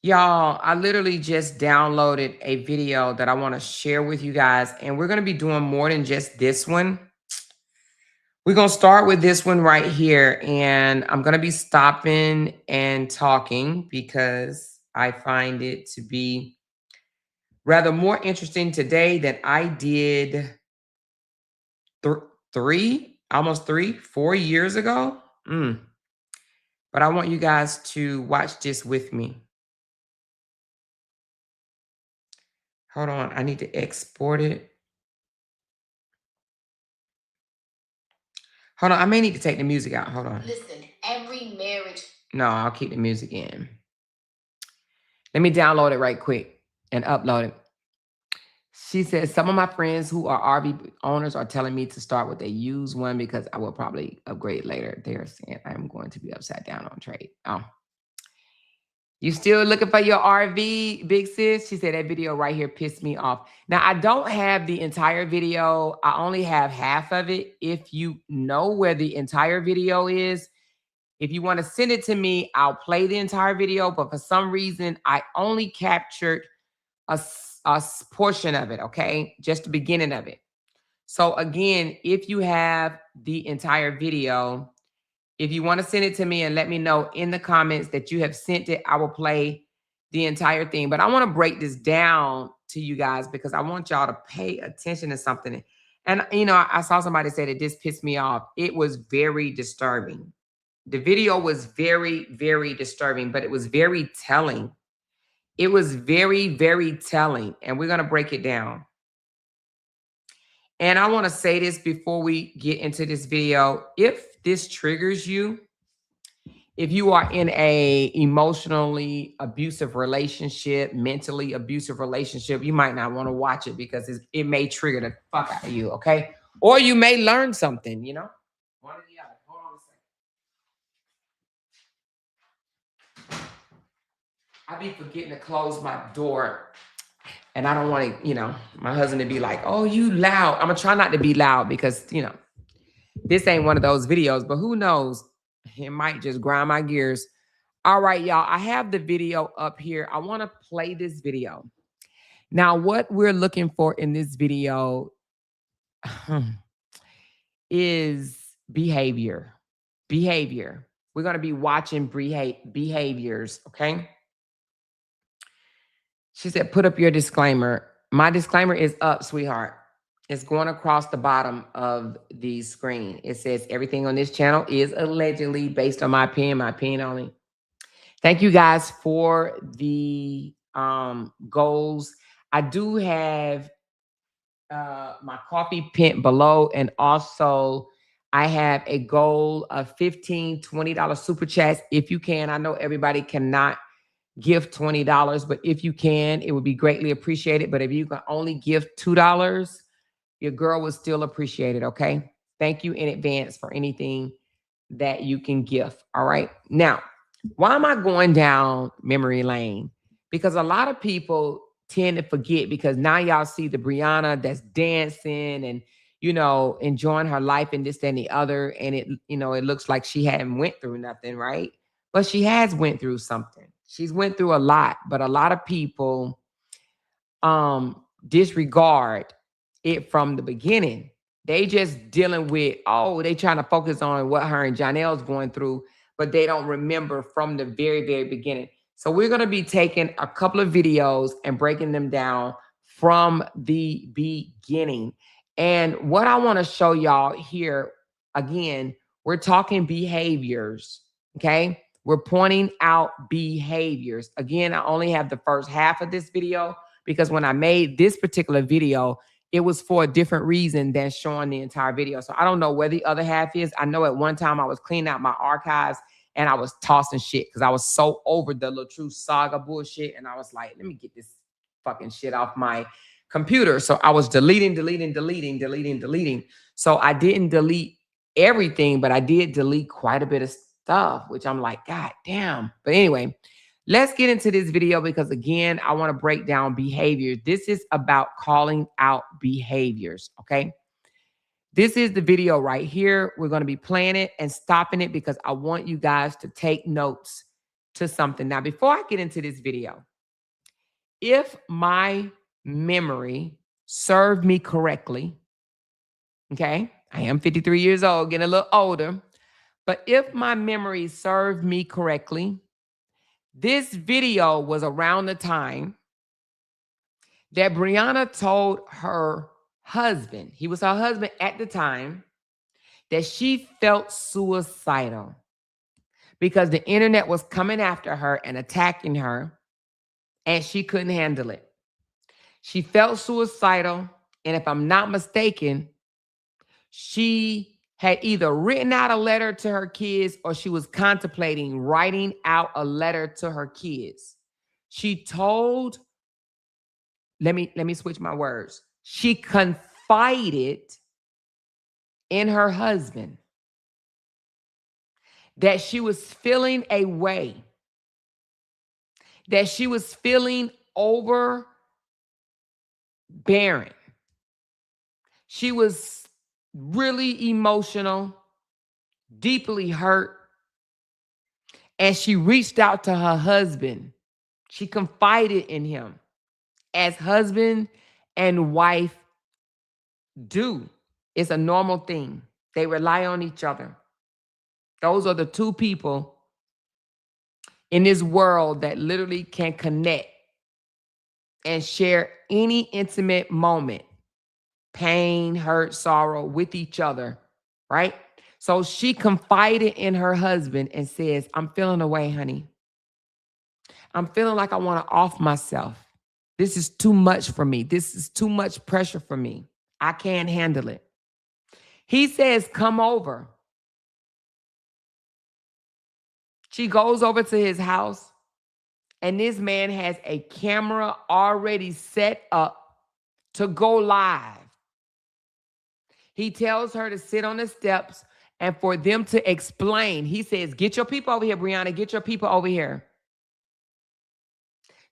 Y'all, I literally just downloaded a video that I want to share with you guys, and we're going to be doing more than just this one. We're going to start with this one right here, and I'm going to be stopping and talking because I find it to be rather more interesting today than I did almost 4 years ago. But I want you guys to watch this with me. Hold on, I need to export it. Hold on, I may need to take the music out. Hold on. Listen, every marriage. No, I'll keep the music in. Let me download it right quick and upload it. She says, some of my friends who are RV owners are telling me to start with a used one because I will probably upgrade later. They're saying I'm going to be upside down on trade. Oh. You still looking for your RV, big sis? She said that video right here pissed me off. Now, I don't have the entire video. I only have half of it. If you know where the entire video is, if you want to send it to me, I'll play the entire video. But for some reason, I only captured a portion of it, okay? Just the beginning of it. So again, if you have the entire video, if you want to send it to me and let me know in the comments that you have sent it, I will play the entire thing. But I want to break this down to you guys because I want y'all to pay attention to something. And, you know, I saw somebody say that this pissed me off. It was very disturbing. The video was very, very disturbing, but it was very telling. It was very, very telling. And we're going to break it down. And I want to say this before we get into this video. If this triggers you, if you are in a emotionally abusive relationship, mentally abusive relationship, you might not want to watch it because it may trigger the fuck out of you, okay? Or you may learn something, you know? One or the other. Hold on a second. I be forgetting to close my door. And I don't want to, you know, my husband to be like, oh, you loud. I'm going to try not to be loud because, you know, this ain't one of those videos, but who knows? It might just grind my gears. All right, y'all. I have the video up here. I want to play this video. Now, what we're looking for in this video is behavior. Behavior. We're going to be watching behaviors, okay? She said, put up your disclaimer. My disclaimer is up, sweetheart. It's going across the bottom of the screen. It says everything on this channel is allegedly based on my opinion only. Thank you guys for the goals. I do have my coffee pin below, and also I have a goal of $15, $20 super chats if you can. I know everybody cannot give $20, but if you can, it would be greatly appreciated. But if you can only give $2, your girl would still appreciate it, okay? Thank you in advance for anything that you can give, all right? Now, why am I going down memory lane? Because a lot of people tend to forget, because now y'all see the Briana that's dancing and, you know, enjoying her life and this, that, and the other, and it, you know, it looks like she hadn't went through nothing, right? But she has went through something. She's went through a lot, but a lot of people disregard it from the beginning. They just dealing with, oh, they trying to focus on what her and Janelle's going through, but they don't remember from the very, very beginning. So we're going to be taking a couple of videos and breaking them down from the beginning. And what I want to show y'all here, again, we're talking behaviors, okay? We're pointing out behaviors. Again, I only have the first half of this video because when I made this particular video, it was for a different reason than showing the entire video. So I don't know where the other half is. I know at one time I was cleaning out my archives and I was tossing shit because I was so over the LaTruth saga bullshit. And I was like, let me get this fucking shit off my computer. So I was deleting. So I didn't delete everything, but I did delete quite a bit of stuff, which I'm like, God damn. But anyway, let's get into this video because, again, I want to break down behaviors. This is about calling out behaviors, okay? This is the video right here. We're going to be playing it and stopping it because I want you guys to take notes to something. Now, before I get into this video, if my memory served me correctly, okay, I am 53 years old, getting a little older, but if my memory served me correctly, this video was around the time that Briana told her husband, he was her husband at the time, that she felt suicidal because the internet was coming after her and attacking her, and she couldn't handle it. She felt suicidal, and if I'm not mistaken, she had either written out a letter to her kids or she was contemplating writing out a letter to her kids. She told, let me switch my words. She confided in her husband that she was feeling a way, that she was feeling overbearing. She was really emotional, deeply hurt, and she reached out to her husband. She confided in him, as husband and wife do. It's a normal thing. They rely on each other. Those are the two people in this world that literally can connect and share any intimate moment, pain, hurt, sorrow with each other, right? So she confided in her husband and says, I'm feeling away, honey. I'm feeling like I want to off myself. This is too much for me. This is too much pressure for me. I can't handle it. He says, come over. She goes over to his house, and this man has a camera already set up to go live. He tells her to sit on the steps and for them to explain. He says, get your people over here, Briana. Get your people over here.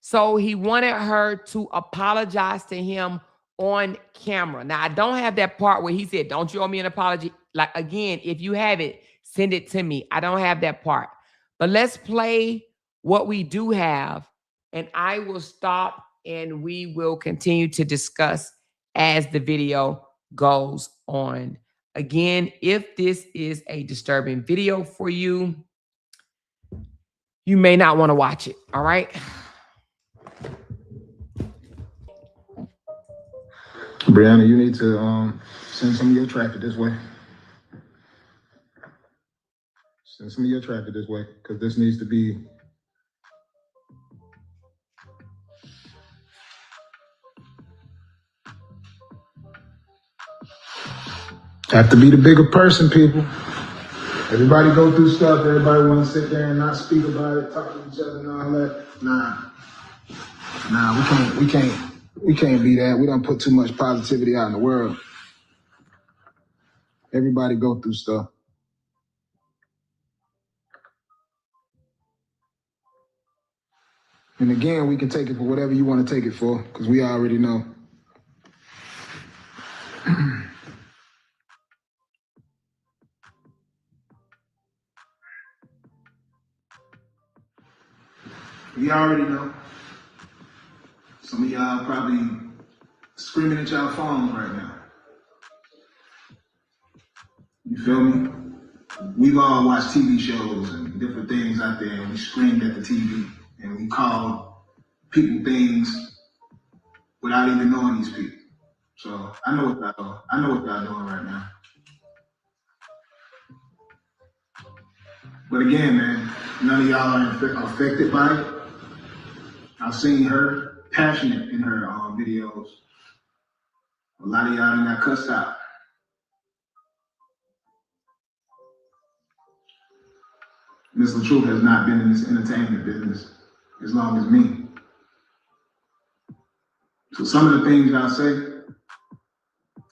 So he wanted her to apologize to him on camera. Now, I don't have that part where he said, don't you owe me an apology? Like, again, if you have it, send it to me. I don't have that part. But let's play what we do have, and I will stop and we will continue to discuss as the video goes on. Again, if this is a disturbing video for you, you may not want to watch it, all right? Briana, you need to send some of your traffic this way. Send some of your traffic this way, because this needs to be. Have to be the bigger person, people. Everybody go through stuff. Everybody want to sit there and not speak about it, talk to each other and all that. Nah, we can't be that. We don't put too much positivity out in the world. Everybody go through stuff. And again, we can take it for whatever you want to take it for, because we already know. We already know. Some of y'all probably screaming at y'all phones right now. You feel me? We've all watched TV shows and different things out there, and we screamed at the TV, and we called people things without even knowing these people. So I know what y'all doing right now. But again, man, none of y'all are affected by it. I've seen her passionate in her videos. A lot of y'all done got cussed out. Miss LaTruth has not been in this entertainment business as long as me. So some of the things y'all say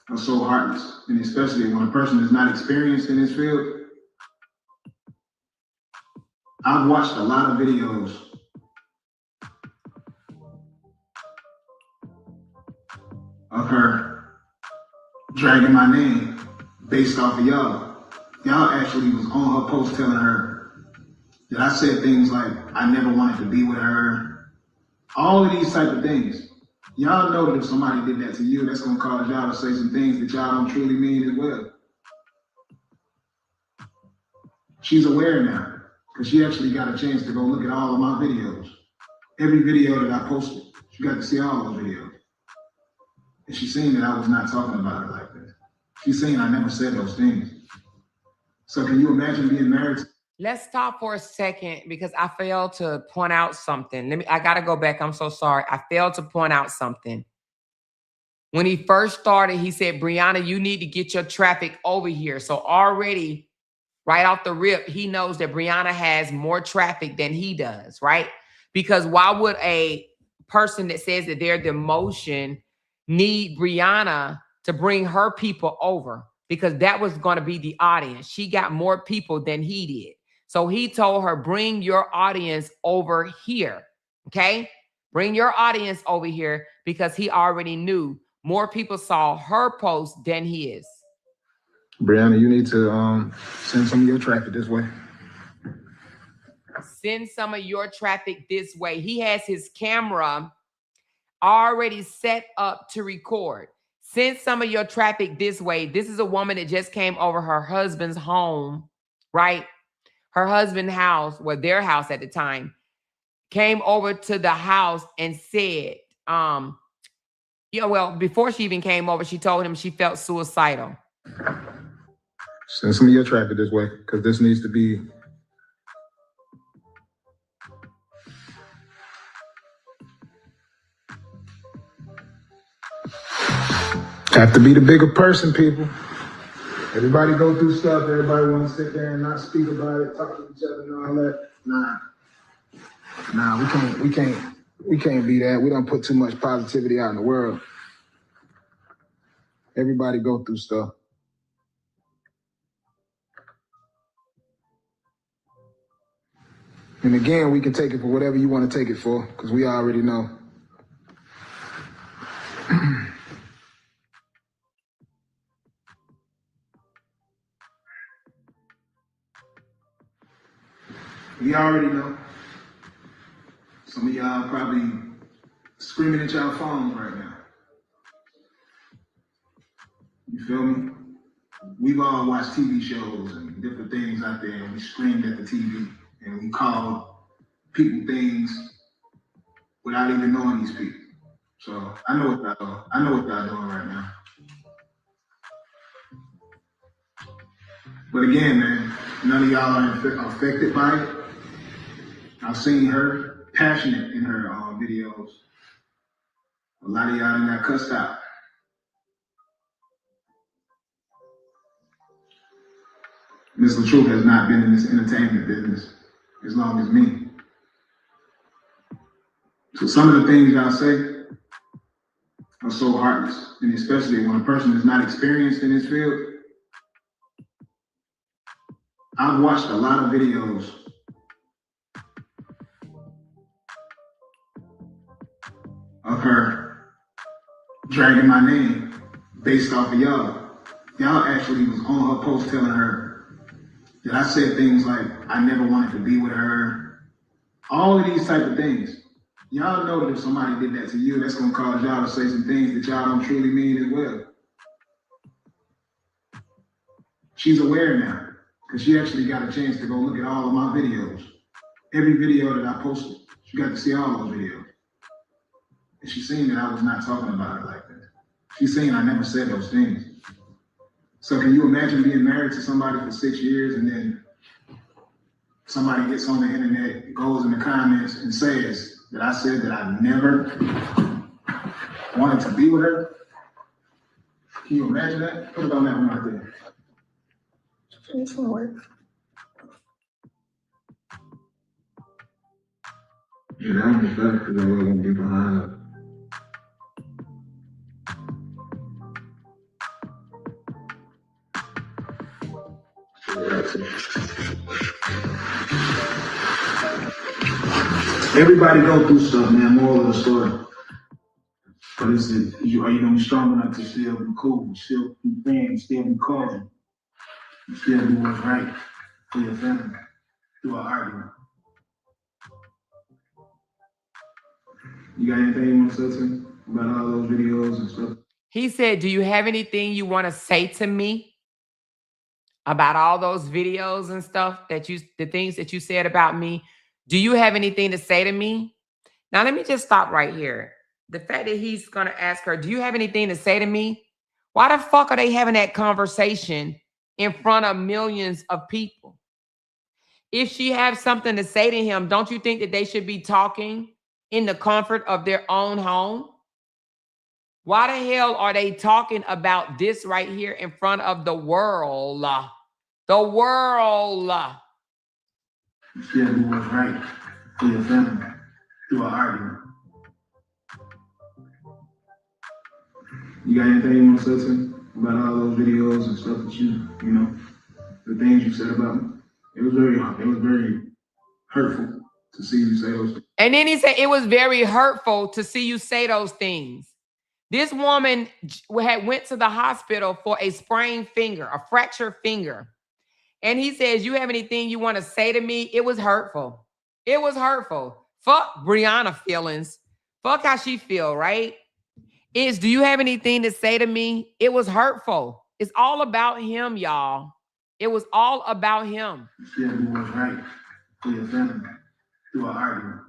are so heartless, and especially when a person is not experienced in this field. I've watched a lot of videos of her dragging my name based off of y'all. Y'all actually was on her post telling her That I said things like, I never wanted to be with her. All of these type of things. Y'all know that if somebody did that to you, that's gonna cause y'all to say some things that y'all don't truly mean as well. She's aware now, because she actually got a chance to go look at all of my videos. Every video that I posted, she got to see all those videos. And she's seen that I was not talking about her like that. She's seen I never said those things. So can you imagine being married to— Let's stop for a second because I failed to point out something. I gotta go back. I'm so sorry. I failed to point out something. When he first started, he said, Briana, you need to get your traffic over here. So already, right off the rip, he knows that Briana has more traffic than he does, right? Because why would a person that says that they're the emotion need Briana to bring her people over? Because that was going to be the audience. She got more people than he did. So he told her, bring your audience over here, okay? Bring your audience over here because he already knew more people saw her post than his. Briana, you need to send some of your traffic this way. Send some of your traffic this way. He has his camera already set up to record. Send some of your traffic this way. This is a woman that just came over her husband's home, right? Her husband's house, well, their house at the time, came over to the house and said, yeah, well, before she even came over, she told him she felt suicidal. Send some of your traffic this way, because this needs to be— have to be the bigger person, people. Everybody go through stuff. Everybody want to sit there and not speak about it, talk to each other and all that. Nah, we can't be that. We don't put too much positivity out in the world. Everybody go through stuff. And again, we can take it for whatever you want to take it for, because we already know. We already know. Some of y'all probably screaming at y'all phones right now. You feel me? We've all watched TV shows and different things out there, and we screamed at the TV, and we called people things without even knowing these people. So I know what y'all doing right now. But again, man, none of y'all are affected by it. I've seen her passionate in her videos. A lot of y'all done got cussed out. Miss LaTruth has not been in this entertainment business as long as me. So some of the things y'all say are so heartless, and especially when a person is not experienced in this field. I've watched a lot of videos of her dragging my name based off of y'all. Y'all actually was on her post telling her that I said things like, I never wanted to be with her. All of these type of things. Y'all know that if somebody did that to you, that's gonna cause y'all to say some things that y'all don't truly mean as well. She's aware now, because she actually got a chance to go look at all of my videos. Every video that I posted, she got to see all those videos. And she's seen that I was not talking about her like that. She's seen I never said those things. So can you imagine being married to somebody for 6 years and then somebody gets on the internet, goes in the comments and says that I said that I never wanted to be with her? Can you imagine that? Put it on that one right there. It's gonna work. Yeah, that one was better because I wasn't gonna be behind her. Everybody go through stuff, man. Moral of the story. But are you gonna be strong enough to still be cool, still be friends, still be cordial, still do what's right for your family through an argument? You got anything you want to say to me about all those videos and stuff? He said, do you have anything you want to say to me about all those videos and stuff the things that you said about me? Do you have anything to say to me? Now, let me just stop right here. The fact that he's going to ask her, do you have anything to say to me? Why the fuck are they having that conversation in front of millions of people? If she has something to say to him, don't you think that they should be talking in the comfort of their own home? Why the hell are they talking about this right here in front of the world? The world. You still do what's right for your family through an argument. You got anything you want to say to me about all those videos and stuff that you know, the things you said about me? It was very hurtful to see you say those things. And then he said, it was very hurtful to see you say those things. This woman had went to the hospital for a sprained finger, a fractured finger. And he says, you have anything you want to say to me? It was hurtful. It was hurtful. Fuck Briana feelings. Fuck how she feel, right? Do you have anything to say to me? It was hurtful. It's all about him, y'all. It was all about him. You still do what's right for your family through an argument.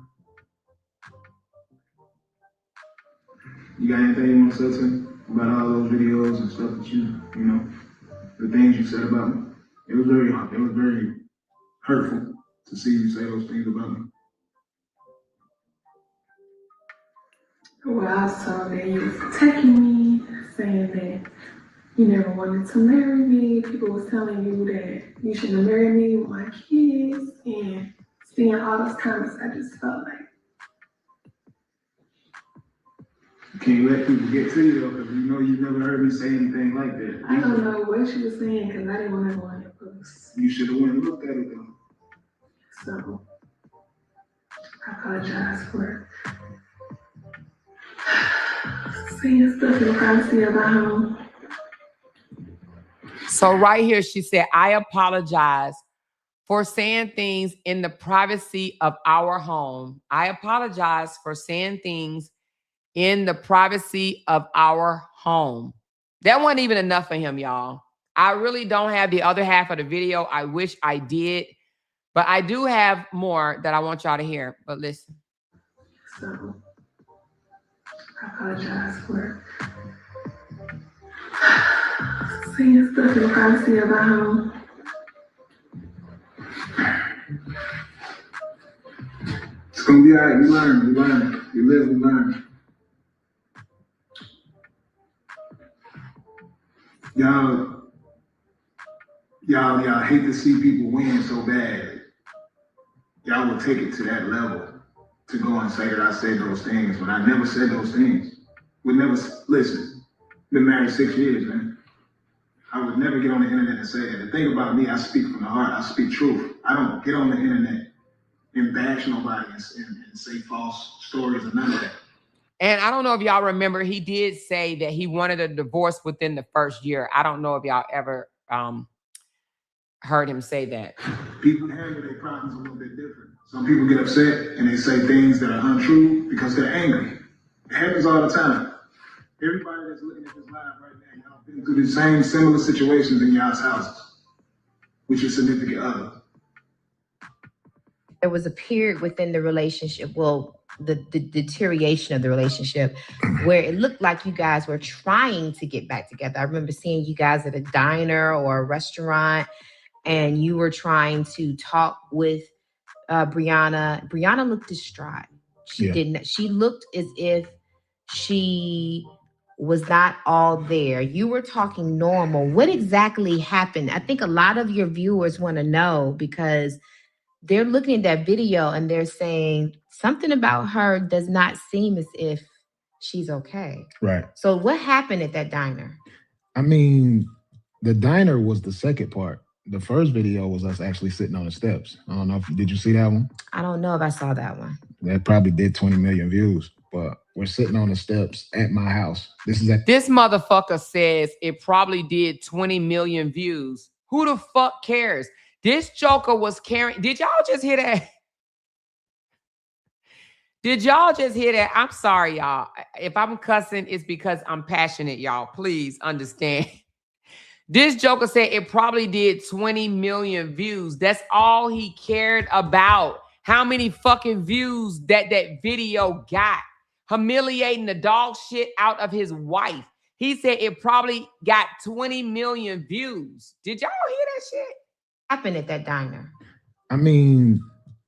You got anything you want to say to me about all those videos and stuff that you know, the things you said about me? It was very hurtful to see you say those things about me. Well, I was told that you was attacking me, saying that you never wanted to marry me. People was telling you that you shouldn't marry me with my kids, and seeing all those comments, I just felt like. Can you let people get to you though? Because you know you never heard me say anything like that. I don't know what she was saying because I didn't want to go on that post. You should have went and looked at it though. So I apologize for saying stuff in the privacy of my home. So right here, she said, I apologize for saying things in the privacy of our home. I apologize for saying things in the privacy of our home. That wasn't even enough for him, y'all. I really don't have the other half of the video. I wish I did. But I do have more that I want y'all to hear. But listen. So I apologize for saying stuff in the privacy of my home. It's gonna be all right. You learn. You live, you learn. Y'all hate to see people win so bad. Y'all will take it to that level to go and say that I said those things, but I never said those things. Would never listen. Been married 6 years, man. I would never get on the internet and say that. The thing about me, I speak from the heart. I speak truth. I don't get on the internet and bash nobody and say false stories or none of that. And I don't know if y'all remember, he did say that he wanted a divorce within the first year. I don't know if y'all ever heard him say that. People handle their problems a little bit different. Some people get upset and they say things that are untrue because they're angry. It happens all the time. Everybody that's looking at this live right now, y'all been through the same similar situations in y'all's houses with your significant other. There was a period within the relationship, well, the deterioration of the relationship, where it looked like you guys were trying to get back together. I remember seeing you guys at a diner or a restaurant, and you were trying to talk with Briana. Briana looked distraught. She didn't. She looked as if she was not all there. You were talking normal. What exactly happened? I think a lot of your viewers want to know, because they're looking at that video and they're saying something about her does not seem as if she's okay. Right. So what happened at that diner? I mean, the diner was the second part. The first video was us actually sitting on the steps. I don't know did you see that one? I don't know if I saw that one. That probably did 20 million views, but we're sitting on the steps at my house. This motherfucker says it probably did 20 million views. Who the fuck cares? This joker was carrying. Did y'all just hear that? Did y'all just hear that? I'm sorry, y'all. If I'm cussing, it's because I'm passionate, y'all. Please understand. This joker said it probably did 20 million views. That's all he cared about. How many fucking views that video got? Humiliating the dog shit out of his wife. He said it probably got 20 million views. Did y'all hear that shit? Happened at that diner? I mean,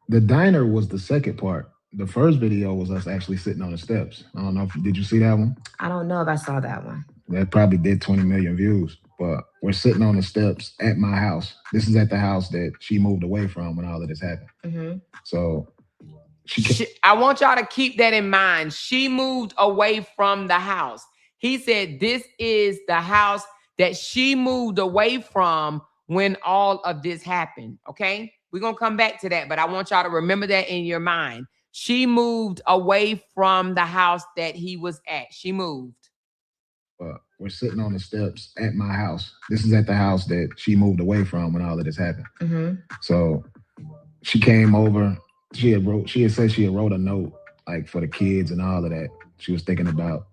the diner was the second part. The first video was us actually sitting on the steps. I don't know if did you see that one? I don't know if I saw that one. That probably did 20 million views. But we're sitting on the steps at my house. This is at the house that she moved away from when all of this happened. Mm-hmm. So I want y'all to keep that in mind. She moved away from the house. He said this is the house that she moved away from when all of this happened. Okay? We're going to come back to that, but I want y'all to remember that in your mind. She moved away from the house that he was at. She moved. We're sitting on the steps at my house. This is at the house that she moved away from when all of this happened. Mm-hmm. So she came over. She had said she had wrote a note like for the kids and all of that. She was thinking about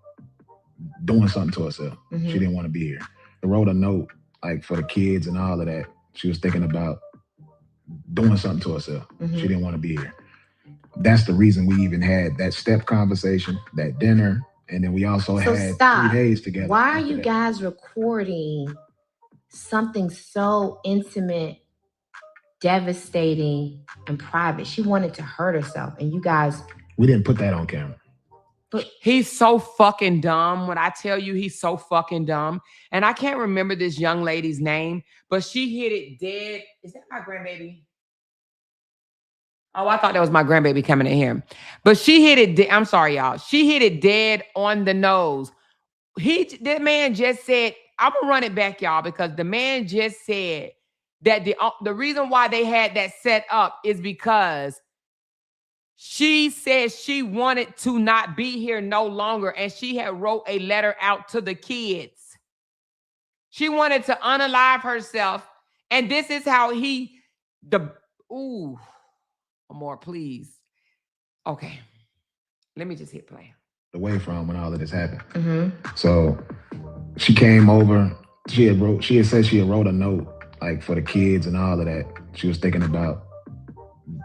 doing something to herself. Mm-hmm. She didn't want to be here. She wrote a note like for the kids and all of that. She was thinking about doing something to herself. Mm-hmm. She didn't want to be here. That's the reason we even had that step conversation, that dinner. And then we also had 3 days together. Why are you guys recording something so intimate, devastating, and private? She wanted to hurt herself, and you guys... We didn't put that on camera. But he's so fucking dumb. When I tell you he's so fucking dumb. And I can't remember this young lady's name, but she hit it dead. Is that my grandbaby? Oh, I thought that was my grandbaby coming in here. But she hit it. I'm sorry, y'all. She hit it dead on the nose. That man just said, I'm going to run it back, y'all, because the man just said that the reason why they had that set up is because she said she wanted to not be here no longer, and she had wrote a letter out to the kids. She wanted to unalive herself, and this is how more, please. Okay. Let me just hit play. Away from when all of this happened. Mm-hmm. So she came over. She had said she had wrote a note like for the kids and all of that. She was thinking about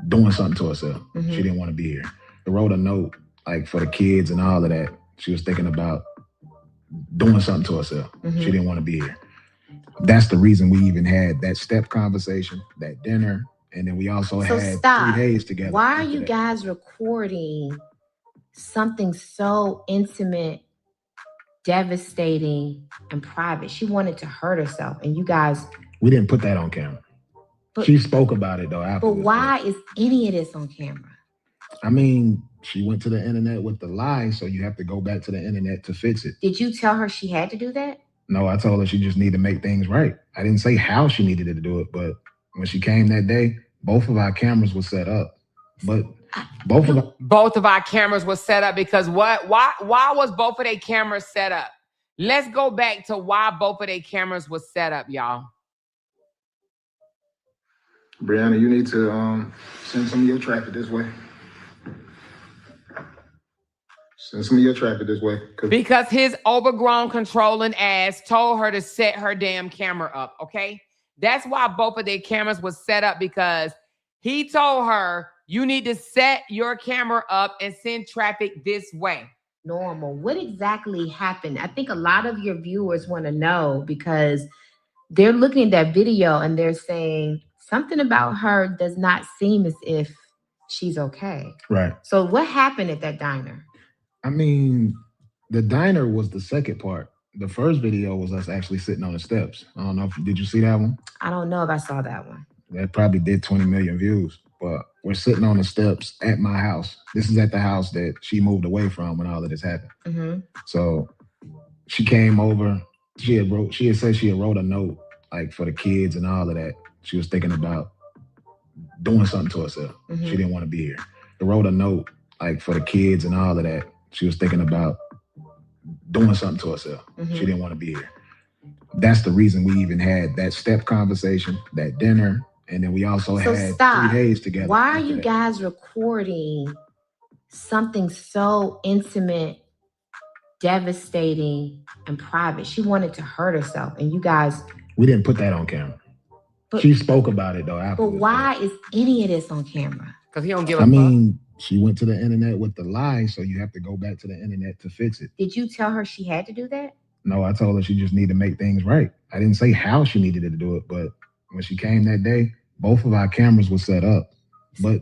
doing something to herself. Mm-hmm. She didn't want to be here. She wrote a note like for the kids and all of that. She was thinking about doing something to herself. Mm-hmm. She didn't want to be here. That's the reason we even had that step conversation, that dinner. And then we also had 3 days together. Why are you guys recording something so intimate, devastating, and private? She wanted to hurt herself, and you guys... We didn't put that on camera. She spoke about it, though, afterwards. But why is any of this on camera? I mean, she went to the internet with the lie, so you have to go back to the internet to fix it. Did you tell her she had to do that? No, I told her she just needed to make things right. I didn't say how she needed to do it, but when she came that day, both of our cameras were set up. But both of our cameras were set up because what? Why was both of their cameras set up? Let's go back to why both of their cameras were set up, y'all. Briana, you need to send some of your traffic this way. Send some of your traffic this way. Because his overgrown, controlling ass told her to set her damn camera up, okay? That's why both of their cameras was set up, because he told her, you need to set your camera up and send traffic this way. Normal. What exactly happened? I think a lot of your viewers want to know, because they're looking at that video and they're saying something about her does not seem as if she's okay. Right. So what happened at that diner? I mean, the diner was the second part. The first video was us actually sitting on the steps. I don't know did you see that one? I don't know if I saw that one. That probably did 20 million views. But we're sitting on the steps at my house. This is at the house that she moved away from when all of this happened. Mm-hmm. So she came over. She had said she had wrote a note like for the kids and all of that. She was thinking about doing something to herself. Mm-hmm. She didn't want to be here. She wrote a note like for the kids and all of that. She was thinking about doing something to herself. Mm-hmm. She didn't want to be here. That's the reason we even had that step conversation, that dinner. And then we also had 3 days together. Why are you guys recording something so intimate, devastating, and private. She wanted to hurt herself, and you guys. We didn't put that on camera. But, she spoke about it though but afterwards. why is any of this on camera? Because he don't give a I fuck. mean, she went to the internet with the lie, so you have to go back to the internet to fix it. Did you tell her she had to do that? No, I told her she just needed to make things right. I didn't say how she needed to do it, but when she came that day, both of our cameras were set up. But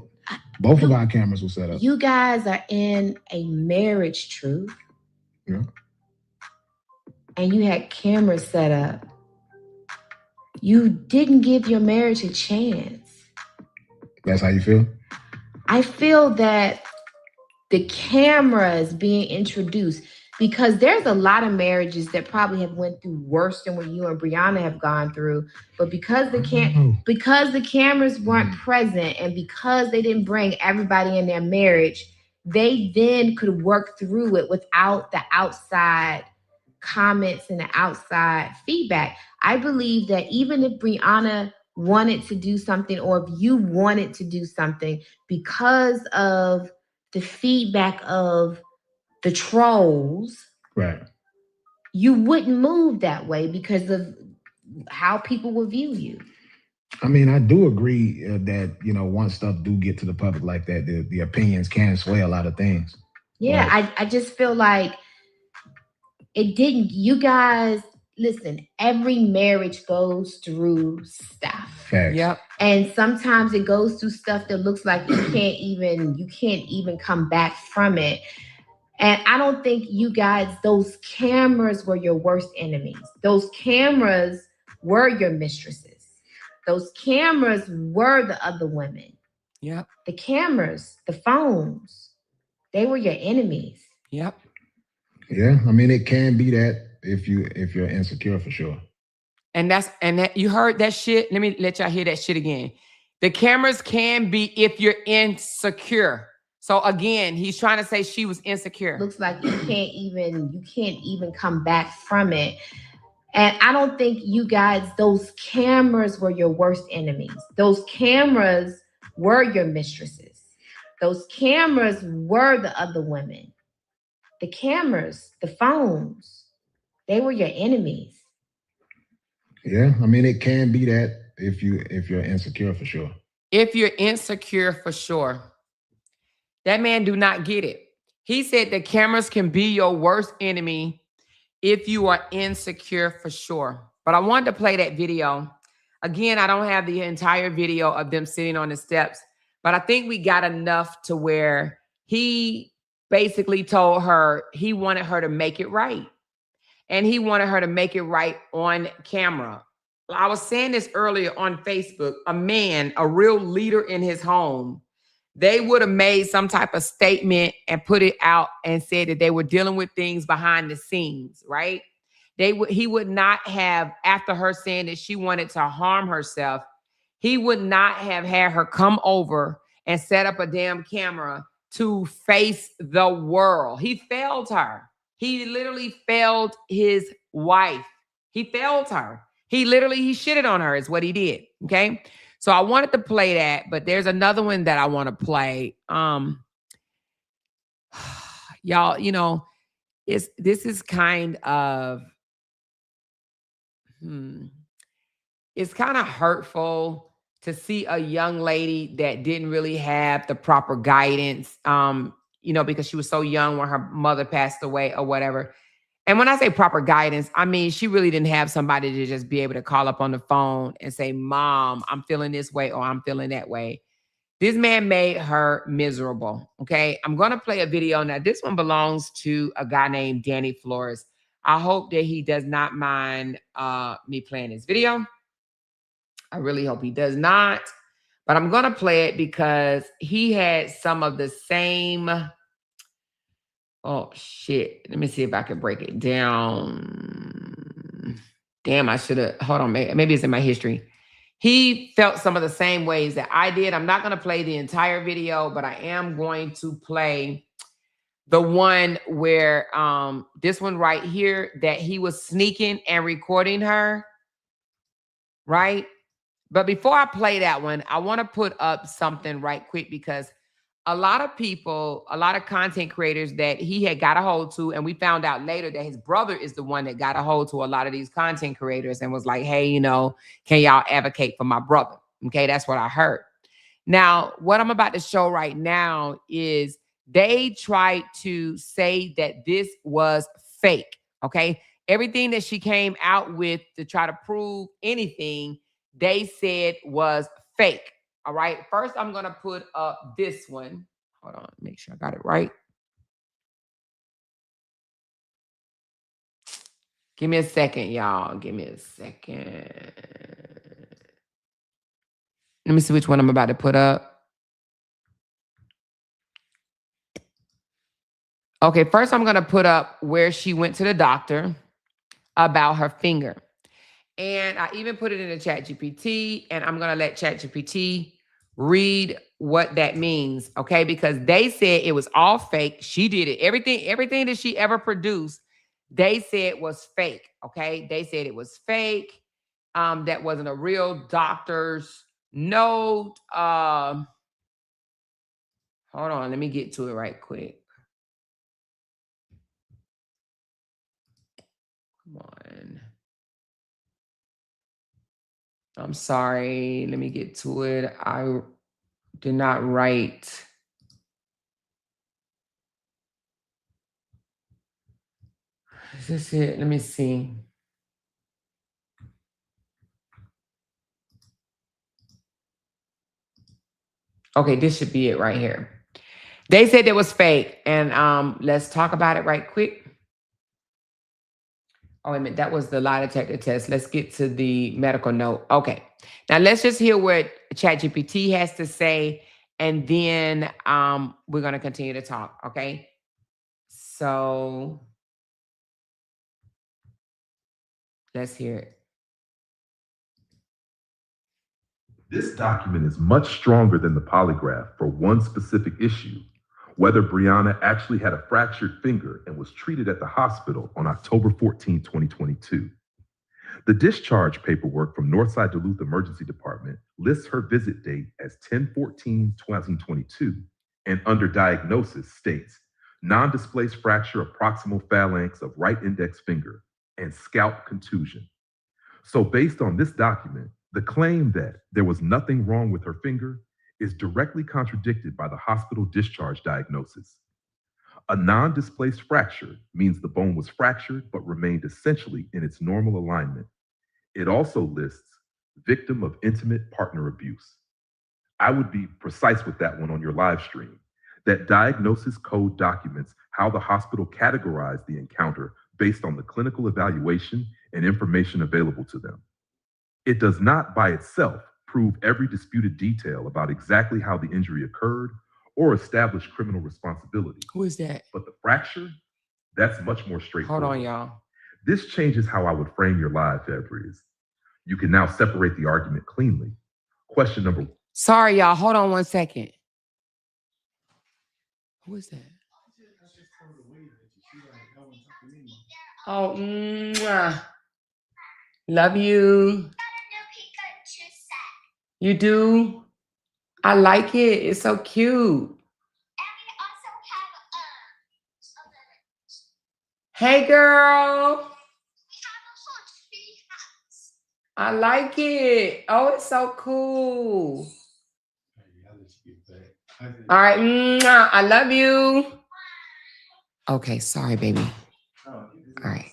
both of our cameras were set up. You guys are in a marriage, Truth. Yeah. And you had cameras set up. You didn't give your marriage a chance. That's how you feel? I feel that the cameras being introduced, because there's a lot of marriages that probably have went through worse than what you and Briana have gone through. But because the cameras weren't present, and because they didn't bring everybody in their marriage, they then could work through it without the outside comments and the outside feedback. I believe that even if Briana wanted to do something, or if you wanted to do something, because of the feedback of the trolls, right, you wouldn't move that way because of how people will view you. I mean, I do agree that, you know, once stuff do get to the public like that, the opinions can sway a lot of things. Yeah, I just feel like it didn't. You guys, listen, every marriage goes through stuff. Facts. Yep. And sometimes it goes through stuff that looks like you can't even come back from it. And I don't think you guys, those cameras were your worst enemies. Those cameras were your mistresses. Those cameras were the other women. Yep. The cameras, the phones, they were your enemies. Yep. Yeah, I mean, it can be that if you're insecure, for sure. And that you heard that shit. Let me let y'all hear that shit again. The cameras can be if you're insecure. So again, he's trying to say she was insecure. Looks like you can't even come back from it. And I don't think you guys, those cameras were your worst enemies. Those cameras were your mistresses. Those cameras were the other women. The cameras, the phones, they were your enemies. Yeah, I mean, it can be that if you're insecure, for sure. If you're insecure, for sure. That man do not get it. He said the cameras can be your worst enemy if you are insecure, for sure. But I wanted to play that video. Again, I don't have the entire video of them sitting on the steps, but I think we got enough to where he basically told her he wanted her to make it right. And he wanted her to make it right on camera. I was saying this earlier on Facebook. A man, a real leader in his home, they would have made some type of statement and put it out and said that they were dealing with things behind the scenes, right? He would not have, after her saying that she wanted to harm herself, he would not have had her come over and set up a damn camera to face the world. He failed her. He literally failed his wife. He failed her. He shitted on her is what he did, okay? So I wanted to play that, but there's another one that I want to play. Y'all, you know, this is kind of, it's kind of hurtful to see a young lady that didn't really have the proper guidance, you know, because she was so young when her mother passed away or whatever. And when I say proper guidance, I mean, she really didn't have somebody to just be able to call up on the phone and say, Mom, I'm feeling this way or I'm feeling that way. This man made her miserable, okay? I'm going to play a video. Now, this one belongs to a guy named Danny Flores. I hope that he does not mind me playing this video. I really hope he does not. But I'm going to play it because he had some of the same... Oh, shit. Let me see if I can break it down. Damn, I should have... Hold on. Maybe it's in my history. He felt some of the same ways that I did. I'm not going to play the entire video, but I am going to play the one where this one right here, that he was sneaking and recording her. Right? But before I play that one, I want to put up something right quick because a lot of people, a lot of content creators that he had got a hold to, and we found out later that his brother is the one that got a hold to a lot of these content creators and was like, hey, you know, can y'all advocate for my brother? Okay, that's what I heard. Now, what I'm about to show right now is they tried to say that this was fake, okay? Everything that she came out with to try to prove anything, they said was fake. All right. First, I'm going to put up this one. Hold on. Make sure I got it right. Give me a second, y'all. Give me a second. Let me see which one I'm about to put up. Okay. First, I'm going to put up where she went to the doctor about her finger. And I even put it in the ChatGPT, and I'm going to let ChatGPT read what that means, okay? Because they said it was all fake. She did it. Everything that she ever produced, they said was fake, okay? They said it was fake. That wasn't a real doctor's note. Hold on, let me get to it right quick. Come on. I'm sorry. Let me get to it. I did not write. Is this it? Let me see. Okay, this should be it right here. They said it was fake. And let's talk about it right quick. Oh, wait a minute. That was the lie detector test. Let's get to the medical note. Okay. Now let's just hear what ChatGPT has to say. And then we're going to continue to talk. Okay. So let's hear it. This document is much stronger than the polygraph for one specific issue: whether Briana actually had a fractured finger and was treated at the hospital on October 14, 2022. The discharge paperwork from Northside Duluth Emergency Department lists her visit date as 10/14/2022, and under diagnosis states non-displaced fracture of proximal phalanx of right index finger and scalp contusion. So based on this document, the claim that there was nothing wrong with her finger is directly contradicted by the hospital discharge diagnosis. A non-displaced fracture means the bone was fractured but remained essentially in its normal alignment. It also lists victim of intimate partner abuse. I would be precise with that one on your live stream. That diagnosis code documents how the hospital categorized the encounter based on the clinical evaluation and information available to them. It does not by itself prove every disputed detail about exactly how the injury occurred or establish criminal responsibility. Who is that? But the fracture, that's much more straightforward. Hold on, y'all. This changes how I would frame your live, Fabrice. You can now separate the argument cleanly. Question number one. Sorry, y'all. Hold on one second. Who is that? Oh, mwah. Love you. You do? I like it. It's so cute. Hey, girl. I like it. Oh, it's so cool. All right. Mwah. I love you. Okay. Sorry, baby. All right.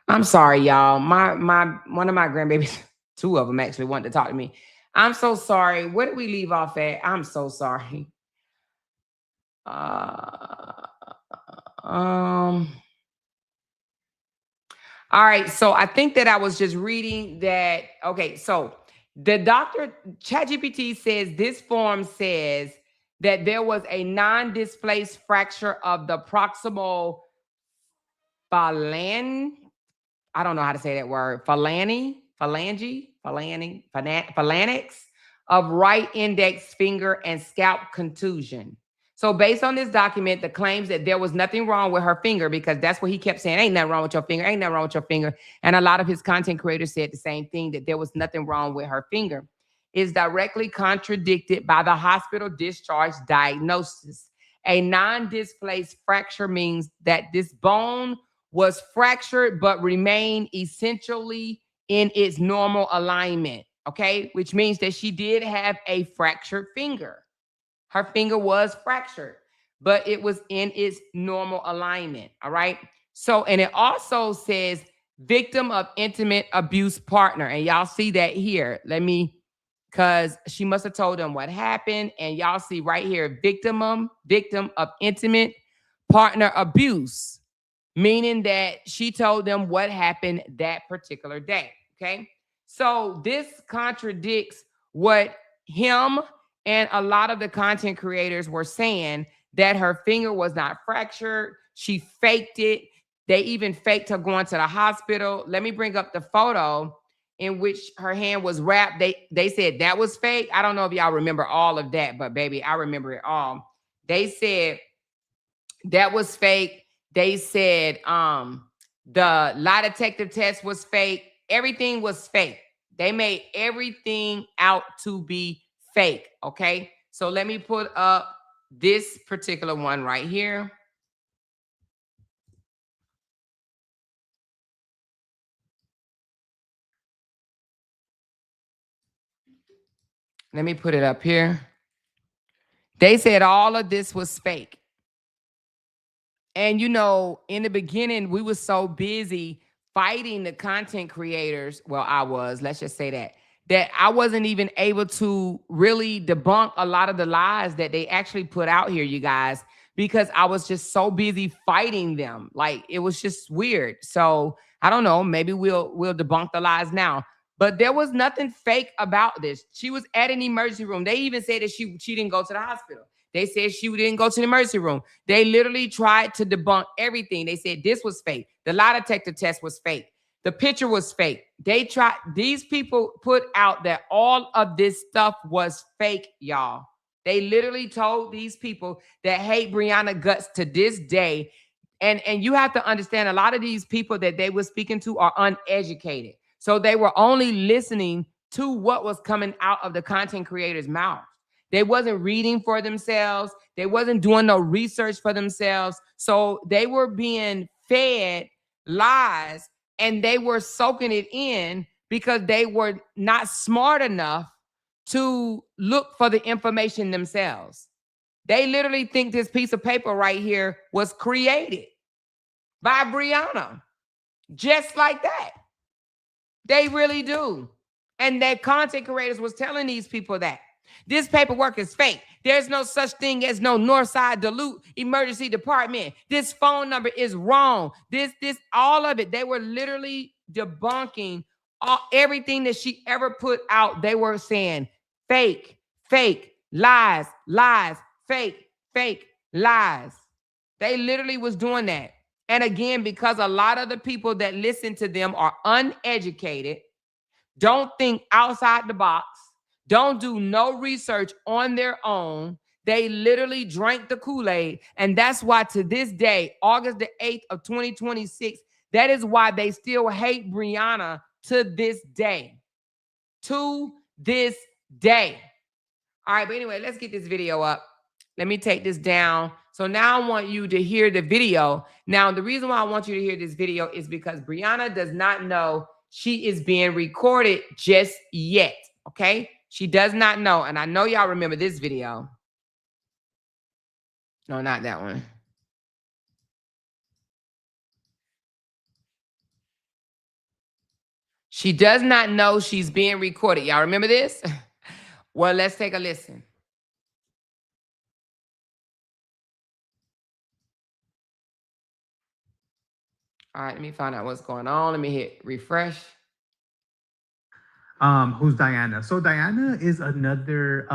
I'm sorry, y'all. One of my grandbabies, two of them actually, wanted to talk to me. I'm so sorry. Where did we leave off at? I'm so sorry. All right. So I think that I was just reading that. Okay. So the doctor, ChatGPT says this form says that there was a non-displaced fracture of the proximal phalanx. I don't know how to say that word. Phalanx of right index finger and scalp contusion. So based on this document, the claims that there was nothing wrong with her finger, because that's what he kept saying, ain't nothing wrong with your finger, ain't nothing wrong with your finger. And a lot of his content creators said the same thing, that there was nothing wrong with her finger. is directly contradicted by the hospital discharge diagnosis. A non-displaced fracture means that this bone was fractured but remained essentially in its normal alignment, okay? Which means that she did have a fractured finger. Her finger was fractured, but it was in its normal alignment, all right? So, and it also says victim of intimate abuse partner. And y'all see that here. Because she must have told them what happened. And y'all see right here, victim of intimate partner abuse, meaning that she told them what happened that particular day, okay? So this contradicts what him and a lot of the content creators were saying, that her finger was not fractured. She faked it. They even faked her going to the hospital. Let me bring up the photo in which her hand was wrapped. They said that was fake. I don't know if y'all remember all of that, but baby, I remember it all. They said that was fake. They said the lie detector test was fake. Everything was fake. They made everything out to be fake, okay? So let me put up this particular one right here. Let me put it up here. They said all of this was fake. And you know, in the beginning, we were so busy fighting the content creators. Well, I was, let's just say that I wasn't even able to really debunk a lot of the lies that they actually put out here, you guys, because I was just so busy fighting them. Like, it was just weird. So I don't know, maybe we'll debunk the lies now. But there was nothing fake about this. She was at an emergency room. They even said that she didn't go to the hospital. They said she didn't go to the emergency room. They literally tried to debunk everything. They said this was fake. The lie detector test was fake. The picture was fake. These people put out that all of this stuff was fake, y'all. They literally told these people that hate Briana guts to this day. And you have to understand, a lot of these people that they were speaking to are uneducated. So they were only listening to what was coming out of the content creator's mouth. They wasn't reading for themselves. They wasn't doing no research for themselves. So they were being fed lies and they were soaking it in because they were not smart enough to look for the information themselves. They literally think this piece of paper right here was created by Briana. Just like that. They really do. And that content creators was telling these people that this paperwork is fake. There's no such thing as no Northside Duluth Emergency Department. This phone number is wrong. This, all of it. They were literally debunking everything that she ever put out. They were saying fake, lies, fake, lies. They literally was doing that. And again, because a lot of the people that listen to them are uneducated, don't think outside the box, don't do no research on their own. They literally drank the Kool-Aid. And that's why to this day, August the 8th of 2026, that is why they still hate Briana to this day. To this day. All right, but anyway, let's get this video up. Let me take this down. So now I want you to hear the video. Now, the reason why I want you to hear this video is because Briana does not know she is being recorded just yet, okay? She does not know, and I know y'all remember this video. No, not that one. She does not know she's being recorded. Y'all remember this? Well, let's take a listen. All right, let me find out what's going on. Let me hit refresh. Who's Diana? So Diana is another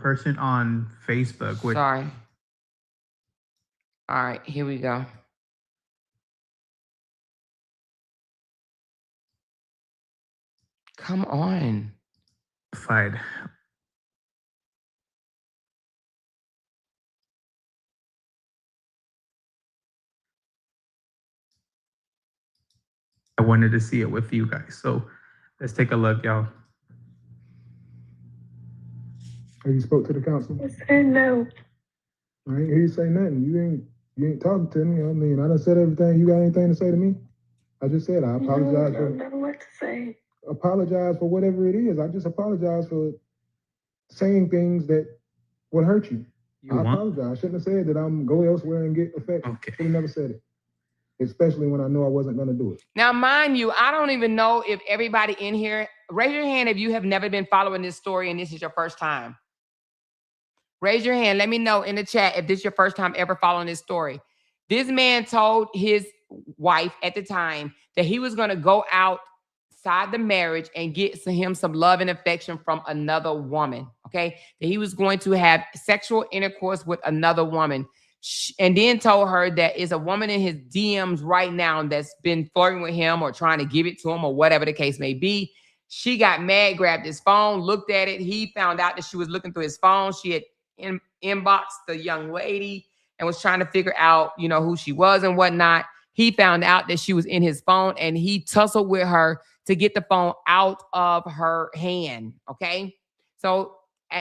person on Facebook. Sorry. All right, here we go. Come on. Fight. I wanted to see it with you guys. So let's take a look, y'all. Have you spoke to the council? I said no. I ain't hear you say nothing. You ain't talking to me. I mean, I done said everything. You got anything to say to me? I just said I apologize I don't know what to say. Apologize for whatever it is. I just apologize for saying things that would hurt you. I apologize. I shouldn't have said that I'm go elsewhere and get affection. Okay. Should have never said it. Especially when I know I wasn't gonna do it. Now, mind you, I don't even know if everybody in here, raise your hand if you have never been following this story and this is your first time. Raise your hand. Let me know in the chat if this is your first time ever following this story. This man told his wife at the time that he was going to go outside the marriage and get him some love and affection from another woman, okay? That he was going to have sexual intercourse with another woman. And then told her that is a woman in his DMs right now that's been flirting with him or trying to give it to him or whatever the case may be. She got mad, grabbed his phone, looked at it. He found out that she was looking through his phone. She had inboxed the young lady and was trying to figure out, you know, who she was and whatnot. He found out that she was in his phone and he tussled with her to get the phone out of her hand, okay? So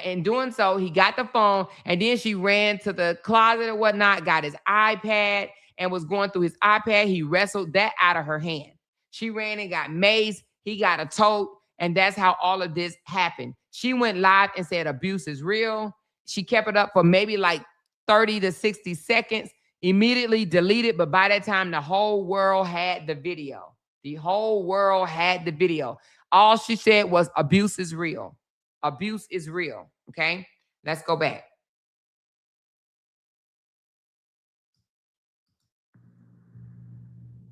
in doing so, he got the phone and then she ran to the closet or whatnot, got his iPad and was going through his iPad. He wrestled that out of her hand. She ran and got maced. He got a tote, and that's how all of this happened. She went live and said abuse is real. She kept it up for maybe like 30 to 60 seconds, immediately deleted, but by that time, the whole world had the video. The whole world had the video. All she said was abuse is real. Abuse is real, okay? Let's go back.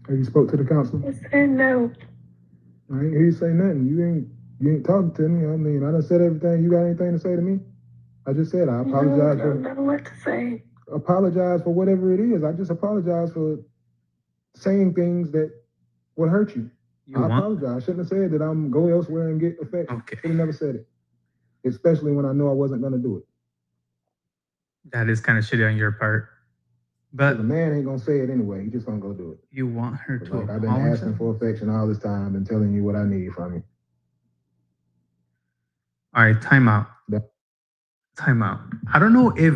Have you spoke to the council? I said no. I ain't hear you say nothing. You ain't talking to me. I mean, I done said everything. You got anything to say to me? I just said I apologize I don't know what to say. Apologize for whatever it is. I just apologize for saying things that would hurt you. I apologize. I shouldn't have said that I'm go elsewhere and get affection. Okay. Should have never said it. Especially when I know I wasn't gonna do it. That is kind of shitty on your part. But the man ain't gonna say it anyway. He just gonna go do it. You want her to like, I've been asking for affection all this time. I've been telling you what I need from you. All right, time out. Yeah. Time out. I don't know if,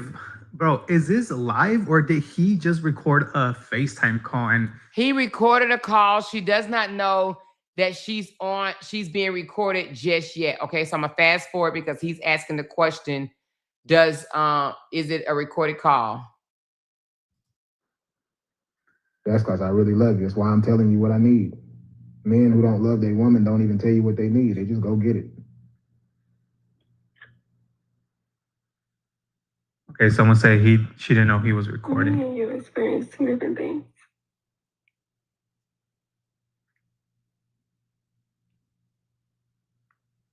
bro, is this live or did he just record a FaceTime call? And he recorded a call. She does not know that she's being recorded just yet. Okay, so I'm gonna fast forward because he's asking the question, is it a recorded call? That's because I really love you. That's why I'm telling you what I need. Men who don't love their woman don't even tell you what they need. They just go get it. Okay, someone said she didn't know he was recording. You experienced two different things.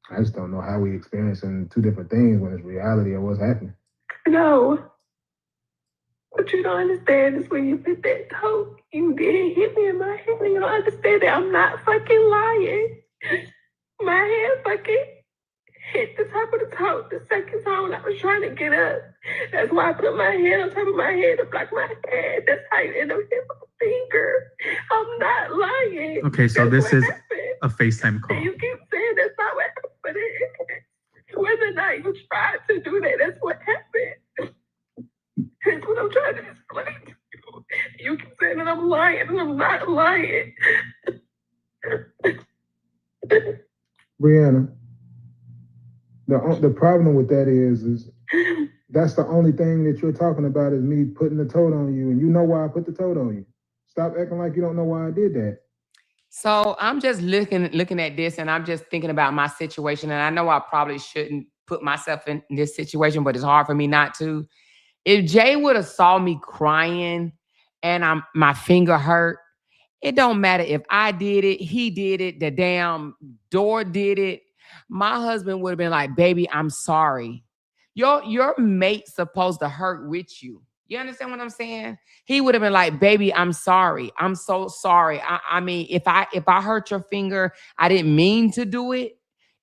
I just don't know how we experiencing two different things when it's reality of what's happening. No. What you don't understand is when you put that toe, you didn't hit me in my head. And you don't understand that I'm not fucking lying. My head fucking hit the top of the toe the second time when I was trying to get up. That's why I put my hand on top of my head to block my head. That's how you end up hitting my finger. I'm not lying. Okay, so that's this is happened. a FaceTime call. And you keep saying that's not what happened. Whether or not you tried to do that, that's what happened. That's what I'm trying to explain to you. You keep saying that I'm lying, and I'm not lying. Briana, the problem with that is that's the only thing that you're talking about is me putting the toad on you, and you know why I put the toad on you. Stop acting like you don't know why I did that. So I'm just looking at this, and I'm just thinking about my situation, and I know I probably shouldn't put myself in this situation, but it's hard for me not to. If Jay would have saw me crying and my finger hurt, it don't matter if I did it, he did it, the damn door did it. My husband would have been like, baby, I'm sorry. Your mate's supposed to hurt with you. You understand what I'm saying? He would have been like, baby, I'm sorry. I'm so sorry. I mean, if I hurt your finger, I didn't mean to do it.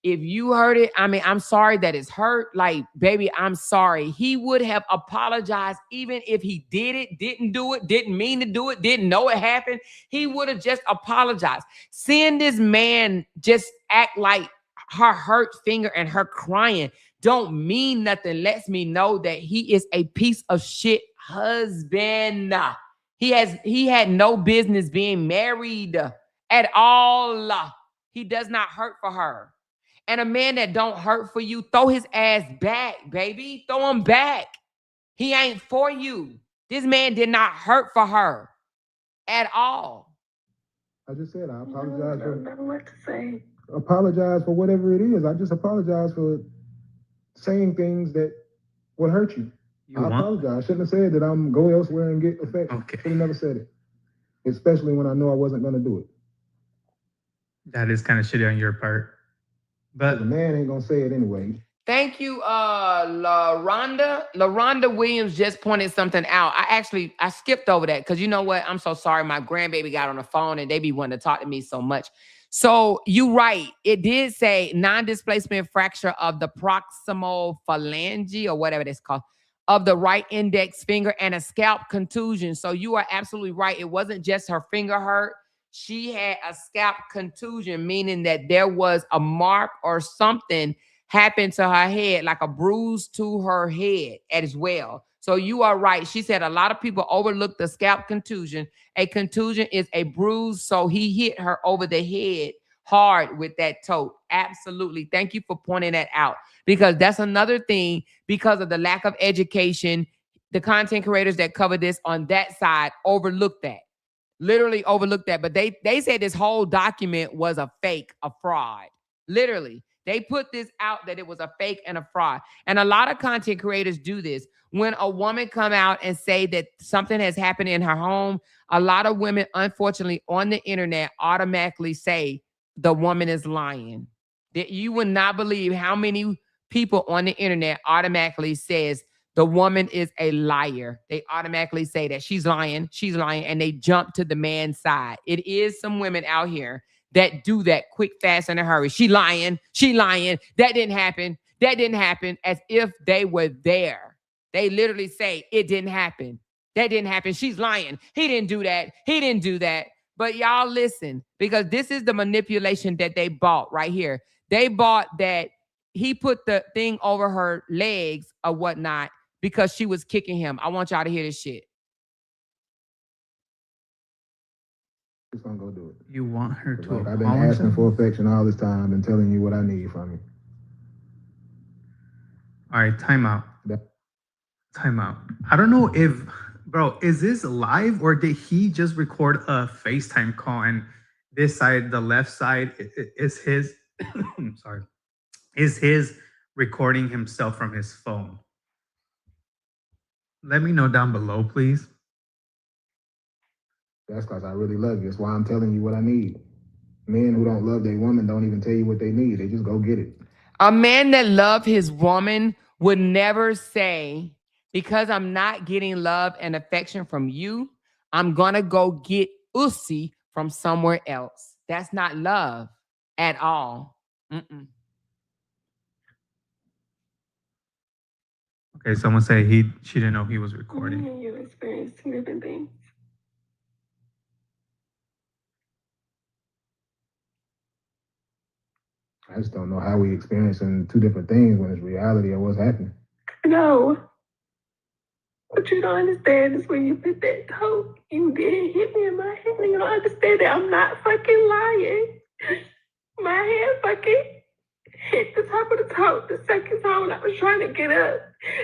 If you hurt it, I mean, I'm sorry that it's hurt. Like, baby, I'm sorry. He would have apologized even if he did it, didn't do it, didn't mean to do it, didn't know it happened. He would have just apologized. Seeing this man just act like her hurt finger and her crying don't mean nothing lets me know that he is a piece of shit husband. He had no business being married at all. He does not hurt for her. And a man that don't hurt for you, throw his ass back, baby. Throw him back. He ain't for you. This man did not hurt for her at all. I just said I apologize I don't know what to say. Apologize for whatever it is. I just apologize for saying things that would hurt you. I apologize. I shouldn't have said that I'm go elsewhere and get affection. Okay. Should have never said it. Especially when I know I wasn't going to do it. That is kind of shitty on your part. But the man ain't going to say it anyway. Thank you, LaRonda. LaRonda Williams just pointed something out. I skipped over that because you know what? I'm so sorry. My grandbaby got on the phone and they be wanting to talk to me so much. So you right. It did say non-displacement fracture of the proximal phalange or whatever it's called of the right index finger and a scalp contusion. So you are absolutely right. It wasn't just her finger hurt. She had a scalp contusion, meaning that there was a mark or something happened to her head, like a bruise to her head as well. So you are right. She said a lot of people overlook the scalp contusion. A contusion is a bruise. So he hit her over the head hard with that toe. Absolutely. Thank you for pointing that out, because that's another thing. Because of the lack of education, the content creators that cover this on that side overlooked that. Literally overlooked that. But they said this whole document was a fake, a fraud. Literally. They put this out that it was a fake and a fraud. And a lot of content creators do this. When a woman come out and say that something has happened in her home, a lot of women, unfortunately, on the internet automatically say the woman is lying. That you would not believe how many people on the internet automatically says the woman is a liar. They automatically say that she's lying, and they jump to the man's side. It is some women out here that do that quick, fast, in a hurry. She lying. That didn't happen, as if they were there. They literally say it didn't happen. That didn't happen. She's lying. He didn't do that. But y'all listen, because this is the manipulation that they bought right here. They bought that he put the thing over her legs or whatnot because she was kicking him. I want y'all to hear this shit. Just gonna go do it. You want her to like, I've been asking for affection all this time. I've been telling you what I need from you. All right, time out. I don't know if, bro, is this live or did he just record a FaceTime call and this side, the left side, is his, sorry, is his recording himself from his phone? Let me know down below, please. That's because I really love you. That's why I'm telling you what I need. Men who don't love their woman don't even tell you what they need. They just go get it. A man that loves his woman would never say, because I'm not getting love and affection from you, I'm going to go get ussy from somewhere else. That's not love at all. Mm-mm. Okay, someone say she didn't know he was recording. You experienced two different things. I just don't know how we experiencing two different things when it's reality of what's happening. No. What you don't understand is when you put that toe, you didn't hit me in my head. And you don't understand that I'm not fucking lying. My hand fucking hit the top of the toe the second time when I was trying to get up.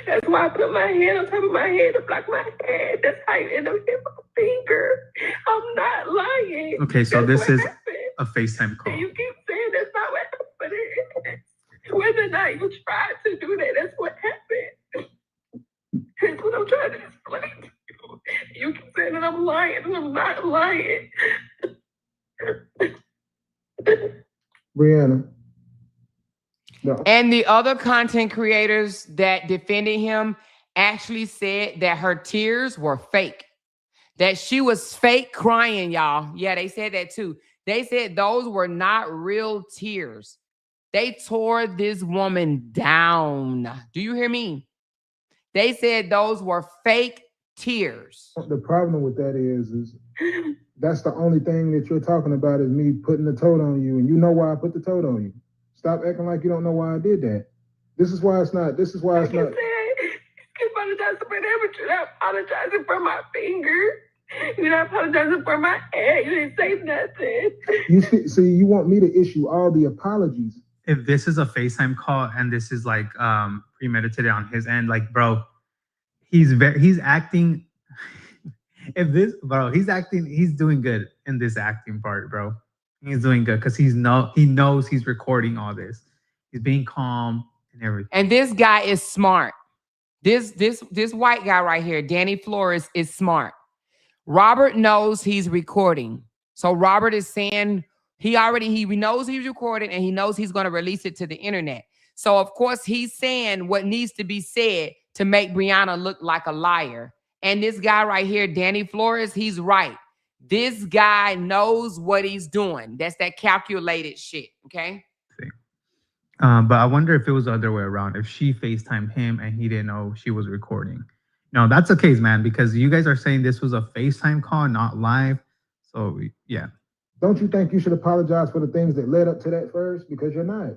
That's why I put my hand on top of my head to block my head. That's how you end up hitting my finger. I'm not lying. Okay, so that's this is happened. a FaceTime call. And you keep saying that's not what happened. Whether or not you tried to do that, that's what happened. That's what I'm trying to explain to you. You keep saying that I'm lying, and I'm not lying. Briana. No. And the other content creators that defended him actually said that her tears were fake. That she was fake crying, y'all. Yeah, they said that too. They said those were not real tears. They tore this woman down. Do you hear me? They said those were fake tears. The problem with that is that's the only thing that you're talking about is me putting the toad on you, and you know why I put the toad on you. Stop acting like you don't know why I did that. This is why it's not. This is why it's not. Keep apologizing for that, but you're not apologizing for my finger. You're not apologizing for my head. You didn't say nothing. You see, you want me to issue all the apologies. If this is a FaceTime call and this is like premeditated on his end, like, bro, he's acting. If this, bro, he's doing good in this acting part, bro. He's doing good because he knows he's recording all this. He's being calm and everything. And this guy is smart. This white guy right here, Danny Flores, is smart. Robert knows he's recording. So Robert is saying he knows he's recording and he knows he's going to release it to the internet. So of course he's saying what needs to be said to make Briana look like a liar. And this guy right here, Danny Flores, he's right. This guy knows what he's doing. That's that calculated shit, okay? But I wonder if it was the other way around. If she FaceTimed him and he didn't know she was recording. No, that's the case, man, because you guys are saying this was a FaceTime call, not live. So, yeah. Don't you think you should apologize for the things that led up to that first? Because you're not.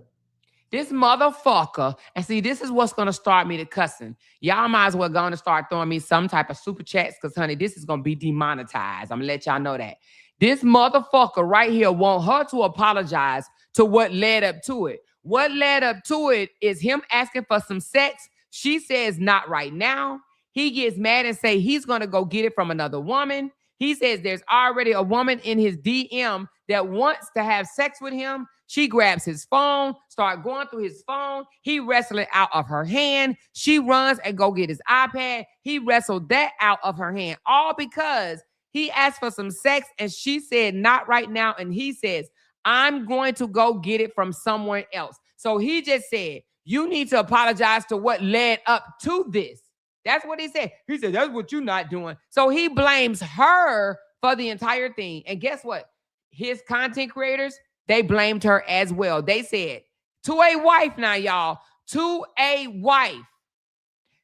This motherfucker, and see, this is what's going to start me to cussing. Y'all might as well go and start throwing me some type of super chats because, honey, this is going to be demonetized. I'm going to let y'all know that. This motherfucker right here want her to apologize to what led up to it. What led up to it is him asking for some sex. She says, not right now. He gets mad and say he's going to go get it from another woman. He says there's already a woman in his DM that wants to have sex with him. She grabs his phone, start going through his phone. He wrestled it out of her hand. She runs and go get his iPad. He wrestled that out of her hand, all because he asked for some sex and she said, not right now. And he says, I'm going to go get it from someone else. So he just said, you need to apologize to what led up to this. That's what he said. He said, that's what you're not doing. So he blames her for the entire thing. And guess what? His content creators, they blamed her as well. They said, to a wife now, y'all, to a wife,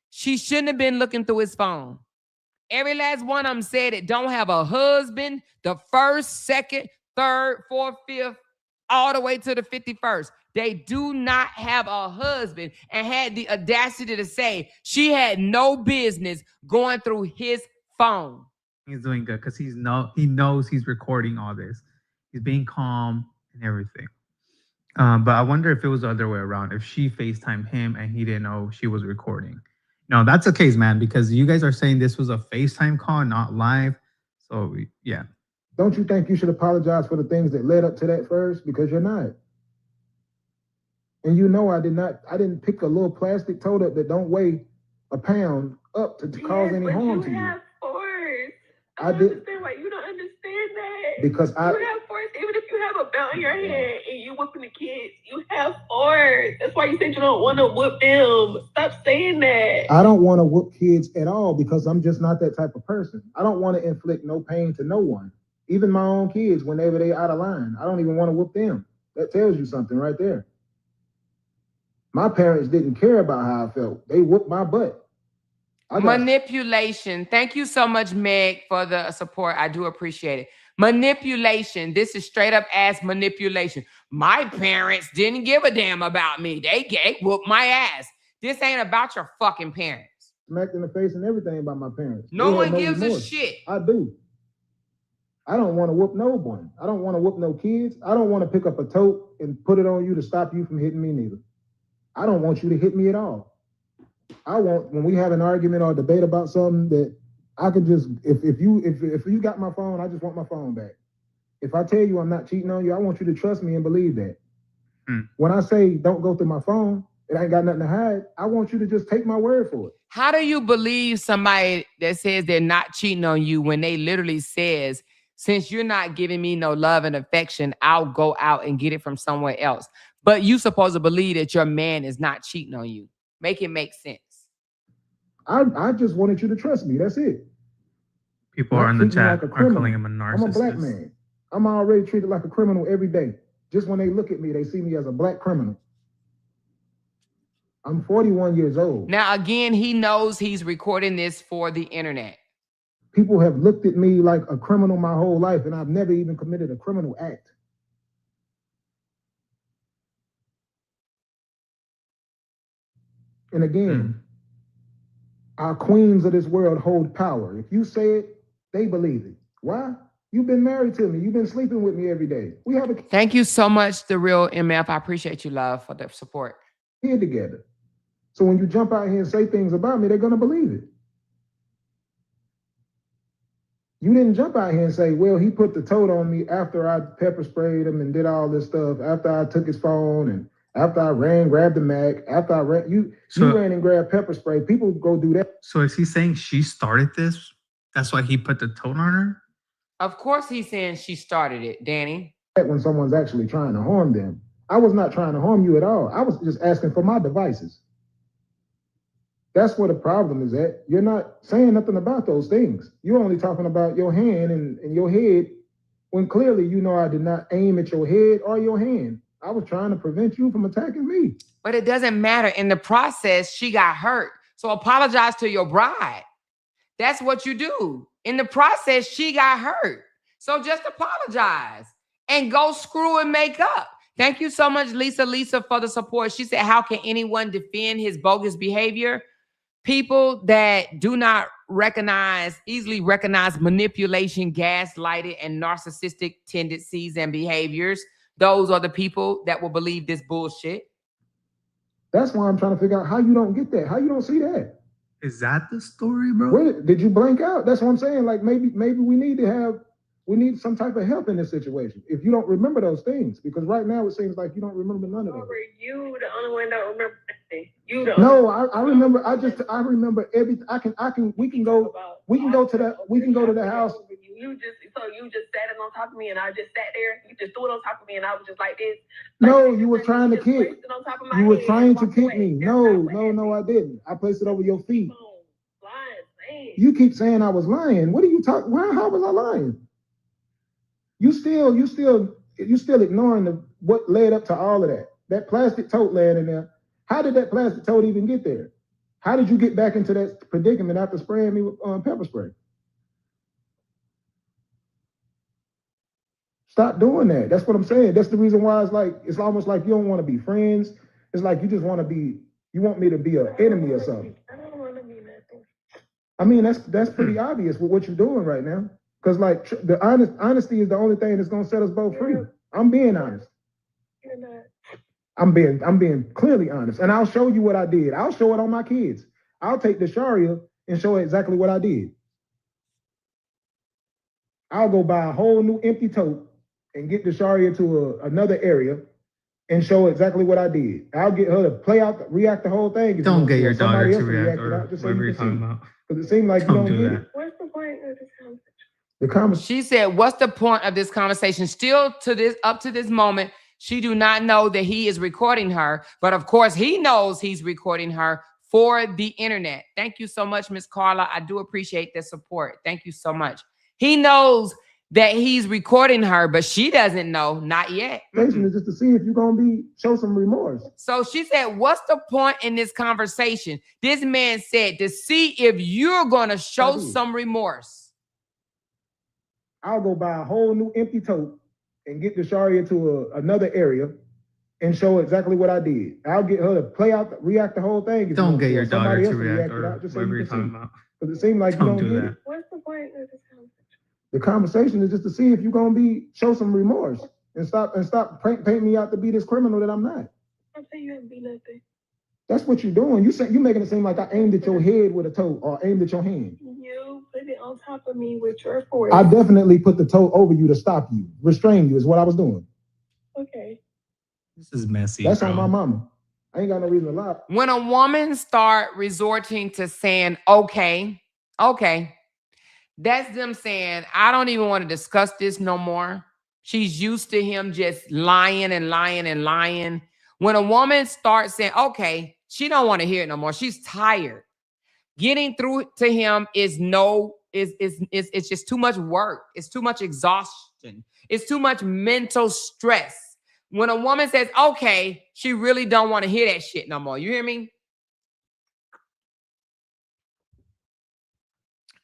she shouldn't have been looking through his phone. Every last one of them said it don't have a husband, the first, second, third, fourth, fifth, all the way to the 51st. They do not have a husband and had the audacity to say she had no business going through his phone. He's doing good because he knows he's recording all this. He's being calm and everything. But I wonder if it was the other way around. If she FaceTimed him and he didn't know she was recording. No, that's the case, man, because you guys are saying this was a FaceTime call, not live. So, yeah. Don't you think you should apologize for the things that led up to that first? Because you're not. And you know I didn't pick a little plastic tote up that don't weigh a pound up to cause any harm to you. Have force. I did. Understand why you don't understand that. Because you have force, even if you have a belt in your hand and you whipping the kids, you have force. That's why you said you don't want to whip them. Stop saying that. I don't want to whoop kids at all because I'm just not that type of person. I don't want to inflict no pain to no one. Even my own kids, whenever they out of line, I don't even want to whoop them. That tells you something right there. My parents didn't care about how I felt. They whooped my butt. Manipulation. Thank you so much, Meg, for the support. I do appreciate it. Manipulation. This is straight up ass manipulation. My parents didn't give a damn about me. They whooped my ass. This ain't about your fucking parents. Smacked in the face and everything by my parents. No one gives a shit. I do. I don't want to whoop no one. I don't want to whoop no kids. I don't want to pick up a tote and put it on you to stop you from hitting me neither. I don't want you to hit me at all. I want, when we have an argument or debate about something, that I could just, if you got my phone, I just want my phone back. If I tell you I'm not cheating on you, I want you to trust me and believe that. When I say don't go through my phone, it ain't got nothing to hide. I want you to just take my word for it. How do you believe somebody that says they're not cheating on you when they literally says, since you're not giving me no love and affection, I'll go out and get it from somewhere else? But you supposed to believe that your man is not cheating on you. Make it make sense. I just wanted you to trust me. That's it. People are in the chat are calling him a narcissist. I'm a black man. I'm already treated like a criminal every day. Just when they look at me, they see me as a black criminal. I'm 41 years old. Now, again, he knows he's recording this for the internet. People have looked at me like a criminal my whole life, and I've never even committed a criminal act. And again, our queens of this world hold power. If you say it, they believe it. Why? You've been married to me. You've been sleeping with me every day. We have a Thank you so much, The Real MF. I appreciate you, love, for the support. kid together. So when you jump out here and say things about me, they're going to believe it. You didn't jump out here and say, well, he put the toad on me after I pepper sprayed him and did all this stuff, after I took his phone and after I grabbed the Mac, after I ran, you ran and grabbed pepper spray. People go do that. So is he saying she started this? That's why he put the toad on her? Of course he's saying she started it, Danny. When someone's actually trying to harm them. I was not trying to harm you at all. I was just asking for my devices. That's where the problem is at. You're not saying nothing about those things. You're only talking about your hand and your head, when clearly you know I did not aim at your head or your hand. I was trying to prevent you from attacking me. But it doesn't matter. In the process, she got hurt. So apologize to your bride. That's what you do. In the process, she got hurt. So just apologize and go screw and make up. Thank you so much, Lisa, for the support. She said, how can anyone defend his bogus behavior? People that do not easily recognize manipulation, gaslighting, and narcissistic tendencies and behaviors. Those are the people that will believe this bullshit. That's why I'm trying to figure out how you don't get that. How you don't see that? Is that the story, bro? Did you blank out? That's what I'm saying. Like maybe we need some type of help in this situation. If you don't remember those things, because right now it seems like you don't remember none of them. You the only one don't remember anything. You don't. No, I remember. I remember everything. We can go to the house. You just sat on top of me and I just sat there. You just threw it on top of me and I was just like this. No, you were trying to kick. You were trying to kick me. No, I didn't. I placed it over your feet. You keep saying I was lying. What are you talking? How was I lying? You still ignoring what led up to all of that. That plastic tote laying in there. How did that plastic tote even get there? How did you get back into that predicament after spraying me with pepper spray? Stop doing that. That's what I'm saying. That's the reason why it's almost like you don't want to be friends. It's like you just want me to be an enemy or something. I don't want to be nothing. I mean, that's pretty obvious with what you're doing right now. Because like the honesty is the only thing that's gonna set us both free. I'm being honest. You're not. I'm being clearly honest. And I'll show you what I did. I'll show it on my kids. I'll take the Sharia and show exactly what I did. I'll go buy a whole new empty tote and get the Sharia to another area and show exactly what I did. I'll get her to react the whole thing. Don't get your daughter to react or whatever you're talking about. Because it seems like you don't do get that. it. What's the point of this conversation? She said, what's the point of this conversation? Still up to this moment, she do not know that he is recording her. But of course, he knows he's recording her for the internet. Thank you so much, Miss Carla. I do appreciate the support. Thank you so much. He knows that he's recording her, but she doesn't know, not yet. Is just to see if you're gonna show some remorse. So she said, what's the point in this conversation? This man said to see if you're gonna show some remorse. I'll go buy a whole new empty tote and get the Sharia to another area and show exactly what I did. I'll get her to react the whole thing. Don't get your daughter to react or whatever you're talking about. Because it seems like you don't get it. What's the point of this conversation? The conversation is just to see if you're gonna show some remorse and stop paint me out to be this criminal that I'm not. I'm saying you haven't be nothing. That's what you're doing. You're making it seem like I aimed at your head with a tote or aimed at your hand. You put it on top of me with your force. I definitely put the tote over you to stop you, restrain you is what I was doing. Okay. This is messy. That's on my mama. I ain't got no reason to lie. When a woman start resorting to saying, okay, that's them saying, I don't even want to discuss this no more. She's used to him just lying and lying and lying. When a woman starts saying, okay, she don't want to hear it no more. She's tired. Getting through to him is just too much work. It's too much exhaustion. It's too much mental stress. When a woman says, okay, she really don't want to hear that shit no more. You hear me?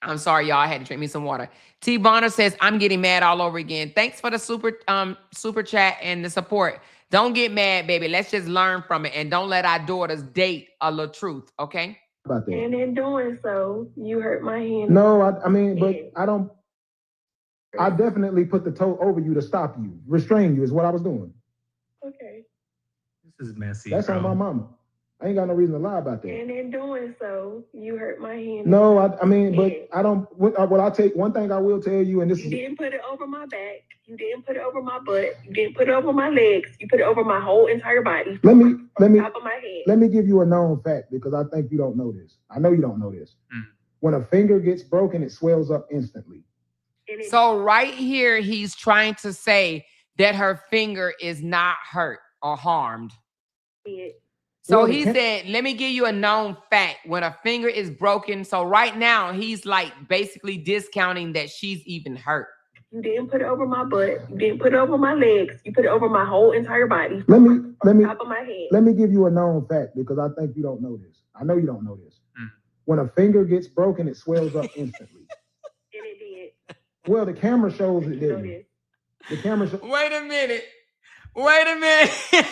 I'm sorry, y'all. I had to drink me some water. T. Bonner says, I'm getting mad all over again. Thanks for the super chat and the support. Don't get mad, baby. Let's just learn from it. And don't let our daughters date a LaTruth, okay? About that. And in doing so, you hurt my hand. No, I mean, but I don't. I definitely put the toe over you to stop you, restrain you is what I was doing. Okay. This is messy. That's bro. on my mama. I ain't got no reason to lie about that. And in doing so, you hurt my hand. No, I mean, but I don't. Well, I'll take one thing I will tell you, and this You is. didn't put it over my back. You didn't put it over my butt. You didn't put it over my legs. You put it over my whole entire body. Let me Top of my head. let me give you a known fact because I think you don't know this. I know you don't know this. Mm. When a finger gets broken, it swells up instantly. So right here, he's trying to say that her finger is not hurt or harmed. So he said, let me give you a known fact. When a finger is broken, so right now he's like basically discounting that she's even hurt. You didn't put it over my butt. You didn't put it over my legs. You put it over my whole entire body. Let me Top of my head. let me give you a known fact because I think you don't know this. I know you don't know this. Mm. When a finger gets broken, it swells up instantly. And it did. Well, the camera shows it You know didn't. this. The camera shows. Wait a minute. Wait a minute.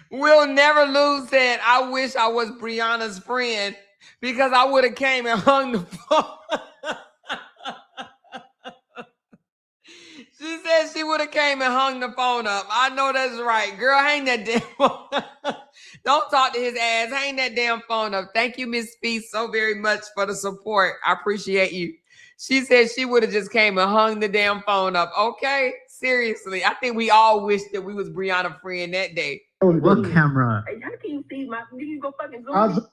We'll never lose that. I wish I was Briana's friend because I would have came and hung the phone. She said she would have came and hung the phone up. I know that's right. Girl, hang that damn phone up. Don't talk to his ass. Hang that damn phone up. Thank you, Miss Speed, so very much for the support. I appreciate you. She said she would have just came and hung the damn phone up. Okay? Seriously. I think we all wish that we was Briana's friend that day. What camera? Hey, how can you see my? You can go fucking zoom.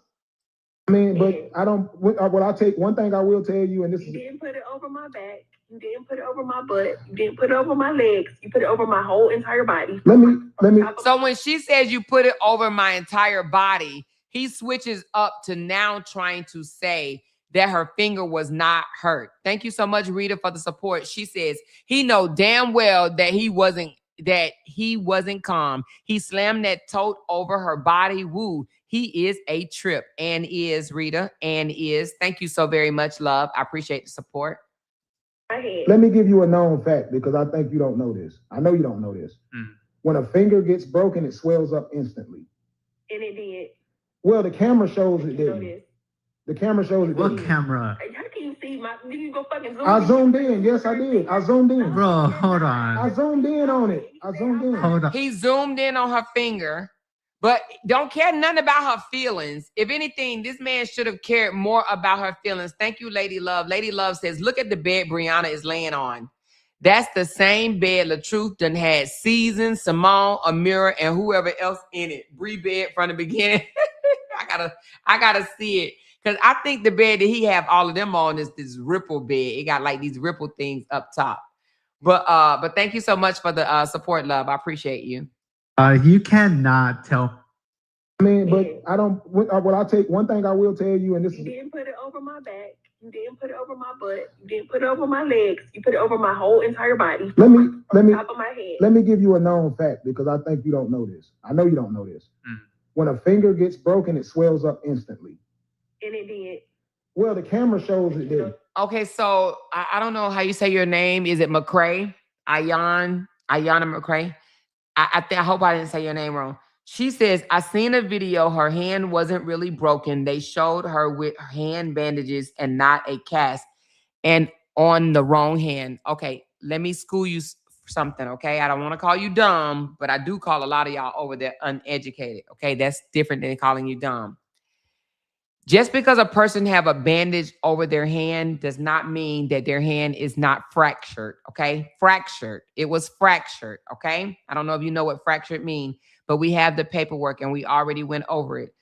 I mean, but I don't. Well, I'll take one thing I will tell you, and this You is. didn't put it over my back. You didn't put it over my butt. You didn't put it over my legs. You put it over my whole entire body. Let me. So when she says you put it over my entire body, he switches up to now trying to say that her finger was not hurt. Thank you so much, Rita, for the support. She says he know damn well that he wasn't calm. He slammed that tote over her body. Woo. He is a trip. And is, Rita, and is. Thank you so very much, love. I appreciate the support. Let me give you a known fact because I think you don't know this. I know you don't know this. Mm. When a finger gets broken, it swells up instantly. And it did. Well, the camera shows it You know didn't. this. The camera shows it What didn't. camera? Hey, how can you see my? You can go fucking zoom. I zoomed in. Yes, I did. I zoomed in. Bro, hold I on. zoomed in on it. I zoomed in. Hold on. He zoomed in on her finger, but don't care nothing about her feelings. If anything, this man should have cared more about her feelings. Thank you, Lady Love. Lady Love says, look at the bed Briana is laying on. That's the same bed LaTruth done had Season, Simone, Amira, and whoever else in it. Bree bed from the beginning. I gotta see it. Because I think the bed that he have all of them on is this ripple bed. It got like these ripple things up top. But thank you so much for the support, love. I appreciate you. You cannot tell. I mean, but I don't. Well, I'll take one thing I will tell you, and this You is. didn't put it over my back. You didn't put it over my butt. You didn't put it over my legs. You put it over my whole entire body. Let me Top of my head. let me give you a known fact because I think you don't know this. I know you don't know this. Mm. When a finger gets broken, it swells up instantly. And it did. Well, the camera shows it didn't. Okay, so I don't know how you say your name. Is it McCray? Ayana McCray? I hope I didn't say your name wrong. She says, I seen a video. Her hand wasn't really broken. They showed her with hand bandages and not a cast and on the wrong hand. Okay, let me school you something, okay? I don't want to call you dumb, but I do call a lot of y'all over there uneducated, okay? That's different than calling you dumb. Just because a person have a bandage over their hand does not mean that their hand is not fractured, okay? Fractured. It was fractured, okay? I don't know if you know what fractured means, but we have the paperwork and we already went over it.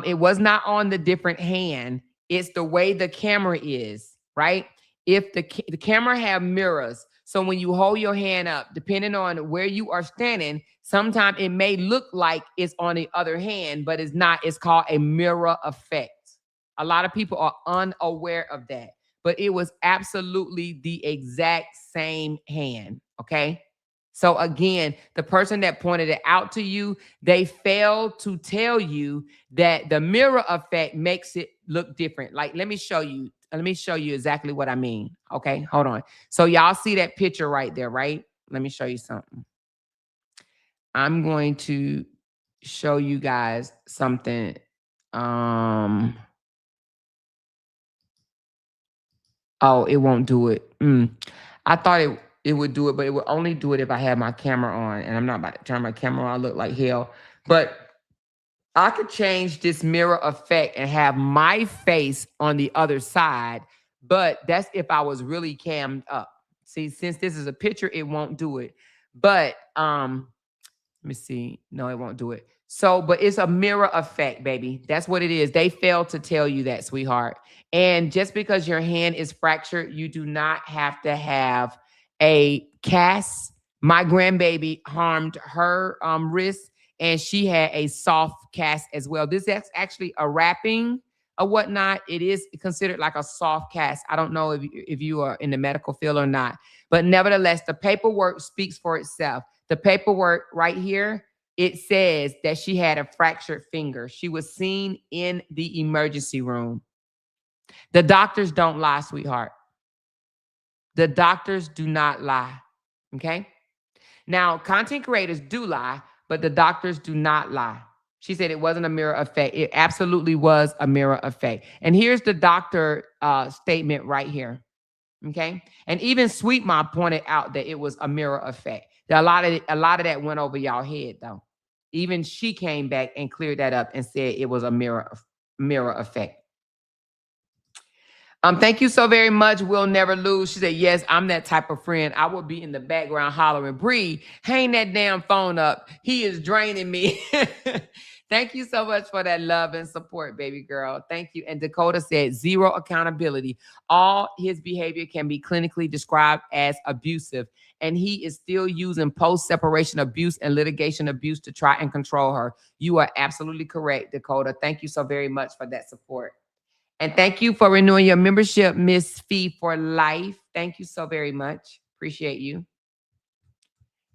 It was not on the different hand. It's the way the camera is, right? If the camera have mirrors, so when you hold your hand up, depending on where you are standing, sometimes it may look like it's on the other hand, but it's not. It's called a mirror effect. A lot of people are unaware of that, but it was absolutely the exact same hand, okay? So again, the person that pointed it out to you, they failed to tell you that the mirror effect makes it look different. Like, let me show you let me show you exactly what I mean. Okay, hold on. So y'all see that picture right there, right? Let me show you something. I'm going to show you guys something. Oh, it won't do it. I thought it would do it, but it would only do it if I had my camera on. And I'm not about to turn my camera on. I look like hell. But I could change this mirror effect and have my face on the other side. But that's if I was really cammed up. See, since this is a picture, it won't do it. But let me see. No, it won't do it. So, but it's a mirror effect, baby. That's what it is. They failed to tell you that, sweetheart. And just because your hand is fractured, you do not have to have a cast. My grandbaby harmed her wrist, and she had a soft cast as well. This is actually a wrapping or whatnot. It is considered like a soft cast. I don't know if you are in the medical field or not, but nevertheless, the paperwork speaks for itself. The paperwork right here, it says that she had a fractured finger. She was seen in the emergency room. The doctors don't lie, sweetheart. The doctors do not lie, okay? Now, content creators do lie, but the doctors do not lie. She said it wasn't a mirror effect. It absolutely was a mirror effect. And here's the doctor statement right here, okay? And even Sweet Mom pointed out that it was a mirror effect. A lot of that went over y'all head, though. Even she came back and cleared that up and said it was a mirror effect. Thank you so very much. We'll never lose. She said, yes, I'm that type of friend. I will be in the background hollering, Bree, hang that damn phone up. He is draining me. Thank you so much for that love and support, baby girl. Thank you. And Dakota said, zero accountability. All his behavior can be clinically described as abusive, and he is still using post-separation abuse and litigation abuse to try and control her. You are absolutely correct, Dakota. Thank you so very much for that support. And thank you for renewing your membership, Miss Fee for Life. Thank you so very much. Appreciate you.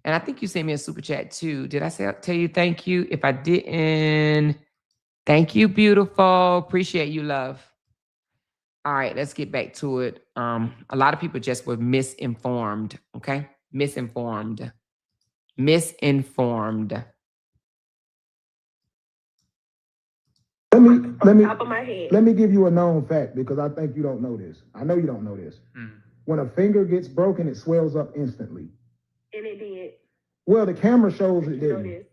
And I think you sent me a super chat too. Did I tell you thank you? If I didn't, thank you, beautiful. Appreciate you, love. All right, let's get back to it. A lot of people just were misinformed, okay? Misinformed. Let me give you a known fact because I think you don't know this. I know you don't know this. When a finger gets broken, it swells up instantly. And it did. Well, the camera shows it didn't.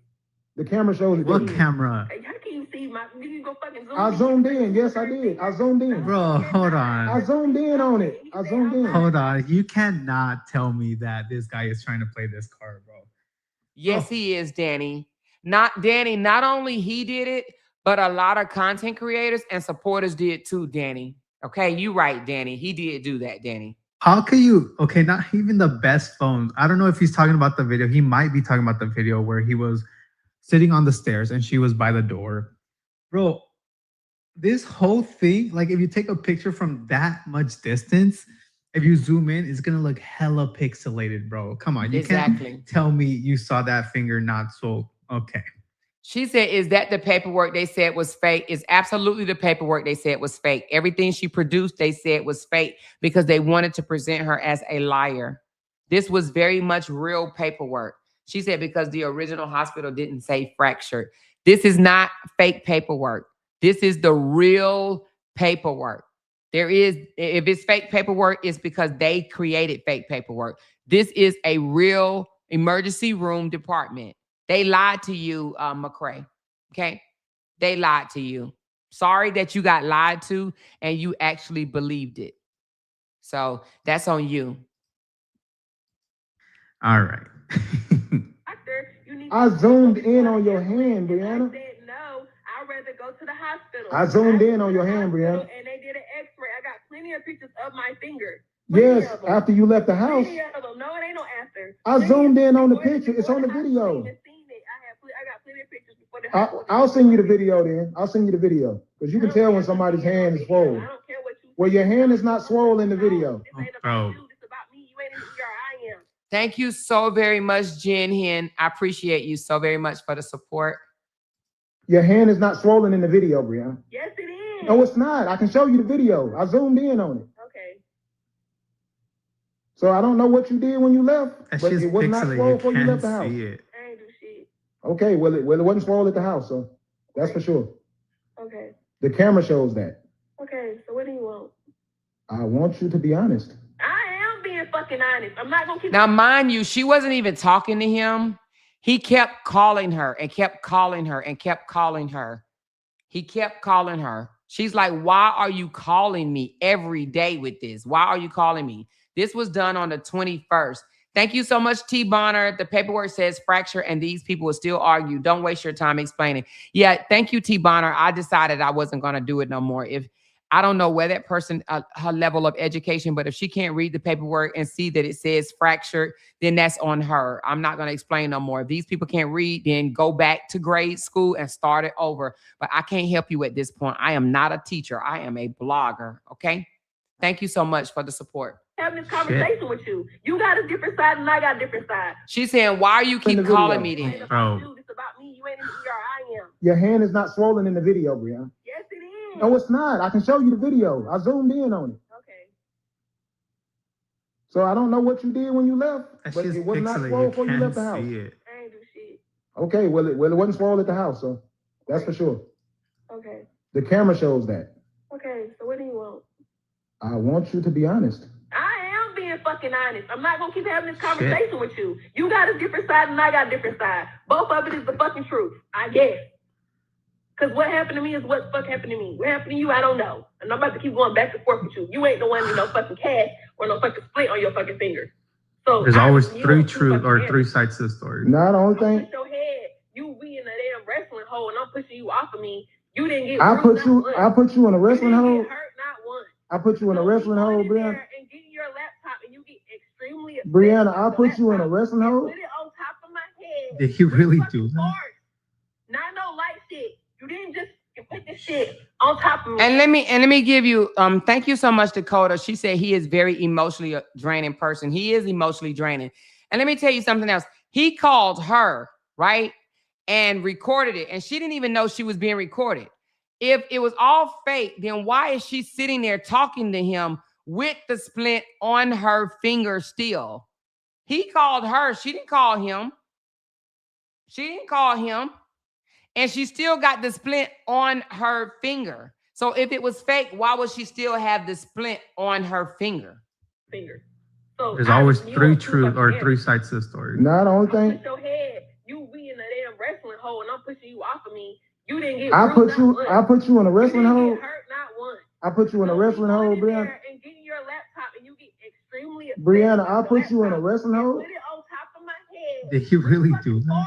The camera shows it What didn't. camera? How can you see my? Did you go fucking zoom? I zoomed in. Yes, I did. I zoomed in. Bro, hold on. I zoomed in on it. I zoomed in. Hold on. You cannot tell me that this guy is trying to play this card, bro. Yes, he is, Danny. Not only he did it, but a lot of content creators and supporters did too, Danny. Okay, you right, Danny. He did do that, Danny. How can you, okay, not even the best phones. I don't know if he's talking about the video. He might be talking about the video where he was sitting on the stairs and she was by the door. Bro, this whole thing, like if you take a picture from that much distance, if you zoom in, it's gonna look hella pixelated, bro. Come on, you can't tell me you saw that finger not so, okay. She said, is that the paperwork they said was fake? It's absolutely the paperwork they said was fake. Everything she produced, they said was fake because they wanted to present her as a liar. This was very much real paperwork. She said because the original hospital didn't say fractured. This is not fake paperwork. This is the real paperwork. If it's fake paperwork, it's because they created fake paperwork. This is a real emergency room department. They lied to you, McCray, okay? They lied to you. Sorry that you got lied to and you actually believed it. So that's on you. All right. I zoomed in on your hand, Briana. I said no, I'd rather go to the hospital. I zoomed in on your hand, Briana. And they did an x-ray. I got plenty of pictures of my finger. Yes, after you left the house. No, it ain't no after. I zoomed in on the picture. It's on the video. I got plenty of pictures before the hospital. I'll send you the video then. I'll send you the video. Because you can tell when somebody's hand is swollen. I don't care what you Well, your hand is not swollen in the video. This ain't about you. This about me. You ain't in the ER. I am. Thank you so very much, Jen Hen. I appreciate you so very much for the support. Your hand is not swollen in the video, Briana. Yes, it is. No, it's not. I can show you the video. I zoomed in on it. Okay. So I don't know what you did when you left, That but shit's it was not pixelated. swole You before you can't left the house. see it. I ain't do shit. Okay, well, it wasn't swole at the house, so that's for sure. Okay. The camera shows that. Okay, so what do you want? I want you to be honest. I am being fucking honest. I'm not gonna keep. Now, mind you, she wasn't even talking to him. He kept calling her and kept calling her and kept calling her. He kept calling her. She's like, why are you calling me every day with this? Why are you calling me? This was done on the 21st. Thank you so much, T. Bonner. The paperwork says fracture, and these people will still argue. Don't waste your time explaining. Yeah, thank you, T. Bonner. I decided I wasn't going to do it no more. If I don't know where that person, her level of education, but if she can't read the paperwork and see that it says fractured, then that's on her. I'm not going to explain no more. If these people can't read, then go back to grade school and start it over. But I can't help you at this point. I am not a teacher. I am a blogger. Okay. Thank you so much for the support. Having this conversation with you. You got a different side and I got a different side. She's saying, why are you keep calling me then? It's about you. It's about me. You ain't in the ER. I am. Your hand is not swollen in the video, Brianna. Yes, it is. No, it's not. I can show you the video. I zoomed in on it. Okay. So I don't know what you did when you left, That but shit's it was not pixelated. swole You before you can't left the house. see it. I ain't do shit. Okay, well, it wasn't swole at the house, so that's for sure. Okay. The camera shows that. Okay, so what do you want? I want you to be honest. I am being fucking honest. I'm not gonna keep having this conversation with you. You got a different side and I got a different side. Both of it is the fucking truth, I guess. Cause what happened to me is what the fuck happened to me. What happened to you, I don't know. And I'm about to keep going back and forth with you. You ain't the one with no fucking cast or no fucking split on your fucking finger. So There's always you three know, truth or fucking three sides to the story. Now the only thing push your head. You be in a damn wrestling hole and I'm pushing you off of me. You didn't get I bruised, put you in a wrestling you hole. didn't get hurt, not once. I put you in a wrestling go hole, in Brianna. there and get your laptop and you get extremely upset Brianna, about I the put you in a laptop wrestling and hole. put it on top of my head. Did he really do that? Not no light shit. You didn't just put this shit on top of me. And let me give you thank you so much, Dakota. She said he is very emotionally draining person. He is emotionally draining. And let me tell you something else. He called her, right? And recorded it. And she didn't even know she was being recorded. If it was all fake, then why is she sitting there talking to him with the splint on her finger still? He called her. She didn't call him. She didn't call him. And she still got the splint on her finger. So if it was fake, why would she still have the splint on her finger? So There's always three truth or three sides to the story. Now the only thing push your head. You be in a damn wrestling hole and I'm pushing you off of me. You didn't get I put you in a wrestling you hole. didn't get hurt, not once. I put you in a wrestling hole, Brianna. And get your laptop and you get extremely upset Brianna, about I the put you in a laptop wrestling and hole. put it on top of my head. Did he really do that?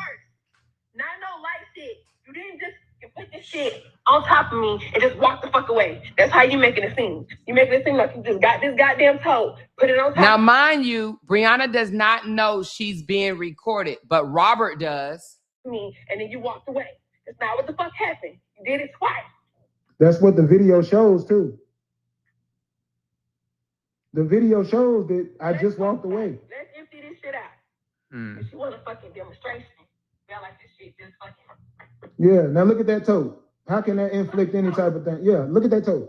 Not no light shit. You didn't just put this shit on top of me and just walk the fuck away. That's how you making it seem. You making it seem like you just got this goddamn toe, put it on top. Now, mind you, Brianna does not know she's being recorded, but Robert does. Me, and then you walked away. That's not what the fuck happened. You did it twice. That's what the video shows too. The video shows that I just walked away. Let's empty this shit out. If you want a fucking demonstration, feel like this shit just fucking. Yeah, now look at that toe. How can that inflict any type of thing? Yeah, look at that toe.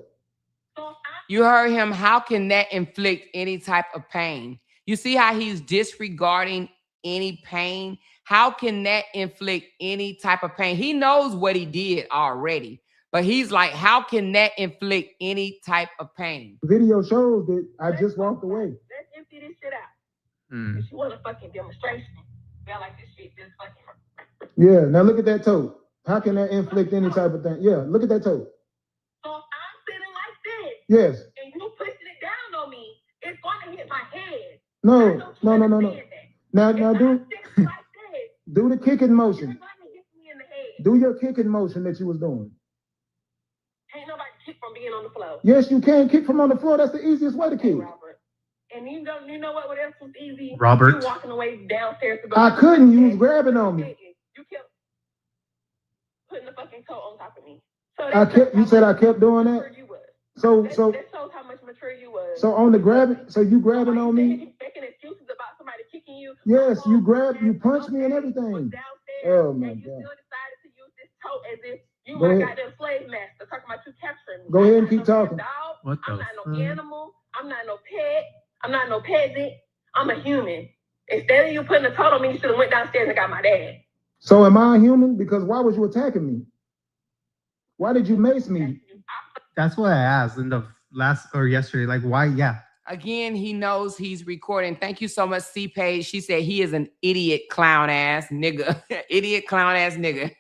You heard him. How can that inflict any type of pain? You see how he's disregarding any pain? How can that inflict any type of pain? He knows what he did already, but he's like, how can that inflict any type of pain? The video shows that I just walked away. Let's empty this shit out. If you want a fucking demonstration, feel like this shit just fucking. Yeah, now look at that toe. How can that inflict any type of thing? Yeah, look at that toe. So if I'm sitting like this, yes, and you pushing it down on me, it's gonna hit my head. No. Now do the kicking motion. Do your kicking motion that you was doing. Ain't nobody kick from being on the floor. Yes, you can kick from on the floor. That's the easiest way to kick. Robert. And you know what else was easy? Robert. You walking away downstairs to go. I couldn't. You was grabbing on me. You kept putting the fucking coat on top of me. So You said I kept doing that. So that shows how much mature you was. So on the grabbing, so you grabbing on me? Making excuses about somebody kicking you. Yes, you punched me and everything. Oh my God. You still decided to use this toe as if You Go my ahead. goddamn slave master talking about you capturing me. Go ahead and I'm keep not no talking. Dog. What I'm the not no fuck? animal. I'm not no pet. I'm not no peasant. I'm a human. Instead of you putting a total on me, you should have went downstairs and got my dad. So am I a human? Because why was you attacking me? Why did you mace me? That's what I asked in the last or yesterday. Like, why? Yeah. Again, he knows he's recording. Thank you so much, C Page. She said he is an idiot clown ass nigga. Idiot clown ass nigga.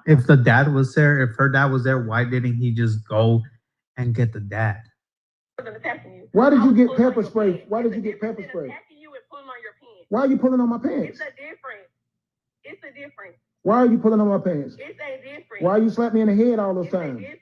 If the dad was there, if her dad was there, why didn't he just go and get the dad? Why did you get pepper spray? Why did you get pepper spray? Attacking you and pulling on your pants. Why are you pulling on my pants? It's a difference. It's a difference. Why are you pulling on my pants? It's a difference. Why you slap me in the head all those It's a times? difference.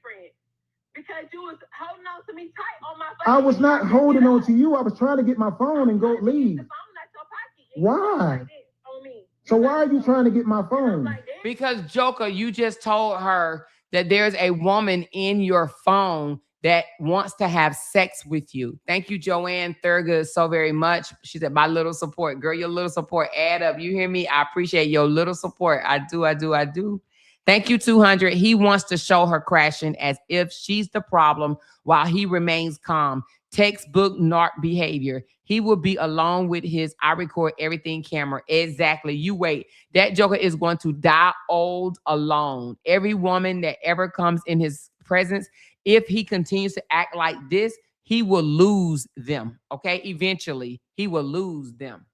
Because you was holding on to me tight on my I was fucking not neck. holding on to you. I was trying to get my phone and go I'm trying to leave. get the phone out your pocket, and you Why? like this on me. So why are you trying to get my And I'm phone? like, damn. Because Joker, you just told her that there's a woman in your phone that wants to have sex with you. Thank you, Joanne Thurgood, so very much. She said, my little support. Girl, your little support add up. You hear me? I appreciate your little support. I do. Thank you, 200. He wants to show her crashing as if she's the problem while he remains calm. Textbook narc behavior. He will be alone with his I record everything camera. Exactly. You wait. That Joker is going to die old alone. Every woman that ever comes in his presence, if he continues to act like this, he will lose them. Okay. Eventually, he will lose them.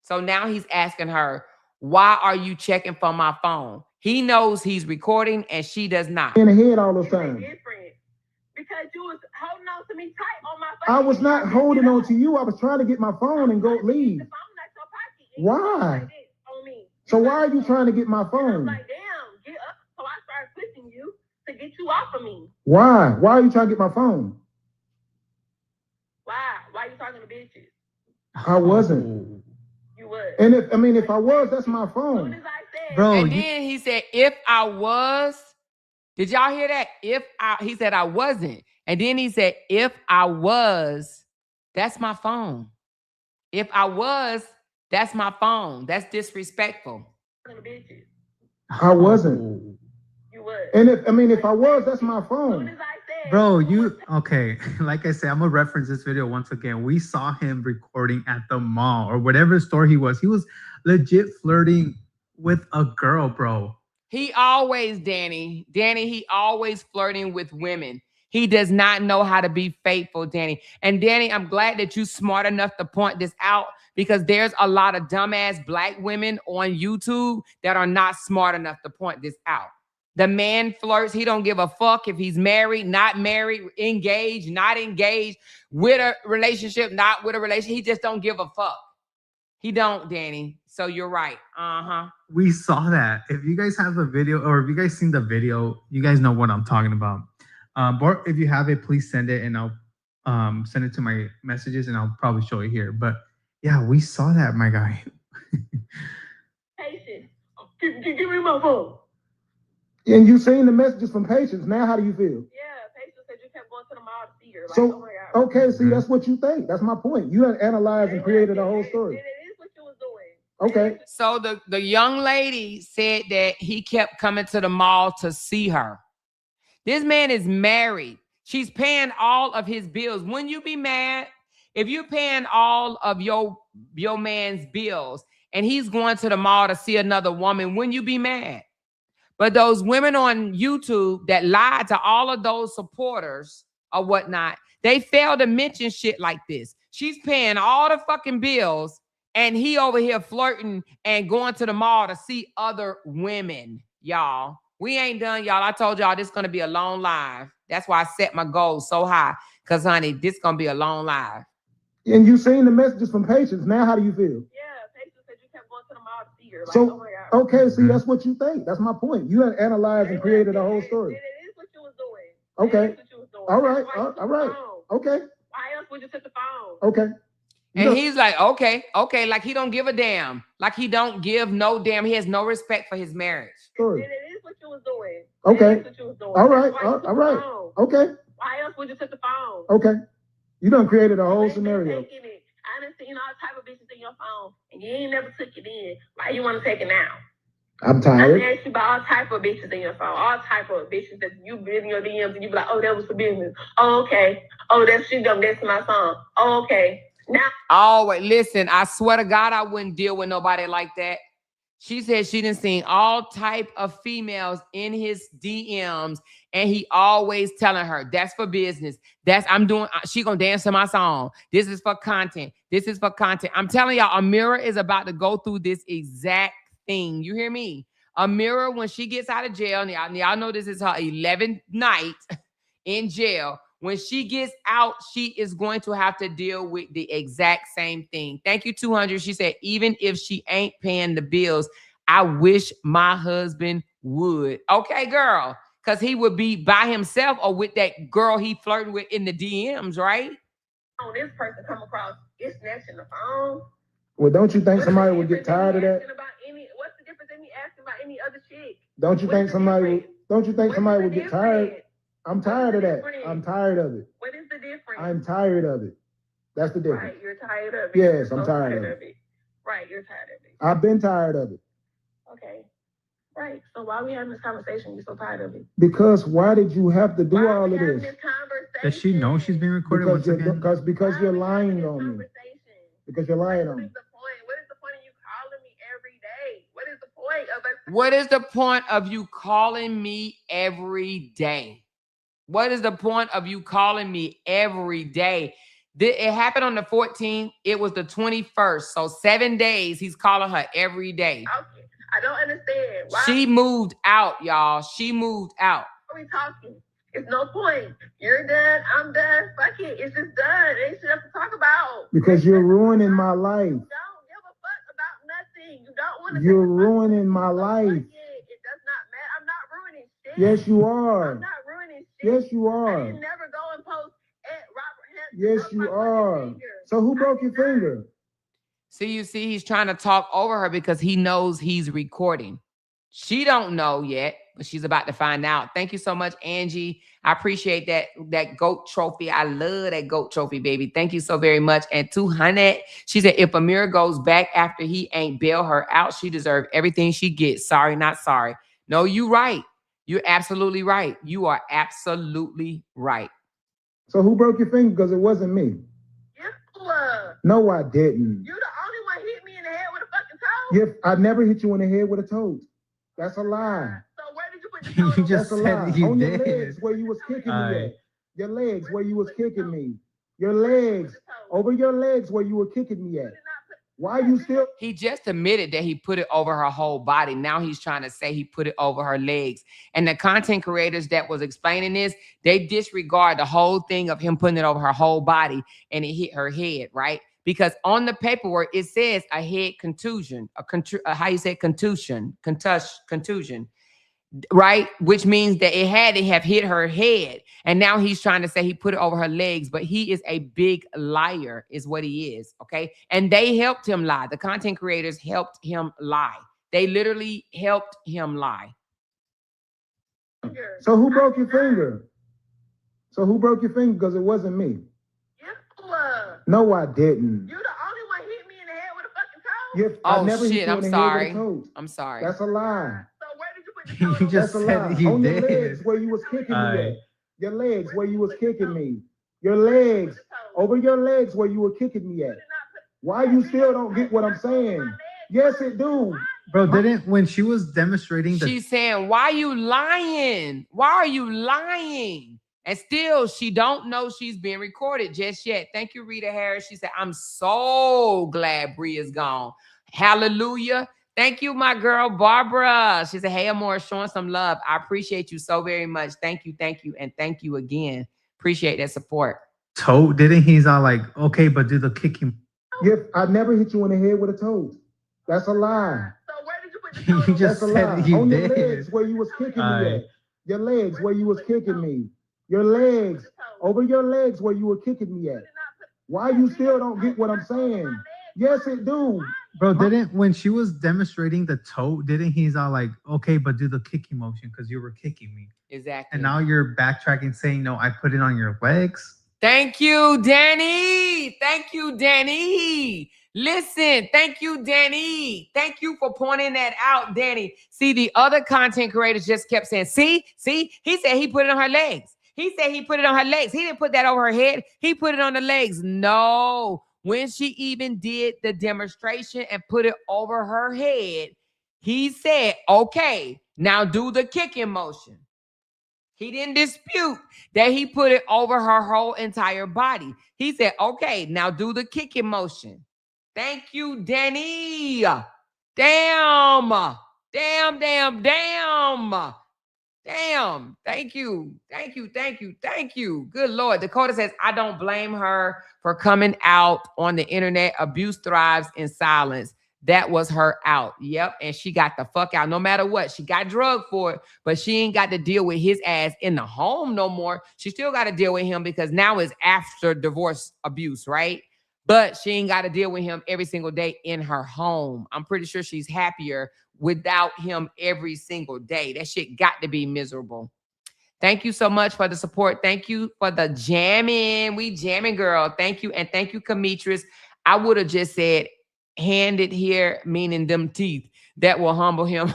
So now he's asking her, why are you checking for my phone? He knows he's recording and she does not. In the head all those It's a times. difference. Because you was holding on to me tight on my I was fucking not neck. holding on to you. I was trying to get my phone and go I'm trying to get leave. the phone out your pocket, and you Why? like this on me. So why are you trying to get my And I'm phone? like, damn, get up. So I started pushing you to get you off of me. Why? Why are you trying to get my phone? Why? Why you talking to bitches? I wasn't. You was. And if I was, that's my As soon phone. as I said, Bro, And you, then he said, if I was, did y'all hear that? He said I wasn't. And then he said, if I was, that's my phone. If I was, that's my phone. That's disrespectful. talking to bitches. I wasn't. You was. And if I was, that's my As soon phone. as I said, Bro, who you was okay? Like I said, I'm gonna reference this video once again. We saw him recording at the mall or whatever store he was. He was legit flirting with a girl, bro. He always, Danny, he always flirting with women. He does not know how to be faithful, Danny. And Danny, I'm glad that you're smart enough to point this out because there's a lot of dumbass black women on YouTube that are not smart enough to point this out. The man flirts. He don't give a fuck if he's married, not married, engaged, not engaged, with a relationship, not with a relationship. He just don't give a fuck. He don't, Danny. So you're right. Uh-huh. We saw that. If you guys have a video or if you guys seen the video, you guys know what I'm talking about. Or if you have it, please send it and I'll send it to my messages and I'll probably show it here. But yeah, we saw that, my guy. Patience. Give me my phone. And you seen the messages from Patience. Now how do you feel? Yeah, Patience said you kept going to the mall to see her. Like, So, oh my God. okay, see, that's what you think. That's my point. You done analyzed and created a whole story. It is what you was doing. Okay. So the young lady said that he kept coming to the mall to see her. This man is married. She's paying all of his bills. Wouldn't you be mad if you're paying all of your man's bills and he's going to the mall to see another woman? Wouldn't you be mad? But those women on YouTube that lied to all of those supporters or whatnot, they fail to mention shit like this. She's paying all the fucking bills and he over here flirting and going to the mall to see other women, y'all. We ain't done, y'all. I told y'all this is going to be a long live. That's why I set my goals so high. Because, honey, this is going to be a long live. And you seen the messages from Patience. Now how do you feel? Yeah, Patience said you kept going to the mall to see her. Like, So, oh my God. okay, see, that's what you think. That's my point. You done analyzed and created a whole story. It is what you was doing. Okay. It is what you was doing. All right. That's why you took All the right. phone. Okay. Why else would you take the phone? Okay. And he's like, okay, like he don't give a damn. Like he don't give no damn. He has no respect for his marriage. Story. It is what you was doing. Okay. It is what you was doing. All right. That's why you took the All right. phone. Okay. Why else would you take the phone? Okay. You done created a whole You ain't been scenario. taking it. I done seen all type of bitches in your phone, and you ain't never took it in. Why you want to take it now? I'm I tired. asked you about all type of bitches in your phone, all type of bitches that you been in your DMs and you be like, oh, that was for business. Oh, okay. Oh, that's she done that's my song. Oh, okay. Now Always listen. I swear to God, I wouldn't deal with nobody like that. She said she done seen all type of females in his DMs, and he always telling her, "That's for business. I'm doing." She gonna dance to my song. This is for content. This is for content. I'm telling y'all, Amira is about to go through this exact thing. You hear me? Amira, when she gets out of jail, and y'all know this is her 11th night in jail. When she gets out, she is going to have to deal with the exact same thing. Thank you, 200. She said, even if she ain't paying the bills, I wish my husband would. Okay, girl, because he would be by himself or with that girl he flirting with in the DMs, right? when this person come across, it's snatching the phone. Well, don't you think What's somebody the would get difference in tired me of that? asking about what's the difference in me asking about any other chick? Don't you What think is the somebody would? difference? Don't you think What somebody is would the get tired? difference? I'm What is tired the of that. difference? I'm tired of it. What is the difference? I'm tired of it. That's the difference. Right, you're tired of it. Yes, You're I'm so tired of it. Right, you're tired of it. I've been tired of it. Okay. Right. So why are we having this conversation? You're so tired of it. Because why did you have to do Why are all we of having this? this conversation? Does she know she's being recorded once again? Because Why you're are we having lying this on me. conversation? Because you're lying on What me. is the point? What is the point of you calling me every day? What is the point of us? What is the point of you calling me every day? What is the point of you calling me every day? It happened on the 14th. It was the 21st. So 7 days he's calling her every day. Okay. I don't understand. Why She moved out, y'all. She moved out. are we talking? It's no point. You're done. I'm done. Fuck it. It's just done. Ain't shit else to talk about. Because you're ruining my life. You don't give a fuck about nothing. You don't want to. You're ruining my life. It does not matter. I'm not ruining shit. Yes, you are. I'm not ruining shit. Yes, you I are. didn't never go and post at Robert Hampton. Yes, you are. So who broke your finger? See, he's trying to talk over her because he knows he's recording. She don't know yet, but she's about to find out. Thank you so much, Angie. I appreciate that GOAT trophy. I love that GOAT trophy, baby. Thank you so very much. And 200, she said, if Amira goes back after he ain't bail her out, she deserves everything she gets. Sorry, not sorry. No, you right. You're absolutely right. You are absolutely right. So who broke your finger? Because it wasn't me. You No, I didn't. the only one hit me in the head with a fucking toe. Yep, I never hit you in the head with a toe. That's a lie. So where did you put the toe? You just That's a said lie. you On your did. legs where you was kicking me Aye. at. Your legs where you was kicking me. Your legs. Over your legs where you were kicking me at. Why you still? He just admitted that he put it over her whole body. Now he's trying to say he put it over her legs. And the content creators that was explaining this, they disregard the whole thing of him putting it over her whole body and it hit her head, right? Because on the paperwork, it says a head contusion, how you say contusion, right? Which means that it had to have hit her head. And now he's trying to say he put it over her legs, but he is a big liar is what he is, okay? And they helped him lie. The content creators helped him lie. They literally helped him lie. So who broke your finger? So who broke your finger? Because it wasn't me. No, I didn't. You the only one hit me in the head with a fucking toe. Yep, I Oh never hit shit, you I'm in the head sorry. with a toe. I'm sorry. That's a lie. So where did you put the toe? You just That's a said lie. you On your did. legs where you was kicking me Aye. at. Your legs where you was kicking me. Your legs. Over your legs where you were kicking me at. Why you still don't get what I'm saying? Yes, it do. Bro, when she was demonstrating the She's saying, why are you lying? Why are you lying? And still, she don't know she's being recorded just yet. Thank you, Rita Harris. She said, I'm so glad Bree is gone. Hallelujah. Thank you, my girl, Barbara. She said, hey, Amor, showing some love. I appreciate you so very much. Thank you, and thank you again. Appreciate that support. toe, didn't he's all like, okay, but do the kicking. Yep, I never hit you in the head with a toe. That's a lie. So where did you put the toe? You just That's a said lie. you On your did. legs where you was kicking Aye. me at. Your legs where you was kicking me. Your legs. Over your legs where you were kicking me at. Why you still don't get what I'm saying? Yes, it do. Bro, when she was demonstrating the toe, didn't he's all like, okay, but do the kicking motion because you were kicking me. Exactly. And now you're backtracking saying, no, I put it on your legs. Thank you, Danny. Thank you, Danny. Listen, thank you, Danny. Thank you for pointing that out, Danny. See, the other content creators just kept saying, see, he said he put it on her legs. He said he put it on her legs. He didn't put that over her head. He put it on the legs. No. When she even did the demonstration and put it over her head, he said, okay, now do the kicking motion. He didn't dispute that he put it over her whole entire body. He said, okay, now do the kicking motion. Thank you, Danny. Damn. Thank you. Good Lord. Dakota says, I don't blame her for coming out on the internet. Abuse thrives in silence. That was her out. Yep. And she got the fuck out. No matter what. She got drugged for it, but she ain't got to deal with his ass in the home no more. She still got to deal with him because now it's after divorce abuse, right? But she ain't got to deal with him every single day in her home. I'm pretty sure she's happier without him every single day. That shit got to be miserable. Thank you so much for the support. Thank you for the jamming. We jamming, girl. Thank you. And thank you, Kamitris. I would have just said, hand it here, meaning them teeth. That will humble him.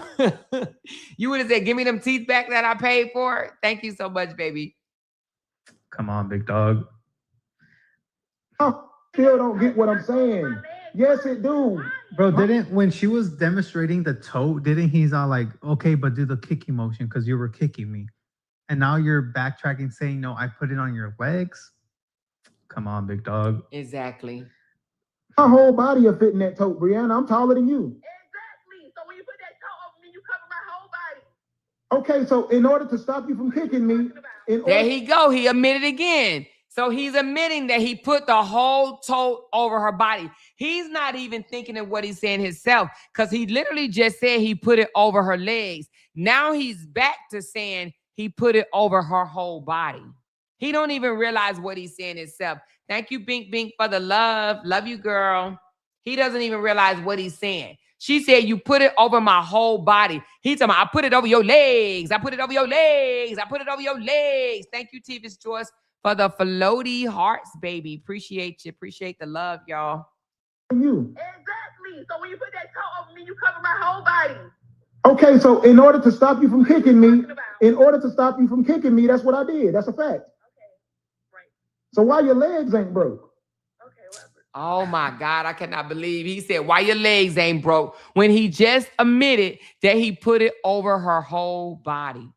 You would have said, give me them teeth back that I paid for. Thank you so much, baby. Come on, big dog. Still don't get what I'm saying. Yes, it do. Bro, when she was demonstrating the toe, didn't he's all like, okay, but do the kicking motion because you were kicking me. And now you're backtracking saying, no, I put it on your legs. Come on, big dog. Exactly. My whole body will fit in that tote, Briana. I'm taller than you. Exactly. So when you put that toe over me, you cover my whole body. Okay, so in order to stop you from kicking me, there he go. He admitted again. So he's admitting that he put the whole tote over her body. He's not even thinking of what he's saying himself because he literally just said he put it over her legs. Now he's back to saying he put it over her whole body. He don't even realize what he's saying himself. Thank you, Bink Bink, for the love. Love you, girl. He doesn't even realize what he's saying. She said, you put it over my whole body. He's talking about, I put it over your legs. I put it over your legs. I put it over your legs. Thank you, Tivis Joyce, for the floaty hearts, baby. Appreciate you. Appreciate the love, y'all. You. Exactly. So when you put that toe over me, you cover my whole body. Okay, so in order to stop you from kicking me, that's what I did. That's a fact. Okay, right. So why your legs ain't broke? Okay, Robert. Oh my God, I cannot believe he said, why your legs ain't broke? When he just admitted that he put it over her whole body.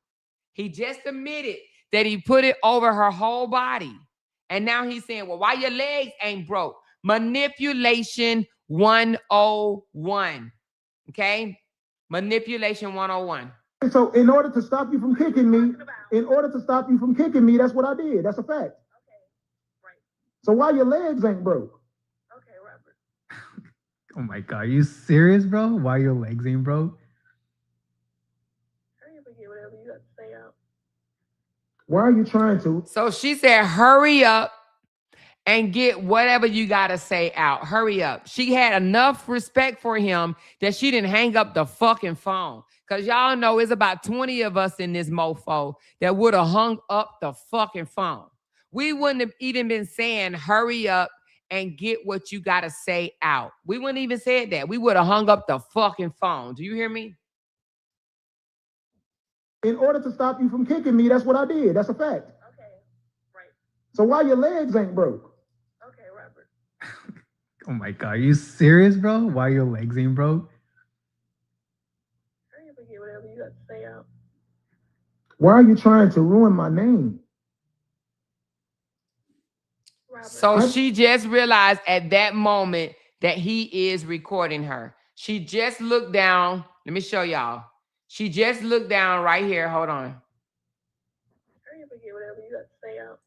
He just admitted that he put it over her whole body. And now he's saying, well, why your legs ain't broke? Manipulation 101. Okay? Manipulation 101. So in order to stop you from kicking me, that's what I did. That's a fact. Okay, right. So why your legs ain't broke? Okay, Robert. Oh my God, are you serious, bro? Why your legs ain't broke? I didn't forget whatever you got to say out. Why are you trying to? So she said, hurry up and get whatever you got to say out. Hurry up. She had enough respect for him that she didn't hang up the fucking phone. Because y'all know it's about 20 of us in this mofo that would have hung up the fucking phone. We wouldn't have even been saying, hurry up and get what you got to say out. We wouldn't even said that. We would have hung up the fucking phone. Do you hear me? In order to stop you from kicking me, that's what I did. That's a fact. Okay, right. So why your legs ain't broke? Okay, Robert. Oh my God, are you serious, bro? Why your legs ain't broke? I didn't forget whatever you got to say out. Why are you trying to ruin my name? Robert. So she just realized at that moment that he is recording her. She just looked down. Let me show y'all. She just looked down right here. Hold on. I didn't forget whatever you got to say out.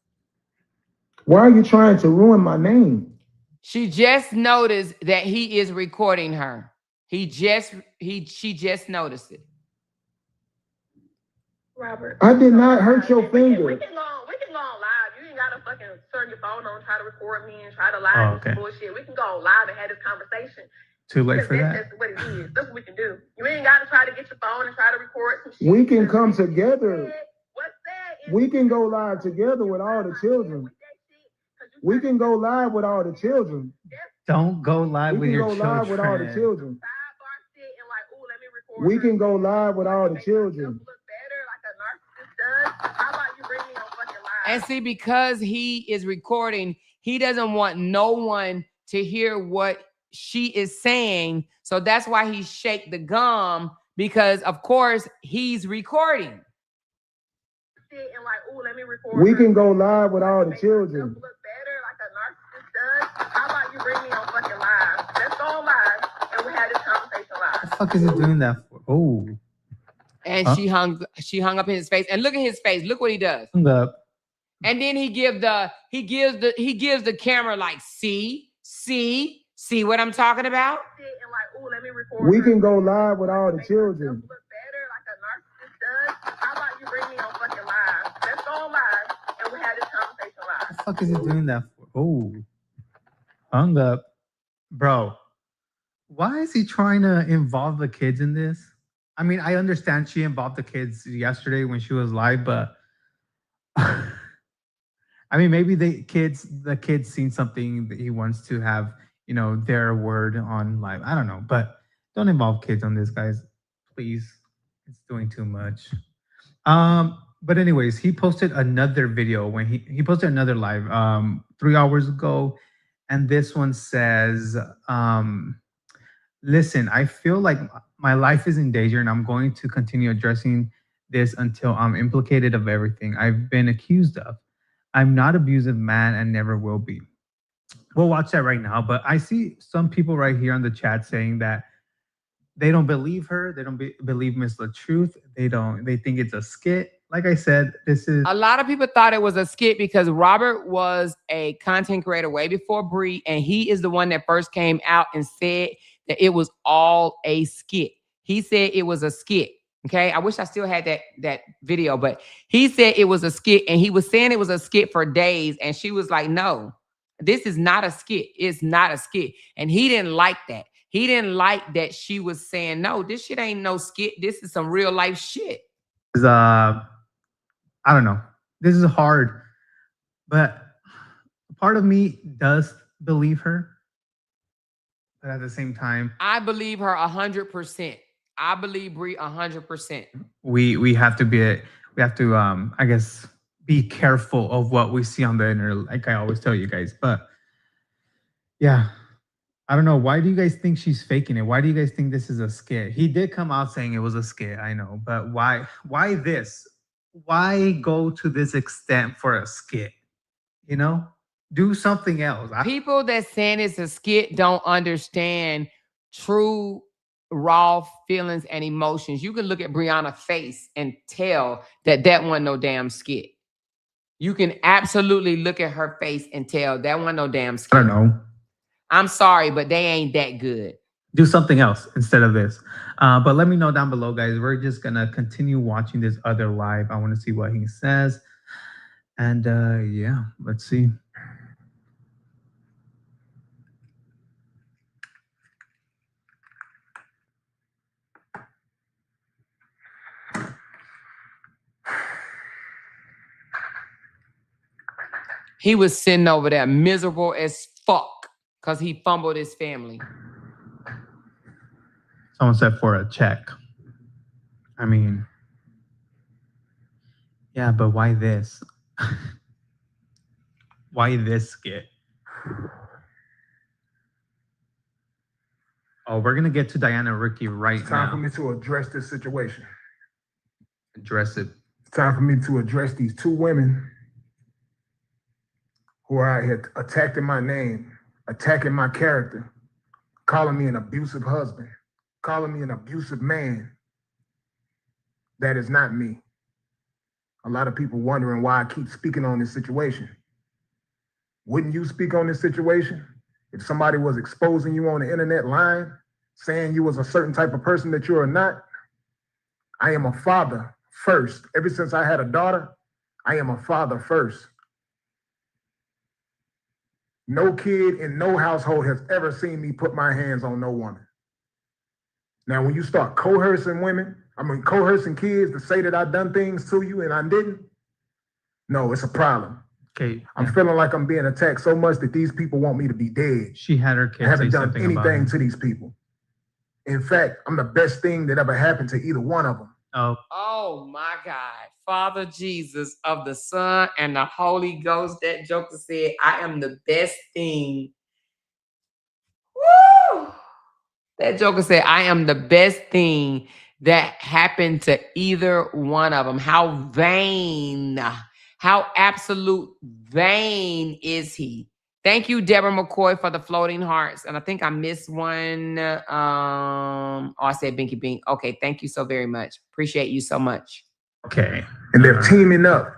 Why are you trying to ruin my name? She just noticed that he is recording her. She just noticed it. Robert. I did not hurt your finger. We can go on live. You ain't gotta fucking turn your phone on, try to record me and try to lie and bullshit. We can go on live and have this conversation. Too late for that. That's what it is. That's what we can do. You ain't gotta try to get your phone and try to record some shit. We can come together. What's that? We can go live together with all the children. We can go live with all the children. Don't go live We with can your go children. live with all the children. Sidebar shit and like, ooh, let me record. We her. can go live with all the Make myself children. look better like a narcissist does. How about you bring me on fucking live? And see, because he is recording, he doesn't want no one to hear what she is saying. So that's why he shake the gum, because of course he's recording. Shit and like, ooh, let me record. We her. can go live with all the Make children. myself look better like a narcissist does. How about you bring me on fucking live? Let's go on live and we have this conversation live. What the fuck is he doing that for? Oh, And Huh? she hung up in his face. And look at his face. Look what he does. hung up. And then he gives the camera like, see what I'm talking about? Shit and like, ooh, let me record. We her. can go live with all the Make children. myself look better like a narcissist does. How about you bring me on fucking live? Let's go on live and we have this conversation live. What the fuck is he doing that for? Oh, hung up. Bro, why is he trying to involve the kids in this? I mean, I understand she involved the kids yesterday when she was live, but I mean, maybe the kids seen something that he wants to have, you know, their word on live. I don't know, but don't involve kids on this, guys. Please. It's doing too much. But anyways, he posted another video when he posted another live 3 hours ago. And this one says, listen, I feel like my life is in danger and I'm going to continue addressing this until I'm implicated of everything I've been accused of. I'm not an abusive man and never will be. We'll watch that right now. But I see some people right here on the chat saying that they don't believe her. They don't believe Miss LaTruth. They think it's a skit. Like I said, this is A lot of people thought it was a skit because Robert was a content creator way before Bree, and he is the one that first came out and said that it was all a skit. He said it was a skit. Okay, I wish I still had that video, but he said it was a skit, and he was saying it was a skit for days, and she was like, "No, this is not a skit. It's not a skit," and he didn't like that. He didn't like that she was saying, "No, this shit ain't no skit. This is some real life shit." I don't know. This is hard, but part of me does believe her, but at the same time, I believe her 100%. I believe Bree 100%. we have to I guess be careful of what we see on the internet, like I always tell you guys. But yeah, I don't know. Why do you guys think she's faking it? Why do you guys think this is a skit? He did come out saying it was a skit, I know, but why this? Why go to this extent for a skit? You know, do something else. People that saying it's a skit don't understand true raw feelings and emotions. You can look at Briana's face and tell that wasn't no damn skit. You can absolutely look at her face and tell that wasn't no damn skit. I don't know. I'm sorry, but they ain't that good. Do something else instead of this. But let me know down below, guys. We're just gonna continue watching this other live. I want to see what he says. And yeah, let's see. He was sitting over there miserable as fuck because he fumbled his family. Someone said for a check. I mean, yeah, but why this? Why this skit? Oh, we're gonna get to Diana and Ricky right It's time now. for me to address this situation. Address it. It's time for me to address these two women who are out here attacking my name, attacking my character, calling me an abusive husband, calling me an abusive man. That is not me. A lot of people wondering why I keep speaking on this situation. Wouldn't you speak on this situation if somebody was exposing you on the internet lying, saying you was a certain type of person that you are not? I am a father first. Ever since I had a daughter, I am a father first. No kid in no household has ever seen me put my hands on no woman. Now, when you start coercing kids to say that I done things to you and I didn't, no, it's a problem. Okay. I'm feeling like I'm being attacked so much that these people want me to be dead. She had her I kids haven't say done something about anything it. to these people. In fact, I'm the best thing that ever happened to either one of them. Oh my God. Father Jesus of the Son and the Holy Ghost. That joker said, I am the best thing. Woo! That joker said, I am the best thing that happened to either one of them. How vain, how absolute vain is he? Thank you, Deborah McCoy, for the floating hearts. And I think I missed one. I said Binky Bink. Okay, thank you so very much. Appreciate you so much. Okay. And they're teaming up.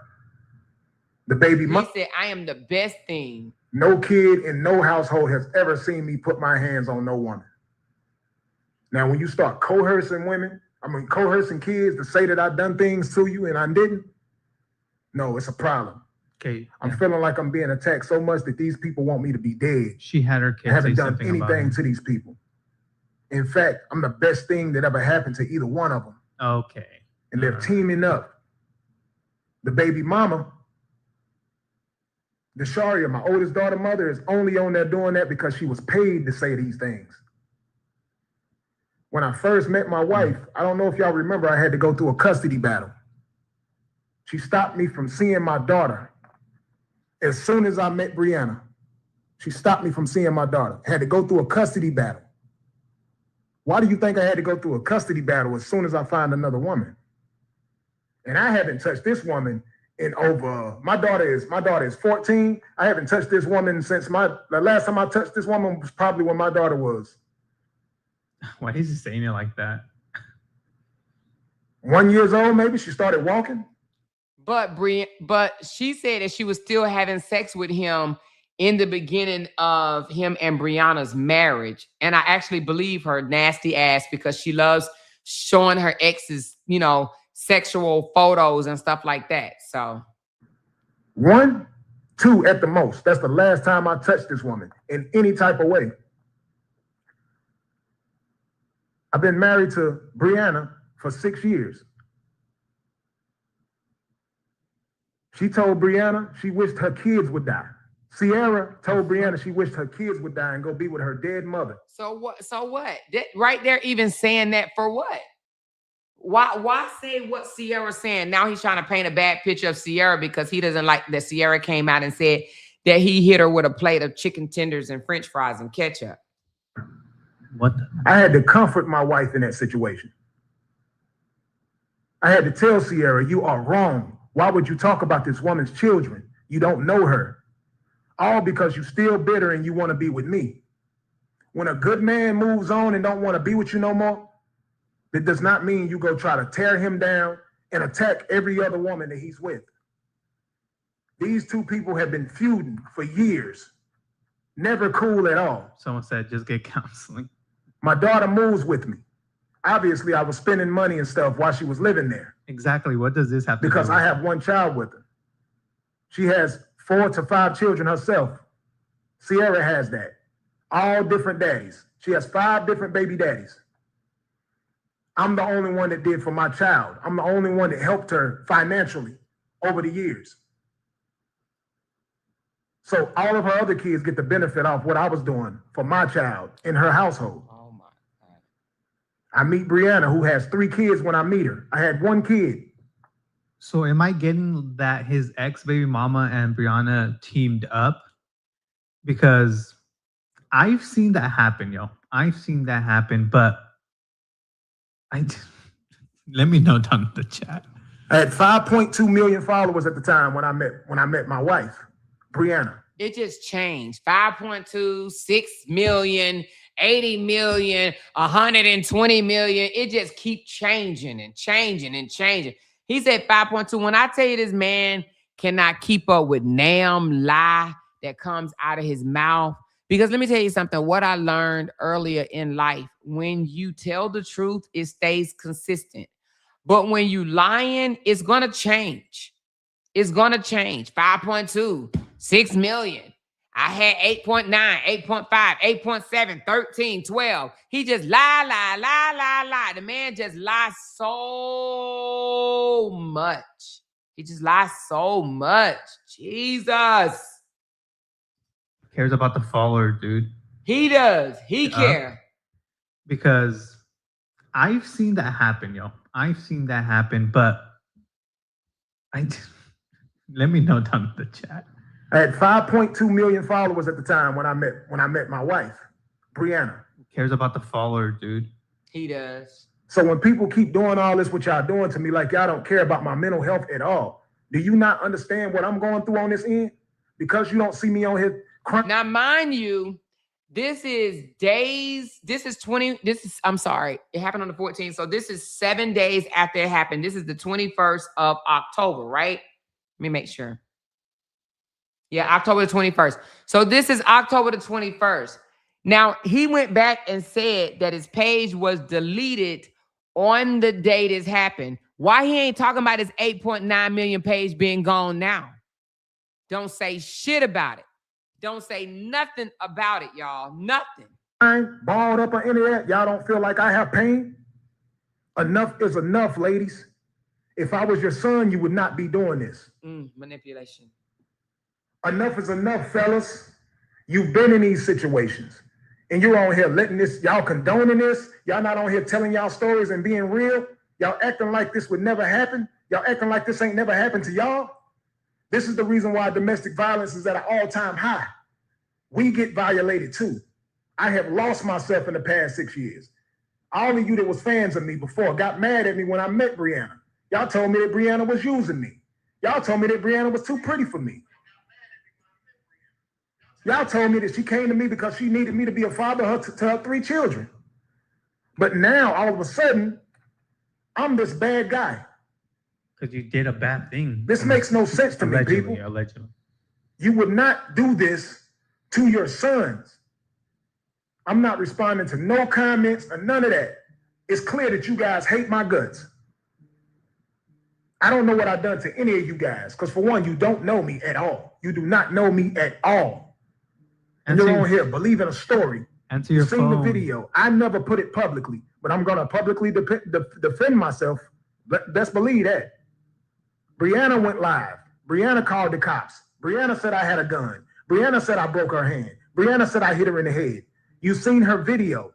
The baby He mother. said, I am the best thing. No kid in no household has ever seen me put my hands on no woman. Now, when you start coercing coercing kids to say that I've done things to you and I didn't, no, it's a problem. Okay. I'm feeling like I'm being attacked so much that these people want me to be dead. She had her I kids say haven't done something about anything it. to these people. In fact, I'm the best thing that ever happened to either one of them. Okay. And they're teaming up. The baby mama, Desharia, my oldest daughter mother, is only on there doing that because she was paid to say these things. When I first met my wife, I don't know if y'all remember, I had to go through a custody battle. She stopped me from seeing my daughter. As soon as I met Briana, she stopped me from seeing my daughter. I had to go through a custody battle. Why do you think I had to go through a custody battle as soon as I find another woman? And I haven't touched this woman in over, my daughter is 14. I haven't touched this woman since the last time I touched this woman was probably when my daughter was. Why is he saying it like that? 1 year old, maybe. She started walking. But she said that she was still having sex with him in the beginning of him and Brianna's marriage. And I actually believe her nasty ass because she loves showing her exes, sexual photos and stuff like that. So 1, 2 at the most. That's the last time I touched this woman in any type of way. I've been married to Briana for 6 years. She told Briana she wished her kids would die. Sierra told Briana she wished her kids would die and go be with her dead mother. So what? That right there, even saying that for what? Why say what Sierra's saying? Now he's trying to paint a bad picture of Sierra because he doesn't like that Sierra came out and said that he hit her with a plate of chicken tenders and French fries and ketchup. What? I had to comfort my wife in that situation. I had to tell Sierra, you are wrong. Why would you talk about this woman's children? You don't know her. All because you still bitter and you want to be with me. When a good man moves on and don't want to be with you no more, that does not mean you go try to tear him down and attack every other woman that he's with. These two people have been feuding for years. Never cool at all. Someone said just get counseling. My daughter moves with me. Obviously, I was spending money and stuff while she was living there. Exactly. What does this have to do because with I have one child with her. She has 4 to 5 children herself. Sierra has that. All different daddies. She has 5 different baby daddies. I'm the only one that did for my child. I'm the only one that helped her financially over the years. So all of her other kids get the benefit off what I was doing for my child in her household. Oh my God. I meet Briana, who has 3 kids when I meet her. I had 1 kid. So am I getting that his ex-baby mama and Briana teamed up? Because I've seen that happen, yo. I've seen that happen, but let me know down in the chat. I had 5.2 million followers at the time when I met my wife, Briana. It just changed. 5.2, 6 million, 80 million, 120 million. It just keeps changing and changing and changing. He said 5.2. When I tell you this man cannot keep up with damn lie that comes out of his mouth. Because let me tell you something, what I learned earlier in life, when you tell the truth, it stays consistent. But when you lying, it's going to change. It's going to change. 5.2, 6 million. I had 8.9, 8.5, 8.7, 13, 12. He just lie. The man just lies so much. He just lies so much. Jesus. Cares about the follower, dude. He does. He Yeah. care. Because I've seen that happen, yo. I've seen that happen, but let me know down in the chat. I had 5.2 million followers at the time when I met my wife, Briana. Cares about the follower, dude. He does. So when people keep doing all this, what y'all doing to me, like y'all don't care about my mental health at all, do you not understand what I'm going through on this end? Because you don't see me on here crying. Now, mind you, this is days. I'm sorry. It happened on the 14th. So this is 7 days after it happened. This is the 21st of October, right? Let me make sure. Yeah, October the 21st. So this is October the 21st. Now, he went back and said that his page was deleted on the day this happened. Why he ain't talking about his 8.9 million page being gone now? Don't say shit about it. Don't say nothing about it, y'all. Nothing. I'm balled up on internet. Y'all don't feel like I have pain? Enough is enough, ladies. If I was your son, you would not be doing this. Manipulation. Enough is enough, fellas. You've been in these situations. And you're on here letting this, y'all condoning this. Y'all not on here telling y'all stories and being real. Y'all acting like this would never happen. Y'all acting like this ain't never happened to y'all. This is the reason why domestic violence is at an all-time high. We get violated too. I have lost myself in the past 6 years. All of you that was fans of me before got mad at me when I met Briana. Y'all told me that Briana was using me. Y'all told me that Briana was too pretty for me. Y'all told me that she came to me because she needed me to be a father to her 3 children. But now, all of a sudden, I'm this bad guy. Because you did a bad thing. This makes no sense to me, people. Allegedly. You would not do this to your sons. I'm not responding to no comments or none of that. It's clear that you guys hate my guts. I don't know what I've done to any of you guys. Because for one, you don't know me at all. You do not know me at all. And you're on here believing a story. Answer your phone. You've seen the video. I never put it publicly, but I'm going to publicly defend myself. Let's believe that. Briana went live. Briana called the cops. Briana said I had a gun. Briana said I broke her hand. Briana said I hit her in the head. You've seen her video.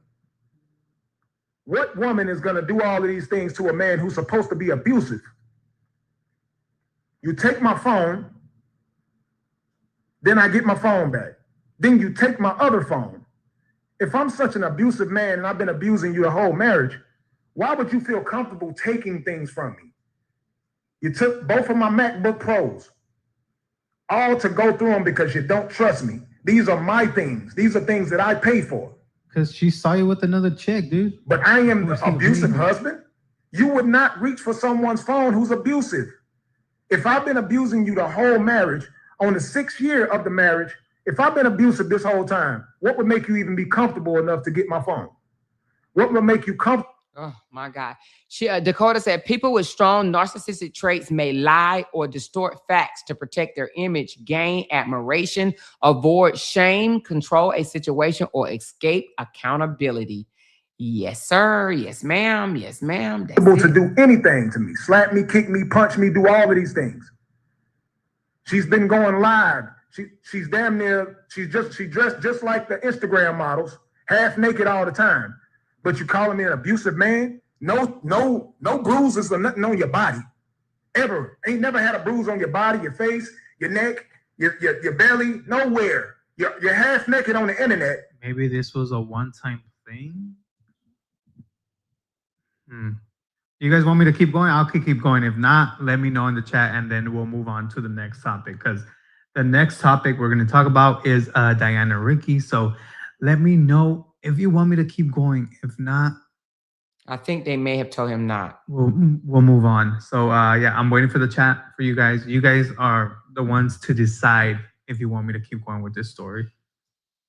What woman is going to do all of these things to a man who's supposed to be abusive? You take my phone, then I get my phone back. Then you take my other phone. If I'm such an abusive man and I've been abusing you the whole marriage, why would you feel comfortable taking things from me? You took both of my MacBook Pros, all to go through them because you don't trust me. These are my things. These are things that I pay for. Because she saw you with another chick, dude. But I am the abusive husband. You would not reach for someone's phone who's abusive. If I've been abusing you the whole marriage, on the 6th year of the marriage, if I've been abusive this whole time, what would make you even be comfortable enough to get my phone? What would make you comfortable? Oh, my God. Dakota said, people with strong narcissistic traits may lie or distort facts to protect their image, gain admiration, avoid shame, control a situation, or escape accountability. Yes, sir. Yes, ma'am. Yes, ma'am. Able to do anything to me. Slap me, kick me, punch me, do all of these things. She's been going live. She's damn near, she dressed just like the Instagram models, half naked all the time. But you calling me an abusive man? No bruises or nothing on your body. Ever. Ain't never had a bruise on your body, your face, your neck, your belly, nowhere. You're half naked on the internet. Maybe this was a one-time thing? You guys want me to keep going? I'll keep going. If not, let me know in the chat and then we'll move on to the next topic. Because the next topic we're going to talk about is Diana Ricky. So let me know if you want me to keep going. If not, I think they may have told him not. We'll move on. So yeah, I'm waiting for the chat for you guys. You guys are the ones to decide if you want me to keep going with this story.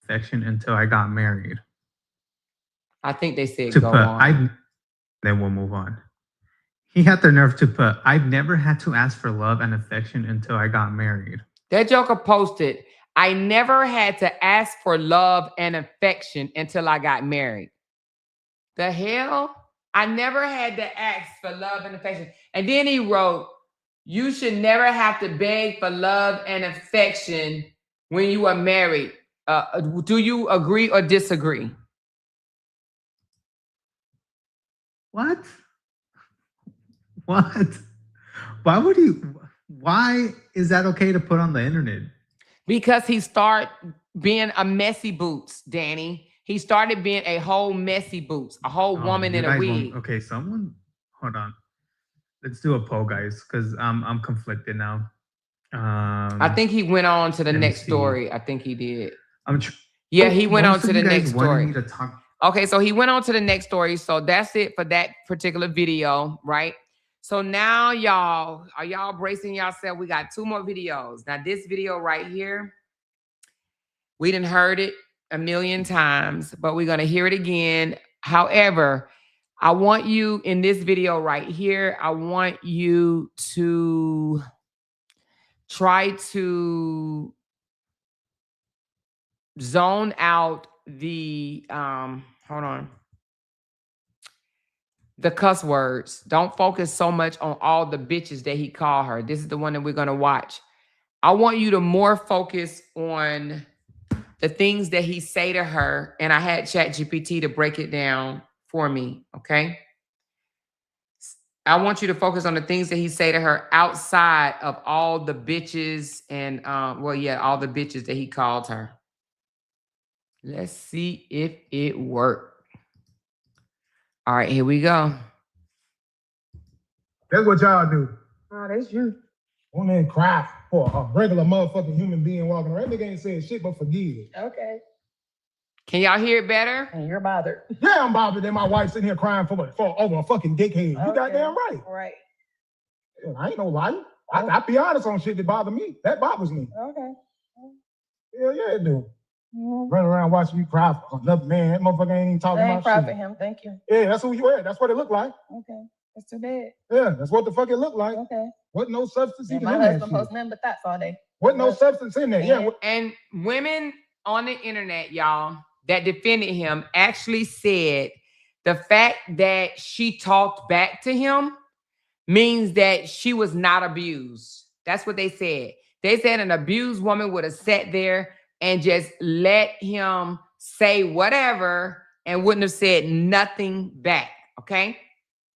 Affection until I got married. I think they said go on. Then we'll move on. He had the nerve to put, I've never had to ask for love and affection until I got married. That joker posted, I never had to ask for love and affection until I got married. The hell? I never had to ask for love and affection. And then he wrote, You should never have to beg for love and affection when you are married. Do you agree or disagree? What? What? Why would you? Why is that okay to put on the internet? Because he started being a messy boots, Danny. He started being a whole messy boots, a whole woman you in a guys wig. won't- Okay, someone, hold on. Let's do a poll, guys, because I'm conflicted now. I think he went on to the let me next see. story. I think he did. Yeah, he went on to the next story. Me to talk. Okay, so he went on to the next story. So that's it for that particular video, right? So now y'all, are y'all bracing yourself? We got 2 more videos. Now this video right here, we done heard it a million times, but we're going to hear it again. However, I want you in this video right here, I want you to try to zone out the, hold on, the cuss words. Don't focus so much on all the bitches that he called her. This is the one that we're going to watch. I want you to more focus on the things that he say to her. And I had ChatGPT to break it down for me, okay? I want you to focus on the things that he say to her outside of all the bitches and, all the bitches that he called her. Let's see if it worked. All right, here we go. That's what y'all do. Oh, that's you. One man cry for a regular motherfucking human being walking around. That nigga ain't saying shit but forgive it. Okay. Can y'all hear it better? And you're bothered. Yeah, I'm bothered that my wife sitting here crying for over a fucking dickhead. You goddamn right. Right. Yeah, I ain't no liar. I be honest on shit that bother me. That bothers me. Okay. Yeah, it do. Running around watching you cry for another man. That motherfucker ain't even talking about cry shit. for him. Thank you. Yeah, that's who you are. That's what it looked like. Okay. It's too bad. Yeah, that's what the fuck it looked like. Okay. What no substance even My in that husband shit. posts nothing but thoughts all day. What no substance in there. Yeah. And women on the internet, y'all, that defended him actually said the fact that she talked back to him means that she was not abused. That's what they said. They said an abused woman would have sat there and just let him say whatever and wouldn't have said nothing back, okay?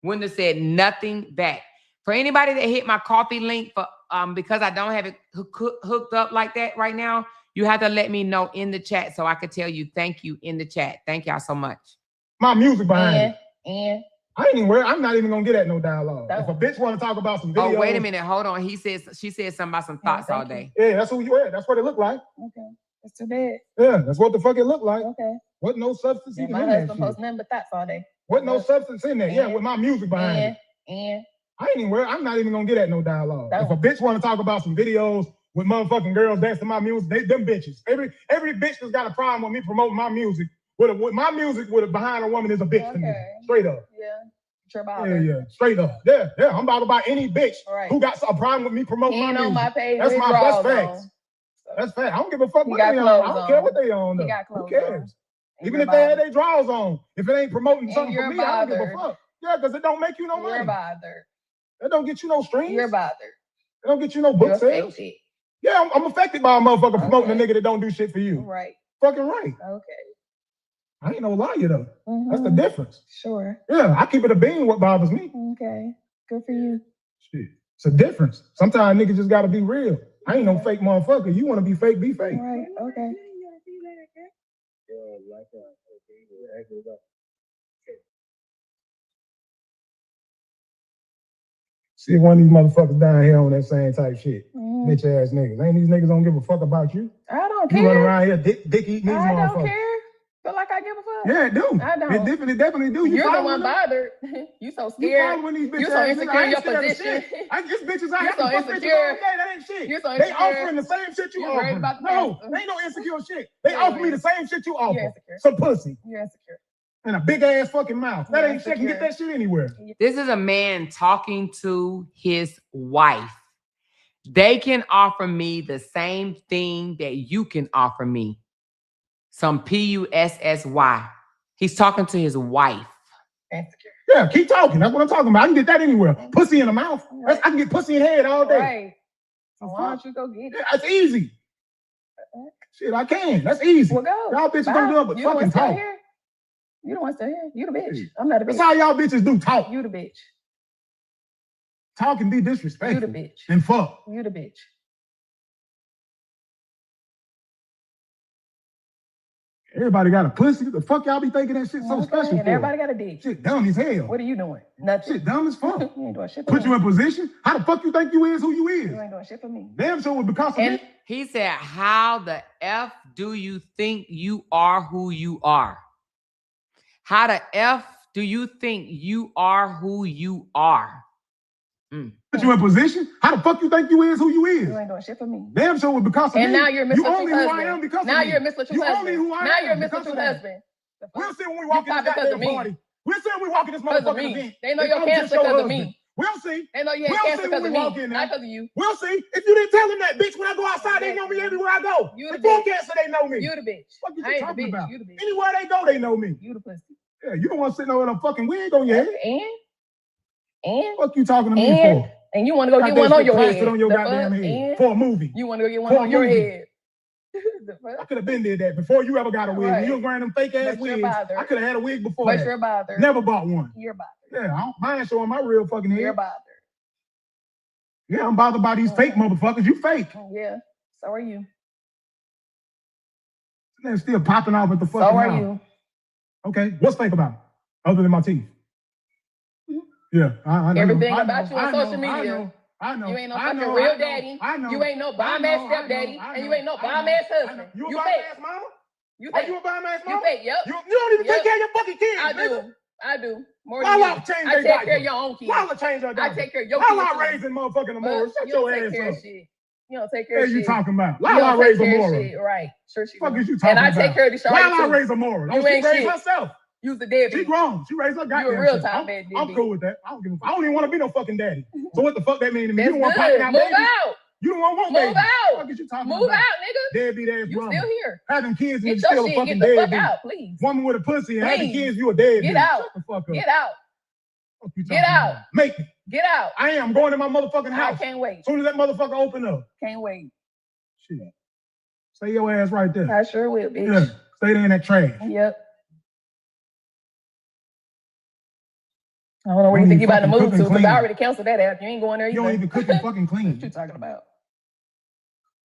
Wouldn't have said nothing back. For anybody that hit my coffee link, for because I don't have it hooked up like that right now, you have to let me know in the chat so I could tell you thank you in the chat. Thank y'all so much. My music behind it. And I'm not even gonna get at no dialogue. If a bitch want to talk about some videos. Oh, wait a minute. Hold on. She said something about some thoughts all day. Yeah, that's who you are. That's what it looked like. Okay. It's too bad. Yeah, that's what the fuck it looked like. Okay. What no substance even My in that husband shit. posts nothing but thoughts all day. What no substance in there. Yeah, with my music behind it. And I'm not even gonna get at no dialogue. If a bitch want to talk about some videos with motherfucking girls dancing my music, them bitches. Every bitch that's got a problem with me promoting my music, with my music with it behind a woman is a bitch to me. Straight up. Yeah. Yeah. Straight up. Yeah. I'm about to buy any bitch who got a problem with me promoting my music. On my page. That's facts. That's fact. I don't give a fuck what they on. I don't care what they on. Though. Who cares? Even if they had their drawers on, if it ain't promoting something for me, I don't give a fuck. Yeah, because it don't make you no money. You're bothered. That don't get you no streams. You're bothered. It don't get you no book sales. Yeah, I'm affected by a motherfucker promoting a nigga that don't do shit for you. Right. Fucking right. Okay. I ain't no liar though. That's the difference. Sure. Yeah, I keep it a bean what bothers me. Okay. Good for you. Shit. It's a difference. Sometimes niggas just gotta be real. I ain't no fake motherfucker. You wanna be fake, be fake. Right. Okay. See if one of these motherfuckers down here on that same type shit. Bitch ass niggas. Ain't these niggas don't give a fuck about you? I don't care. You run around here dick eating these motherfuckers. I don't care. Feel like I give a fuck. Yeah, it do. I don't. It definitely do. You're the one bothered. You so scared. You following these bitches. You're so insecure in your position. It's bitches out here. You're so insecure. That ain't shit. You're so They insecure. offering the same shit you offer. No, they ain't no insecure shit. They You're offer me the same shit you offer. insecure. Some pussy. You're insecure. And a big ass fucking mouth. That ain't shit. Can get that shit anywhere. This is a man talking to his wife. They can offer me the same thing that you can offer me. Some PUSSY. He's talking to his wife. Insecure. Yeah, keep talking. That's what I'm talking about. I can get that anywhere. Pussy in the mouth. I can get pussy in the head all day. Right. So why don't you go get it? Yeah, that's easy. Shit, I can. That's easy. Well, go. Y'all bitches don't do it but You don't fucking want to stay talk. here? You don't want to stay here? You the bitch. I'm not a bitch. That's how y'all bitches do talk. You the bitch. Talk and be disrespectful. You the bitch. And fuck. You the bitch. Everybody got a pussy. The fuck y'all be thinking that shit so special And for? everybody got a dick. Shit dumb as hell. What are you doing? Nothing. Shit dumb as fuck. You ain't doing shit for Put me. you in position. How the fuck you think you is who you is? You ain't doing shit for me. Damn sure it was because of And me. He said, how the F do you think you are who you are? How the F do you think you are who you are? Put you in position. How the fuck you think you is who you is? you ain't doing shit for me. Damn sure it was because of me. And now you're Miss You LaTruth's only who I husband. am because Now of me. you're Miss LaTruth's You husband. only who I now am you're Miss because of LaTruth's that. husband. We'll see when we walk in this because of goddamn me. party. We'll see when we walk in this Because of motherfucking me. event. They know If your I'm just cancer your because of husband. me. We'll see. They know you had We'll cancer see because when of we walk me. in Not there. because of you. We'll see. If you didn't tell them that, bitch, when I go outside, they know me everywhere I go. You the Before bitch. cancer, they know me. You the bitch. What you I ain't the talking bitch. about? You the bitch. Anywhere they go, they know me. You the pussy. Yeah, you don't want to sit there with a fucking wig on your head. And What you talking to me for? And you want to go Got get that one on shit your plastered head. on your The goddamn fuck? head And for a movie. you want to go get one For a on your movie. head. The fuck? I could have been did that before you ever got a wig. Right. When you was wearing them fake ass But you're wigs, bothered. I could have had a wig before But that. you're bothered. Never bought one. You're bothered. Yeah, I don't mind showing my real fucking head. You're bothered. Yeah, I'm bothered by these fake motherfuckers. You fake. Yeah. So are you. They're still popping off at the So fucking are mouth. you. Okay, what's fake about it? Other than my teeth? Yeah, I know. Everything I about know, you on I know, social media. I know. You ain't no I fucking know, real I know, daddy. I know. You ain't no bomb ass stepdaddy. And you ain't no bomb ass husband. You a You bomb fake. ass mama? You Are fake. you a bomb ass mama? You fake. Yep. You don't even take care of your fucking kids. I nigga. do. I do. More Why than would I you. change I their take diaper? care of your own kids. Why would I change her I diaper? take care of your Why kids. would I too. raise in motherfucking But Amora? Shut you don't your take ass care up. of shit. You don't take care What of are you shit. talking about? You Why would I don't raise take care of Amora? shit. Right. Sure she Fuck do. is you talking And I about? take care of the Why Charlotte would I too. raise Amora? You Don't she ain't raise shit. herself? You's the deadbeat. She grown. She raised her goddamn You a real self. time I'm deadbeat. cool with that. I don't give a fuck. I don't even want to be no fucking daddy. So what the fuck that mean to me? That's You don't want good. popping out Move babies? out. You don't want Move babies. out. What is you talking Move about? out, nigga. Deadbeat ass You woman. still here. Having kids Get and your still a shit. fucking Get the fuck deadbeat. out, please. Woman with a pussy and having Please. kids, you a deadbeat. Get out. Shut the fuck up. Get out. What you Get talking out. about? Make me. Get out. I am going to my motherfucking I house. can't wait. As soon as that motherfucker open up. Can't wait. Shit. Stay your ass right there. I sure will, bitch. Yeah. Stay there in that trash. Yep. I don't know where you think you about to move to, because I already canceled that app. You ain't going there either. You don't even cook and fucking clean. What you talking about?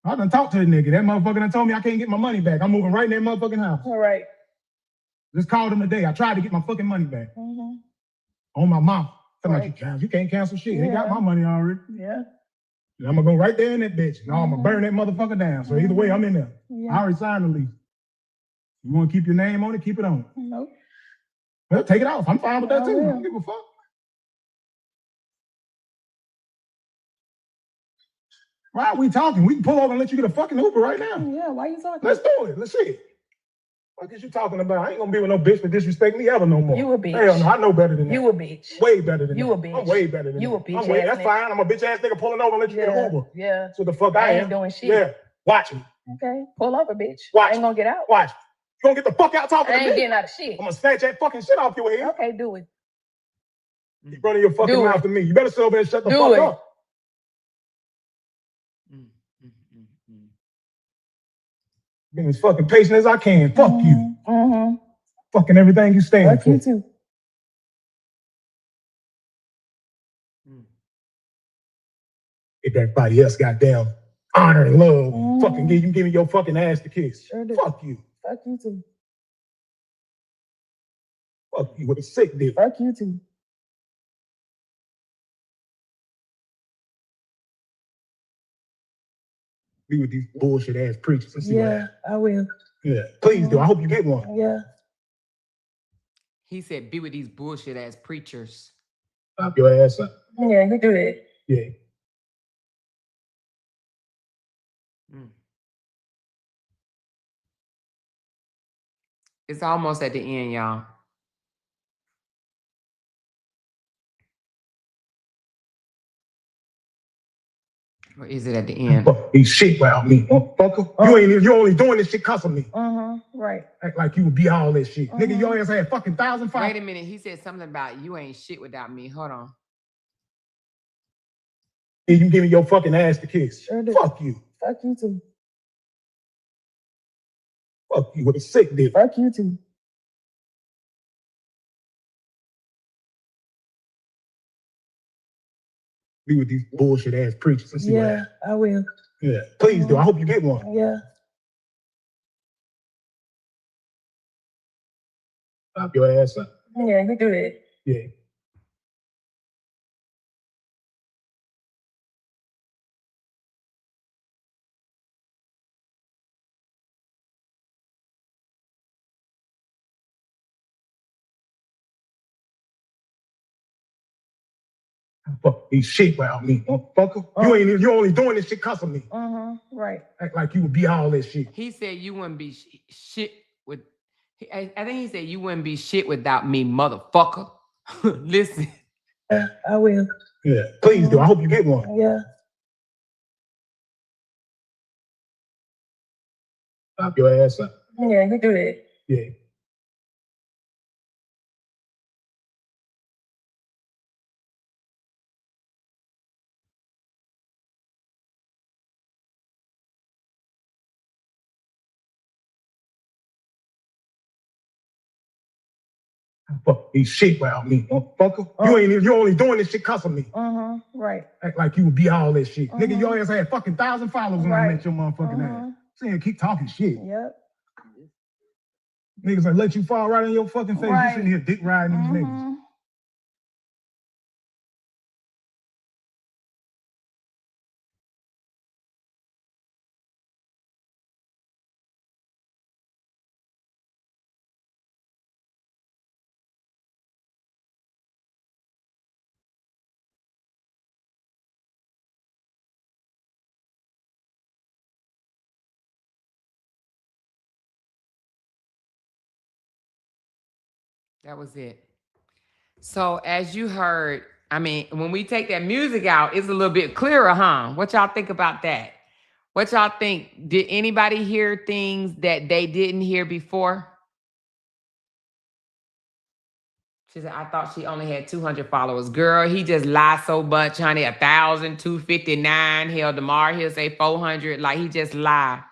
I done talked to the nigga. That motherfucker done told me I can't get my money back. I'm moving right in that motherfucking house. All right. Just called him today. I tried to get my fucking money back. Mm-hmm. On my mouth. I'm Right. like, you can't cancel shit. They got Yeah. my money already. Yeah. And I'm gonna go right there in that bitch. No, I'm gonna burn that motherfucker down. So either way, I'm in there. Yeah. I already signed the lease. You wanna keep your name on it, keep it on it. Nope. Well, take it off. I'm fine with that I too. I will. don't give a fuck. Why are we talking? We can pull over and let you get a fucking Uber right now. Yeah, why you talking? Let's do it. Let's see. What is you talking about? I ain't gonna be with no bitch that disrespect me ever no more. You a bitch. Hell no, I know better than that. You a bitch. Way better than You that. a bitch. I'm way better than You that. a bitch I'm way, ass that's nigga. fine. I'm a bitch ass nigga pulling over and let you get an Uber. Yeah. That's what the fuck I ain't am. doing shit. Yeah. Watch me. Okay. Pull over, bitch. Watch. I ain't gonna get out. Watch. You gonna get the fuck out talking I to ain't me? getting out of shit. I'm gonna snatch that fucking shit off your head. Okay, do it. Keep running your fucking Do mouth it. to me. You better sit over there and shut the Do fuck it. up. Being as fucking patient as I can. Fuck you. Mm-hmm. Fucking everything you stand Fuck for. you too. If everybody else goddamn honor and love, Mm. fucking give me your fucking ass to kiss. Sure do. Fuck you. Fuck you too. Fuck you with a sick dick. Fuck you too. Be with these bullshit ass preachers and see what Yeah, happens. I will. Yeah. Please do. I hope you get one. Yeah. He said, be with these bullshit ass preachers. Stop your ass up. Yeah, you do that. Yeah. It's almost at the end, y'all. Or is it at the end? Fuck these shit about me, motherfucker. You only doing this shit cause of me. Right. Act like you would be all this shit. Nigga, your ass had fucking 1,000 followers. Wait a minute. He said something about you ain't shit without me. Hold on. You give me your fucking ass to kiss. Sure do. Fuck you. Fuck you too. Fuck you with a sick dick. Fuck you too. Be with these bullshit ass preachers and see what happens. I will. Yeah, please do. I hope you get one. Yeah. Stop your ass up. Yeah, you do it. Yeah. Fuck these shit about me, motherfucker. You only doing this shit cause of me. Right. Act like you would be all this shit. He said you wouldn't be shit with. I think he said you wouldn't be shit without me, motherfucker. Listen. I will. Yeah, please do. I hope you get one. Yeah. Stop your ass up. Yeah, you do it. Yeah. Fuck these shit about me, motherfucker. You only doing this shit cause of me. Right. Act like you would be all this shit. Nigga, your ass had fucking 1,000 followers when I met your motherfucking ass. Saying keep talking shit. Yep. Niggas like let you fall right in your fucking face. You sitting here dick riding these niggas. That was it. So as you heard, I mean, when we take that music out, it's a little bit clearer, huh? What y'all think about that? What y'all think? Did anybody hear things that they didn't hear before? She said, I thought she only had 200 followers. Girl, he just lied so much, honey. 1,259. Hell, tomorrow he'll say 400. Like, he just lied.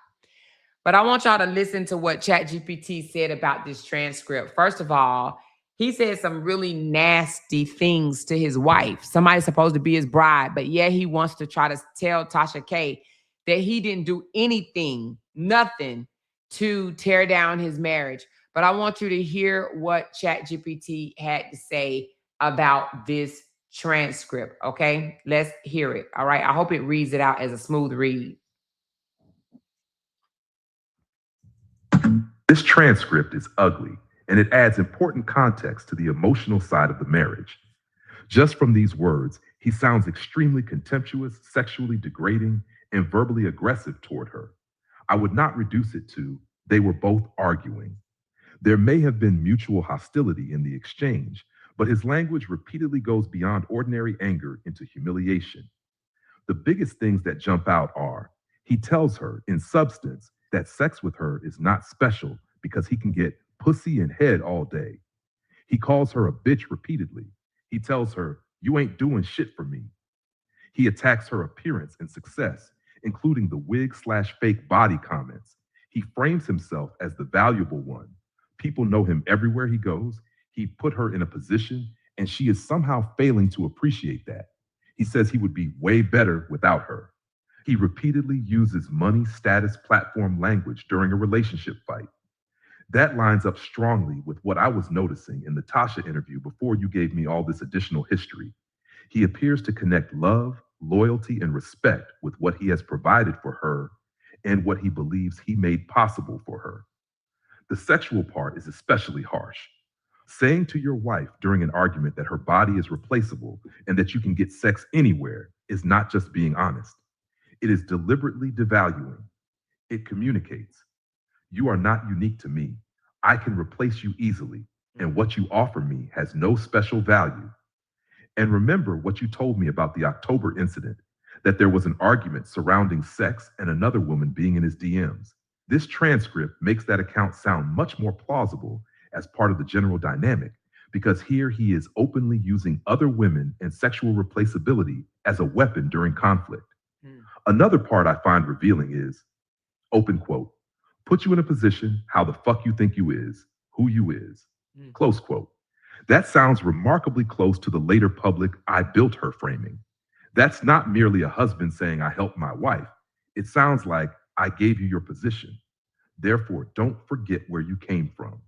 But I want y'all to listen to what ChatGPT said about this transcript. First of all, he said some really nasty things to his wife. Somebody's supposed to be his bride, but yeah, he wants to try to tell Tasha K that he didn't do anything, nothing to tear down his marriage. But I want you to hear what ChatGPT had to say about this transcript, okay? Let's hear it, all right? I hope it reads it out as a smooth read. This transcript is ugly, and it adds important context to the emotional side of the marriage. Just from these words, he sounds extremely contemptuous, sexually degrading, and verbally aggressive toward her. I would not reduce it to, they were both arguing. There may have been mutual hostility in the exchange, but his language repeatedly goes beyond ordinary anger into humiliation. The biggest things that jump out are, he tells her, in substance, that sex with her is not special because he can get pussy and head all day. He calls her a bitch repeatedly. He tells her, you ain't doing shit for me. He attacks her appearance and success, including the wig/fake body comments. He frames himself as the valuable one. People know him everywhere he goes. He put her in a position, and she is somehow failing to appreciate that. He says he would be way better without her. He repeatedly uses money, status, platform language during a relationship fight. That lines up strongly with what I was noticing in the Tasha interview before you gave me all this additional history. He appears to connect love, loyalty, and respect with what he has provided for her and what he believes he made possible for her. The sexual part is especially harsh. Saying to your wife during an argument that her body is replaceable and that you can get sex anywhere is not just being honest. It is deliberately devaluing. It communicates. You are not unique to me. I can replace you easily, and what you offer me has no special value. And remember what you told me about the October incident. that there was an argument surrounding sex and another woman being in his DMs. This transcript makes that account sound much more plausible as part of the general dynamic, because here he is openly using other women and sexual replaceability as a weapon during conflict. Another part I find revealing is, open quote, put you in a position how the fuck you think you is, who you is, close quote. That sounds remarkably close to the later public I built her framing. That's not merely a husband saying I helped my wife. It sounds like I gave you your position. Therefore, don't forget where you came from.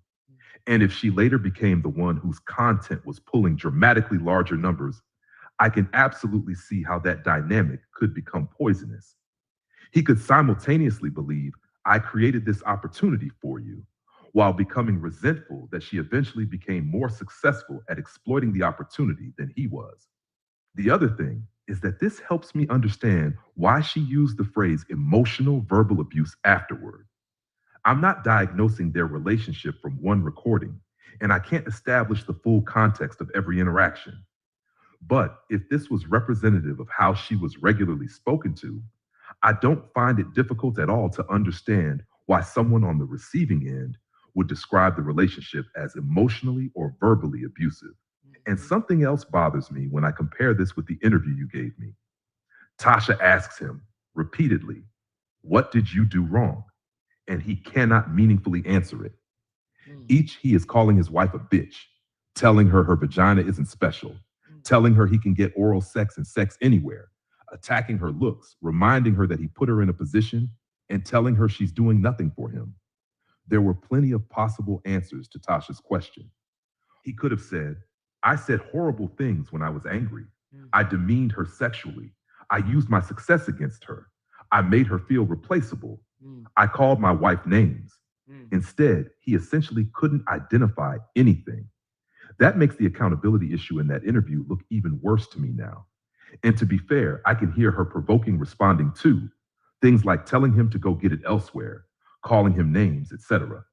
And if she later became the one whose content was pulling dramatically larger numbers, I can absolutely see how that dynamic could become poisonous. He could simultaneously believe I created this opportunity for you, while becoming resentful that she eventually became more successful at exploiting the opportunity than he was. The other thing is that this helps me understand why she used the phrase emotional verbal abuse afterward. I'm not diagnosing their relationship from one recording, and I can't establish the full context of every interaction. But if this was representative of how she was regularly spoken to, I don't find it difficult at all to understand why someone on the receiving end would describe the relationship as emotionally or verbally abusive. And something else bothers me when I compare this with the interview you gave me. Tasha asks him repeatedly, "What did you do wrong?" And he cannot meaningfully answer it. Each, he is calling his wife a bitch, telling her her vagina isn't special, telling her he can get oral sex and sex anywhere, attacking her looks, reminding her that he put her in a position, and telling her she's doing nothing for him. There were plenty of possible answers to Tasha's question. He could have said, I said horrible things when I was angry. I demeaned her sexually. I used my success against her. I made her feel replaceable. I called my wife names. Instead, he essentially couldn't identify anything. That makes the accountability issue in that interview look even worse to me now. And to be fair, I can hear her provoking responding too. Things like telling him to go get it elsewhere, calling him names, etc.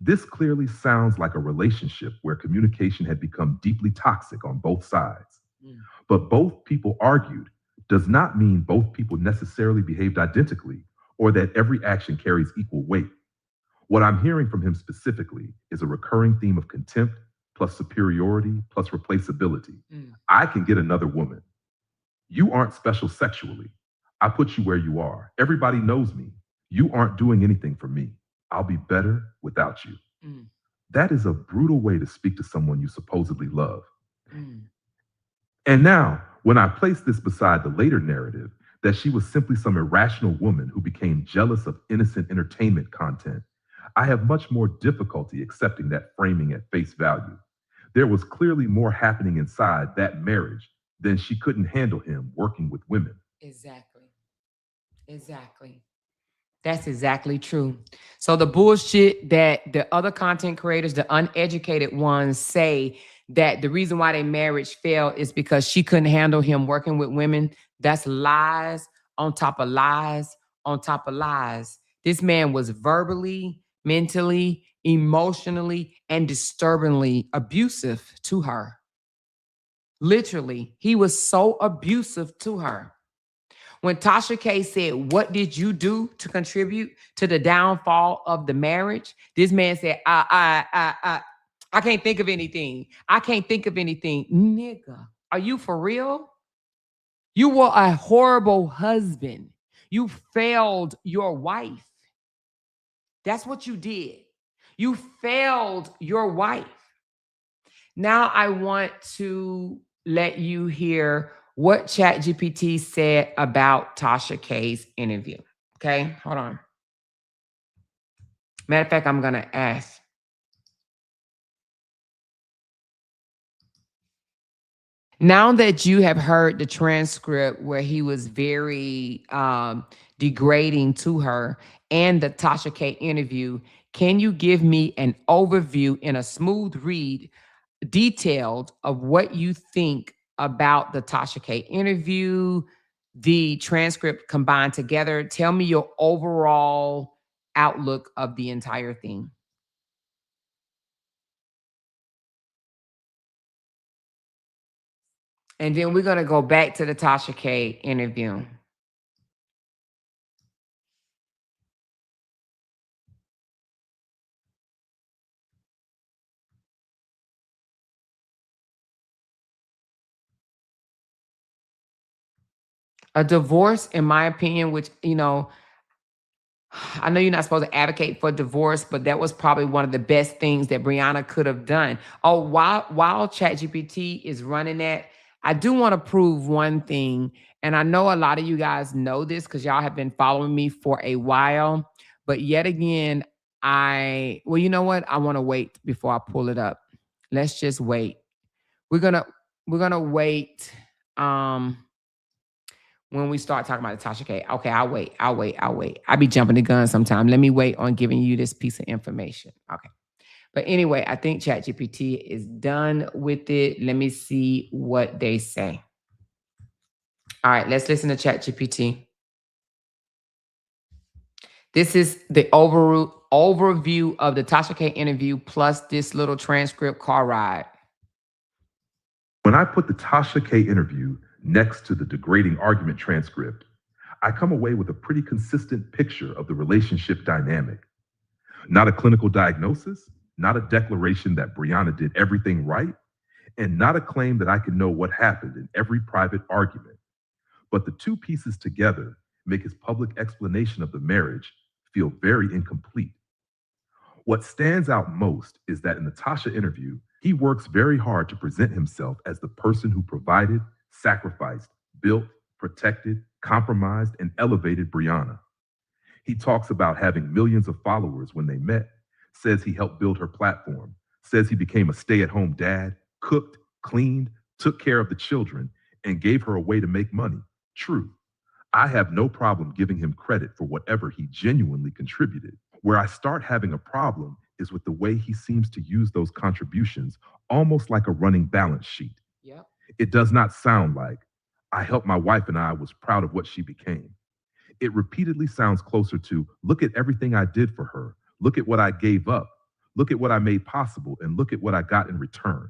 This clearly sounds like a relationship where communication had become deeply toxic on both sides. But both people argued does not mean both people necessarily behaved identically or that every action carries equal weight. What I'm hearing from him specifically is a recurring theme of contempt plus superiority plus replaceability. I can get another woman. You aren't special sexually. I put you where you are. Everybody knows me. You aren't doing anything for me. I'll be better without you. That is a brutal way to speak to someone you supposedly love. And now, when I place this beside the later narrative that she was simply some irrational woman who became jealous of innocent entertainment content, I have much more difficulty accepting that framing at face value. There was clearly more happening inside that marriage than she couldn't handle him working with women. Exactly. That's exactly true. So the bullshit that the other content creators, the uneducated ones, say that the reason why their marriage failed is because she couldn't handle him working with women, that's lies on top of lies on top of lies. This man was verbally, mentally, emotionally, and disturbingly abusive to her. Literally, he was so abusive to her. When Tasha K said, "What did you do to contribute to the downfall of the marriage?" This man said, I can't think of anything. I can't think of anything. Nigga, are you for real? You were a horrible husband. You failed your wife. That's what you did. You failed your wife. Now I want to let you hear what ChatGPT said about Tasha K's interview. Okay, hold on. Matter of fact, I'm going to ask. Now that you have heard the transcript where he was very degrading to her and the Tasha K interview, can you give me an overview in a smooth read, detailed, of what you think about the Tasha K interview, the transcript combined together? Tell me your overall outlook of the entire thing. And then we're going to go back to the Tasha K interview. A divorce, in my opinion, which, you know, I know you're not supposed to advocate for divorce, but that was probably one of the best things that Briana could have done. Oh, while ChatGPT is running that, I do want to prove one thing. And I know a lot of you guys know this because y'all have been following me for a while. But yet again, well, you know what? I want to wait before I pull it up. Let's just wait. We're gonna wait. When we start talking about Tasha K. Okay, I'll wait. I be jumping the gun sometime. Let me wait on giving you this piece of information. Okay. But anyway, I think ChatGPT is done with it. Let me see what they say. All right, let's listen to ChatGPT. This is the overview of the Tasha K interview plus this little transcript car ride. When I put the Tasha K interview next to the degrading argument transcript, I come away with a pretty consistent picture of the relationship dynamic. Not a clinical diagnosis, not a declaration that Briana did everything right, and not a claim that I can know what happened in every private argument. But the two pieces together make his public explanation of the marriage feel very incomplete. What stands out most is that in the Tasha interview, he works very hard to present himself as the person who provided, sacrificed, built, protected, compromised, and elevated Briana. He talks about having millions of followers when they met, says he helped build her platform, says he became a stay-at-home dad, cooked, cleaned, took care of the children, and gave her a way to make money. True. I have no problem giving him credit for whatever he genuinely contributed. Where I start having a problem is with the way he seems to use those contributions almost like a running balance sheet. Yep. It does not sound like, I helped my wife and I was proud of what she became. It repeatedly sounds closer to, look at everything I did for her. Look at what I gave up. Look at what I made possible, and look at what I got in return.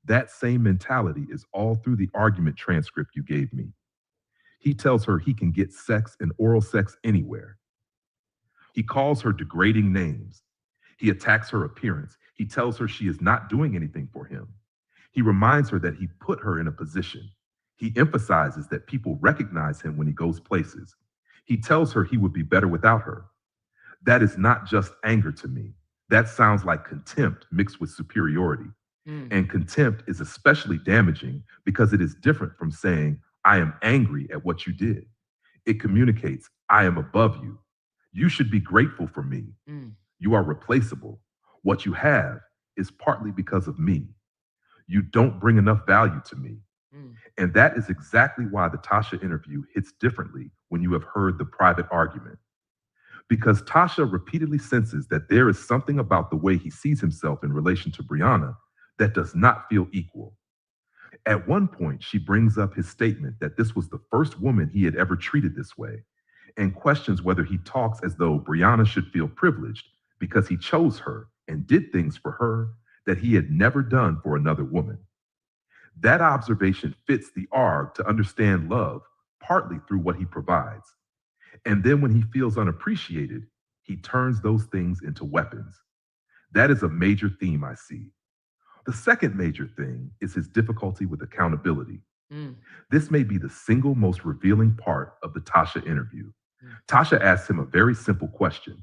That same mentality is all through the argument transcript you gave me. He tells her he can get sex and oral sex anywhere. He calls her degrading names. He attacks her appearance. He tells her she is not doing anything for him. He reminds her that he put her in a position. He emphasizes that people recognize him when he goes places. He tells her he would be better without her. That is not just anger to me. That sounds like contempt mixed with superiority. And contempt is especially damaging because it is different from saying, I am angry at what you did. It communicates, I am above you. You should be grateful for me. You are replaceable. What you have is partly because of me. You don't bring enough value to me. And that is exactly why the Tasha interview hits differently when you have heard the private argument. Because Tasha repeatedly senses that there is something about the way he sees himself in relation to Briana that does not feel equal. At one point, she brings up his statement that this was the first woman he had ever treated this way, and questions whether he talks as though Briana should feel privileged because he chose her and did things for her that he had never done for another woman. That observation fits the arg to understand love partly through what he provides. And then when he feels unappreciated, he turns those things into weapons. That is a major theme I see. The second major thing is his difficulty with accountability. This may be the single most revealing part of the Tasha interview. Tasha asks him a very simple question.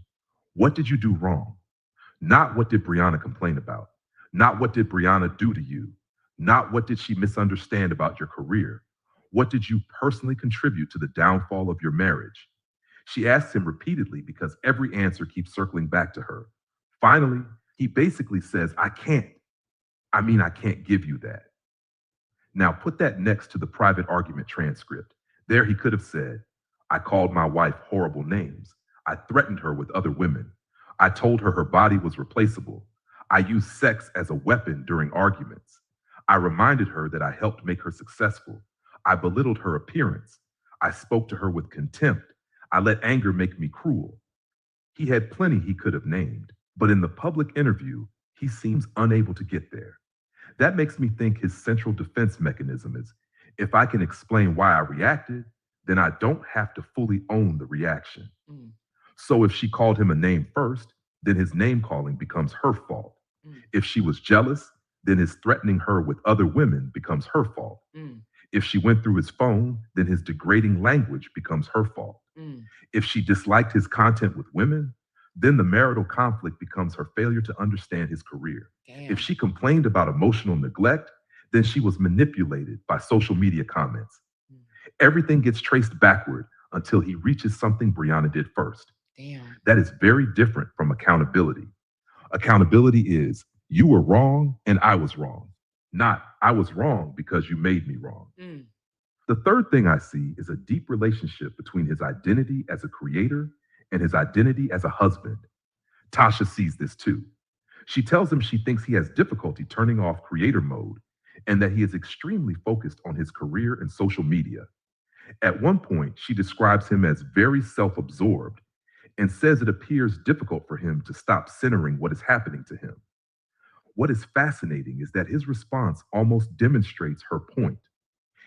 What did you do wrong? Not what did Briana complain about? Not what did Briana do to you? Not what did she misunderstand about your career? What did you personally contribute to the downfall of your marriage? She asks him repeatedly because every answer keeps circling back to her. Finally, he basically says, I can't give you that. Now put that next to the private argument transcript. There he could have said, I called my wife horrible names. I threatened her with other women. I told her her body was replaceable. I used sex as a weapon during arguments. I reminded her that I helped make her successful. I belittled her appearance. I spoke to her with contempt. I let anger make me cruel. He had plenty he could have named, but in the public interview, he seems unable to get there. That makes me think his central defense mechanism is, if I can explain why I reacted, then I don't have to fully own the reaction. Mm. So if she called him a name first, then his name calling becomes her fault. Mm. If she was jealous, then his threatening her with other women becomes her fault. Mm. If she went through his phone, then his degrading language becomes her fault. Mm. If she disliked his content with women, then the marital conflict becomes her failure to understand his career. Damn. If she complained about emotional neglect, then she was manipulated by social media comments. Mm. Everything gets traced backward until he reaches something Briana did first. Damn. That is very different from accountability. Accountability is, you were wrong and I was wrong, not I was wrong because you made me wrong. Mm. The third thing I see is a deep relationship between his identity as a creator and his identity as a husband. Tasha sees this too. She tells him she thinks he has difficulty turning off creator mode and that he is extremely focused on his career and social media. At one point, she describes him as very self-absorbed and says it appears difficult for him to stop centering what is happening to him. What is fascinating is that his response almost demonstrates her point.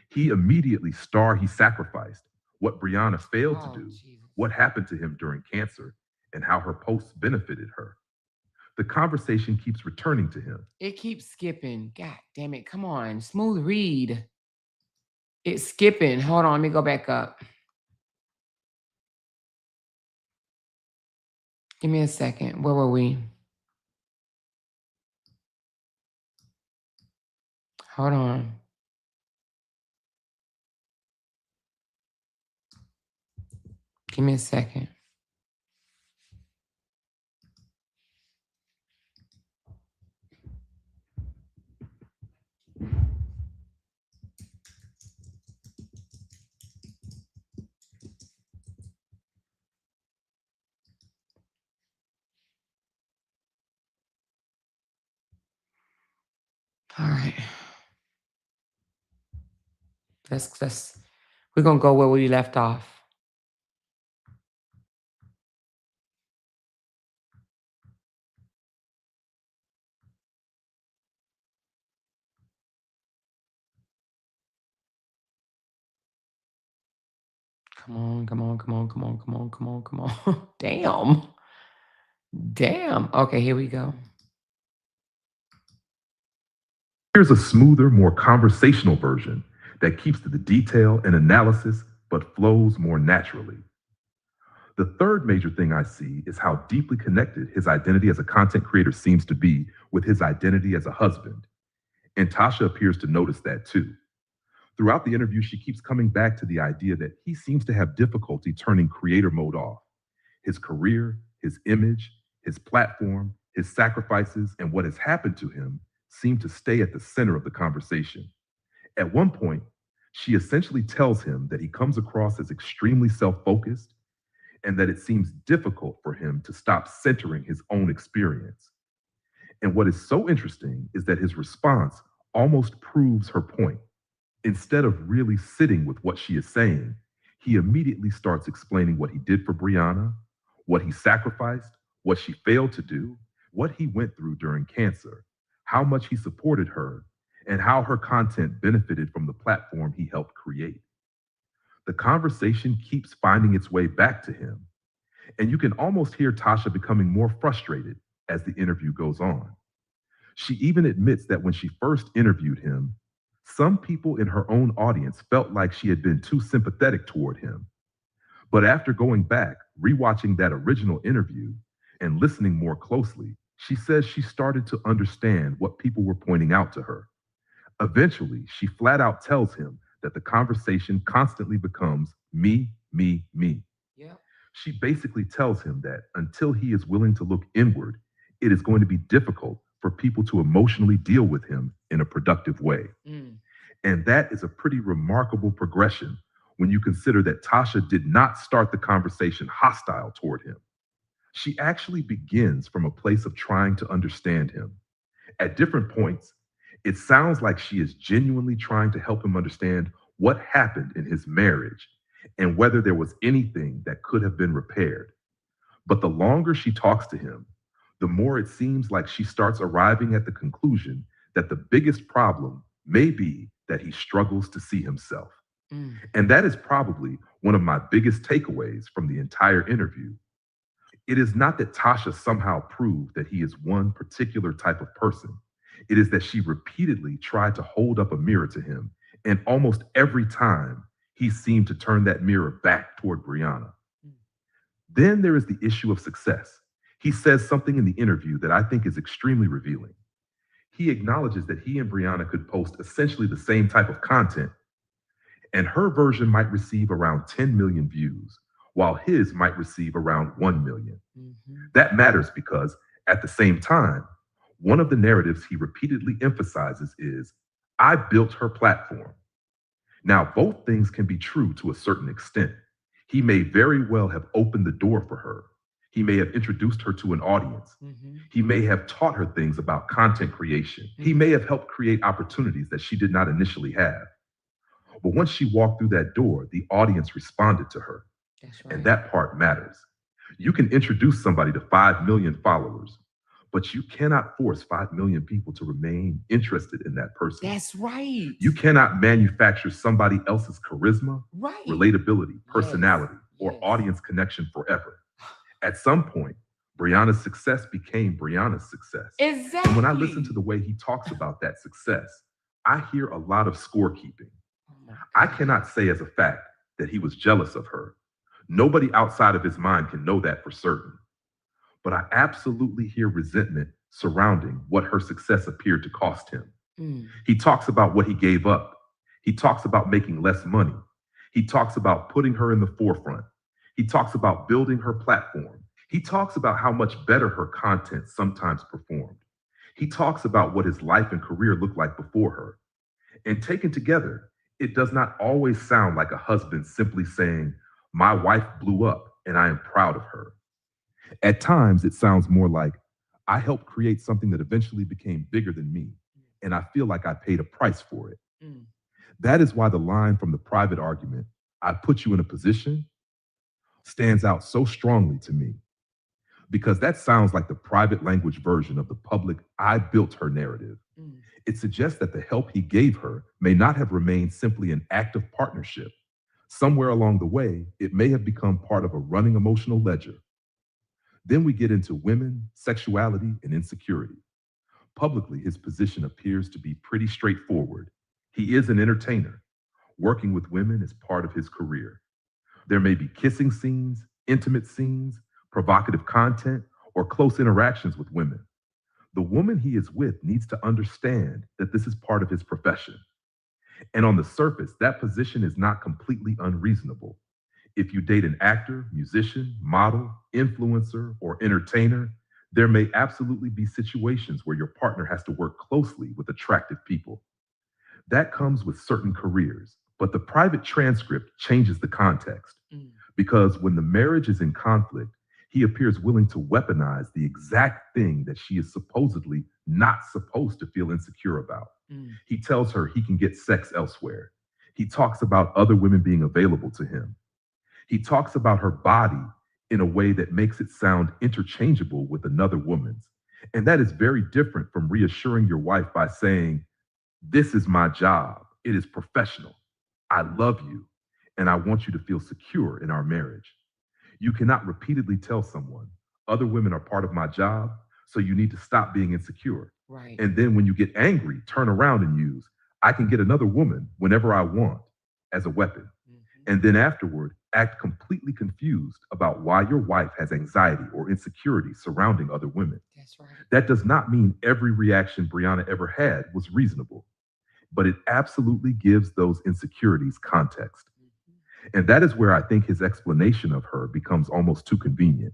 He immediately he sacrificed, what Briana failed to do, Jesus. what happened to him during cancer, and how her posts benefited her. The conversation keeps returning to him. It keeps skipping. God damn it. Come on. Smooth read. It's skipping. Hold on. Let me go back up. Give me a second. Where were we? Hold on. Give me a second. All right. We're gonna go where we left off. Come on, come on, come on, come on, come on, come on, come on. Damn. Damn. Okay, here we go. Here's a smoother, more conversational version that keeps to the detail and analysis, but flows more naturally. The third major thing I see is how deeply connected his identity as a content creator seems to be with his identity as a husband. And Tasha appears to notice that too. Throughout the interview, she keeps coming back to the idea that he seems to have difficulty turning creator mode off. His career, his image, his platform, his sacrifices, and what has happened to him seem to stay at the center of the conversation. At one point, she essentially tells him that he comes across as extremely self-focused and that it seems difficult for him to stop centering his own experience. And what is so interesting is that his response almost proves her point. Instead of really sitting with what she is saying, he immediately starts explaining what he did for Briana, what he sacrificed, what she failed to do, what he went through during cancer, how much he supported her, and how her content benefited from the platform he helped create. The conversation keeps finding its way back to him, and you can almost hear Tasha becoming more frustrated as the interview goes on. She even admits that when she first interviewed him, some people in her own audience felt like she had been too sympathetic toward him. But after going back, rewatching that original interview, and listening more closely, she says she started to understand what people were pointing out to her. Eventually, she flat out tells him that the conversation constantly becomes me, me, me. Yeah. She basically tells him that until he is willing to look inward, it is going to be difficult for people to emotionally deal with him in a productive way. Mm. And that is a pretty remarkable progression when you consider that Tasha did not start the conversation hostile toward him. She actually begins from a place of trying to understand him. At different points, it sounds like she is genuinely trying to help him understand what happened in his marriage and whether there was anything that could have been repaired. But the longer she talks to him, the more it seems like she starts arriving at the conclusion that the biggest problem may be that he struggles to see himself. Mm. And that is probably one of my biggest takeaways from the entire interview. It is not that Tasha somehow proved that he is one particular type of person. It is that she repeatedly tried to hold up a mirror to him, and almost every time he seemed to turn that mirror back toward Briana. Then there is the issue of success. He says something in the interview that I think is extremely revealing. He acknowledges that he and Briana could post essentially the same type of content, and her version might receive around 10 million views, while his might receive around 1 million. Mm-hmm. That matters because, at the same time, one of the narratives he repeatedly emphasizes is, I built her platform. Now, both things can be true to a certain extent. He may very well have opened the door for her. He may have introduced her to an audience. Mm-hmm. He may have taught her things about content creation. He may have helped create opportunities that she did not initially have. But once she walked through that door, the audience responded to her. That's right. And that part matters. You can introduce somebody to 5 million followers, but you cannot force 5 million people to remain interested in that person. That's right. You cannot manufacture somebody else's charisma, right. relatability, personality, or Yes. audience connection forever. At some point, Briana's success became Briana's success. Exactly. And when I listen to the way he talks about that success, I hear a lot of scorekeeping. Oh I cannot say as a fact that he was jealous of her. Nobody outside of his mind can know that for certain. But I absolutely hear resentment surrounding what her success appeared to cost him. Mm. He talks about what he gave up. He talks about making less money. He talks about putting her in the forefront. He talks about building her platform. He talks about how much better her content sometimes performed. He talks about what his life and career looked like before her. And taken together, it does not always sound like a husband simply saying, my wife blew up and I am proud of her. At times, it sounds more like, I helped create something that eventually became bigger than me, and I feel like I paid a price for it. Mm. That is why the line from the private argument, I put you in a position, stands out so strongly to me. Because that sounds like the private language version of the public I built her narrative. Mm. It suggests that the help he gave her may not have remained simply an act of partnership. Somewhere along the way, it may have become part of a running emotional ledger. Then we get into women, sexuality, and insecurity. Publicly, his position appears to be pretty straightforward. He is an entertainer. Working with women is part of his career. There may be kissing scenes, intimate scenes, provocative content, or close interactions with women. The woman he is with needs to understand that this is part of his profession. And on the surface, that position is not completely unreasonable. If you date an actor, musician, model, influencer, or entertainer, there may absolutely be situations where your partner has to work closely with attractive people. That comes with certain careers, but the private transcript changes the context. Because when the marriage is in conflict, he appears willing to weaponize the exact thing that she is supposedly not supposed to feel insecure about. He tells her he can get sex elsewhere. He talks about other women being available to him. He talks about her body in a way that makes it sound interchangeable with another woman's. And that is very different from reassuring your wife by saying, this is my job. It is professional. I love you, and I want you to feel secure in our marriage. You cannot repeatedly tell someone, other women are part of my job, so you need to stop being insecure. Right. And then when you get angry, turn around and use, I can get another woman whenever I want, as a weapon. And then afterward, act completely confused about why your wife has anxiety or insecurity surrounding other women. That's right. That does not mean every reaction Briana ever had was reasonable, but it absolutely gives those insecurities context. And that is where I think his explanation of her becomes almost too convenient.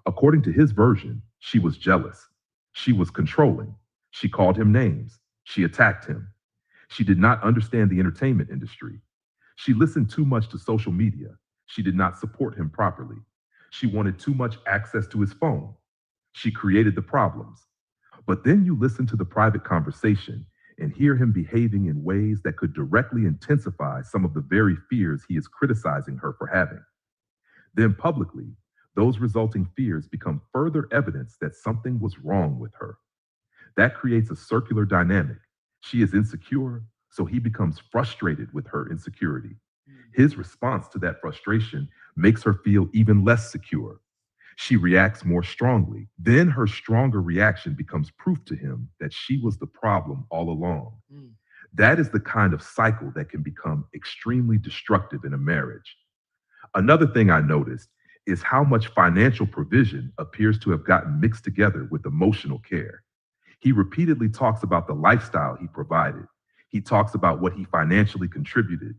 According to his version, she was jealous. She was controlling. She called him names. She attacked him. She did not understand the entertainment industry. She listened too much to social media. She did not support him properly. She wanted too much access to his phone. She created the problems. But then you listen to the private conversation and hear him behaving in ways that could directly intensify some of the very fears he is criticizing her for having. Then publicly, those resulting fears become further evidence that something was wrong with her. That creates a circular dynamic. She is insecure, so he becomes frustrated with her insecurity. His response to that frustration makes her feel even less secure. She reacts more strongly. Then her stronger reaction becomes proof to him that she was the problem all along. Mm. That is the kind of cycle that can become extremely destructive in a marriage. Another thing I noticed is how much financial provision appears to have gotten mixed together with emotional care. He repeatedly talks about the lifestyle he provided. He talks about what he financially contributed.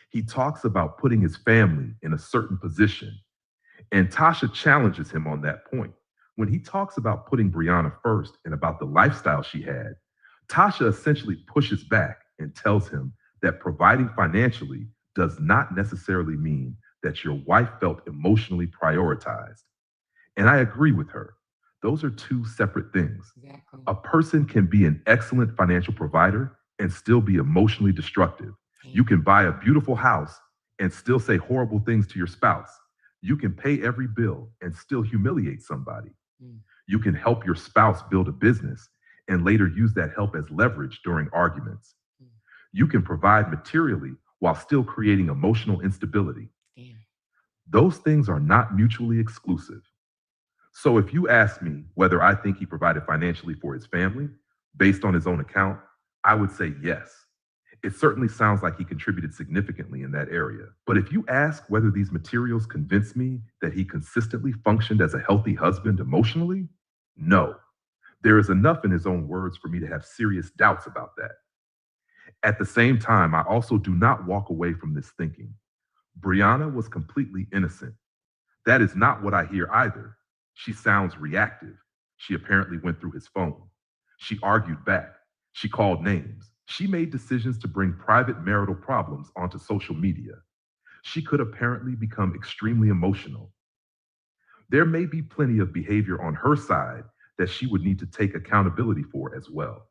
He talks about putting his family in a certain position. And Tasha challenges him on that point. When he talks about putting Briana first and about the lifestyle she had, Tasha essentially pushes back and tells him that providing financially does not necessarily mean that your wife felt emotionally prioritized. And I agree with her. Those are two separate things. Exactly. A person can be an excellent financial provider and still be emotionally destructive. You can buy a beautiful house and still say horrible things to your spouse. You can pay every bill and still humiliate somebody. Mm. You can help your spouse build a business and later use that help as leverage during arguments. Mm. You can provide materially while still creating emotional instability. Damn. Those things are not mutually exclusive. So if you ask me whether I think he provided financially for his family, based on his own account, I would say yes. It certainly sounds like he contributed significantly in that area. But if you ask whether these materials convince me that he consistently functioned as a healthy husband emotionally, no. There is enough in his own words for me to have serious doubts about that. At the same time, I also do not walk away from this thinking. Briana was completely innocent. That is not what I hear either. She sounds reactive. She apparently went through his phone. She argued back. She called names. She made decisions to bring private marital problems onto social media. She could apparently become extremely emotional. There may be plenty of behavior on her side that she would need to take accountability for as well.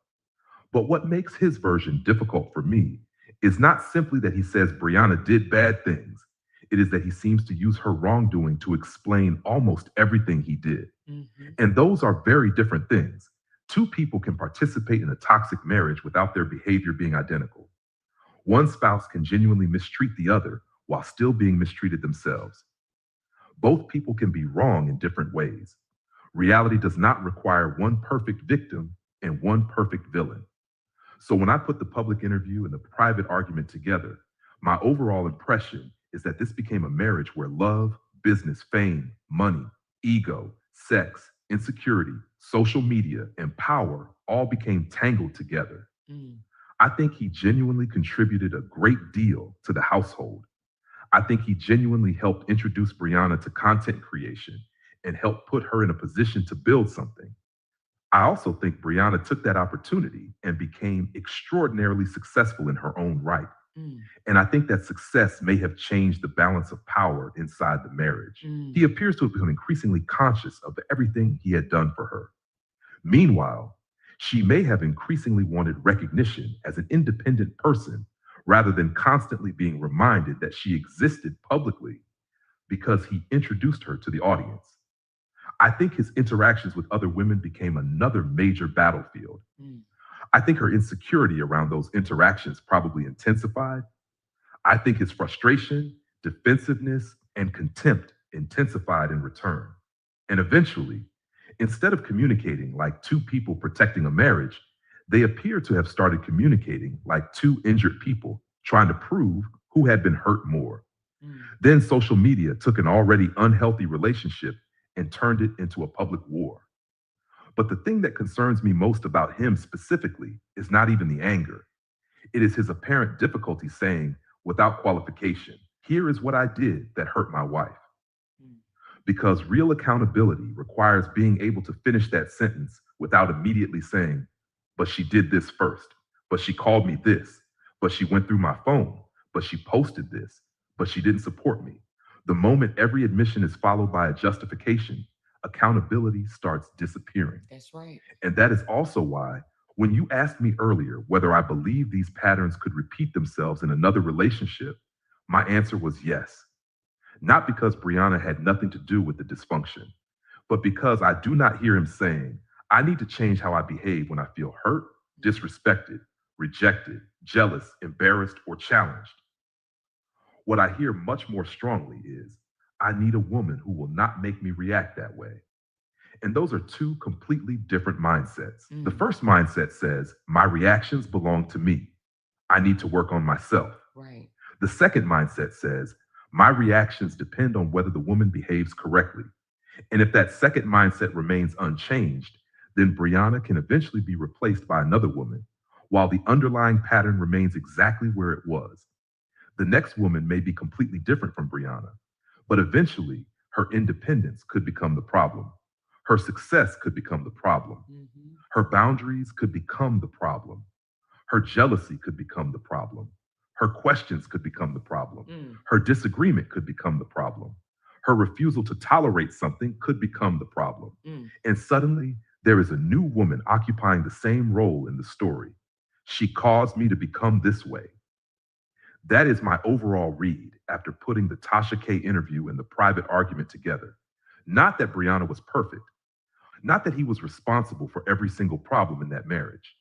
But what makes his version difficult for me is not simply that he says Briana did bad things. It is that he seems to use her wrongdoing to explain almost everything he did. Mm-hmm. And those are very different things. Two people can participate in a toxic marriage without their behavior being identical. One spouse can genuinely mistreat the other while still being mistreated themselves. Both people can be wrong in different ways. Reality does not require one perfect victim and one perfect villain. So when I put the public interview and the private argument together, my overall impression is that this became a marriage where love, business, fame, money, ego, sex, insecurity, social media, and power all became tangled together. Mm. I think he genuinely contributed a great deal to the household. I think he genuinely helped introduce Briana to content creation and helped put her in a position to build something. I also think Briana took that opportunity and became extraordinarily successful in her own right. Mm. And I think that success may have changed the balance of power inside the marriage. Mm. He appears to have become increasingly conscious of everything he had done for her. Meanwhile, she may have increasingly wanted recognition as an independent person rather than constantly being reminded that she existed publicly because he introduced her to the audience. I think his interactions with other women became another major battlefield. Mm. I think her insecurity around those interactions probably intensified. I think his frustration, defensiveness, and contempt intensified in return. And eventually, instead of communicating like two people protecting a marriage, they appear to have started communicating like two injured people trying to prove who had been hurt more. Mm. Then social media took an already unhealthy relationship and turned it into a public war. But the thing that concerns me most about him specifically is not even the anger. It is his apparent difficulty saying, without qualification, here is what I did that hurt my wife. Mm. Because real accountability requires being able to finish that sentence without immediately saying, but she did this first, but she called me this, but she went through my phone, but she posted this, but she didn't support me. The moment every admission is followed by a justification, accountability starts disappearing. That's right. And that is also why, when you asked me earlier whether I believe these patterns could repeat themselves in another relationship, my answer was yes. Not because Briana had nothing to do with the dysfunction, but because I do not hear him saying, I need to change how I behave when I feel hurt, disrespected, rejected, jealous, embarrassed, or challenged. What I hear much more strongly is, I need a woman who will not make me react that way. And those are two completely different mindsets. The first mindset says, my reactions belong to me. I need to work on myself. Right. The second mindset says, my reactions depend on whether the woman behaves correctly. And if that second mindset remains unchanged, then Briana can eventually be replaced by another woman, while the underlying pattern remains exactly where it was. The next woman may be completely different from Briana, but eventually her independence could become the problem. Her success could become the problem. Her boundaries could become the problem. Her jealousy could become the problem. Her questions could become the problem. Her disagreement could become the problem. Her refusal to tolerate something could become the problem. And suddenly, there is a new woman occupying the same role in the story. She caused me to become this way. That is my overall read after putting the Tasha K interview and the private argument together. Not that Briana was perfect. Not that he was responsible for every single problem in that marriage.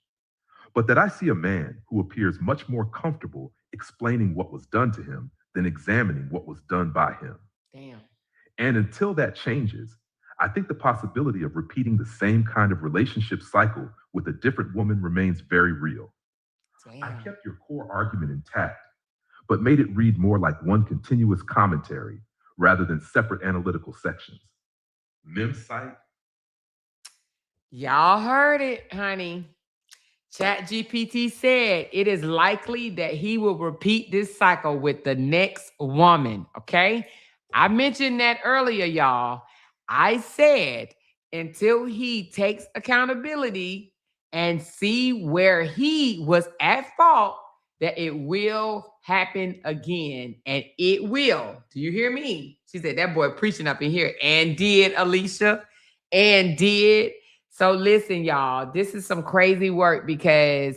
But that I see a man who appears much more comfortable explaining what was done to him than examining what was done by him. Damn. And until that changes, I think the possibility of repeating the same kind of relationship cycle with a different woman remains very real. Damn. I kept your core argument intact, but made it read more like one continuous commentary rather than separate analytical sections. Memsite. Y'all heard it, honey. ChatGPT said it is likely that he will repeat this cycle with the next woman. Okay. I mentioned that earlier, y'all. I said until he takes accountability and see where he was at fault, that it will happen again. And it will. Do you hear me? She said, that boy preaching up in here. And did, Alicia. And did. So listen, y'all, this is some crazy work because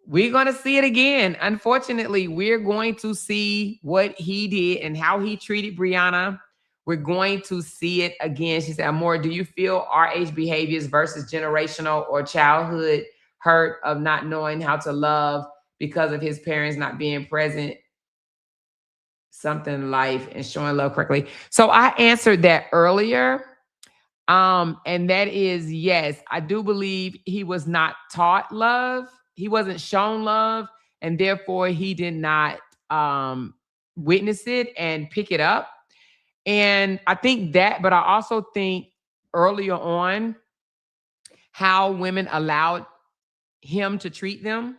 we're going to see it again. Unfortunately, we're going to see what he did and how he treated Briana. We're going to see it again. She said, Amor, do you feel RH behaviors versus generational or childhood hurt of not knowing how to love because of his parents not being present? Something in life and showing love correctly. So I answered that earlier. And that is, yes, I do believe he was not taught love. He wasn't shown love, and therefore he did not witness it and pick it up. And I think that, but I also think earlier on how women allowed him to treat them,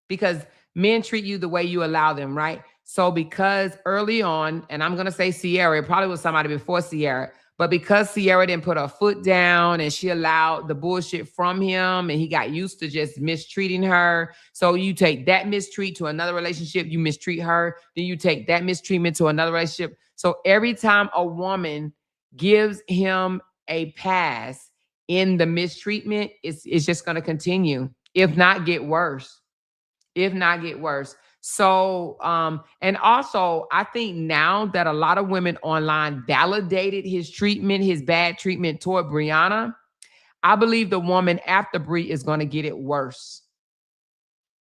because men treat you the way you allow them, right? So because early on, and I'm going to say Sierra, it probably was somebody before Sierra, but because Sierra didn't put her foot down and she allowed the bullshit from him and he got used to just mistreating her. So you take that mistreat to another relationship, you mistreat her, then you take that mistreatment to another relationship. So every time a woman gives him a pass in the mistreatment, it's just going to continue, if not get worse. If not get worse. So, and also I think now that a lot of women online validated his treatment, his bad treatment toward Briana, I believe the woman after Bri is going to get it worse.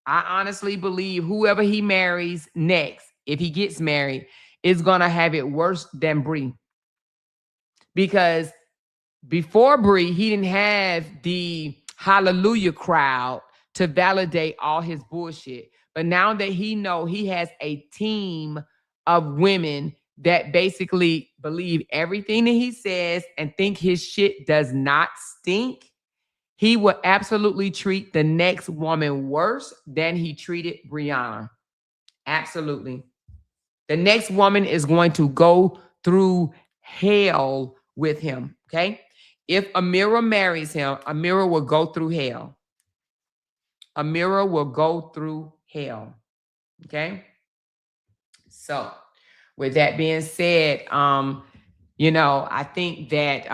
I honestly believe whoever he marries next, if he gets married, is going to have it worse than Bri. Because before Bri, he didn't have the hallelujah crowd to validate all his bullshit. But now that he know he has a team of women that basically believe everything that he says and think his shit does not stink, he will absolutely treat the next woman worse than he treated Briana. Absolutely. The next woman is going to go through hell with him, okay? If Amira marries him, Amira will go through hell. Amira will go through hell. Okay. So with that being said, I think that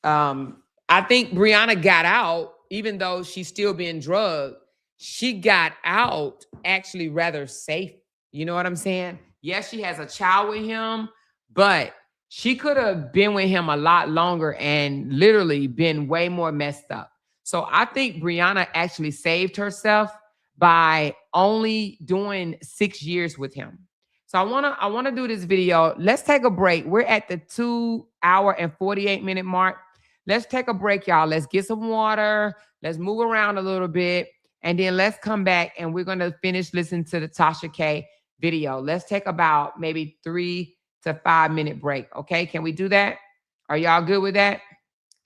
I think Briana got out, even though she's still being drugged, she got out actually rather safe. You know what I'm saying? Yes, she has a child with him, but she could have been with him a lot longer and literally been way more messed up. So I think Briana actually saved herself by only doing 6 years with him. So I wanna do this video. Let's take a break. We're at the 2 hour and 48-minute mark. Let's take a break, y'all. Let's get some water. Let's move around a little bit. And then let's come back and we're gonna finish listening to the Tasha K video. Let's take about maybe 3 to 5 minute break. Okay, can we do that? Are y'all good with that?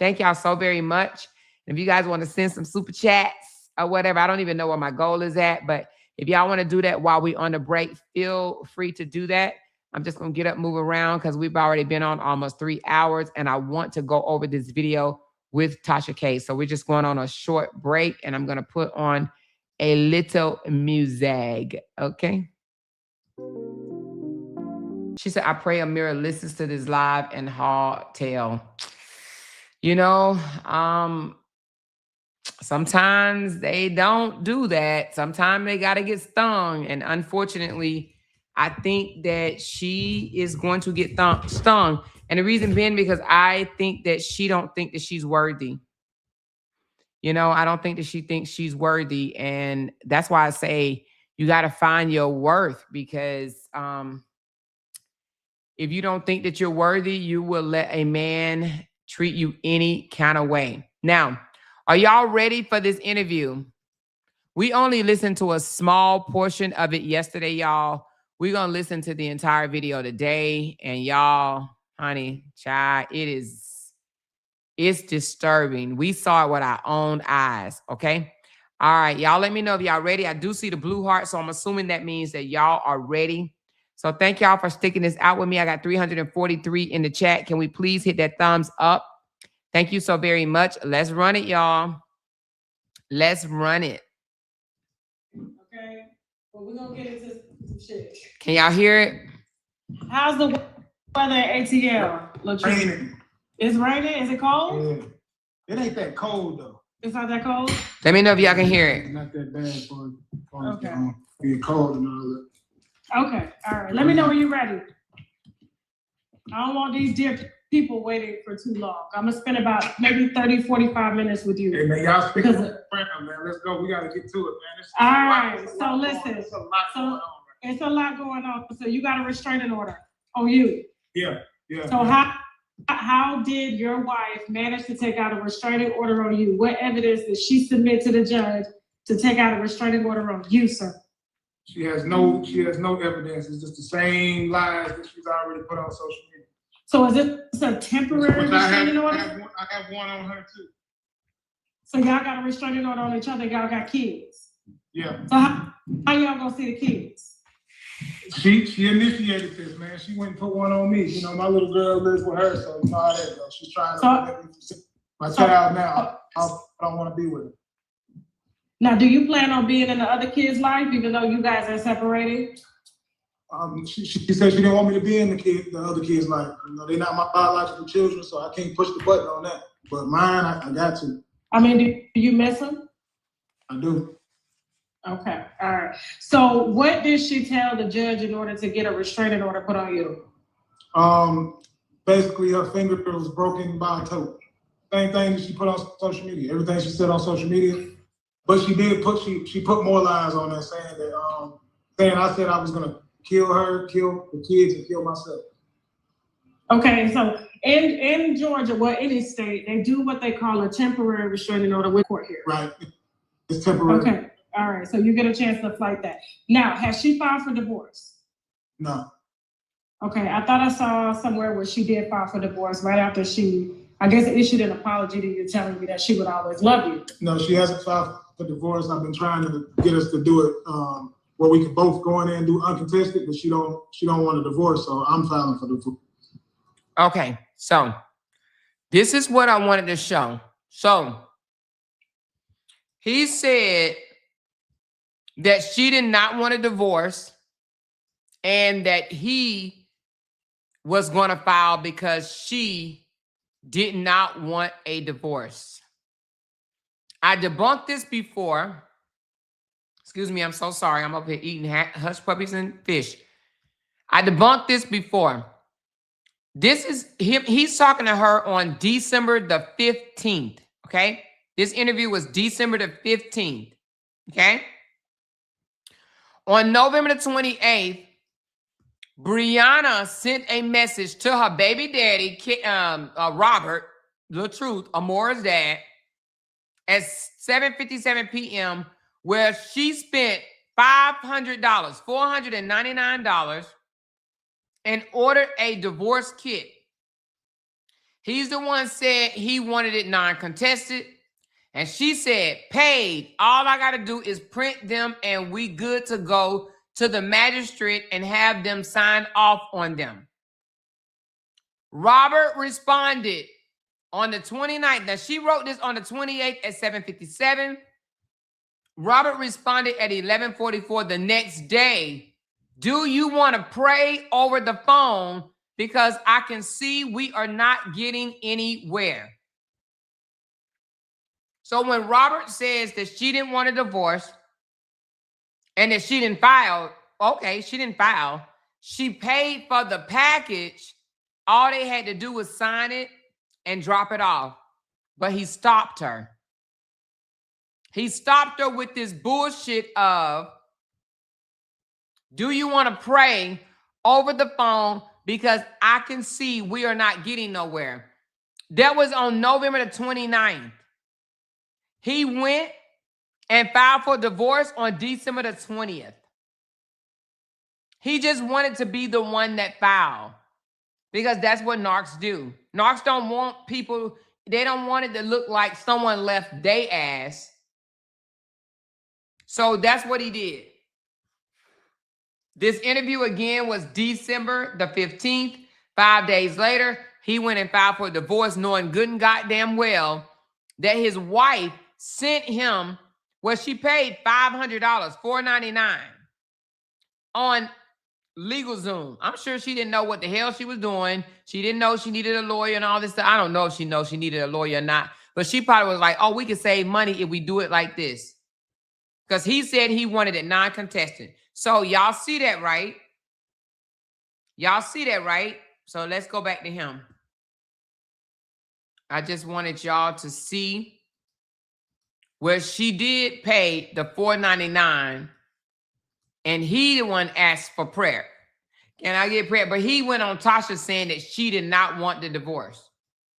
Thank y'all so very much. If you guys want to send some super chats or whatever, I don't even know where my goal is at, but if y'all want to do that while we on the break, feel free to do that. I'm just going to get up, move around because we've already been on almost 3 hours and I want to go over this video with Tasha K. So we're just going on a short break and I'm going to put on a little music. Okay. She said, I pray Amira listens to this live and hard tell. You know, sometimes they don't do that. Sometimes they got to get stung. And unfortunately, I think that she is going to get stung. And the reason being because I think that she don't think that she's worthy. You know, I don't think that she thinks she's worthy. And that's why I say you got to find your worth because if you don't think that you're worthy, you will let a man treat you any kind of way. Now, are y'all ready for this interview? We only listened to a small portion of it yesterday, y'all. We're going to listen to the entire video today. And y'all, honey, child, it's disturbing. We saw it with our own eyes, okay? All right, y'all let me know if y'all ready. I do see the blue heart, so I'm assuming that means that y'all are ready. So thank y'all for sticking this out with me. I got 343 in the chat. Can we please hit that thumbs up? Thank you so very much. Let's run it, y'all. Let's run it. Okay. Well, we're going to get into some shit. Can y'all hear it? How's the weather at ATL? Raining. It's raining? Is it cold? Yeah. It ain't that cold though. It's not that cold? Let me know if y'all can hear it. It's not that bad for Okay. being cold and all that. Okay. All right. Let me know when you're ready. I don't want these dear people waiting for too long. I'm going to spend about maybe 30, 45 minutes with you. Hey man, y'all speaking Because- of Briana, man. Let's go. We gotta get to it, man. All right. So listen. There's a lot going on. It's a lot going on. So you got a restraining order on you. Yeah. So how did your wife manage to take out a restraining order on you? What evidence did she submit to the judge to take out a restraining order on you, sir? She has no evidence. It's just the same lies that she's already put on social media. So is it a temporary restraining order? I have one on her too. So y'all got a restraining order on each other, y'all got kids. Yeah. So how y'all gonna see the kids? She initiated this, man. She went and put one on me. You know, my little girl lives with her, so you know how that goes. She's trying to let me see my child now. I don't want to be with her. Now, do you plan on being in the other kid's life, even though you guys are separated? She said she didn't want me to be in the other kid's life. You know, they're not my biological children, so I can't push the button on that. But mine, I got to. I mean, do you miss them? I do. Okay, all right. So what did she tell the judge in order to get a restraining order put on you? Basically her finger was broken by a toe. Same thing that she put on social media. Everything she said on social media. But she did she put more lies on there saying that saying I said I was gonna kill her, kill the kids, and kill myself. Okay, so in Georgia, well, any state, they do what they call a temporary restraining order with court here. Right. It's temporary. Okay. All right, so you get a chance to fight that. Now, has she filed for divorce? No. Okay, I thought I saw somewhere where she did file for divorce right after she, I guess, issued an apology to you telling me that she would always love you. No, she hasn't filed for divorce. I've been trying to get us to do it where we can both go in there and do uncontested, but she don't want a divorce, so I'm filing for divorce. Okay, so this is what I wanted to show. So he said that she did not want a divorce and that he was going to file because she did not want a divorce. I debunked this before. Excuse me, I'm so sorry. I'm up here eating hush puppies and fish. I debunked this before. This is him. He's talking to her on December the 15th. Okay. This interview was December the 15th. Okay. On November the 28th, Briana sent a message to her baby daddy, Robert, LaTruth, Amora's dad, at 7:57 p.m., where she spent $500, $499, and ordered a divorce kit. He's the one said he wanted it non-contested. And she said, paid. All I got to do is print them and we good to go to the magistrate and have them sign off on them. Robert responded on the 29th. Now, she wrote this on the 28th at 7:57. Robert responded at 11:44 the next day. Do you want to pray over the phone? Because I can see we are not getting anywhere. So when Robert says that she didn't want a divorce and that she didn't file, okay, she didn't file. She paid for the package. All they had to do was sign it and drop it off. But he stopped her. He stopped her with this bullshit of, do you want to pray over the phone? Because I can see we are not getting nowhere. That was on November the 29th. He went and filed for divorce on December the 20th. He just wanted to be the one that filed because that's what narcs do. Narcs don't want people, they don't want it to look like someone left their ass. So that's what he did. This interview again was December the 15th. 5 days later, he went and filed for divorce, knowing good and goddamn well that his wife sent him, well, she paid $500, $499 on LegalZoom. I'm sure she didn't know what the hell she was doing. She didn't know she needed a lawyer and all this stuff. I don't know if she knows she needed a lawyer or not, but she probably was like, oh, we could save money if we do it like this. Because he said he wanted it non-contested. So y'all see that, right? Y'all see that, right? So let's go back to him. I just wanted y'all to see where she did pay the $499 and he the one asked for prayer. Can I get prayer? But he went on Tasha saying that she did not want the divorce.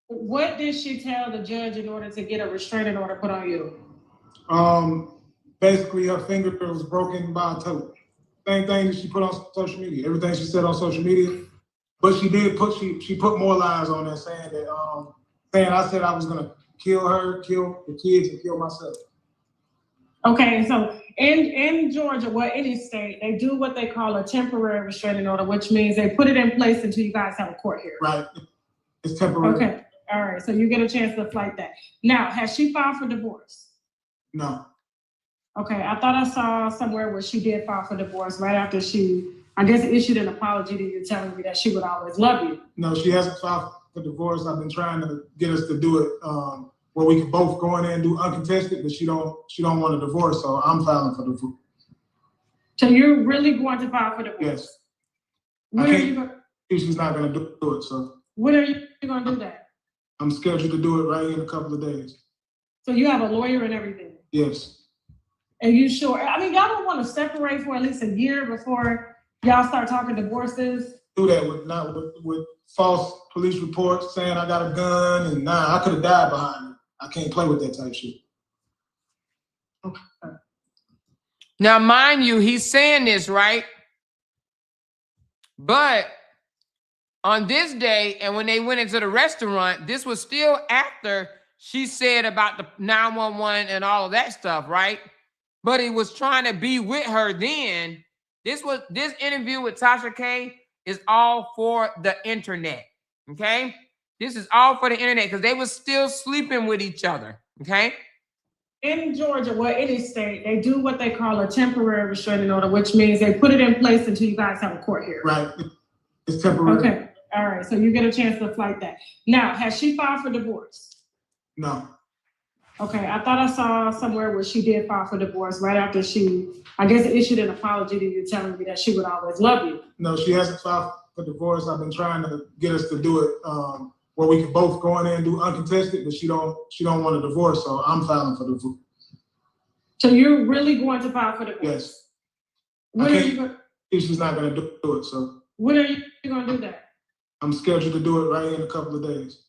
What did she tell the judge in order to get a restraining order put on you? Basically her finger was broken by a toe. Same thing that she put on social media. Everything she said on social media. But she did put she put more lies on there saying that saying I said I was gonna kill her, kill the kids, and kill myself. Okay, so in Georgia, well, any state, they do what they call a temporary restraining order, which means they put it in place until you guys have a court hearing. Right. It's temporary. Okay. All right. So you get a chance to fight that. Now, has she filed for divorce? No. Okay. I thought I saw somewhere where she did file for divorce right after she, I guess, issued an apology to you telling me that she would always love you. No, she hasn't filed for divorce. I've been trying to get us to do it where we can both go in there and do uncontested, but she don't want a divorce, so I'm filing for divorce. So you're really going to file for divorce? Yes. When are you going? She's not going to do it, so. When are you going to do that? I'm scheduled to do it right in a couple of days. So you have a lawyer and everything? Yes. Are you sure? I mean, y'all don't want to separate for at least a year before y'all start talking divorces? Do that with false police reports saying I got a gun and I could have died behind it. I can't play with that type of shit. Okay. Now, mind you, he's saying this, right? But on this day, and when they went into the restaurant, this was still after she said about the 911 and all of that stuff, right? But he was trying to be with her then. This interview with Tasha K is all for the internet, okay? This is all for the internet because they were still sleeping with each other, okay? In Georgia, well, any state, they do what they call a temporary restraining order, which means they put it in place until you guys have a court hearing. Right. It's temporary. Okay. All right. So you get a chance to fight that. Now, has she filed for divorce? No. Okay. I thought I saw somewhere where she did file for divorce right after she, I guess, issued an apology to you telling me that she would always love you. No, she hasn't filed for divorce. I've been trying to get us to do it where we could both go in there and do uncontested, but she don't want a divorce, so I'm filing for divorce. So you're really going to file for divorce? Yes. When are you going? She's not going to do it, so. When are you going to do that? I'm scheduled to do it right in a couple of days.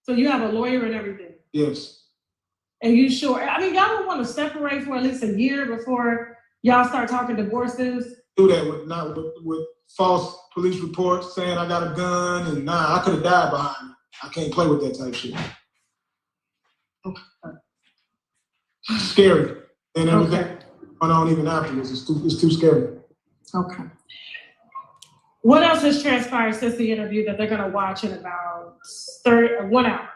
So you have a lawyer and everything? Yes. And you sure? I mean, y'all don't want to separate for at least a year before y'all start talking divorces? Do that with false police reports saying I got a gun and I could have died behind it. I can't play with that type of shit. Okay. Scary. And everything going on even afterwards. It's too scary. Okay. What else has transpired since the interview that they're going to watch in about 1 hour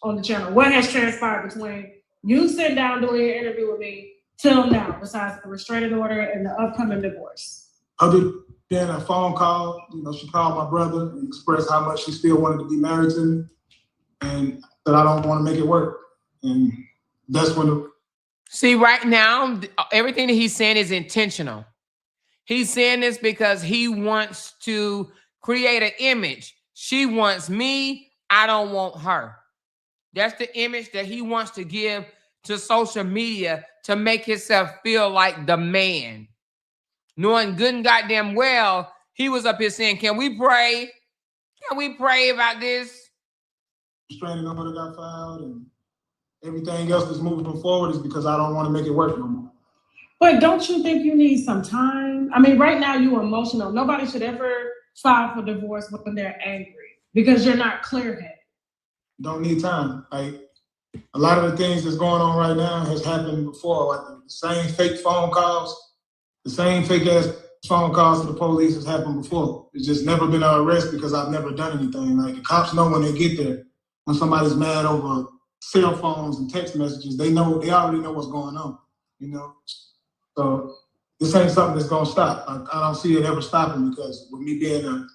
on the channel? What has transpired between you sitting down doing your interview with me till now, besides the restraining order and the upcoming divorce? Other than a phone call, she called my brother and expressed how much she still wanted to be married to me and that I don't want to make it work. And that's when See, right now, everything that he's saying is intentional. He's saying this because he wants to create an image. She wants me. I don't want her. That's the image that he wants to give to social media to make himself feel like the man. Knowing good and goddamn well, he was up here saying, can we pray? Can we pray about this? Restraining order got filed and everything else that's moving forward is because I don't want to make it work no more. But don't you think you need some time? I mean, right now you're emotional. Nobody should ever file for divorce when they're angry because you're not clear-headed. Don't need time. Like a lot of the things that's going on right now has happened before. Like the same fake phone calls, the same fake ass phone calls to the police has happened before. It's just never been an arrest because I've never done anything. Like the cops know when they get there, when somebody's mad over cell phones and text messages, they already know what's going on, So this ain't something that's gonna stop. I don't see it ever stopping because with me being a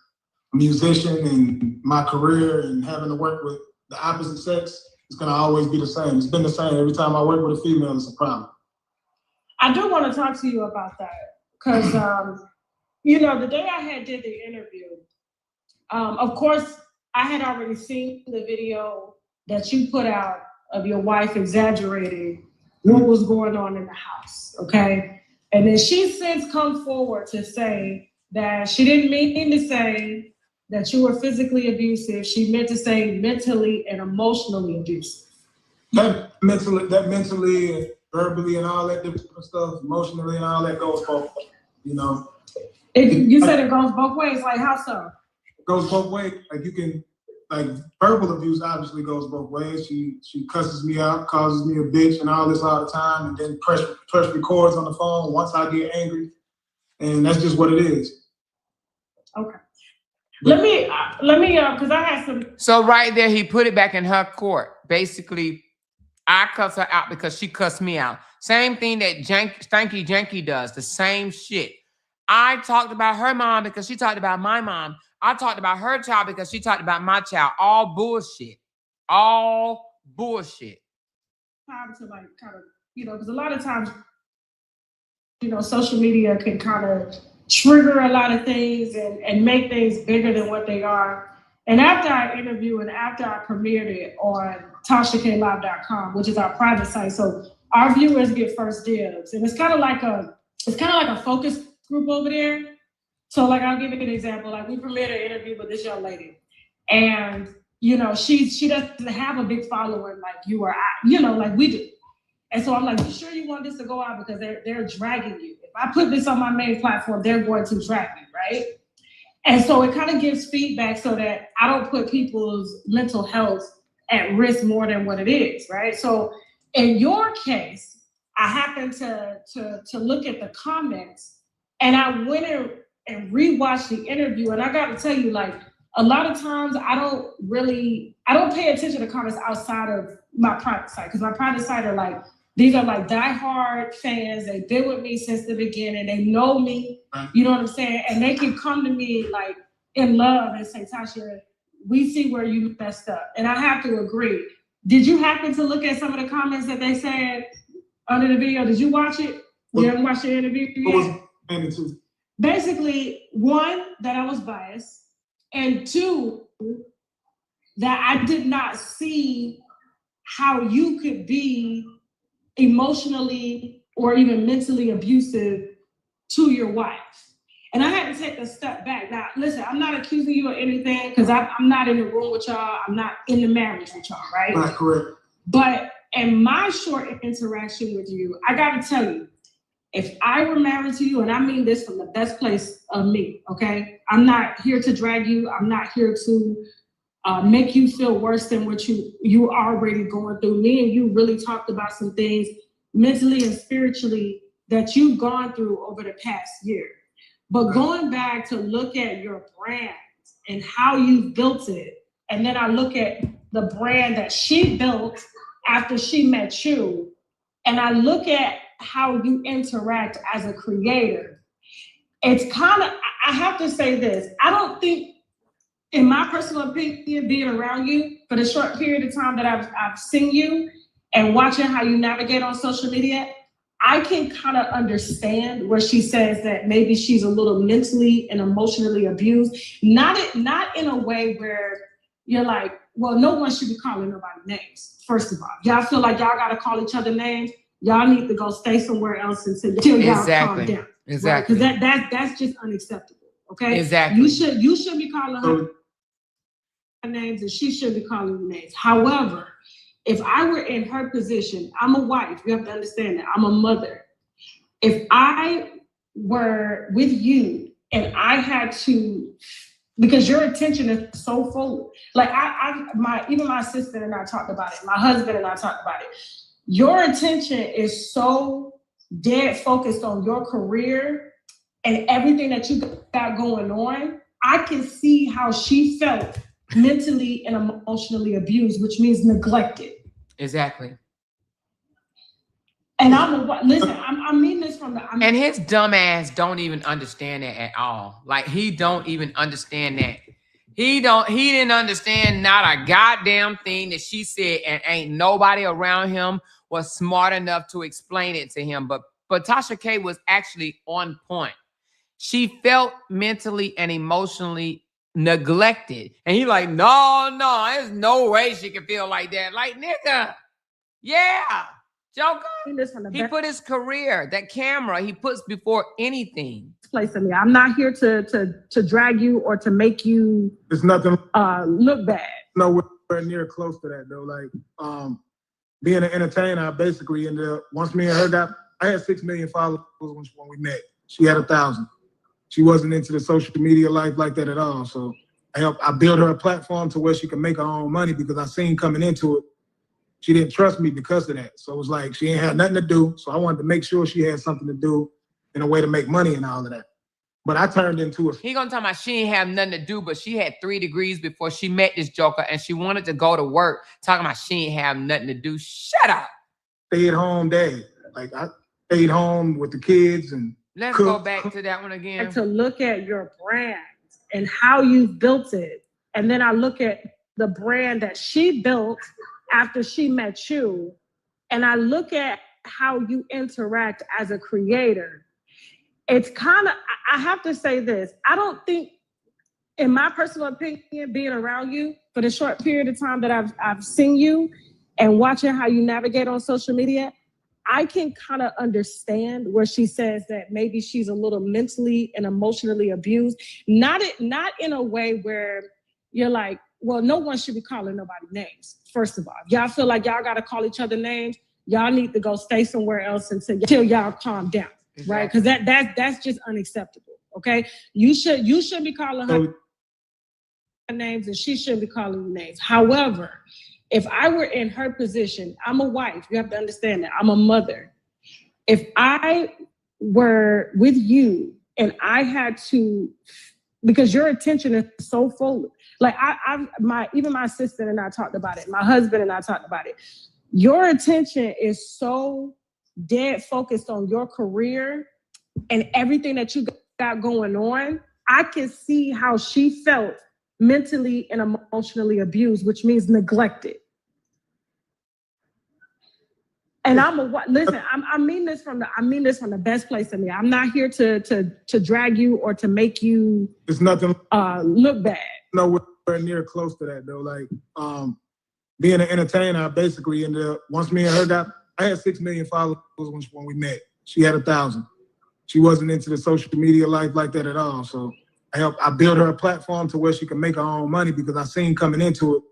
musician and my career and having to work with the opposite sex, it's gonna always be the same. It's been the same. Every time I work with a female, it's a problem. I do want to talk to you about that because, the day I did the interview, of course, I had already seen the video that you put out of your wife exaggerating what was going on in the house, okay? And then she's since come forward to say that she didn't mean to say that you were physically abusive. She meant to say mentally and emotionally abusive. That mentally, verbally, and all that different stuff, emotionally, and all that goes both ways, You said it goes both ways. Like how so? It goes both ways. Like verbal abuse obviously goes both ways. She cusses me out, calls me a bitch, and all this all the time, and then press records on the phone once I get angry, and that's just what it is. Okay. Let me, because I had some. So right there, he put it back in her court. Basically, I cuss her out because she cussed me out. Same thing that Stanky Janky does, the same shit. I talked about her mom because she talked about my mom. I talked about her child because she talked about my child. All bullshit. All bullshit. Time to because a lot of times, social media can kind of trigger a lot of things and make things bigger than what they are. And after I interviewed and after I premiered it on TashaKLive.com, which is our private site, so our viewers get first dibs, and it's kind of like a focus group over there. So I'll give you an example. We premiered an interview with this young lady, and she doesn't have a big following like you or I, like we do. And so I'm like, you sure you want this to go out because they're dragging you? If I put this on my main platform, they're going to drag me, right? And so it kind of gives feedback so that I don't put people's mental health at risk more than what it is, right? So in your case, I happened to look at the comments, and I went and rewatched the interview, and I got to tell you, a lot of times I don't pay attention to comments outside of my private site, because my private site are these are diehard fans. They've been with me since the beginning. They know me, you know what I'm saying? And they can come to me in love and say, Tasha, we see where you messed up. And I have to agree. Did you happen to look at some of the comments that they said under the video? Did you watch it? You haven't watched the interview yet? What was it? Basically, one, that I was biased. And two, that I did not see how you could be emotionally or even mentally abusive to your wife. And I had to take a step back. Now, listen, I'm not accusing you of anything because I'm not in the room with y'all. I'm not in the marriage with y'all, right? Right, correct. But in my short interaction with you, I got to tell you, if I were married to you, and I mean this from the best place of me, okay? I'm not here to drag you. I'm not here to make you feel worse than what you already going through. Me and you really talked about some things mentally and spiritually that you've gone through over the past year. But going back to look at your brand and how you built it, and then I look at the brand that she built after she met you, and I look at how you interact as a creator, it's kind of, I have to say this, I don't think, in my personal opinion, being around you for the short period of time that I've seen you and watching how you navigate on social media, I can kind of understand where she says that maybe she's a little mentally and emotionally abused. Not in a way where you're like, well, no one should be calling nobody names. First of all, y'all feel like y'all got to call each other names. Y'all need to go stay somewhere else until y'all calm down. Exactly. Because that's just unacceptable. Okay. Exactly. You should be calling her names and she should be calling you names. However, if I were in her position, I'm a wife, you have to understand that, I'm a mother. If I were with you and I had to, because your attention is so full, like even my sister and I talked about it, my husband and I talked about it. Your attention is so dead focused on your career and everything that you got going on. I can see how she felt mentally and emotionally abused, which means neglected. Exactly. And I mean this from the. And his dumb ass don't even understand that at all. Like he don't even understand that. He didn't understand not a goddamn thing that she said, and ain't nobody around him was smart enough to explain it to him. But Tasha K was actually on point. She felt mentally and emotionally neglected. And he like, no, there's no way she can feel like that. Like, nigga, yeah, Joker. He put his career, that camera, he puts before anything. Place in me. I'm not here to drag you or to make you It's nothing look bad. Nowhere near close to that though. Like being an entertainer, I basically ended up, once me and her I had 6 million followers when we met. She had 1,000. She wasn't into the social media life like that at all. So I built her a platform to where she could make her own money because I seen coming into it, she didn't trust me because of that. So it was like she ain't had nothing to do. So I wanted to make sure she had something to do and a way to make money and all of that. But I turned into a... He gonna talk about she ain't have nothing to do, but she had 3 degrees before she met this Joker and she wanted to go to work talking about she ain't have nothing to do. Shut up. Stay-at-home dad. Like I stayed home with the kids and let's go back to that one again. And to look at your brand and how you built it. And then I look at the brand that she built after she met you. And I look at how you interact as a creator. It's kind of, I have to say this. I don't think, in my personal opinion, being around you for the short period of time that I've seen you and watching how you navigate on social media, I can kind of understand where she says that maybe she's a little mentally and emotionally abused. Not in a way where you're like, well, no one should be calling nobody names. First of all, y'all feel like y'all got to call each other names. Y'all need to go stay somewhere else until y'all calm down, exactly. Right? Because that's just unacceptable. Okay, you should be calling her names and she shouldn't be calling you names. However, if I were in her position, I'm a wife, you have to understand that, I'm a mother. If I were with you and I had to, because your attention is so full, like even my sister and I talked about it, my husband and I talked about it. Your attention is so dead focused on your career and everything that you got going on. I can see how she felt mentally and emotionally abused, which means neglected. And I mean this from the best place in me. I'm not here to drag you or to make you it's nothing look bad. Nowhere near close to that though. Like, being an entertainer, I basically ended up, once me and her I had 6 million followers when we met. She had 1,000. She wasn't into the social media life like that at all. So I built her a platform to where she could make her own money because I seen coming into it,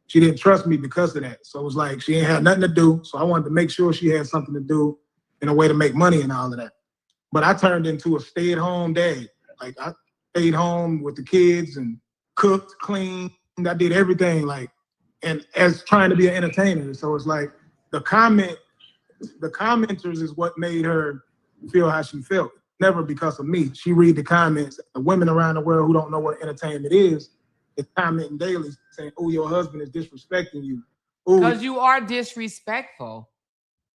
she didn't trust me because of that. So it was like, she ain't had nothing to do. So I wanted to make sure she had something to do and a way to make money and all of that. But I turned into a stay-at-home dad. Like, I stayed home with the kids and cooked, cleaned. I did everything, like, and as trying to be an entertainer. So it's like the commenters is what made her feel how she felt. Never because of me. She read the comments. The women around the world who don't know what entertainment is commenting daily saying, "Oh, your husband is disrespecting you." Because you are disrespectful.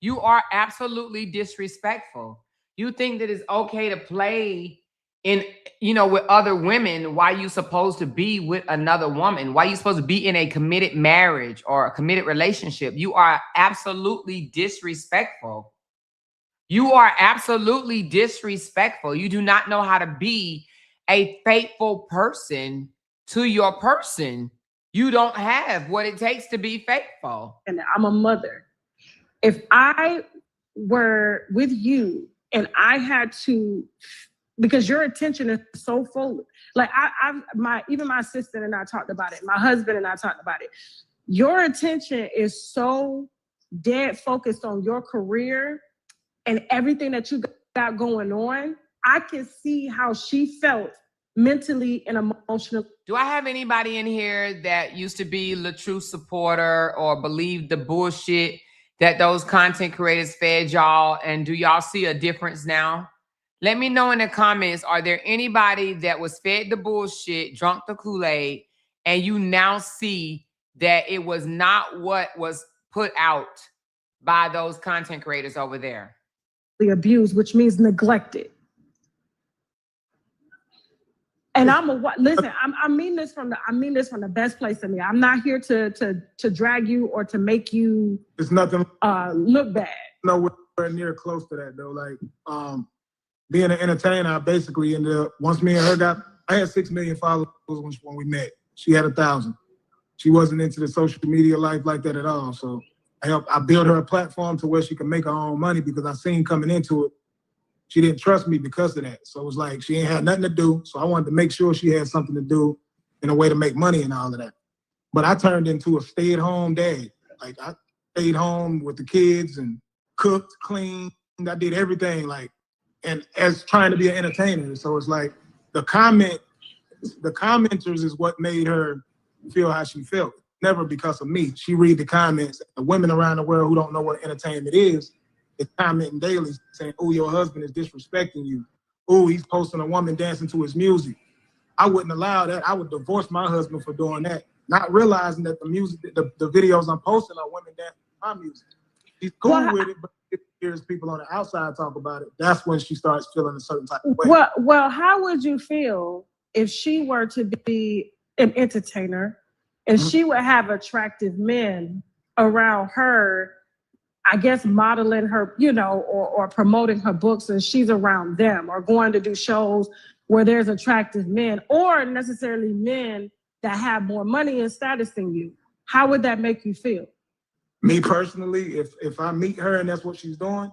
You are absolutely disrespectful. You think that it's okay to play in, with other women. Why you supposed to be with another woman? Why you supposed to be in a committed marriage or a committed relationship? You are absolutely disrespectful. You are absolutely disrespectful. You do not know how to be a faithful person to your person. You don't have what it takes to be faithful. And I'm a mother. If I were with you and I had to, because your attention is so full, like even my assistant and I talked about it, my husband and I talked about it. Your attention is so dead focused on your career and everything that you got going on. I can see how she felt mentally and emotionally. Do I have anybody in here that used to be LaTruth supporter or believe the bullshit that those content creators fed y'all? And do y'all see a difference now? Let me know in the comments. Are there anybody that was fed the bullshit, drunk the Kool-Aid, and you now see that it was not what was put out by those content creators over there? Abused, which means neglected. And listen. I mean this from the best place of me. I'm not here to drag you or to make you. It's nothing. Look bad. Nowhere near close to that though. Like, being an entertainer, I basically ended up, once me and her I had 6 million followers when we met. She had 1,000. She wasn't into the social media life like that at all. So I built her a platform to where she could make her own money because I seen coming into it, she didn't trust me because of that. So it was like, she ain't had nothing to do. So I wanted to make sure she had something to do and a way to make money and all of that. But I turned into a stay-at-home dad. Like, I stayed home with the kids and cooked, cleaned. I did everything, like, and as trying to be an entertainer. So it's like the commenters is what made her feel how she felt. Never because of me. She read the comments. The women around the world who don't know what entertainment is commenting daily saying, "Oh, your husband is disrespecting you. Oh, he's posting a woman dancing to his music." I wouldn't allow that. I would divorce my husband for doing that, not realizing that the music, the videos I'm posting are women dancing to my music. She's cool with it, but if she hears people on the outside talk about it, that's when she starts feeling a certain type of way. Well, how would you feel if she were to be an entertainer and she would have attractive men around her, I guess modeling her, or promoting her books, and she's around them or going to do shows where there's attractive men or necessarily men that have more money and status than you? How would that make you feel? Me personally, if I meet her and that's what she's doing,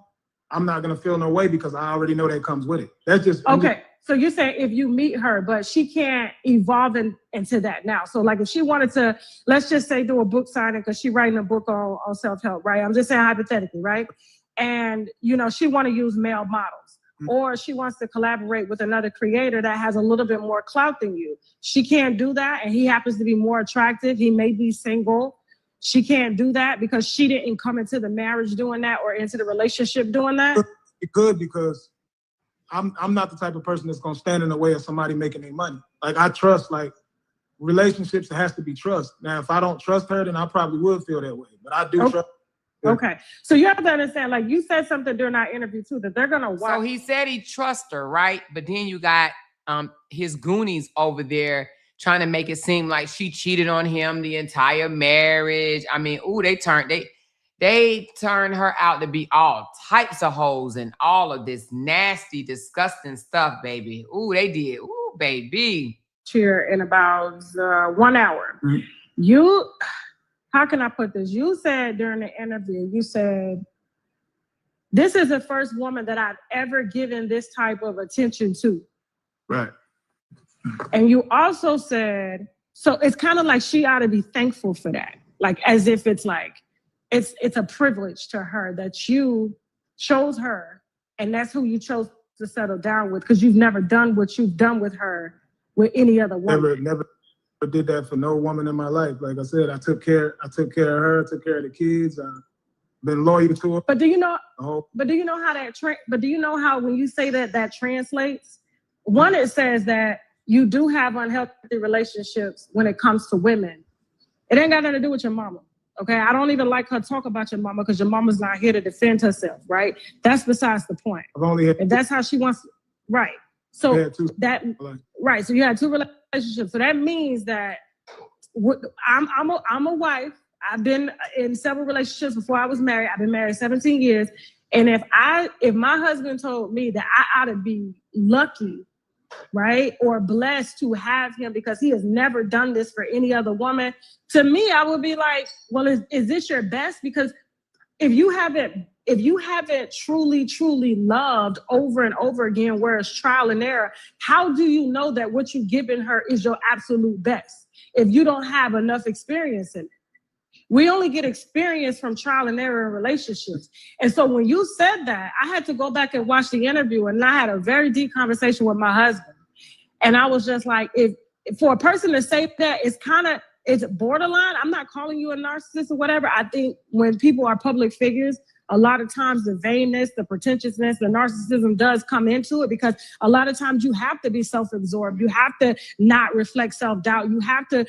I'm not gonna feel no way because I already know that comes with it. That's just okay. So you're saying if you meet her, but she can't evolve into that now. So like if she wanted to, let's just say do a book signing because she's writing a book on self-help, right? I'm just saying hypothetically, right? And she want to use male models, or she wants to collaborate with another creator that has a little bit more clout than you. She can't do that, and he happens to be more attractive. He may be single. She can't do that because she didn't come into the marriage doing that or into the relationship doing that. It could because I'm not the type of person that's gonna stand in the way of somebody making their money. Like, I trust, like, relationships, it has to be trust. Now, if I don't trust her, then I probably would feel that way. But I do trust her. Okay. So you have to understand, like you said something during our interview too, that they're gonna watch. So he said he trusts her, right? But then you got his goonies over there trying to make it seem like she cheated on him the entire marriage. I mean, they turned her out to be all types of hoes and all of this nasty, disgusting stuff, baby. Ooh, they did. Ooh, baby. here in about 1 hour. You, how can I put this? You said during the interview, you said, this is the first woman that I've ever given this type of attention to. Right. And you also said, so it's kind of like she ought to be thankful for that. Like, as if it's like, it's a privilege to her that you chose her and that's who you chose to settle down with, because you've never done what you've done with her with any other woman. Never did that for no woman in my life. Like I said, I took care of her, took care of the kids. Been loyal to her. But do you know? But do you know how that? But do you know how when you say that translates? One, it says that you do have unhealthy relationships when it comes to women. It ain't got nothing to do with your mama. Okay, I don't even like her talk about your mama because your mama's not here to defend herself. Right? That's besides the point. I've only had, if that's how she wants. Right. So that. Like, right. So you had 2 relationships. So that means that I'm a wife. I've been in several relationships before I was married. I've been married 17 years. And if my husband told me that I ought to be lucky, right, or blessed to have him because he has never done this for any other woman, to me, I would be like, well, is this your best? Because if you haven't truly loved over and over again, where it's trial and error, how do you know that what you've given her is your absolute best if you don't have enough experience in it? We only get experience from trial and error in relationships. And so when you said that, I had to go back and watch the interview, and I had a very deep conversation with my husband. And I was just like, if for a person to say that, it's borderline. I'm not calling you a narcissist or whatever. I think when people are public figures, a lot of times the vainness, the pretentiousness, the narcissism does come into it, because a lot of times you have to be self-absorbed. You have to not reflect self-doubt. You have to,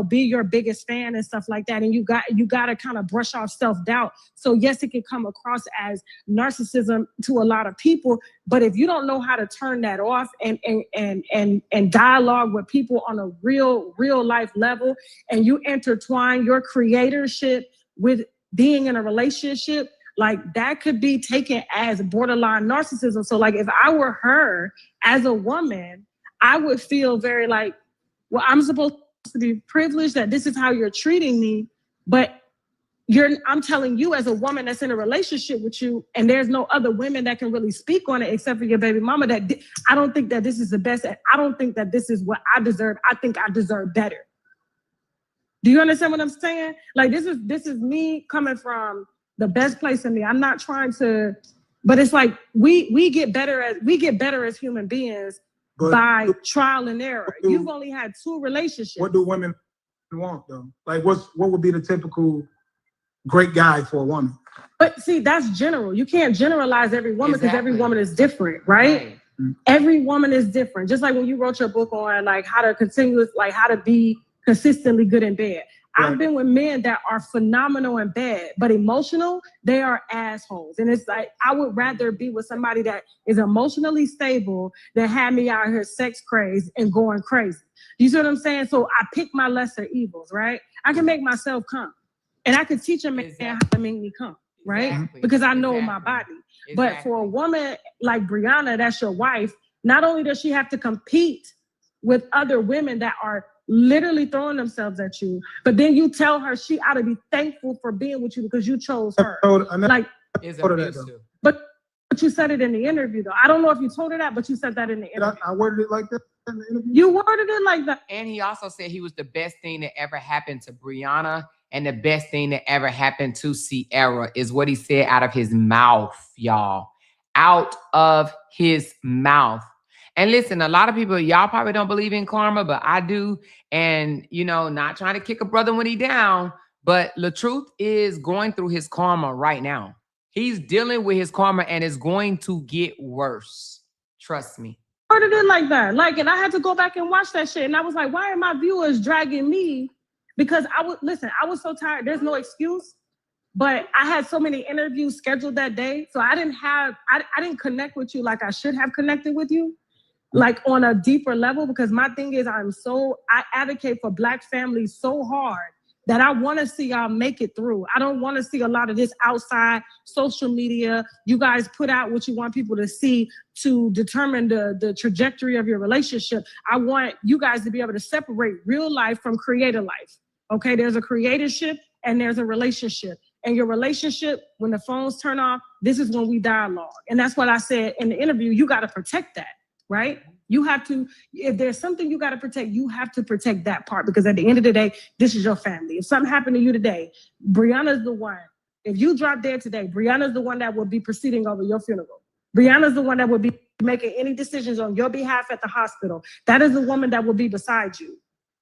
be your biggest fan and stuff like that. And you got to kind of brush off self-doubt. So yes, it can come across as narcissism to a lot of people. But if you don't know how to turn that off and dialogue with people on a real life level, and you intertwine your creatorship with being in a relationship, like that could be taken as borderline narcissism. So like if I were her as a woman, I would feel very like, well, I'm supposed to be privileged that this is how you're treating me, but I'm telling you as a woman that's in a relationship with you, and there's no other women that can really speak on it except for your baby mama, that I don't think that this is the best. I don't think that this is what I deserve. I think I deserve better. Do you understand what I'm saying? Like this is me coming from the best place in me. I'm not trying to, but it's like we get better as human beings by trial and error. You've only had 2 relationships. What do women want though? Like what would be the typical great guy for a woman? But see, that's general. You can't generalize every woman because every woman is different, right? Every woman is different. Just like when you wrote your book on like how to be consistently good in bed. Right. I've been with men that are phenomenal in bed, but emotional, they are assholes. And it's like, I would rather be with somebody that is emotionally stable than have me out here sex crazed and going crazy. You see what I'm saying? So I pick my lesser evils, right? I can make myself come. And I could teach a man how to make me come, right? Exactly. Because I know my body. Exactly. But for a woman like Briana, that's your wife, not only does she have to compete with other women that are literally throwing themselves at you, but then you tell her she ought to be thankful for being with you because you chose her. But you said it in the interview though. I don't know if you told her that, but you said that in the interview. I worded it like that in the interview? You worded it like that. And he also said he was the best thing that ever happened to Briana, and the best thing that ever happened to Sierra, is what he said out of his mouth, y'all. Out of his mouth. And listen, a lot of people, y'all probably don't believe in karma, but I do. And, not trying to kick a brother when he down, but LaTruth is going through his karma right now. He's dealing with his karma, and it's going to get worse. Trust me. I worded it like that. And I had to go back and watch that shit. And I was like, why are my viewers dragging me? Because I was so tired. There's no excuse. But I had so many interviews scheduled that day. So I didn't connect with you like I should have connected with you. Like on a deeper level, because my thing is I advocate for Black families so hard that I want to see y'all make it through. I don't want to see a lot of this outside social media. You guys put out what you want people to see to determine the trajectory of your relationship. I want you guys to be able to separate real life from creator life. Okay, there's a creatorship and there's a relationship. And your relationship, when the phones turn off, this is when we dialogue. And that's what I said in the interview. You got to protect that, right? You have to, if there's something you got to protect, you have to protect that part, because at the end of the day, this is your family. If something happened to you today, Brianna's the one. If you drop dead today, Brianna's the one that will be proceeding over your funeral. Brianna's the one that will be making any decisions on your behalf at the hospital. That is the woman that will be beside you.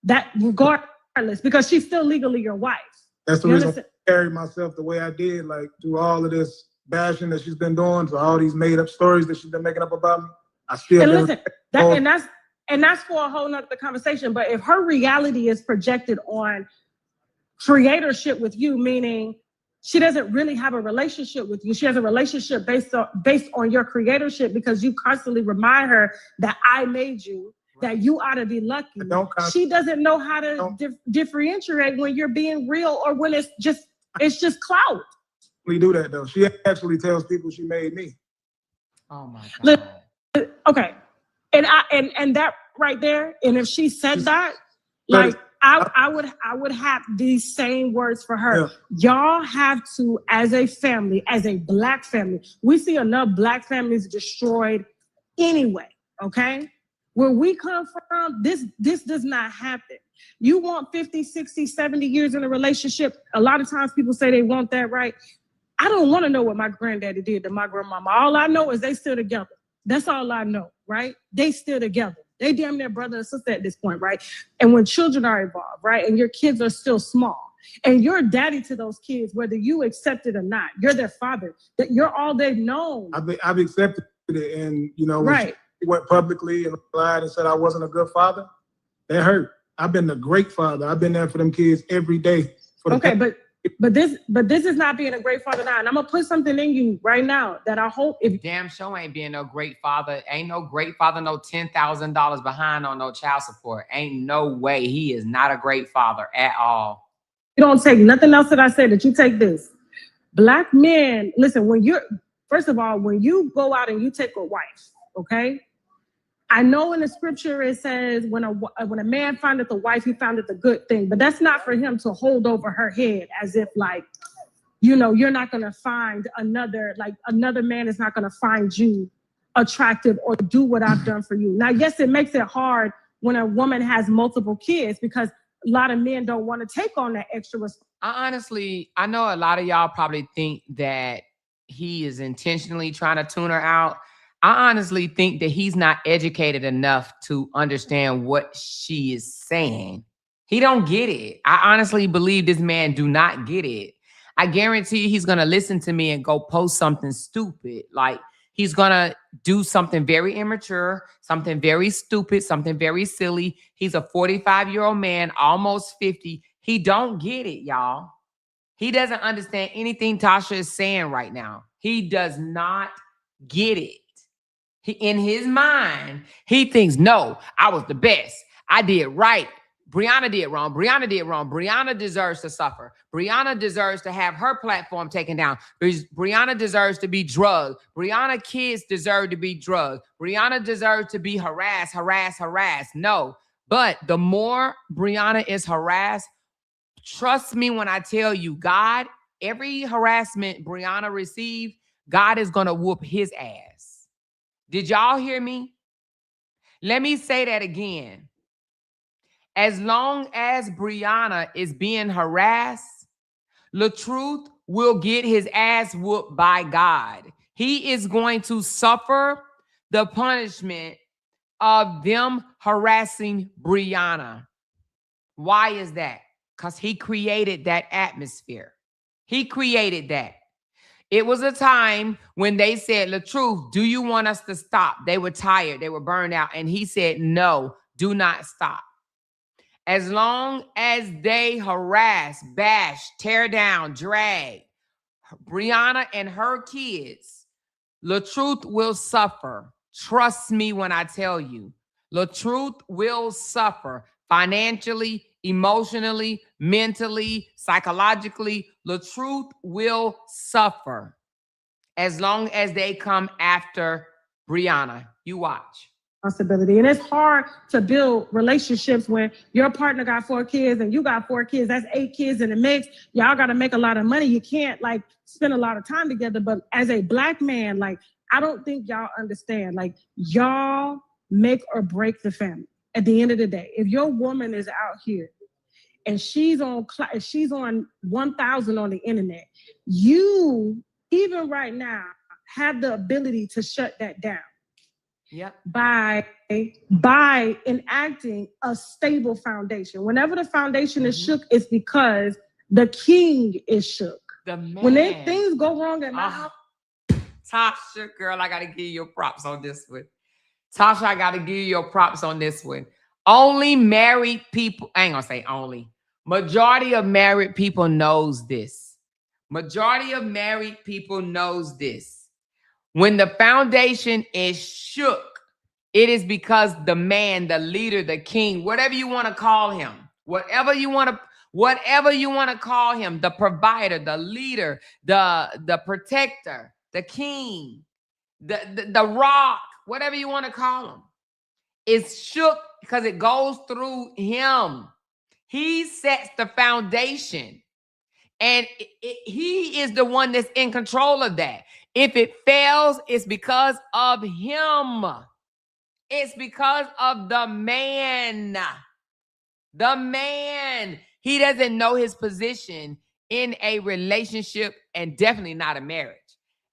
That regardless, because she's still legally your wife. That's the reason I carried myself the way I did, like through all of this bashing that she's been doing, to all these made up stories that she's been making up about me. I still and listen, that's for a whole nother conversation. But if her reality is projected on creatorship with you, meaning she doesn't really have a relationship with you, she has a relationship based on your creatorship, because you constantly remind her that I made you, that you ought to be lucky. She doesn't know how to differentiate when you're being real or when it's just clout. We do that though. She actually tells people she made me. Oh my God. Look, okay, and that right there, and if she said that, like I would have these same words for her. Yeah. Y'all have to, as a family, as a Black family, we see enough Black families destroyed anyway. Okay, where we come from, this does not happen. You want 50, 60, 70 years in a relationship. A lot of times people say they want that, right? I don't want to know what my granddaddy did to my grandmama. All I know is they still together. That's all I know, right? They still together. They damn near brother and sister at this point, right? And when children are involved, right? And your kids are still small, and you're daddy to those kids, whether you accept it or not, you're their father. That you're all they've known. I've accepted it, and you know, when right. She went publicly and lied and said I wasn't a good father, that hurt. I've been a great father. I've been there for them kids every day. But this is not being a great father now. And I'm gonna put something in you right now that I hope if damn show ain't being no great father. Ain't no great father, no $10,000 behind on no child support. Ain't no way. He is not a great father at all. You don't take nothing else that I said, that you take this. Black men, listen, first of all, when you go out and you take a wife, okay? I know in the scripture it says when a man findeth a wife, he foundeth a good thing, but that's not for him to hold over her head as if like, you know, you're not gonna find another man is not gonna find you attractive or do what I've done for you. Now, yes, it makes it hard when a woman has multiple kids, because a lot of men don't want to take on that extra responsibility. I know a lot of y'all probably think that he is intentionally trying to tune her out. I honestly think that he's not educated enough to understand what she is saying. He don't get it. I honestly believe this man do not get it. I guarantee he's going to listen to me and go post something stupid. Like he's going to do something very immature, something very stupid, something very silly. He's a 45-year-old man, almost 50. He don't get it, y'all. He doesn't understand anything Tasha is saying right now. He does not get it. In his mind, he thinks, no, I was the best. I did right. Briana did wrong. Briana did wrong. Briana deserves to suffer. Briana deserves to have her platform taken down. Briana deserves to be drugged. Briana kids deserve to be drugged. Briana deserves to be harassed. No, but the more Briana is harassed, trust me when I tell you, God, every harassment Briana received, God is going to whoop his ass. Did y'all hear me? Let me say that again. As long as Briana is being harassed, LaTruth will get his ass whooped by God. He is going to suffer the punishment of them harassing Briana. Why is that? Because he created that atmosphere. He created that. It was a time when they said, LaTruth, do you want us to stop? They were tired. They were burned out. And he said, no, do not stop. As long as they harass, bash, tear down, drag Briana and her kids, LaTruth will suffer. Trust me when I tell you, LaTruth will suffer financially, emotionally, mentally, psychologically, LaTruth will suffer as long as they come after Briana. You watch. Responsibility. And it's hard to build relationships when your partner got 4 kids and you got 4 kids. That's 8 kids in the mix. Y'all got to make a lot of money. You can't like spend a lot of time together. But as a Black man, like, I don't think y'all understand. Like, y'all make or break the family at the end of the day. If your woman is out here and she's on 1,000 on the internet, you, even right now, have the ability to shut that down. Yep. By enacting a stable foundation. Whenever the foundation is shook, it's because the king is shook. The man. When things go wrong in my house. Tasha, girl, I gotta give you your props on this one. Tasha, I gotta give you your props on this one. Only married people, I ain't gonna say only. Majority of married people knows this. Majority of married people knows this. When the foundation is shook, it is because the man, the leader, the king, whatever you want to call him, whatever you want to call him, the provider, the leader, the protector, the king, the rock, whatever you want to call him, is shook because it goes through him. He sets the foundation. And he is the one that's in control of that. If it fails, it's because of him. It's because of the man. The man. He doesn't know his position in a relationship and definitely not a marriage.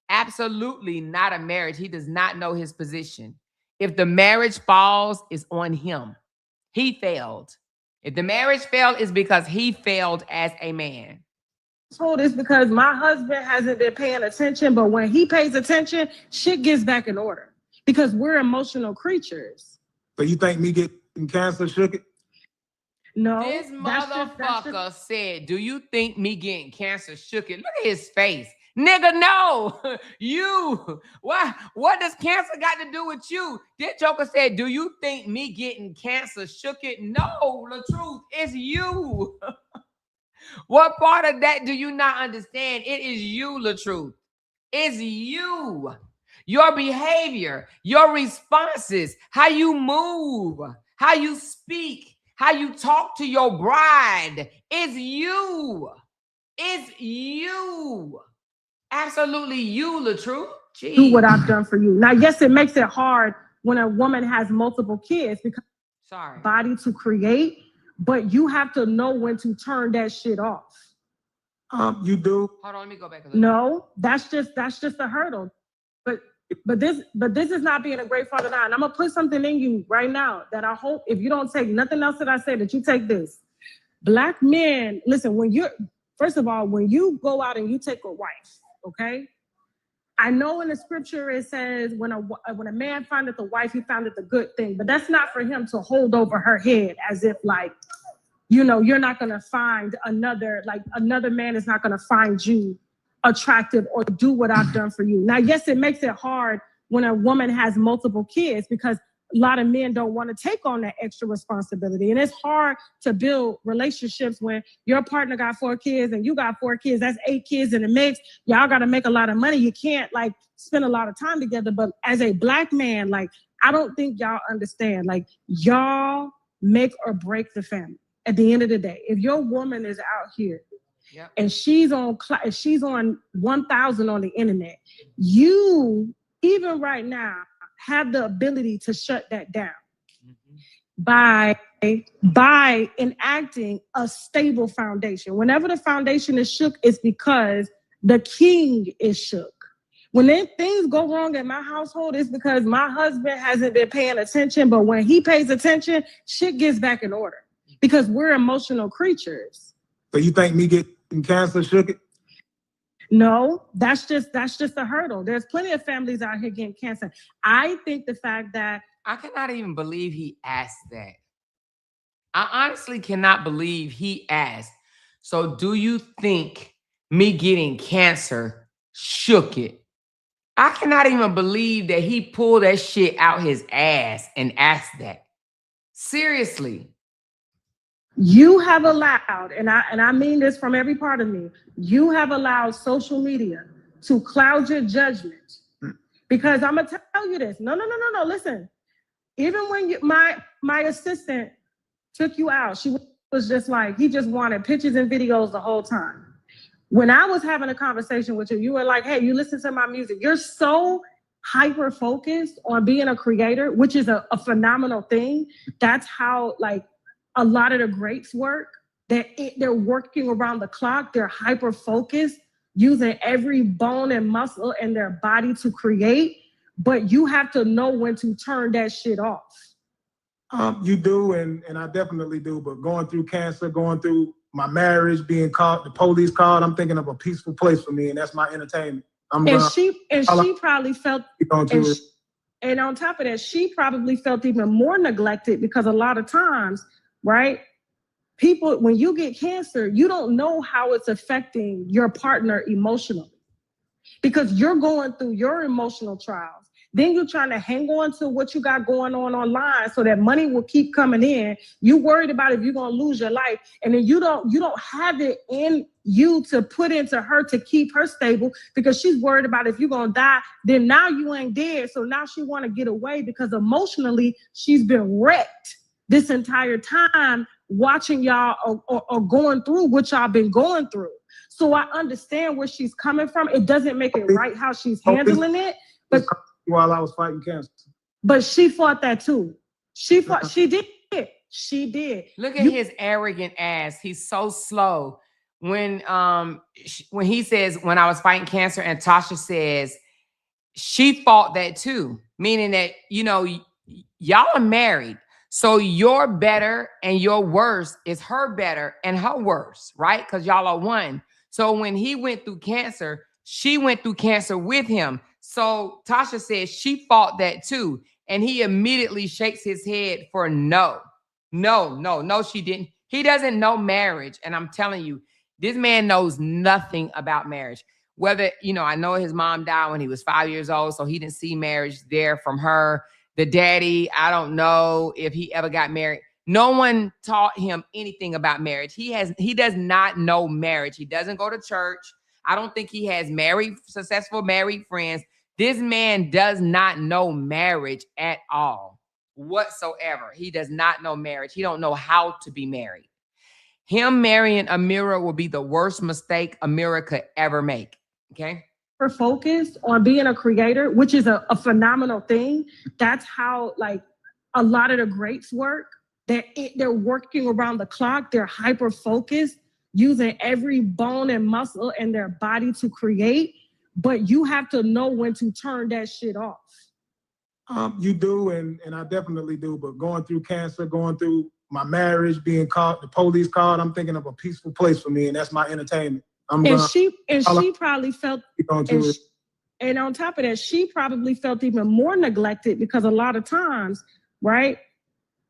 Absolutely not a marriage. He does not know his position. If the marriage falls, it's on him. He failed. If the marriage failed, it's because he failed as a man. Told this because my husband hasn't been paying attention, but when he pays attention, shit gets back in order because we're emotional creatures. So you think me getting cancer shook it? No. This motherfucker said, do you think me getting cancer shook it? Look at his face. Nigga, no. You. What does cancer got to do with you? This joker said, do you think me getting cancer shook it? No, LaTruth, it's you. What part of that do you not understand? It is you, LaTruth. It's you. Your behavior, your responses, how you move, how you speak, how you talk to your bride. It's you. It's you. Absolutely you, LaTruth. Jeez. Do what I've done for you. Now, yes, it makes it hard when a woman has multiple kids because body to create. But you have to know when to turn that shit off. You do. Hold on, let me go back a little. No, that's just a hurdle. But this is not being a great father now. And I'm gonna put something in you right now that I hope if you don't take nothing else that I say, that you take this. Black men, listen, when you go out and you take a wife, okay? I know in the scripture it says when a man findeth a wife, he founded the good thing, but that's not for him to hold over her head as if like, you know, you're not gonna find another man is not gonna find you attractive or do what I've done for you. Now, yes, it makes it hard when a woman has multiple kids because a lot of men don't want to take on that extra responsibility. And it's hard to build relationships when your partner got 4 kids and you got 4 kids. That's 8 kids in the mix. Y'all got to make a lot of money. You can't like spend a lot of time together. But as a Black man, like, I don't think y'all understand. Like, y'all make or break the family at the end of the day. If your woman is out here and she's on 1,000 on the internet, you, even right now, have the ability to shut that down by enacting a stable foundation. Whenever the foundation is shook, it's because the king is shook. When things go wrong in my household, it's because my husband hasn't been paying attention, but when he pays attention, shit gets back in order because we're emotional creatures. So you think me getting cancer shook it? No, that's just a hurdle. There's plenty of families out here getting cancer. I think the fact that I cannot even believe he asked that. I honestly cannot believe he asked. So do you think me getting cancer shook it? I cannot even believe that he pulled that shit out his ass and asked that. Seriously. You have allowed, and I mean this from every part of me, you have allowed social media to cloud your judgment. Because I'm gonna tell you this. No. Listen, even when my assistant took you out, she was just like, he just wanted pictures and videos the whole time. When I was having a conversation with you, you were like, hey, you listen to my music. You're so hyper focused on being a creator, which is a phenomenal thing. That's how like a lot of the greats work. They're working around the clock. They're hyper focused, using every bone and muscle in their body to create. But you have to know when to turn that shit off. You do, and I definitely do. But going through cancer, going through my marriage, being caught, the police called, I'm thinking of a peaceful place for me, and that's my entertainment. She probably felt, and on top of that, she probably felt even more neglected because a lot of times, right? People, when you get cancer, you don't know how it's affecting your partner emotionally because you're going through your emotional trials. Then you're trying to hang on to what you got going on online so that money will keep coming in. You worried about if you're gonna lose your life, and then you don't have it in you to put into her to keep her stable because she's worried about if you're gonna die. Then now you ain't dead, so now she want to get away because emotionally she's been wrecked this entire time watching y'all or going through what y'all been going through. So I understand where she's coming from. It doesn't make it right how she's handling it, but while I was fighting cancer. But she fought that too. She did. She did. Look at his arrogant ass. He's so slow. When he says, when I was fighting cancer, and Tasha says, she fought that too. Meaning that, you know, y'all are married. So your better and your worse is her better and her worse, right? Because y'all are one. So when he went through cancer, she went through cancer with him. So Tasha says she fought that too. And he immediately shakes his head for no, she didn't. He doesn't know marriage. And I'm telling you, this man knows nothing about marriage. Whether, you know, I know his mom died when he was 5 years old, so he didn't see marriage there from her. The daddy, I don't know if he ever got married. No one taught him anything about marriage. He does not know marriage. He doesn't go to church. I don't think he has successful married friends. This man does not know marriage at all whatsoever. He does not know marriage. He don't know how to be married. Him marrying Amira will be the worst mistake Amira could ever make. Okay. We're focused on being a creator, which is a phenomenal thing. That's how like a lot of the greats work. They're working around the clock. They're hyper focused, using every bone and muscle in their body to create. But you have to know when to turn that shit off. You do, and I definitely do. But going through cancer, going through my marriage, being caught, the police called, I'm thinking of a peaceful place for me, and that's my entertainment. She probably felt, and on top of that, she probably felt even more neglected because a lot of times, right?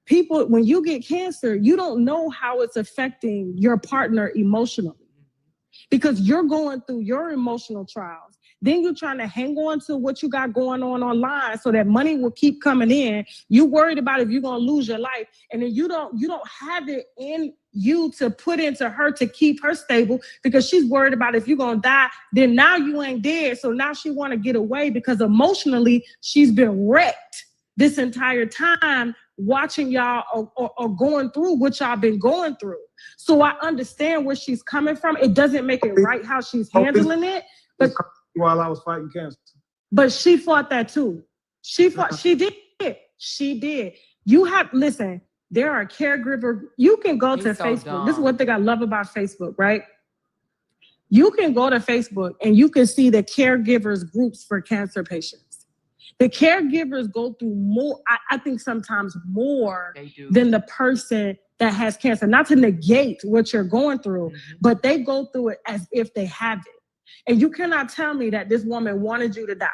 People, when you get cancer, you don't know how it's affecting your partner emotionally because you're going through your emotional trials. Then you're trying to hang on to what you got going on online so that money will keep coming in. You worried about if you're going to lose your life, and then you don't have it in you to put into her to keep her stable because she's worried about if you're going to die. Then now you ain't dead, so now she want to get away because emotionally she's been wrecked this entire time watching y'all or going through what y'all been going through. So I understand where she's coming from. It doesn't make it right how she's handling it, but while I was fighting cancer. But she fought that too. She did. She did. Listen, there are caregivers. You can go to Facebook. Dumb. This is one thing I love about Facebook, right? You can go to Facebook and you can see the caregivers groups for cancer patients. The caregivers go through more, I think sometimes more than the person that has cancer. Not to negate what you're going through, but they go through it as if they have it. And you cannot tell me that this woman wanted you to die,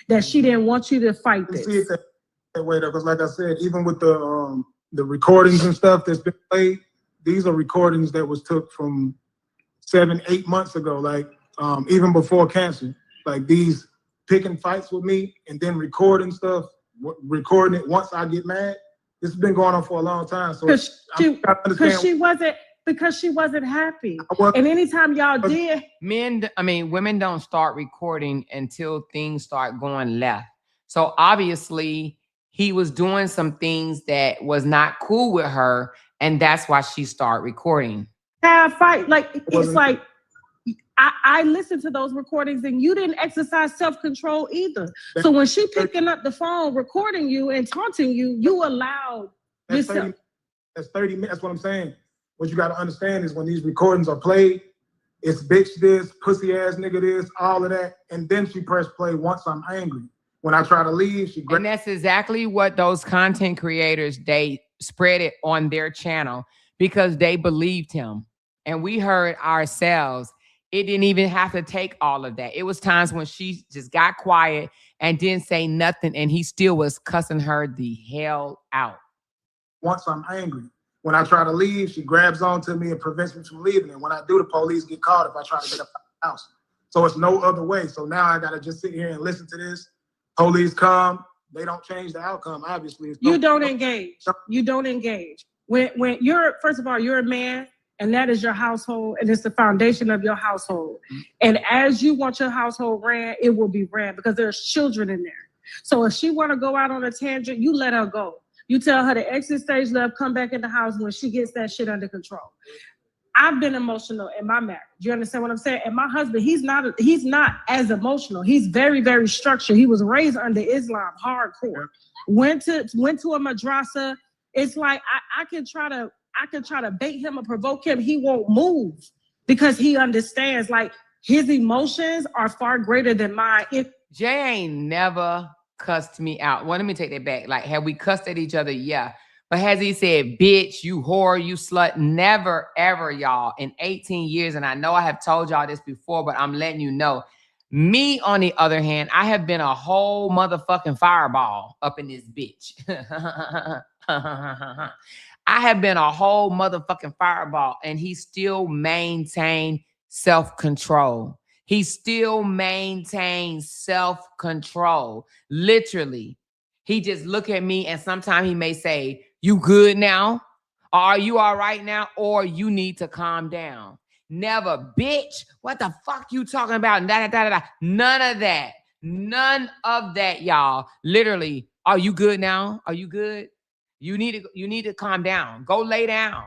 that she didn't want you to fight this. See it that way, though, because like I said, even with the recordings and stuff that's been played, these are recordings that was took from 7-8 months ago, like even before cancer. Like these picking fights with me and then recording stuff, recording it once I get mad. This has been going on for a long time. So because she wasn't happy. Was, and anytime y'all did, women don't start recording until things start going left. So obviously he was doing some things that was not cool with her, and that's why she started recording. Have fight, like it's like I listened to those recordings and you didn't exercise self-control either. So when she picking up the phone, recording you and taunting you, you allowed yourself. That's 30 minutes. That's what I'm saying. What you got to understand is when these recordings are played, it's bitch this, pussy ass nigga this, all of that. And then she pressed play once I'm angry. When I try to leave, she... And that's exactly what those content creators, they spread it on their channel because they believed him. And we heard ourselves. It didn't even have to take all of that. It was times when she just got quiet and didn't say nothing, and he still was cussing her the hell out. Once I'm angry. When I try to leave, she grabs onto me and prevents me from leaving. And when I do, the police get called if I try to get up out of the house. So it's no other way. So now I got to just sit here and listen to this. Police come. They don't change the outcome, obviously. You don't engage. You don't engage. When you're, first of all, you're a man, and that is your household, and it's the foundation of your household. Mm-hmm. And as you want your household ran, it will be ran because there's children in there. So if she want to go out on a tangent, you let her go. You tell her to exit stage left, come back in the house when she gets that shit under control. I've been emotional in my marriage. You understand what I'm saying? And my husband, he's not as emotional. He's very, very structured. He was raised under Islam, hardcore. Went to a madrasa. It's like I can try to bait him or provoke him. He won't move because he understands like his emotions are far greater than mine. Jay ain't never cussed me out. Well, let me take that back. Like, have we cussed at each other? Yeah. But has he said, bitch, you whore, you slut? Never, ever, y'all, in 18 years. And I know I have told y'all this before, but I'm letting you know. Me, on the other hand, I have been a whole motherfucking fireball up in this bitch. I have been a whole motherfucking fireball, and he still maintained self-control. He still maintains self-control. Literally. He just look at me and sometimes he may say, you good now? Or are you all right now? Or you need to calm down. Never, bitch. What the fuck you talking about? None of that. None of that, y'all. Literally, are you good now? Are you good? You need to calm down. Go lay down.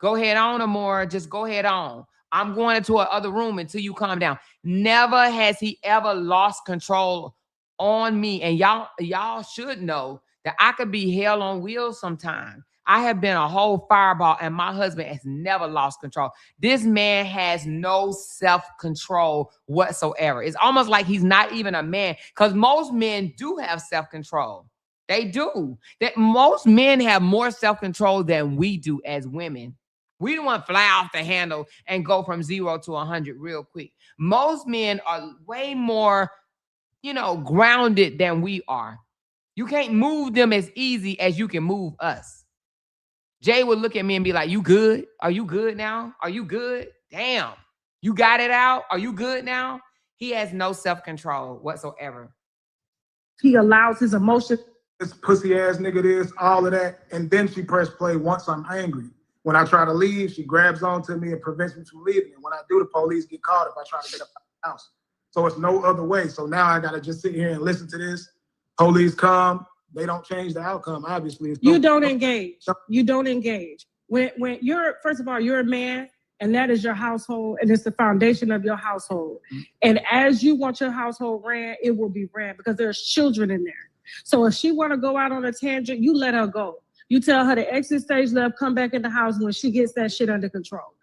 Go head on, Amora. Just go head on. I'm going into another room until you calm down. Never has he ever lost control on me. And y'all should know that I could be hell on wheels sometimes. I have been a whole fireball, and my husband has never lost control. This man has no self-control whatsoever. It's almost like he's not even a man, because most men do have self-control. They do. That most men have more self-control than we do as women. We don't want to fly off the handle and go from 0 to 100 real quick. Most men are way more, grounded than we are. You can't move them as easy as you can move us. Jay would look at me and be like, you good? Are you good now? Are you good? Damn. You got it out? Are you good now? He has no self-control whatsoever. He allows his emotions. This pussy ass nigga this, all of that. And then she pressed play once I'm angry. When I try to leave, she grabs onto me and prevents me from leaving. And when I do, the police get called if I try to get up out of the house. So it's no other way. So now I got to just sit here and listen to this. Police come. They don't change the outcome, obviously. You don't engage. You don't engage. When you're, first of all, you're a man, and that is your household, and it's the foundation of your household. Mm-hmm. And as you want your household ran, it will be ran because there's children in there. So if she want to go out on a tangent, you let her go. You tell her to exit stage left, come back in the house when she gets that shit under control.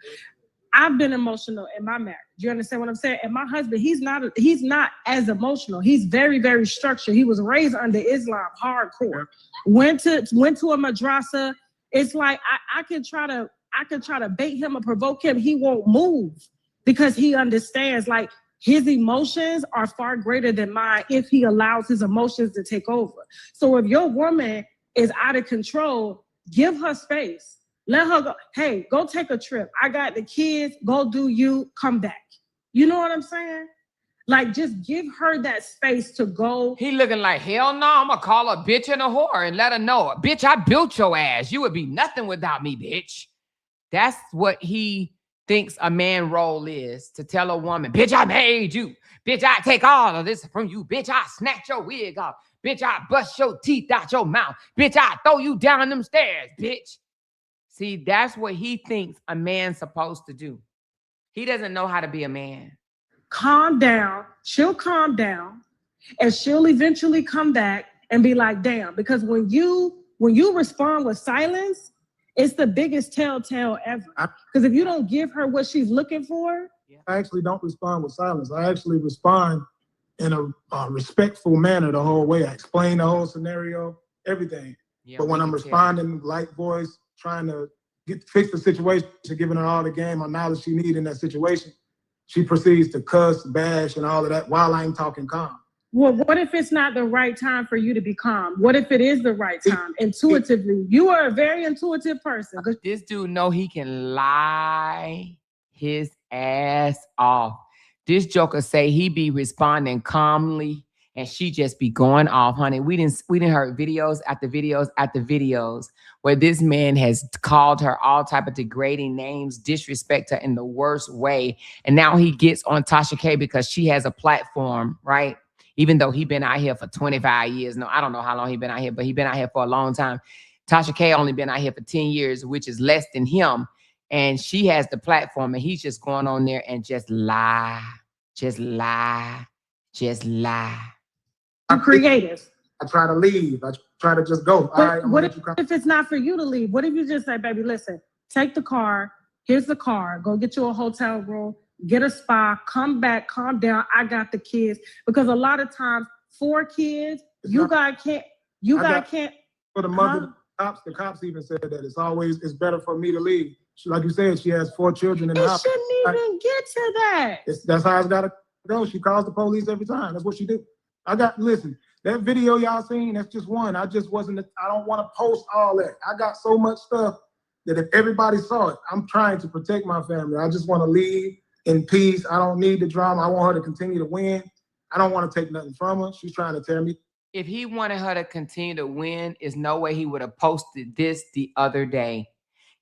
I've been emotional in my marriage. You understand what I'm saying? And my husband, he's not as emotional. He's very, very structured. He was raised under Islam, hardcore. Went to a madrasa. It's like I can try to bait him or provoke him. He won't move because he understands like his emotions are far greater than mine if he allows his emotions to take over. So if your woman is out of control, give her space. Let her go. Hey, go take a trip. I got the kids. Go do you. Come back. You know what I'm saying? Like, just give her that space to go. He looking like, hell no, I'm gonna call her a bitch and a whore and let her know, bitch, I built your ass. You would be nothing without me, bitch. That's what he thinks a man role is, to tell a woman, bitch, I made you. Bitch, I take all of this from you. Bitch, I snatch your wig off. Bitch, I bust your teeth out your mouth. Bitch, I throw you down them stairs, bitch. See, that's what he thinks a man's supposed to do. He doesn't know how to be a man. Calm down. She'll calm down, and she'll eventually come back and be like, damn, because when you respond with silence, it's the biggest telltale ever. Because if you don't give her what she's looking for. I actually don't respond with silence. I actually respond in a respectful manner the whole way. I explain the whole scenario, everything. Yeah, but when I'm responding, light voice, trying to fix the situation, giving her all the game or knowledge she needs in that situation, she proceeds to cuss, bash, and all of that while I'm talking calm. Well, what if it's not the right time for you to be calm? What if it is the right time? Intuitively, you are a very intuitive person. This dude know he can lie his ass off. This joker say he be responding calmly and she just be going off, honey. We didn't heard videos after videos after videos where this man has called her all type of degrading names, disrespect her in the worst way. And now he gets on Tasha K because she has a platform, right? Even though he been out here for 25 years. No, I don't know how long he been out here, but he been out here for a long time. Tasha K only been out here for 10 years, which is less than him. And she has the platform and he's just going on there and just lie, just lie, just lie. I'm creative. I try to leave. I try to just go. All right, what if it's not for you to leave? What if you just say, baby, listen, take the car. Here's the car. Go get you a hotel room. Get a spa, come back, calm down. I got the kids. Because a lot of times, 4 kids, you guys can't. For the mother, the cops even said that it's better for me to leave. Like you said, she has 4 children in the house. It shouldn't even get to that. That's how it's got to go. She calls the police every time. That's what she do. Listen, that video y'all seen, that's just one. I don't want to post all that. I got so much stuff that if everybody saw it, I'm trying to protect my family. I just want to leave in peace. I don't need the drama. I want her to continue to win. I don't want to take nothing from her. She's trying to tell me. If he wanted her to continue to win, there's no way he would have posted this the other day.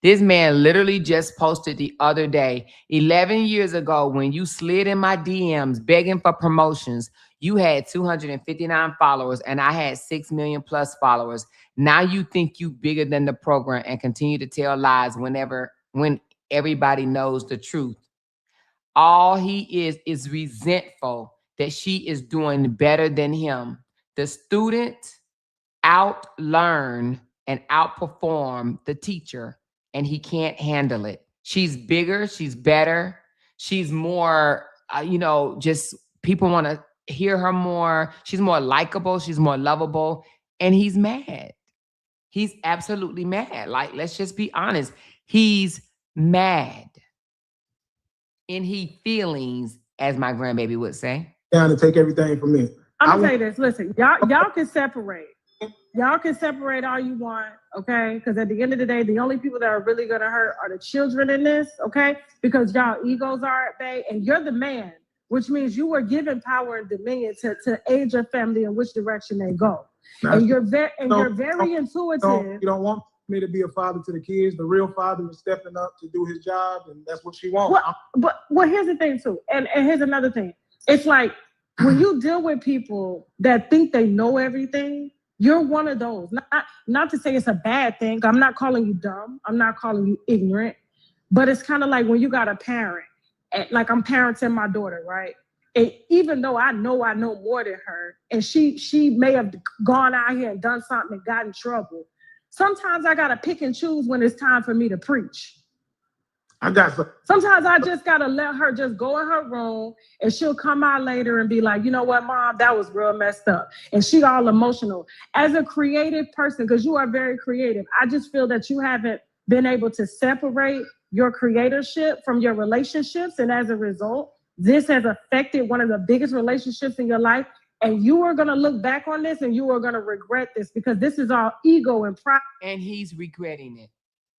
This man literally just posted the other day, 11 years ago, when you slid in my DMs begging for promotions, you had 259 followers and I had 6 million plus followers. Now you think you bigger than the program and continue to tell lies when everybody knows the truth. All he is resentful that she is doing better than him. The student outlearn and outperform the teacher, and he can't handle it. She's bigger, she's better, she's more, just people want to hear her more. She's more likable, she's more lovable, and he's mad. He's absolutely mad. Like, let's just be honest. He's mad. In he feelings, as my grandbaby would say. Down to take everything from me. I'm gonna say this. Listen, y'all can separate. Y'all can separate all you want, okay? Because at the end of the day, the only people that are really gonna hurt are the children in this, okay? Because y'all egos are at bay, and you're the man, which means you were given power and dominion to aid your family in which direction they go. And you're very intuitive. You don't want me to be a father to the kids. The real father is stepping up to do his job, and that's what she wants. Well, here's the thing too, and here's another thing. It's like when you deal with people that think they know everything, you're one of those. Not to say it's a bad thing. I'm not calling you dumb. I'm not calling you ignorant. But it's kind of like when you got a parent, like I'm parenting my daughter, right? And even though I know more than her, and she may have gone out here and done something and got in trouble. Sometimes I gotta pick and choose when it's time for me to preach. Sometimes I just gotta let her just go in her room, and she'll come out later and be like, you know what, Mom, that was real messed up. And she all emotional. As a creative person, because you are very creative, I just feel that you haven't been able to separate your creatorship from your relationships. And as a result, this has affected one of the biggest relationships in your life. And you are going to look back on this and you are going to regret this, because this is all ego and pride. And he's regretting it.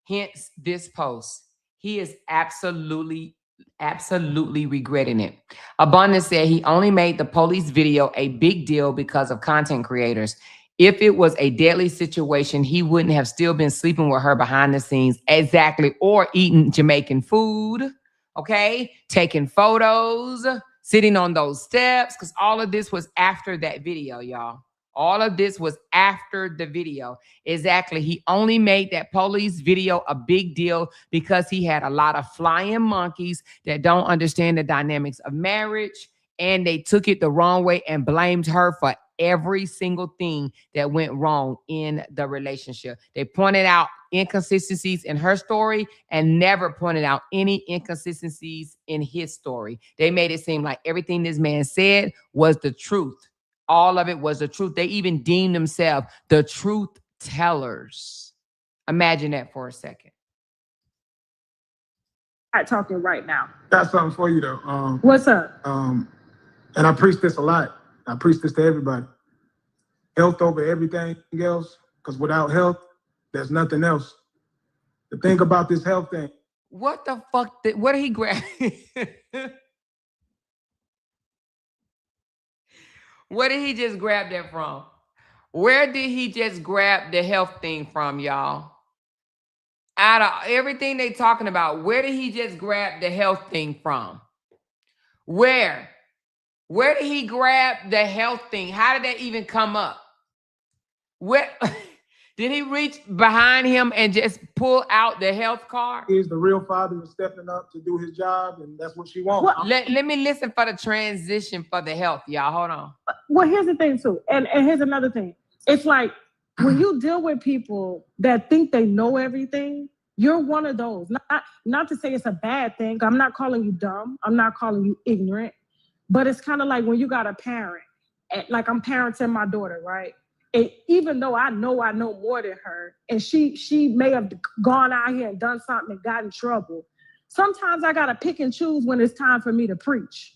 Hence this post. He is absolutely absolutely regretting it. Abundance said he only made the police video a big deal because of content creators. If it was a deadly situation, he wouldn't have still been sleeping with her behind the scenes. Exactly. Or eating Jamaican food. Okay. Taking photos, sitting on those steps. Because all of this was after that video, y'all. All of this was after the video. Exactly. He only made that police video a big deal because he had a lot of flying monkeys that don't understand the dynamics of marriage. And they took it the wrong way and blamed her for every single thing that went wrong in the relationship. They pointed out inconsistencies in her story and never pointed out any inconsistencies in his story. They made it seem like everything this man said was the truth. All of it was the truth. They even deemed themselves the truth tellers. Imagine that for a second. I'm talking right now. Got something for you though. What's up? And I preach this a lot. I preach this to everybody. Health over everything else, because without health, there's nothing else. The thing about this health thing. What the fuck? What did he grab? Where did he just grab that from? Where did he just grab the health thing from, y'all? Out of everything they talking about, where did he just grab the health thing from? Where? Where did he grab the health thing? How did that even come up? Where did he reach behind him and just pull out the health card? Is the real father is stepping up to do his job, and that's what she wants. Let me listen for the transition for the health, y'all. Hold on. Well, here's the thing too, and here's another thing. It's like when you deal with people that think they know everything, you're one of those. Not to say it's a bad thing. I'm not calling you dumb. I'm not calling you ignorant. But it's kind of like when you got a parent, and like I'm parenting my daughter, right? And even though I know more than her, and she may have gone out here and done something and got in trouble, sometimes I gotta pick and choose when it's time for me to preach.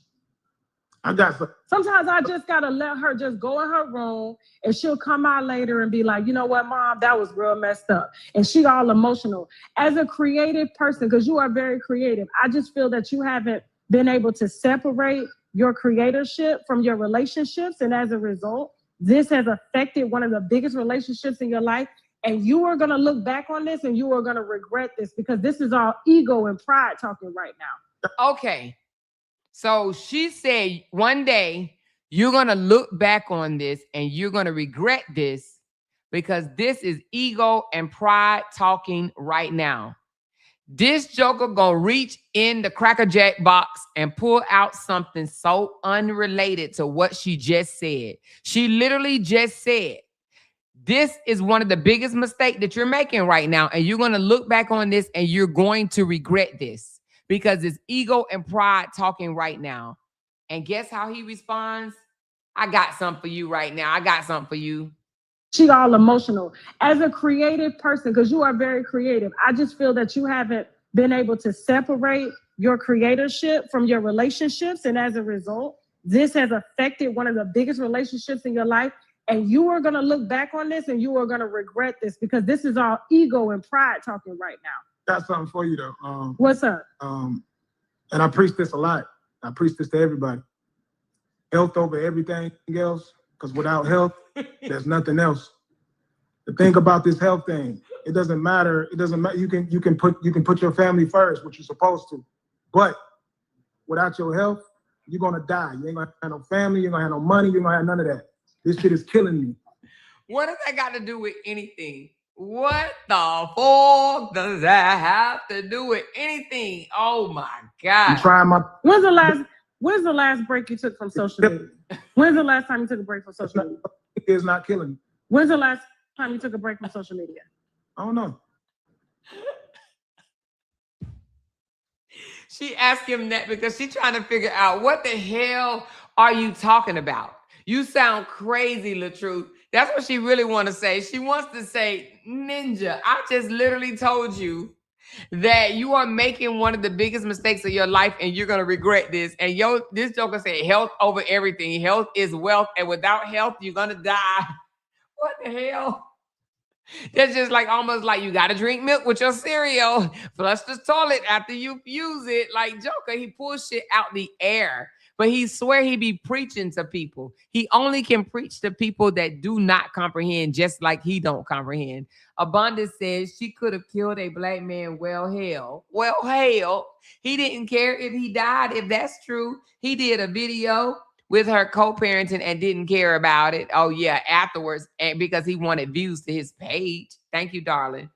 Sometimes I just gotta let her just go in her room, and she'll come out later and be like, you know what, Mom, that was real messed up. And she all emotional. As a creative person, because you are very creative, I just feel that you haven't been able to separate your creatorship from your relationships. And as a result, this has affected one of the biggest relationships in your life. And you are gonna look back on this and you are gonna regret this, because this is all ego and pride talking right now. Okay. So she said one day you're going to look back on this and you're going to regret this because this is ego and pride talking right now. This joker going to reach in the Cracker Jack box and pull out something so unrelated to what she just said. She literally just said, this is one of the biggest mistakes that you're making right now. And you're going to look back on this and you're going to regret this. Because it's ego and pride talking right now. And guess how he responds? I got something for you right now. I got something for you. She all emotional. As a creative person, because you are very creative, I just feel that you haven't been able to separate your creatorship from your relationships. And as a result, this has affected one of the biggest relationships in your life. And you are going to look back on this and you are going to regret this, because this is all ego and pride talking right now. Got something for you though. What's up? And I preach this a lot. I preach this to everybody. Health over everything else, because without health, there's nothing else. The thing about this health thing, it doesn't matter. It doesn't matter. You can put your family first, which you're supposed to. But without your health, you're gonna die. You ain't gonna have no family. You ain't gonna have no money. You ain't gonna have none of that. This shit is killing me. What does that got to do with anything? What the fuck does that have to do with anything? Oh my God. I'm trying my. When's the last break you took from social media? When's the last time you took a break from social media? It's not killing me. When's the last time you took a break from social media? I don't know. She asked him that because she's trying to figure out what the hell are you talking about? You sound crazy, LaTruth. That's what she really want to say. She wants to say, Ninja, I just literally told you that you are making one of the biggest mistakes of your life and you're going to regret this. And this joker said health over everything. Health is wealth. And without health, you're going to die. What the hell? That's just like almost like you got to drink milk with your cereal. Flush the toilet after you use it. Like Joker, he pulls shit out the air. But he swear he be preaching to people. He only can preach to people that do not comprehend, just like he don't comprehend. Abundance says she could have killed a black man. Well, hell. Well, hell. He didn't care if he died. If that's true, he did a video with her co-parenting and didn't care about it. Oh yeah, afterwards, and because he wanted views to his page. Thank you, darling.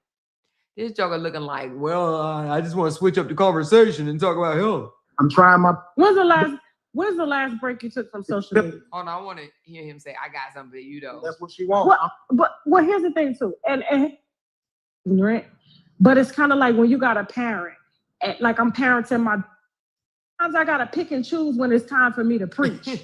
This Joker looking like, well, I just want to switch up the conversation and talk about him. I'm trying my. When's the last break you took from social media? Oh no, I want to hear him say, "I got something for you though." That's what she wants. Well, here's the thing too, and right, but it's kind of like when you got a parent, and like I'm parenting my. Sometimes I gotta pick and choose when it's time for me to preach.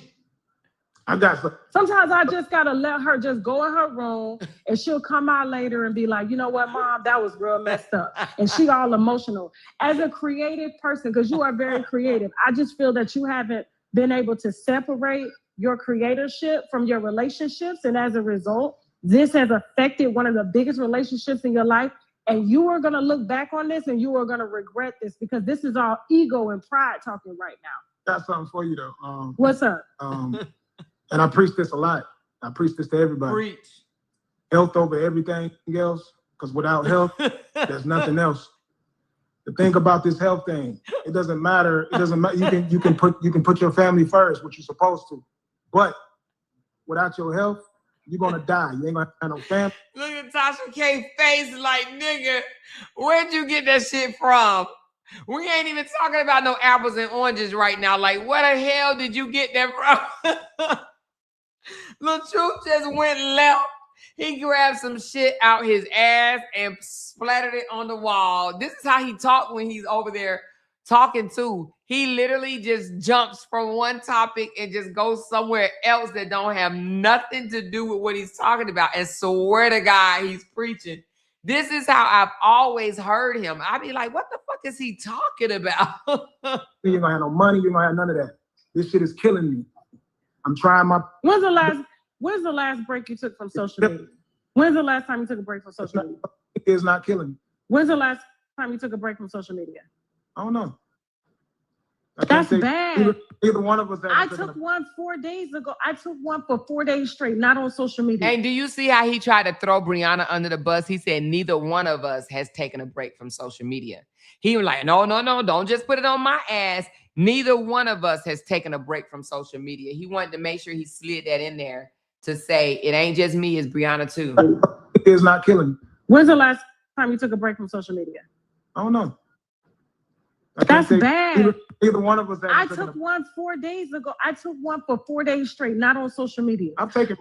Sometimes I just gotta let her just go in her room, and she'll come out later and be like, you know what, Mom, that was real messed up, and she all emotional. As a creative person, because you are very creative, I just feel that you haven't been able to separate your creatorship from your relationships, and as a result, this has affected one of the biggest relationships in your life. And you are going to look back on this and you are going to regret this because this is all ego and pride talking right now. Got something for you though. What's up? And I preach this a lot. I preach this to everybody. Preach. Health over everything else, because without health, there's nothing else. The thing about this health thing, it doesn't matter. It doesn't matter. You can put your family first, what you're supposed to. But without your health, you're gonna die. You ain't gonna have no family. Look at Tasha K face like, nigga, where'd you get that shit from? We ain't even talking about no apples and oranges right now. Like, where the hell did you get that from? LaTruth just went left. He grabbed some shit out his ass and splattered it on the wall. This is how he talked when he's over there talking too. He literally just jumps from one topic and just goes somewhere else that don't have nothing to do with what he's talking about and swear to God he's preaching. This is how I've always heard him. I'd be like, what the fuck is he talking about? You ain't gonna have no money. You ain't gonna have none of that. This shit is killing me. I'm trying my. When's the last break you took from social media? When's the last time you took a break from social media? It's not killing me. When's the last time you took a break from social media? I don't know. That's bad. Either one of us. I took one 4 days ago. I took one for 4 days straight, not on social media. And do you see how he tried to throw Briana under the bus? He said neither one of us has taken a break from social media. He was like, no, don't just put it on my ass. Neither one of us has taken a break from social media. He wanted to make sure he slid that in there to say it ain't just me, it's Briana too. It's not killing me. When's the last time you took a break from social media? I don't know. That's bad. Either one of us. I took one 4 days ago. I took one for 4 days straight, not on social media. I'm taking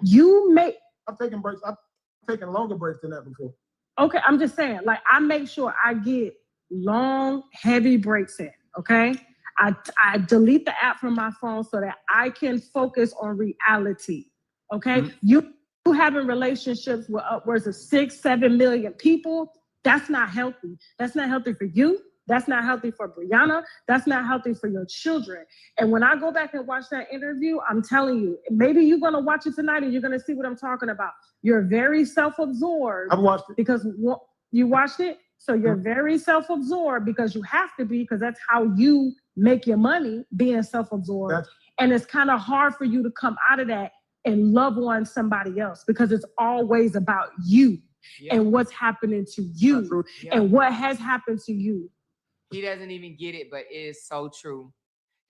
breaks. I've taken longer breaks than that before. Okay, I'm just saying, like, I make sure I get long, heavy breaks in, okay? I delete the app from my phone so that I can focus on reality, okay? Mm-hmm. You having relationships with upwards of 6-7 million people, that's not healthy. That's not healthy for you. That's not healthy for Briana. That's not healthy for your children. And when I go back and watch that interview, I'm telling you, maybe you're going to watch it tonight and you're going to see what I'm talking about. You're very self-absorbed. I've watched it. Because you watched it? So you're very self-absorbed because you have to be, because that's how you make your money, being self-absorbed. And it's kind of hard for you to come out of that and love on somebody else because it's always about you and what's happening to you and what has happened to you. He doesn't even get it, but it is so true.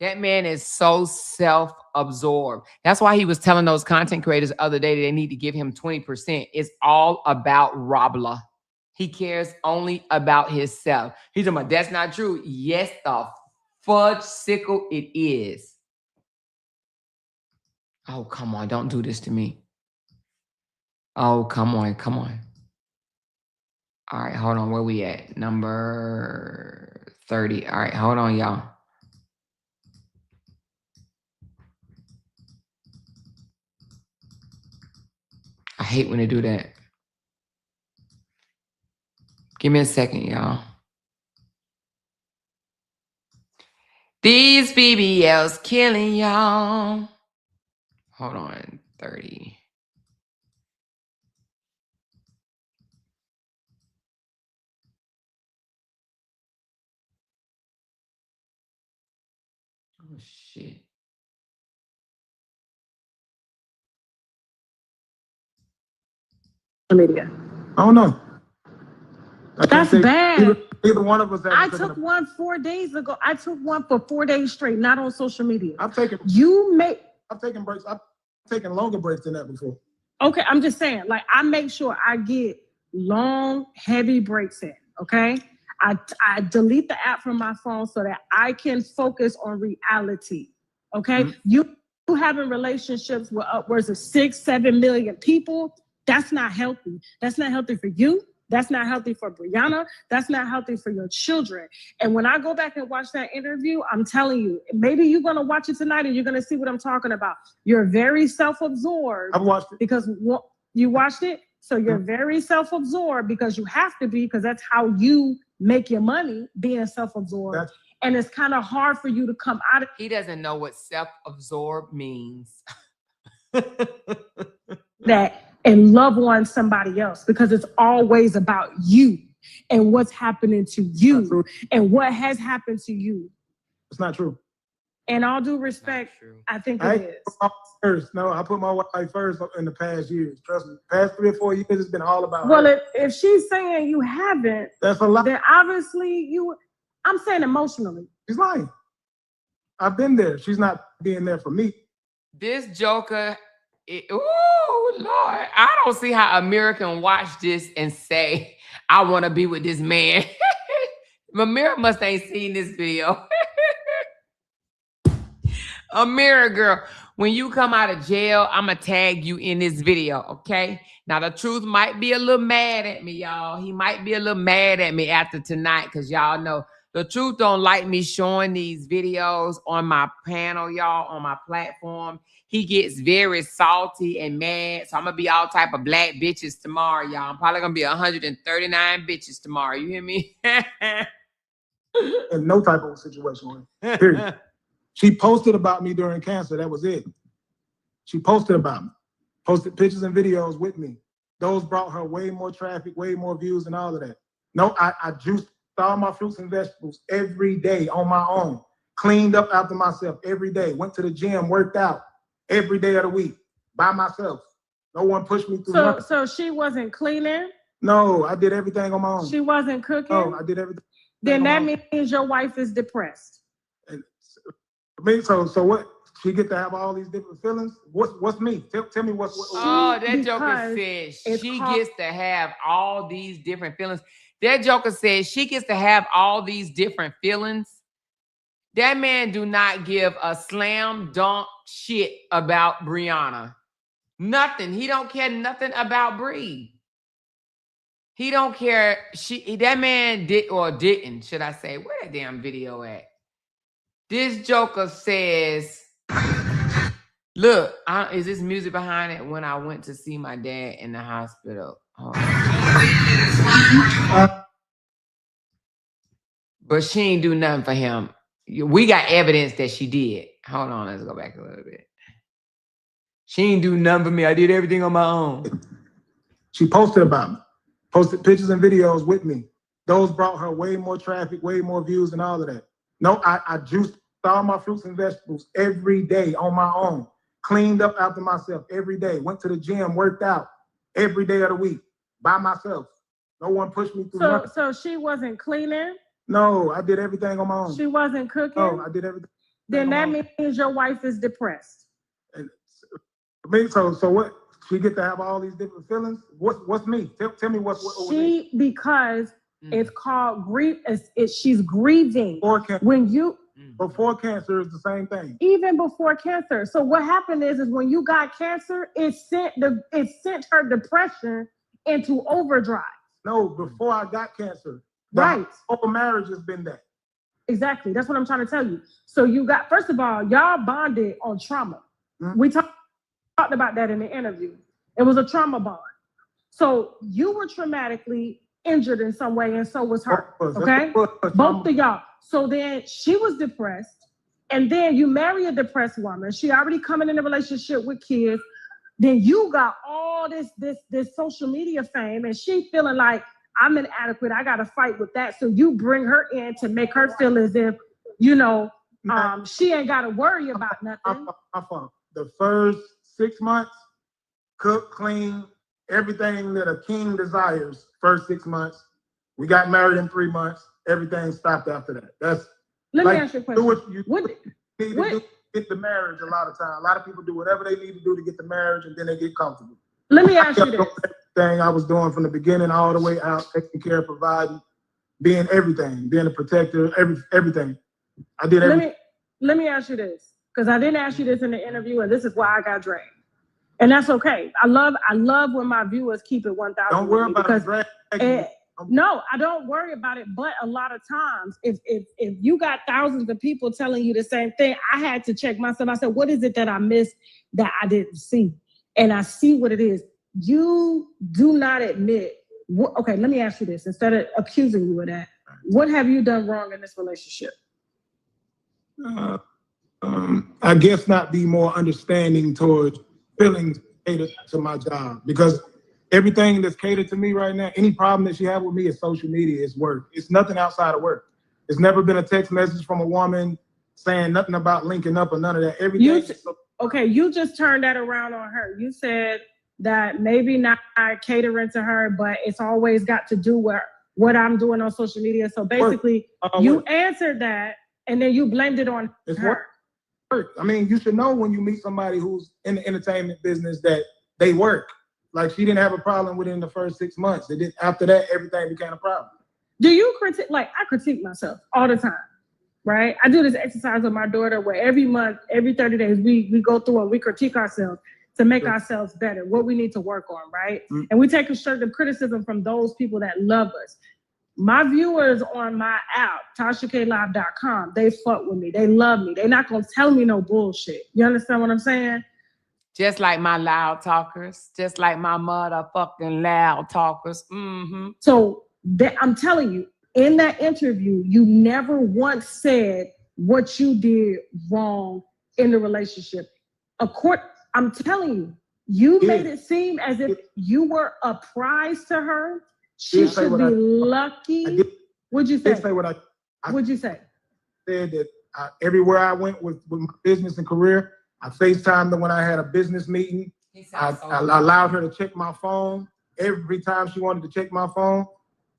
That man is so self-absorbed. That's why he was telling those content creators the other day that they need to give him 20%. It's all about Robla. He cares only about himself. He's talking about, that's not true. Yes, the fudge sickle it is. Oh, come on. Don't do this to me. Oh, come on. Come on. All right, hold on. Where we at? Number 30. All right, hold on, y'all. I hate when they do that. Give me a second, y'all. These BBLs killing y'all. Hold on, 30. Oh shit. Media. I don't know. That's bad. Either one of us. I took one 4 days ago. I took one for 4 days straight, not on social media. I've taken breaks. I've taken longer breaks than that before. Okay, I'm just saying, like, I make sure I get long, heavy breaks in, okay? I delete the app from my phone so that I can focus on reality, okay? Mm-hmm. You having relationships with upwards of 6-7 million people, that's not healthy. That's not healthy for you. That's not healthy for Briana. That's not healthy for your children. And when I go back and watch that interview, I'm telling you, maybe you're going to watch it tonight and you're going to see what I'm talking about. You're very self-absorbed. I've watched it. Because you watched it? So you're very self-absorbed because you have to be, because that's how you make your money, being self-absorbed. And it's kind of hard for you to come out of. He doesn't know what self-absorbed means. That and love on somebody else, because it's always about you and what's happening to you and what has happened to you. It's not true. And all due respect, I think it is. First. No, I put my wife first in the past years. Trust me, past 3 or 4 years, it's been all about her. Well, if she's saying you haven't, that's a lot. Then obviously I'm saying emotionally. She's lying. I've been there. She's not being there for me. This joker, oh Lord, I don't see how Amira can watch this and say, I want to be with this man. Amira must ain't seen this video. Amira, girl, when you come out of jail, I'm going to tag you in this video, okay? Now, LaTruth might be a little mad at me, y'all. He might be a little mad at me after tonight, because y'all know LaTruth don't like me showing these videos on my panel, y'all, on my platform. He gets very salty and mad, so I'm going to be all type of black bitches tomorrow, y'all. I'm probably going to be 139 bitches tomorrow. You hear me? In no type of situation. Period. She posted about me during cancer. That was it. She posted about me. Posted pictures and videos with me. Those brought her way more traffic, way more views and all of that. No, I juiced all my fruits and vegetables every day on my own. Cleaned up after myself every day. Went to the gym, worked out every day of the week by myself. No one pushed me through. So she wasn't cleaning? No, I did everything on my own. She wasn't cooking? No, I did everything. Then that means your wife is depressed. So what? She get to have all these different feelings? What's me? Tell me what's. Oh, that joker said she gets to have all these different feelings. That joker said she gets to have all these different feelings. That man do not give a slam dunk shit about Briana. Nothing. He don't care nothing about Bree. He don't care. That man did or didn't, should I say. Where that damn video at? This joker says, look, is this music behind it? When I went to see my dad in the hospital. But she ain't do nothing for him. We got evidence that she did. Hold on, let's go back a little bit. She ain't do nothing for me. I did everything on my own. She posted about me. Posted pictures and videos with me. Those brought her way more traffic, way more views and all of that. No, I juiced all my fruits and vegetables every day on my own. Cleaned up after myself every day. Went to the gym, worked out every day of the week by myself. No one pushed me through. So she wasn't cleaning? No, I did everything on my own. She wasn't cooking? No, I did everything. Then that means your wife is depressed. And so what? She get to have all these different feelings? What's me? Tell me what's she, because it's called grief. She's grieving. Before cancer is the same thing. Even before cancer. So what happened is when you got cancer, it sent her depression into overdrive. No, before I got cancer. Right. Whole marriage has been that. Exactly. That's what I'm trying to tell you. So you got, first of all, y'all bonded on trauma. Mm-hmm. We talked about that in the interview. It was a trauma bond. So you were traumatically injured in some way, and so was her. Okay? Both of y'all. So then she was depressed, and then you marry a depressed woman. She already coming in a relationship with kids. Then you got all this social media fame, and she feeling like, I'm inadequate. I got to fight with that. So you bring her in to make her feel as if, She ain't got to worry about nothing. My fault. The first 6 months, cook, clean, everything that a king desires. First 6 months. We got married in 3 months. Everything stopped after that. Let me ask you a question. Do what you need what? to do to get the marriage a lot of times. A lot of people do whatever they need to do to get the marriage, and then they get comfortable. Let me ask you this. Everything I was doing from the beginning all the way out, taking care, providing, being everything, being a protector, everything. I did everything. Let me ask you this, because I didn't ask you this in the interview, and this is why I got dragged. And that's okay. I love when my viewers keep it 1,000. Don't worry about it. No, I don't worry about it. But a lot of times, if you got thousands of people telling you the same thing, I had to check myself. I said, what is it that I missed that I didn't see? And I see what it is. You do not admit. Okay, let me ask you this. Instead of accusing you of that, what have you done wrong in this relationship? I guess not be more understanding towards feelings catered to my job, because everything that's catered to me right now, any problem that she have with me is social media, it's work. It's nothing outside of work. It's never been a text message from a woman saying nothing about linking up or none of that. Everything. Okay, you just turned that around on her. You said that maybe not catering to her, but it's always got to do with what I'm doing on social media. So basically, you answered that, and then you blamed it on her. Work. I mean, you should know when you meet somebody who's in the entertainment business that they work. Like, she didn't have a problem within the first 6 months. After that, everything became a problem. Do you critique? Like, I critique myself all the time, right? I do this exercise with my daughter where every month, every 30 days, we go through and we critique ourselves to make ourselves better, what we need to work on, right? Mm-hmm. And we take constructive criticism from those people that love us. My viewers on my app, TashaKLive.com, they fuck with me. They love me. They're not going to tell me no bullshit. You understand what I'm saying? Just like my loud talkers, just like my motherfucking loud talkers. Mm-hmm. So I'm telling you, in that interview, you never once said what you did wrong in the relationship. I'm telling you, you made it seem as if you were a prize to her. She should be lucky. What'd you say? What'd you say? Said that everywhere I went with my business and career, I FaceTimed her when I had a business meeting. I allowed her to check my phone every time she wanted to check my phone.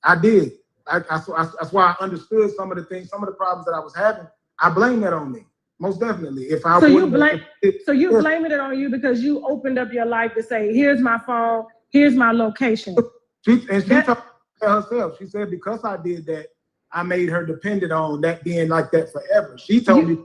I did. That's why I understood some of the things, some of the problems that I was having. I blame that on me, most definitely. You blaming it on you because you opened up your life to say, "Here's my phone, here's my location." She told herself. She said because I did that, I made her dependent on that being like that forever. She told me.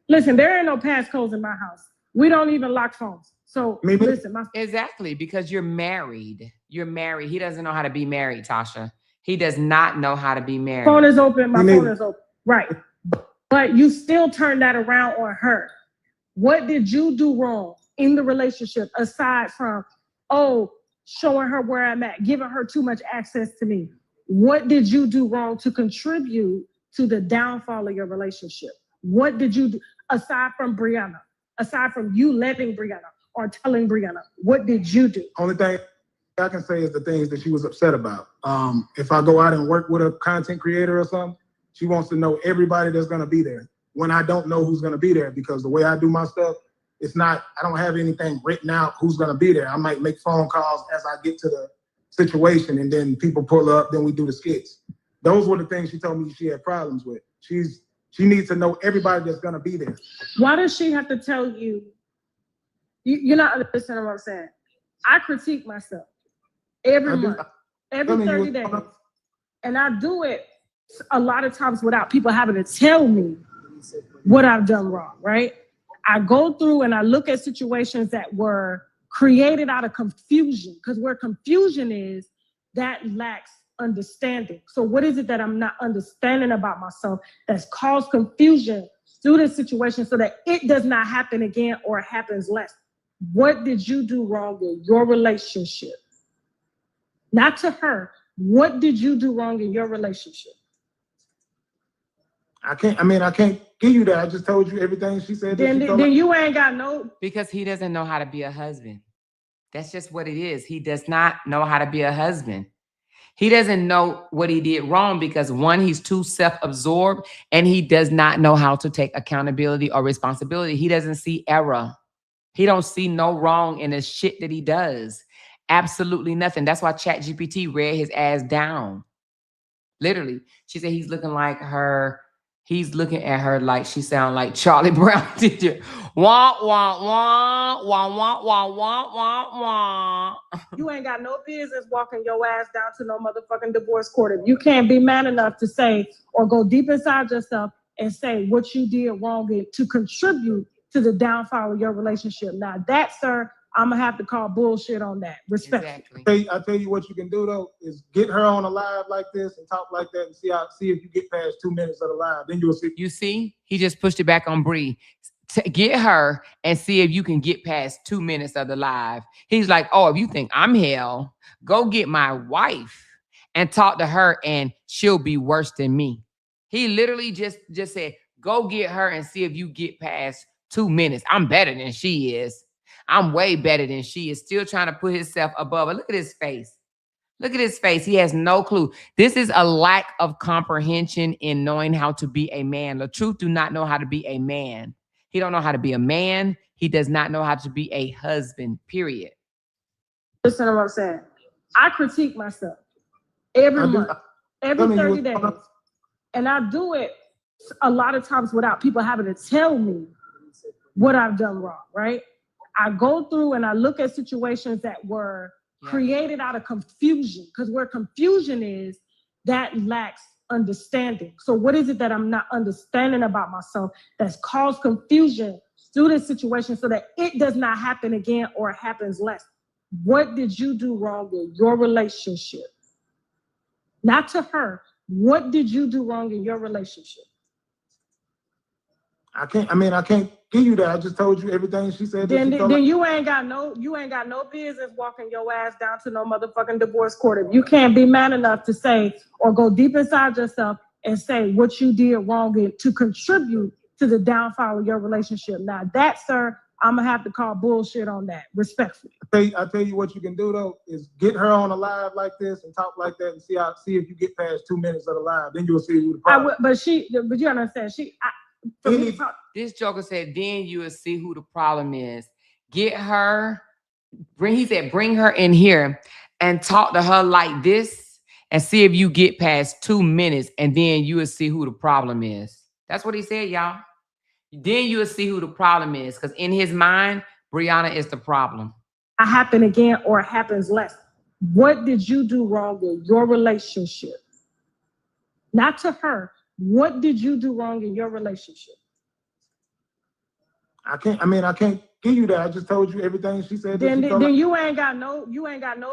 Listen, there ain't no passcodes in my house. We don't even lock phones. So listen, exactly, because you're married. You're married. He doesn't know how to be married, Tasha. He does not know how to be married. Phone is open. My phone is open. Right. But you still turned that around on her. What did you do wrong in the relationship aside from, showing her where I'm at, giving her too much access to me? What did you do wrong to contribute to the downfall of your relationship? What did you do aside from Briana? Aside from you letting Briana or telling Briana, what did you do? Only thing I can say is the things that she was upset about. If I go out and work with a content creator or something, she wants to know everybody that's going to be there when I don't know who's going to be there, because the way I do my stuff, I don't have anything written out who's going to be there. I might make phone calls as I get to the situation, and then people pull up, then we do the skits. Those were the things she told me she had problems with. She needs to know everybody that's going to be there. Why does she have to tell you? You're not understanding what I'm saying. I critique myself every month, every 30 days. And I do it a lot of times without people having to tell me what I've done wrong, right? I go through and I look at situations that were created out of confusion, because where confusion is, that lacks understanding. So what is it that I'm not understanding about myself that's caused confusion through this situation so that it does not happen again or happens less? What did you do wrong in your relationship? Not to her. What did you do wrong in your relationship? I can't give you that. I just told you everything she said. Then you ain't got no. Because he doesn't know how to be a husband. That's just what it is. He does not know how to be a husband. He doesn't know what he did wrong because one, he's too self-absorbed and he does not know how to take accountability or responsibility. He doesn't see error. He don't see no wrong in the shit that he does. Absolutely nothing. That's why ChatGPT read his ass down. Literally. She said he's looking like her. He's looking at her like she sound like Charlie Brown teacher. Wah, wah, wah, wah, wah, wah, wah, wah, wah. You ain't got no business walking your ass down to no motherfucking divorce court. If you can't be man enough to say or go deep inside yourself and say what you did wrong and to contribute to the downfall of your relationship. Now that, sir, I'm gonna have to call bullshit on that. Respectfully. Exactly. I tell you what you can do though is get her on a live like this and talk like that and see if you get past 2 minutes of the live. Then you'll see. You see, he just pushed it back on Bree. Get her and see if you can get past 2 minutes of the live. He's like, oh, if you think I'm hell, go get my wife and talk to her and she'll be worse than me. He literally just said, go get her and see if you get past 2 minutes. I'm better than she is. I'm way better than she is. Still trying to put himself above her. Look at his face. Look at his face. He has no clue. This is a lack of comprehension in knowing how to be a man. LaTruth do not know how to be a man. He don't know how to be a man. He does not know how to be a husband, period. Listen to what I'm saying. I critique myself every month, every 30 days. And I do it a lot of times without people having to tell me what I've done wrong, right? I go through and I look at situations that were created out of confusion, because where confusion is, that lacks understanding. So what is it that I'm not understanding about myself that's caused confusion through this situation so that it does not happen again or happens less? What did you do wrong in your relationship? Not to her. What did you do wrong in your relationship? I can't give you that. I just told you everything she said. Then you ain't got no business walking your ass down to no motherfucking divorce court. If you can't be man enough to say or go deep inside yourself and say what you did wrong and to contribute to the downfall of your relationship. Now that, sir, I'm gonna have to call bullshit on that, respectfully. I tell you what you can do though is get her on a live like this and talk like that and see if you get past 2 minutes of the live. Then you'll see who the problem. But you understand this joker said, then you will see who the problem is. Get her, he said, bring her in here and talk to her like this and see if you get past 2 minutes and then you will see who the problem is. That's what he said, y'all. Then you will see who the problem is, because in his mind, Briana is the problem. Happen again or happens less. What did you do wrong in your relationship? Not to her. What did you do wrong in your relationship? I can't give you that. I just told you everything she said. Then you ain't got no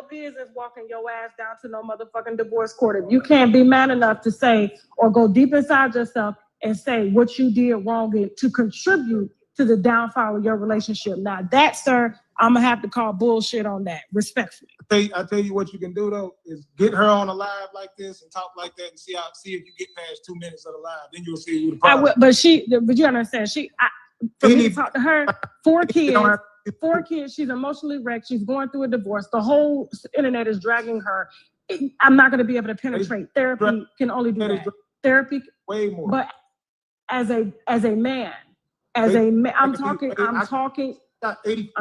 business walking your ass down to no motherfucking divorce court. If you can't be man enough to say or go deep inside yourself and say what you did wrong and to contribute to the downfall of your relationship. Now that, sir, I'm gonna have to call bullshit on that, respectfully. I tell you what you can do though is get her on a live like this and talk like that and see if you get past 2 minutes of the live. Then you'll see who the problem. But you understand, for me to talk to her, 4 kids, she's emotionally wrecked, she's going through a divorce, the whole internet is dragging her. I'm not going to be able to penetrate. Therapy can only do that. Therapy way more. But as a man, I'm talking. Got 80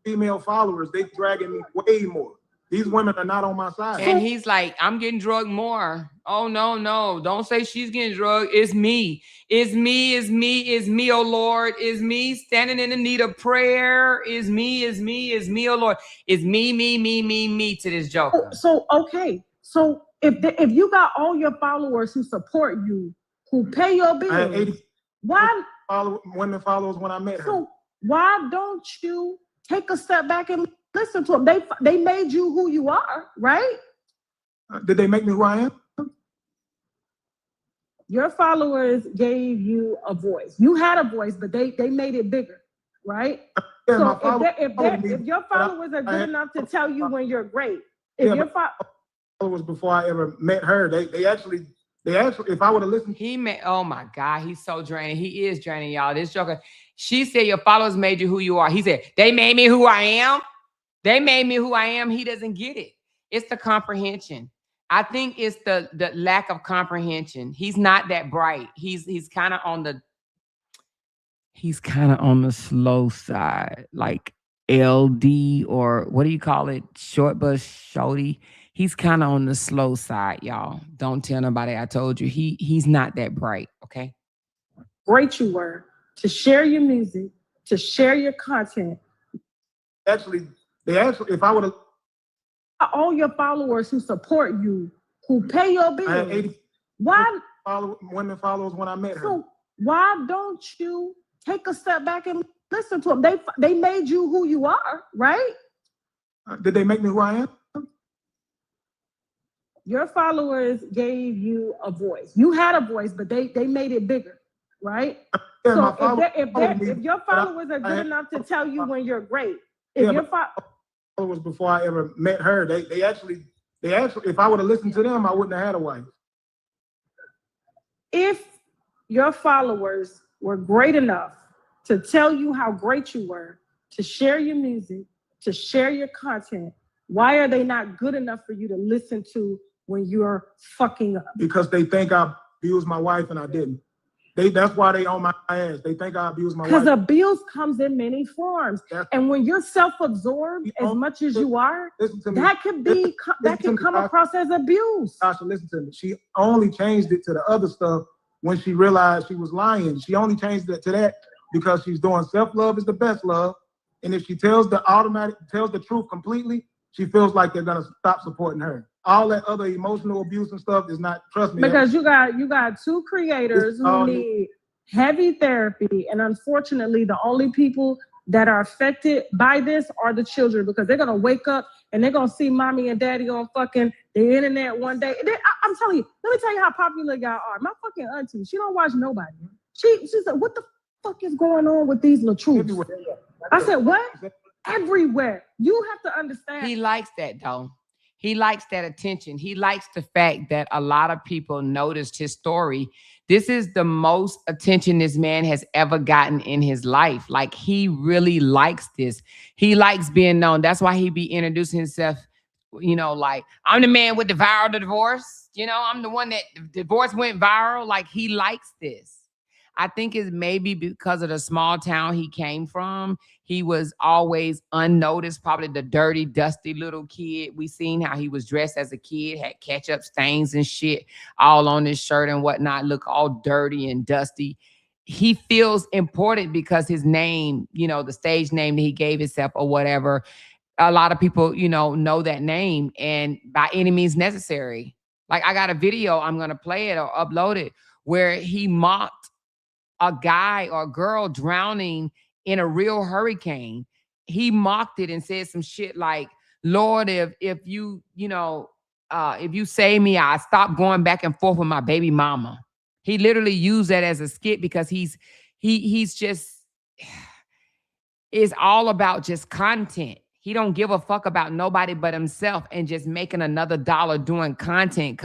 female followers. They dragging me way more. These women are not on my side. And he's like, I'm getting drugged more. Oh, no. Don't say she's getting drugged. It's me. It's me, oh Lord. It's me standing in the need of prayer. It's me, oh Lord. It's me to this joker. Okay. So if you got all your followers who support you, who pay your bills, I had 80 why women followers when I met her? So why don't you take a step back and listen to them? They made you who you are, right? Did they make me who I am? Your followers gave you a voice. You had a voice, but they made it bigger, right? Yeah, so if your followers are good enough to tell you when you're great, your followers before I ever met her, they actually, if I would have listened. Oh my God, he's so draining. He is draining, y'all. This joker, she said your followers made you who you are. He said, they made me who I am. They made me who I am. He doesn't get it. It's the comprehension. I think it's the lack of comprehension. He's not that bright. He's kind of on the slow side, like LD, or what do you call it? Short bus shorty. He's kind of on the slow side, y'all. Don't tell nobody I told you. He's not that bright, okay? Great you were to share your music, to share your content. Actually, if I would have, all your followers who support you, who pay your bills. I had 80 why women followers when I met her. So why don't you take a step back and listen to them? They made you who you are, right? Did they make me who I am? Your followers gave you a voice. You had a voice, but they made it bigger, right? Yeah, so if your followers are good enough to tell you when you're great, if your followers before I ever met her, they actually, if I would have listened to them, I wouldn't have had a wife. If your followers were great enough to tell you how great you were, to share your music, to share your content, why are they not good enough for you to listen to when you're fucking up? Because they think I abused my wife and I didn't. That's why they on my ass. They think I abused my wife. Because abuse comes in many forms. And when you're self-absorbed as much as you are, that can come across as abuse. Tasha, listen to me. She only changed it to the other stuff when she realized she was lying. She only changed it to that because she's doing self-love is the best love. And if she tells the truth completely, she feels like they're gonna stop supporting her. All that other emotional abuse and stuff is not, trust me. Because you got two creators who need heavy therapy, and unfortunately, the only people that are affected by this are the children, because they're gonna wake up and they're gonna see mommy and daddy on fucking the internet one day. I'm telling you, let me tell you how popular y'all are. My fucking auntie, she don't watch nobody. She said, "What the fuck is going on with these LaTruths?" I said, "What?" Everywhere. You have to understand. He likes that though. He likes that attention. He likes the fact that a lot of people noticed his story. This is the most attention this man has ever gotten in his life. Like, he really likes this. He likes being known. That's why he be introducing himself, like, I'm the man with the viral divorce. I'm the one that the divorce went viral. Like, he likes this. I think it's maybe because of the small town he came from. He was always unnoticed, probably the dirty, dusty little kid. We seen how he was dressed as a kid, had ketchup stains and shit all on his shirt and whatnot, look all dirty and dusty. He feels important because his name, the stage name that he gave himself or whatever, a lot of people, know that name, and by any means necessary. Like, I got a video, I'm going to play it or upload it, where he mocked a guy or girl drowning in a real hurricane. He mocked it and said some shit like, "Lord, if you save me, I stop going back and forth with my baby mama." He literally used that as a skit because he's just, it's all about just content. He don't give a fuck about nobody but himself and just making another dollar doing content.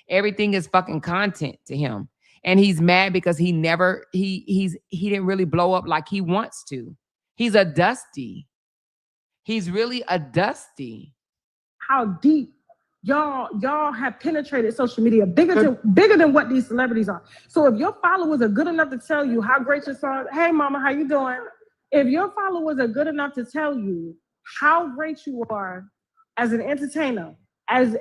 Everything is fucking content to him. And he's mad because he didn't really blow up like he wants to. He's a dusty. He's really a dusty. How deep y'all have penetrated social media bigger than what these celebrities are. So if your followers are good enough to tell you how great your song, hey mama, how you doing? If your followers are good enough to tell you how great you are as an entertainer, as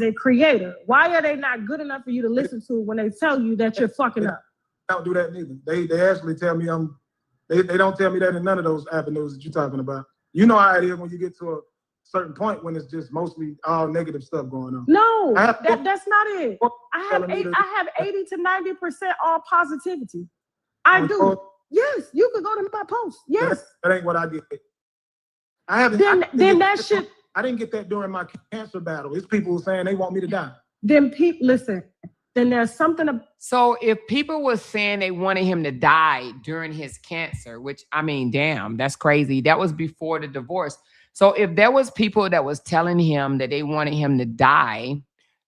a creator, why are they not good enough for you to listen to when they tell you that you're fucking up? I don't do that neither. They actually tell me they don't tell me that in none of those avenues that you're talking about. You know how it is when you get to a certain point when it's just mostly all negative stuff going on. No, that's not it. I have 80 to 90% all positivity. I do. Yes, you could go to my post. Yes. That ain't what I get. I haven't. Then that shit. I didn't get that during my cancer battle. It's people saying they want me to die. Then listen. Then there's something. So if people were saying they wanted him to die during his cancer, which, I mean, damn, that's crazy. That was before the divorce. So if there was people that was telling him that they wanted him to die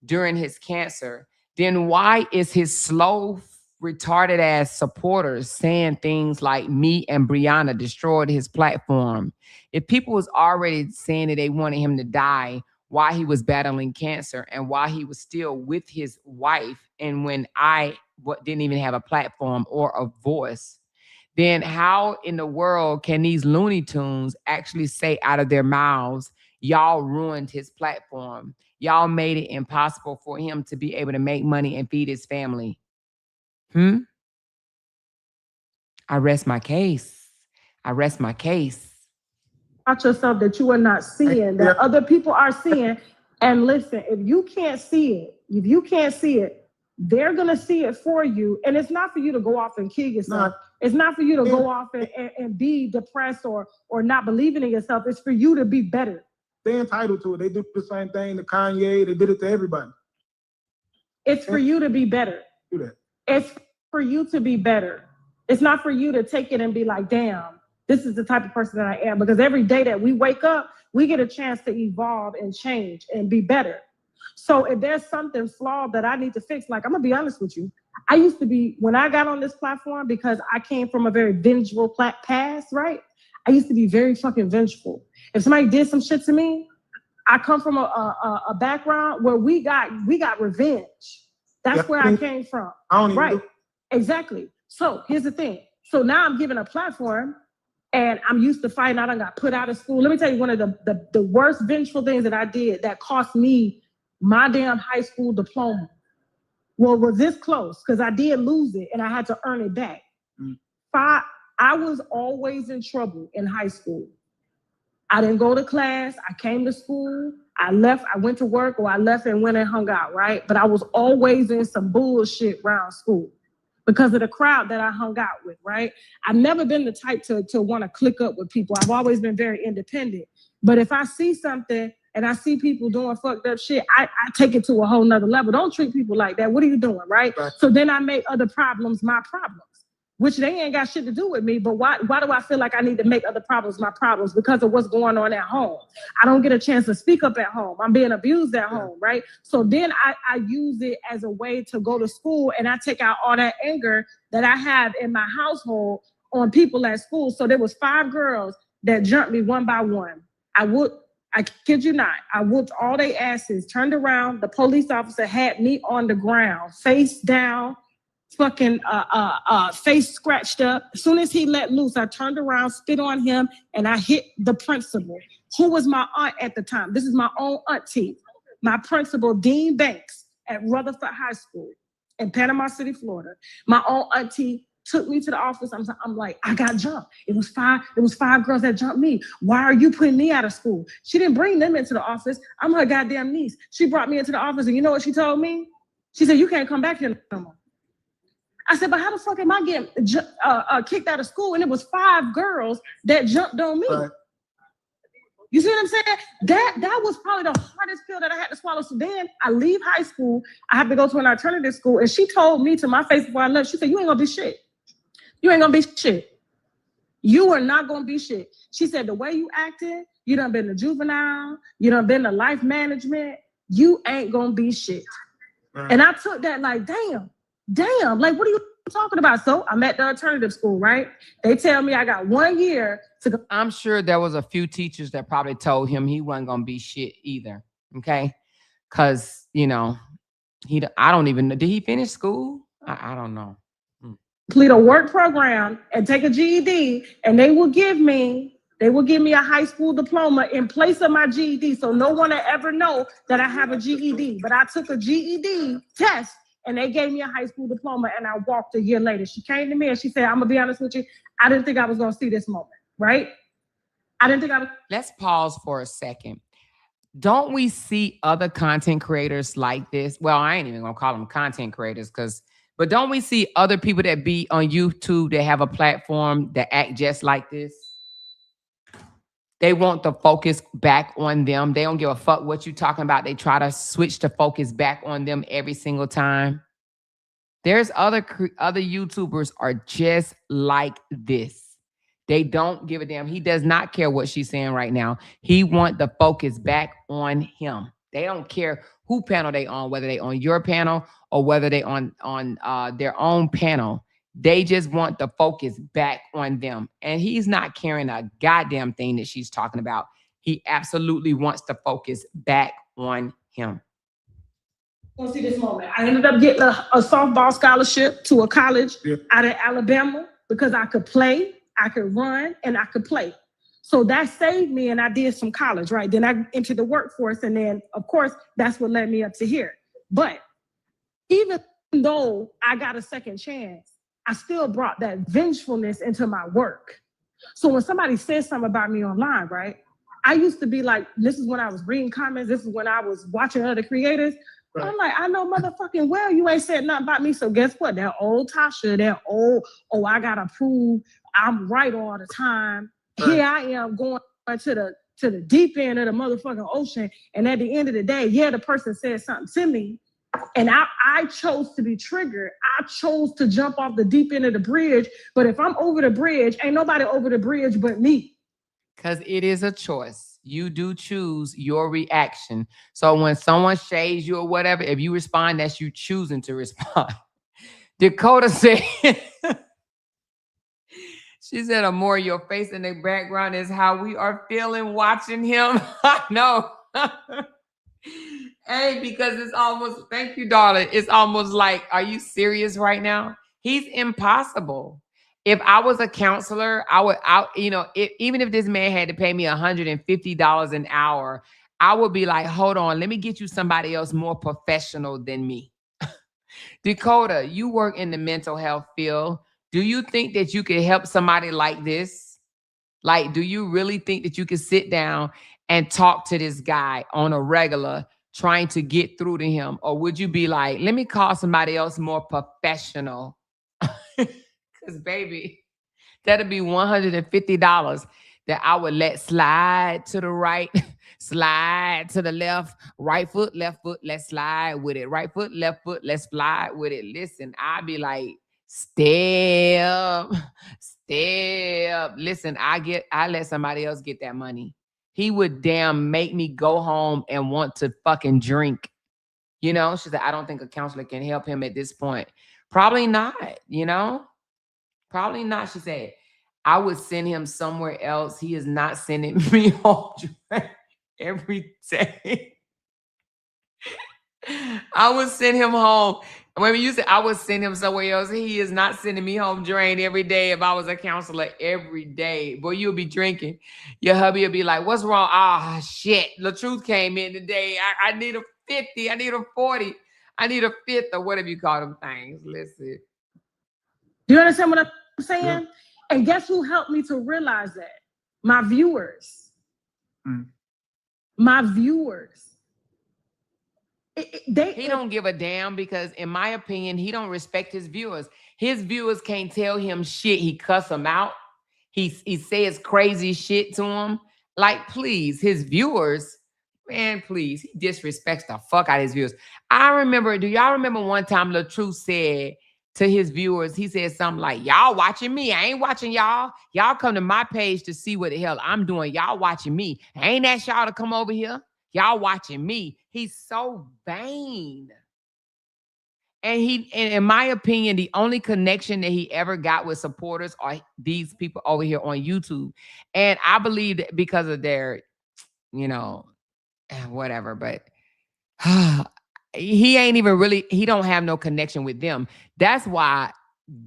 during his cancer, then why is his slow, retarded ass supporters saying things like me and Briana destroyed his platform? If people was already saying that they wanted him to die, while he was battling cancer and while he was still with his wife, and when I didn't even have a platform or a voice, then how in the world can these Looney Tunes actually say out of their mouths, y'all ruined his platform? Y'all made it impossible for him to be able to make money and feed his family. I rest my case. I rest my case. About yourself that you are not seeing, that other people are seeing. And listen, if you can't see it, they're going to see it for you. And it's not for you to go off and kill yourself. It's not for you to go off and be depressed or not believing in yourself. It's for you to be better. They're entitled to it. They do the same thing to Kanye. They did it to everybody. It's for you to be better. Do that. It's for you to be better. It's not for you to take it and be like, damn, this is the type of person that I am. Because every day that we wake up, we get a chance to evolve and change and be better. So if there's something flawed that I need to fix, like, I'm going to be honest with you. I used to be, when I got on this platform, because I came from a very vengeful past, right? I used to be very fucking vengeful. If somebody did some shit to me, I come from a background where we got revenge. That's where I came from. Right. Exactly. So here's the thing. So now I'm given a platform and I'm used to fighting. I done got put out of school. Let me tell you one of the worst vengeful things that I did that cost me my damn high school diploma. Well, was this close? Because I did lose it and I had to earn it back. I was always in trouble in high school. I didn't go to class. I came to school. I left. I went to work, or I left and went and hung out, right? But I was always in some bullshit around school because of the crowd that I hung out with, right? I've never been the type to want to click up with people. I've always been very independent. But if I see something and I see people doing fucked up shit, I take it to a whole nother level. Don't treat people like that. What are you doing, right? So then I make other problems my problems, which they ain't got shit to do with me. But why do I feel like I need to make other problems my problems? Because of what's going on at home. I don't get a chance to speak up at home. I'm being abused at home, right? So then I use it as a way to go to school and I take out all that anger that I have in my household on people at school. So there was 5 girls that jumped me one by one. I kid you not, I whooped all their asses, turned around. The police officer had me on the ground, face down, fucking face scratched up. As soon as he let loose, I turned around, spit on him, and I hit the principal, who was my aunt at the time. This is my own auntie, my principal, Dean Banks, at Rutherford High School in Panama City, Florida. My own auntie took me to the office. I'm like, I got jumped. It was 5 girls that jumped me. Why are you putting me out of school? She didn't bring them into the office. I'm her goddamn niece. She brought me into the office, and you know what she told me? She said, you can't come back here no more. I said, but how the fuck am I getting kicked out of school? And it was 5 girls that jumped on me. Right. You see what I'm saying? That was probably the hardest pill that I had to swallow. So then I leave high school. I have to go to an alternative school. And she told me to my face before I left, she said, you ain't gonna be shit. You ain't gonna be shit. You are not gonna be shit. She said, the way you acted, you done been to juvenile, you done been to life management, you ain't gonna be shit. Right. And I took that like, damn, like, what are you talking about? So I'm at the alternative school, right? They tell me I got 1 year to go. I'm sure there was a few teachers that probably told him he wasn't going to be shit either. Okay. Cause I don't even know. Did he finish school? I don't know. Complete a work program and take a GED, and they will give me a high school diploma in place of my GED. So no one will ever know that I have a GED, but I took a GED test and they gave me a high school diploma, and I walked a year later. She came to me and she said, I'm gonna be honest with you, I didn't think I was gonna see this moment, right? I didn't think I was. Let's pause for a second. Don't we see other content creators like this? Well, I ain't even gonna call them content creators, but don't we see other people that be on YouTube that have a platform that act just like this? They want the focus back on them. They don't give a fuck what you're talking about. They try to switch the focus back on them every single time. There's other YouTubers are just like this. They don't give a damn. He does not care what she's saying right now. He want the focus back on him. They don't care who panel they on, whether they on your panel or whether they on their own panel. They just want the focus back on them. And he's not caring a goddamn thing that she's talking about. he absolutely wants to focus back on him. Let's see this moment. I ended up getting a softball scholarship to a college out of Alabama because I could play, I could run, and I could play. So that saved me, and I did some college, right? Then I entered the workforce, and then, of course, that's what led me up to here. But even though I got a second chance, I still brought that vengefulness into my work. So when somebody says something about me online, right? I used to be like, this is when I was reading comments, this is when I was watching other creators. Right. I'm like, I know motherfucking well you ain't said nothing about me. So guess what? That old Tasha, that old, I gotta prove I'm right all the time. Right. Here I am going to the deep end of the motherfucking ocean. And at the end of the day, yeah, the person said something to me. And I chose to be triggered. I chose to jump off the deep end of the bridge. But if I'm over the bridge, ain't nobody over the bridge but me. Because it is a choice. You do choose your reaction. So when someone shades you or whatever, if you respond, that's you choosing to respond. Dakota said, she said, Amore, your face in the background is how we are feeling watching him. I know. Hey, because it's almost, thank you, darling. It's almost like, are you serious right now? He's impossible. If I was a counselor, even if this man had to pay me $150 an hour, I would be like, hold on, let me get you somebody else more professional than me. Dakota, you work in the mental health field. Do you think that you could help somebody like this? Like, do you really think that you could sit down and talk to this guy on a regular, trying to get through to him? Or would you be like, let me call somebody else more professional? Because, baby, that'd be $150 that I would let slide to the right, slide to the left, right foot, left foot, let's slide with it. Right foot, left foot, let's slide with it. Listen, I'd be like, step. Listen, I let somebody else get that money. He would damn make me go home and want to fucking drink. You know, she said, I don't think a counselor can help him at this point. Probably not, Probably not. She said, I would send him somewhere else. He is not sending me home every day. I would send him home. When you said I would send him somewhere else, he is not sending me home drained every day. If I was a counselor every day, boy, you'll be drinking. Your hubby will be like, what's wrong? Ah, shit. LaTruth came in today. I need a 50. I need a 40. I need a fifth, or whatever you call them things. Listen. Do you understand what I'm saying? Yeah. And guess who helped me to realize that? My viewers. My viewers. He don't give a damn because, in my opinion, he don't respect his viewers. His viewers can't tell him shit. He cuss them out. He says crazy shit to them. Like, please, his viewers, man, please. He disrespects the fuck out of his viewers. Do y'all remember one time LaTruth said to his viewers, he said something like, y'all watching me. I ain't watching y'all. Y'all come to my page to see what the hell I'm doing. Y'all watching me. I ain't asked y'all to come over here. Y'all watching me. He's so vain. And in my opinion, the only connection that he ever got with supporters are these people over here on YouTube. And I believe that because of their, whatever, but he don't have no connection with them. That's why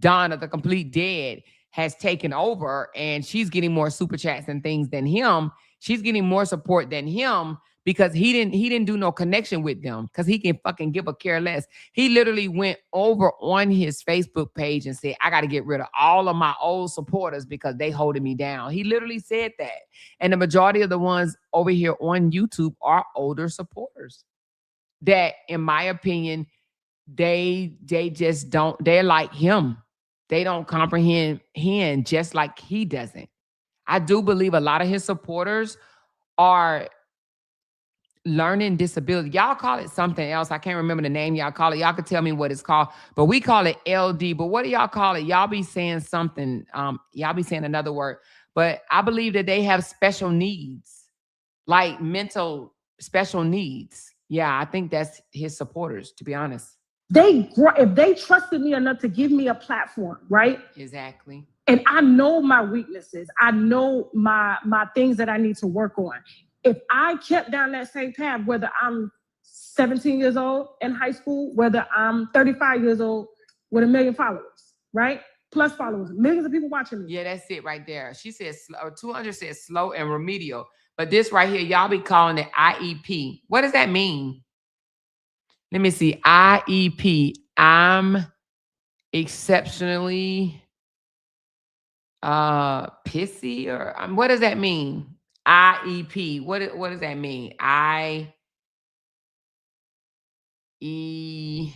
Donna, the Complete Dead, has taken over, and she's getting more super chats and things than him. She's getting more support than him because he didn't do no connection with them because he can fucking give a care less. He literally went over on his Facebook page and said, I got to get rid of all of my old supporters because they holding me down. He literally said that. And the majority of the ones over here on YouTube are older supporters that, in my opinion, they just don't, they're like him. They don't comprehend him just like he doesn't. I do believe a lot of his supporters are learning disability. Y'all call it something else. I can't remember the name y'all call it. Y'all could tell me what it's called, but we call it LD. But what do y'all call it? Y'all be saying something. Y'all be saying another word. But I believe that they have special needs, like mental special needs. Yeah, I think that's his supporters, to be honest. If they trusted me enough to give me a platform, right? Exactly. And I know my weaknesses. I know my things that I need to work on. if I kept down that same path, whether I'm 17 years old in high school, whether I'm 35 years old with 1 million followers, right? Plus followers, millions of people watching me. Yeah, that's it right there. She says, 200 says slow and remedial. But this right here, y'all be calling it IEP. What does that mean? Let me see. IEP. I'm exceptionally pissy, or what does that mean? IEP. What does that mean? I easily,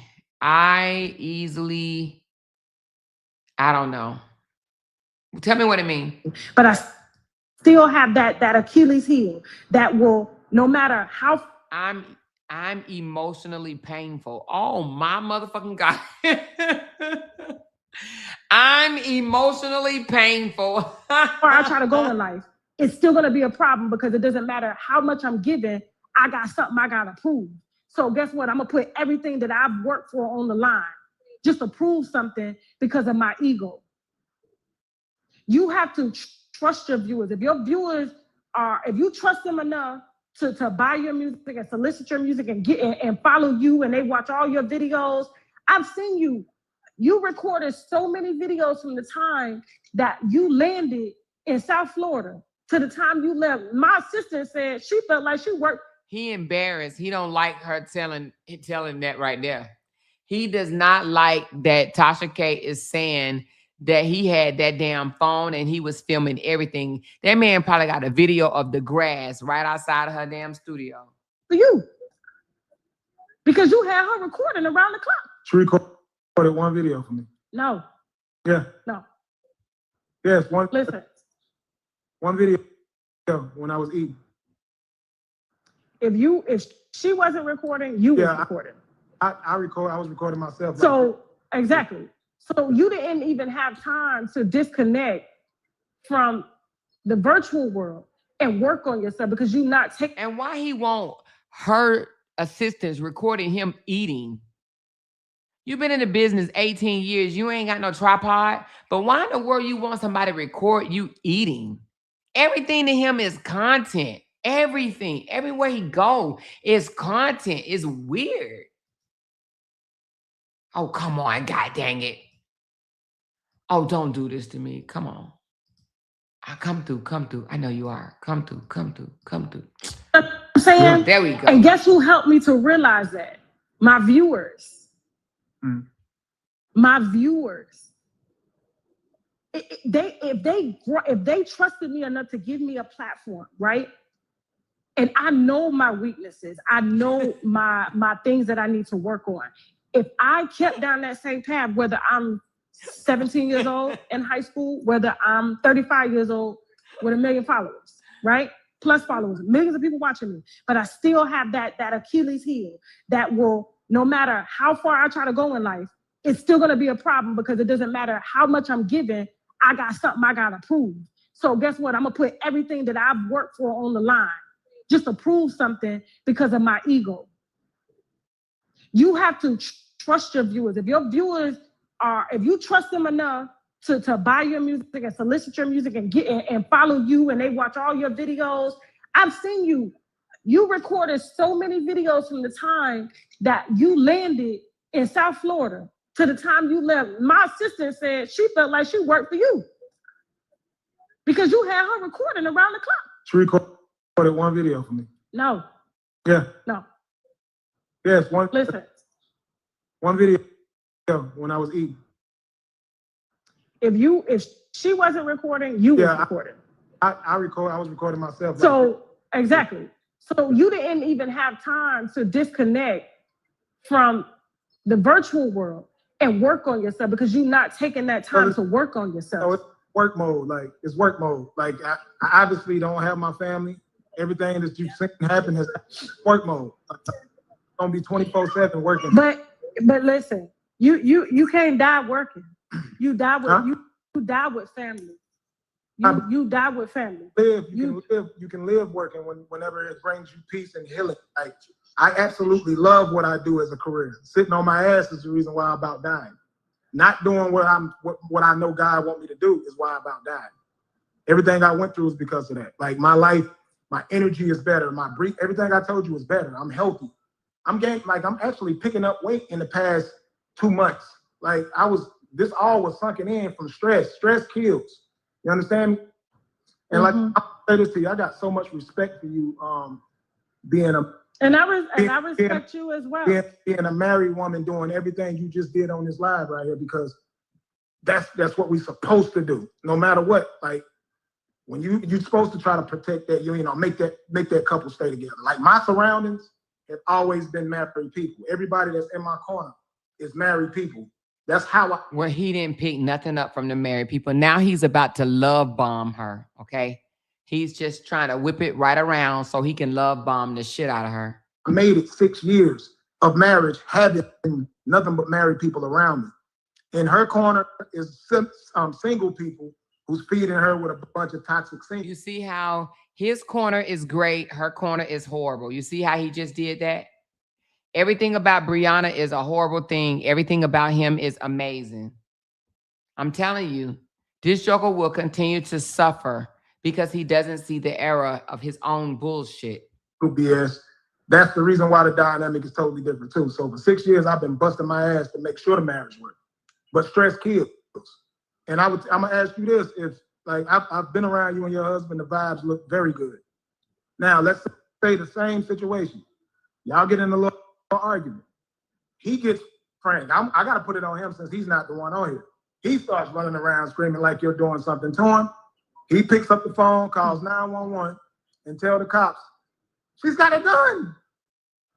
I don't know. Tell me what it means. But I still have that Achilles heel that will, no matter how I'm emotionally painful. Oh my motherfucking God. I'm emotionally painful. far I try to go in life, it's still gonna be a problem because it doesn't matter how much I'm giving, I got something I gotta prove. So guess what? I'm gonna put everything that I've worked for on the line just to prove something because of my ego. You have to trust your viewers. If your viewers if you trust them enough to buy your music and solicit your music and and follow you and they watch all your videos, I've seen you. You recorded so many videos from the time that you landed in South Florida to the time you left. My assistant said she felt like she worked. He embarrassed. He don't like her telling that right there. He does not like that Tasha K is saying that he had that damn phone and he was filming everything. That man probably got a video of the grass right outside of her damn studio. For you. Because you had her recording around the clock. She recorded one video for me. No. Yeah. No. Yes, one. Listen. One video when I was eating. If she wasn't recording, you was recording. I was recording myself. So exactly. So you didn't even have time to disconnect from the virtual world and work on yourself because you're not taking. And why he want her assistants recording him eating? You've been in the business 18 years. You ain't got no tripod. But why in the world you want somebody to record you eating? Everything to him is content. Everything. Everywhere he go is content. It's weird. Oh, come on. God dang it. Oh, don't do this to me. Come on. Come through. I know you are. Come through. I'm saying? There we go. And guess who helped me to realize that? My viewers. My viewers. If they trusted me enough to give me a platform, right? And I know my weaknesses. I know my things that I need to work on. If I kept down that same path, whether I'm 17 years old in high school, whether I'm 35 years old with 1 million followers, right? Plus followers, millions of people watching me, but I still have that Achilles heel that will, no matter how far I try to go in life, it's still gonna be a problem because it doesn't matter how much I'm giving, I got something I gotta prove. So guess what? I'm gonna put everything that I've worked for on the line just to prove something because of my ego. You have to trust your viewers. If your viewers if you trust them enough to buy your music and solicit your music and follow you and they watch all your videos, I've seen you. You recorded so many videos from the time that you landed in South Florida to the time you left. My assistant said she felt like she worked for you because you had her recording around the clock. She recorded one video for me. No. Yeah. No. Yes, one. Listen. One video when I was eating. If she wasn't recording, you was recording. I was recording myself. So exactly. So you didn't even have time to disconnect from the virtual world and work on yourself because you're not taking that time to work on yourself. So it's work mode. It's work mode. I obviously don't have my family. Everything that you've seen happen is work mode. It's gonna be 24/7 working. But listen, you can't die working. You die with you die with family. You die with family. You can live working whenever it brings you peace and healing. I absolutely love what I do as a career. Sitting on my ass is the reason why I about died. Not doing what I know God want me to do is why I about died. Everything I went through is because of that. My life My energy is better. My breath, everything I told you is better. I'm healthy. I'm actually picking up weight in the past 2 months. Like this all was sunken in from stress. Stress kills. You understand me? And like I'll say this to you, I got so much respect for you, being a and I respect you as well. Being a married woman doing everything you just did on this live right here, because that's what we're supposed to do, no matter what. Like when you're supposed to try to protect that, make that couple stay together. Like my surroundings have always been married people. Everybody that's in my corner is married people. That's how Well, he didn't pick nothing up from the married people. Now he's about to love bomb her, okay? He's just trying to whip it right around so he can love bomb the shit out of her. I made it 6 years of marriage, having nothing but married people around me. In her corner is single people who's feeding her with a bunch of toxic things. You see how his corner is great, her corner is horrible. You see how he just did that? Everything about Briana is a horrible thing. Everything about him is amazing. I'm telling you, this joker will continue to suffer because he doesn't see the error of his own bullshit. BS. That's the reason why the dynamic is totally different too. So for 6 years, I've been busting my ass to make sure the marriage works. But stress kills. And I'm gonna ask you this: if I've been around you and your husband, the vibes look very good. Now let's say the same situation. Y'all get in a little argument. He gets frank. I gotta put it on him since he's not the one on here. He starts running around screaming like you're doing something to him. He picks up the phone, calls 911, and tell the cops, she's got a gun.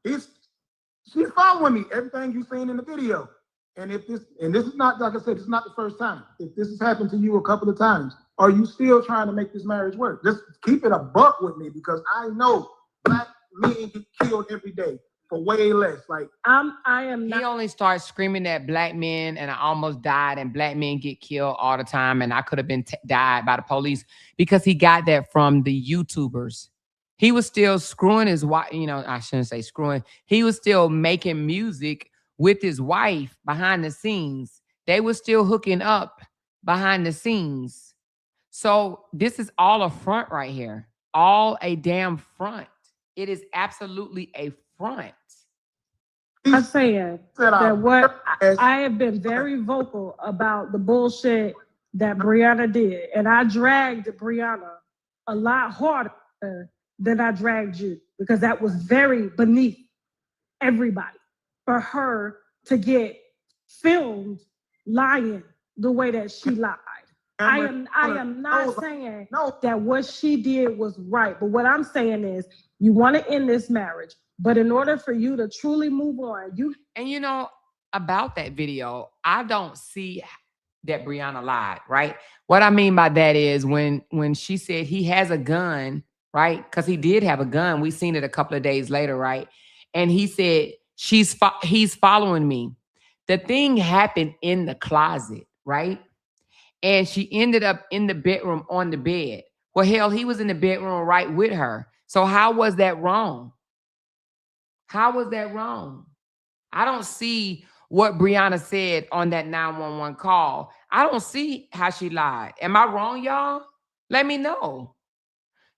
She's following me. Everything you've seen in the video. And this is not, like I said, it's not the first time. If this has happened to you a couple of times, are you still trying to make this marriage work? Just keep it a buck with me, because I know black men get killed every day for way less. Like I am not. He only starts screaming at black men, and I almost died, and black men get killed all the time, and I could have been died by the police, because he got that from the YouTubers. He was still screwing his wife, I shouldn't say screwing. He was still making music with his wife behind the scenes. They were still hooking up behind the scenes. So this is all a front right here. All a damn front. It is absolutely a front. I'm saying that what I have been very vocal about the bullshit that Briana did. And I dragged Briana a lot harder than I dragged you, because that was very beneath everybody for her to get filmed lying the way that she lied. I am not saying that what she did was right, but what I'm saying is you want to end this marriage, but in order for you to truly move on, about that video, I don't see that Briana lied, right? What I mean by that is when she said he has a gun, right? Because he did have a gun. We seen it a couple of days later, right? And he said he's following me. The thing happened in the closet, right? And she ended up in the bedroom on the bed. Well, hell, he was in the bedroom right with her. So how was that wrong? How was that wrong? I don't see what Briana said on that 911 call. I don't see how she lied. Am I wrong, y'all? Let me know.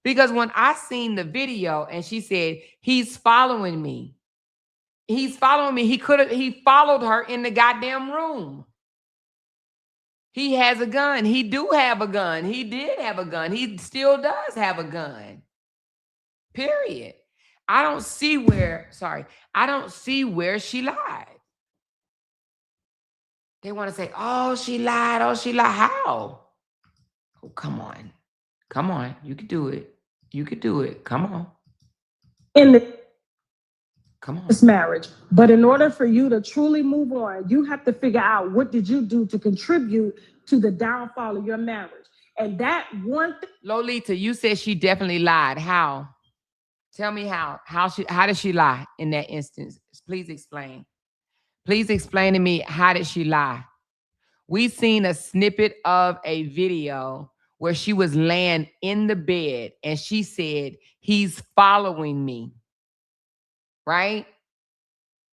Because when I seen the video and she said, he's following me. He's following me. He followed her in the goddamn room. He has a gun. He do have a gun. He did have a gun. He still does have a gun. Period. I don't see where she lied. They want to say, oh, she lied. Oh, she lied. How? Oh, come on. Come on. You could do it. You could do it. Come on. Come on. This marriage. But in order for you to truly move on, you have to figure out, what did you do to contribute to the downfall of your marriage? And that one thing. Lolita, you said she definitely lied. How? Tell me how. How did she lie in that instance? Please explain. Please explain to me, how did she lie? We seen a snippet of a video where she was laying in the bed and she said, he's following me. Right?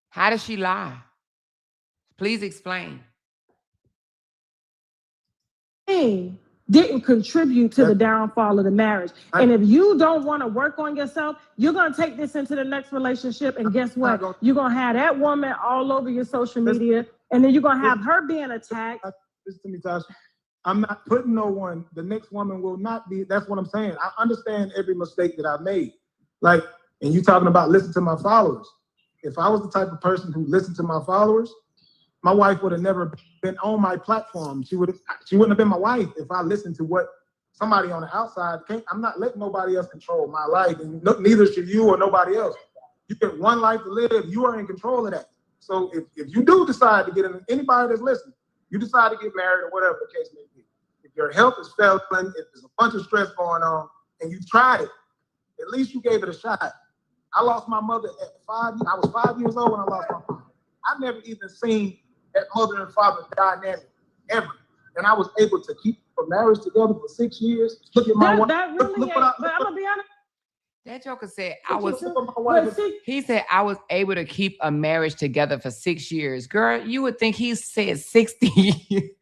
How does she lie? Please explain. Thing didn't contribute to the downfall of the marriage. And if you don't want to work on yourself, you're going to take this into the next relationship. And guess what? You're going to have that woman all over your social media. And then you're going to have her being attacked. Listen to me, Tasha. I'm not putting no one. The next woman will not be. That's what I'm saying. I understand every mistake that I made. Like, and you talking about listen to my followers. If I was the type of person who listened to my followers, my wife would have never been on my platform. She wouldn't have been my wife if I listened to what somebody on the outside can't. I'm not letting nobody else control my life, and neither should you or nobody else. You get one life to live. You are in control of that. So if you do decide to get in, anybody that's listening, you decide to get married or whatever the case may be. If your health is failing, if there's a bunch of stress going on, and you've tried it, at least you gave it a shot. I lost my mother at 5 years. I was 5 years old when I lost my mom. I've never even seen that mother and father dynamic ever. And I was able to keep a marriage together for 6 years. Look at my wife. That really ain't, but I'm gonna be honest. That joker said he said I was able to keep a marriage together for 6 years. Girl, you would think he said 60.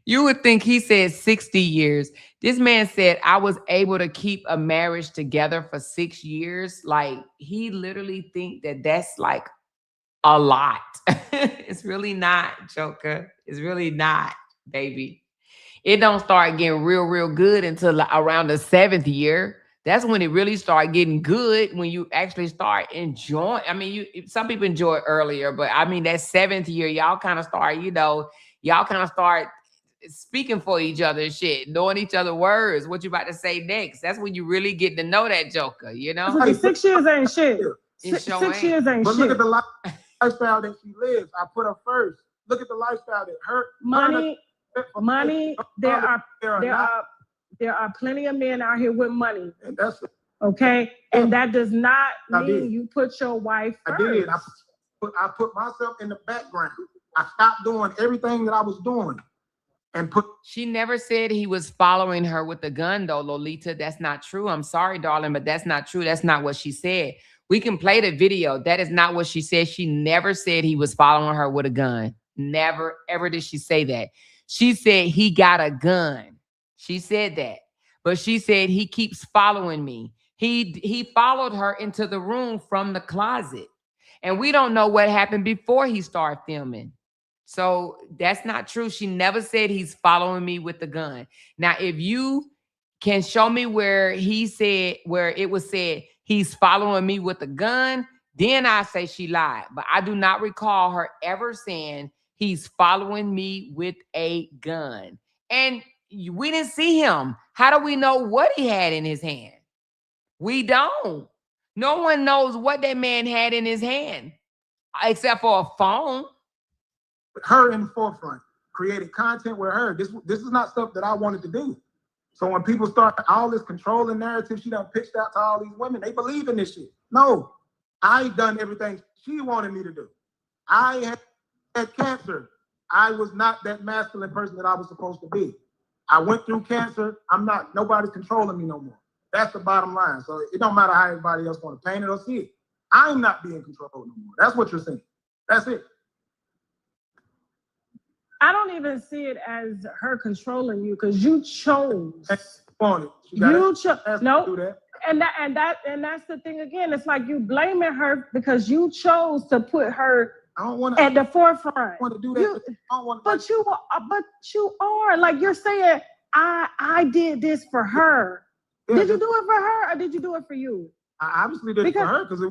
You would think he said 60 years. This man said I was able to keep a marriage together for 6 years. Like, he literally think that that's like a lot. It's really not, Joker. It's really not, baby. It don't start getting real good until around the 7th year. That's when it really start getting good, when you actually start enjoying. I mean, some people enjoy it earlier, but I mean, that 7th year, y'all kind of start, y'all kind of start speaking for each other and shit, knowing each other words, what you about to say next. That's when you really get to know that joker, you know? Like 6 years ain't shit. It sure 6 ain't. years ain't But shit. look at the lifestyle that she lives. I put her first. Look at the lifestyle that her money. There are plenty of men out here with money. And that's okay. And that does not mean you put your wife first. I did. I put myself in the background. I stopped doing everything that I was doing. She never said he was following her with a gun, though, Lolita. That's not true. I'm sorry, darling, but that's not true. That's not what she said. We can play the video. That is not what she said. She never said he was following her with a gun. Never, ever did she say that. She said he got a gun. She said that. But she said he keeps following me. He followed her into the room from the closet. And we don't know what happened before he started filming. So that's not true. She never said he's following me with the gun. Now, if you can show me where it was said he's following me with a gun, then I say she lied. But I do not recall her ever saying he's following me with a gun. And we didn't see him. How do we know what he had in his hand? We don't. No one knows what that man had in his hand, except for a phone. Her in the forefront, created content with her. This is not stuff that I wanted to do. So when people start all this controlling narrative she done pitched out to all these women, they believe in this shit. No, I done everything she wanted me to do. I had cancer. I was not that masculine person that I was supposed to be. I went through cancer. Nobody's controlling me no more. That's the bottom line. So it don't matter how everybody else want to paint it or see it. I'm not being controlled no more. That's what you're saying. That's it. I don't even see it as her controlling you because you chose. You chose. No, and that's the thing again. It's like you blaming her because you chose to put her at the forefront. I want to do that. But you are like you're saying. I did this for her. Yeah, did you do it for her or did you do it for you? I obviously did it for her because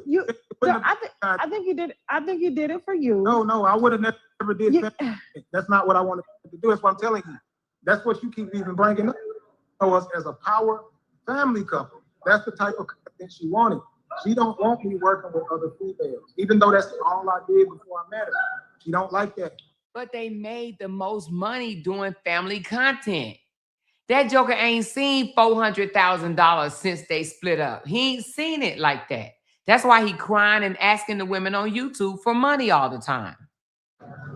I think you did. I think you did it for you. No, I would have never did that. That's not what I wanted to do. That's what I'm telling you. That's what you keep even bringing up. Us as a power family couple. That's the type of content she wanted. She don't want me working with other females, even though that's all I did before I met her. She don't like that. But they made the most money doing family content. That joker ain't seen $400,000 since they split up. He ain't seen it like that. That's why he crying and asking the women on YouTube for money all the time.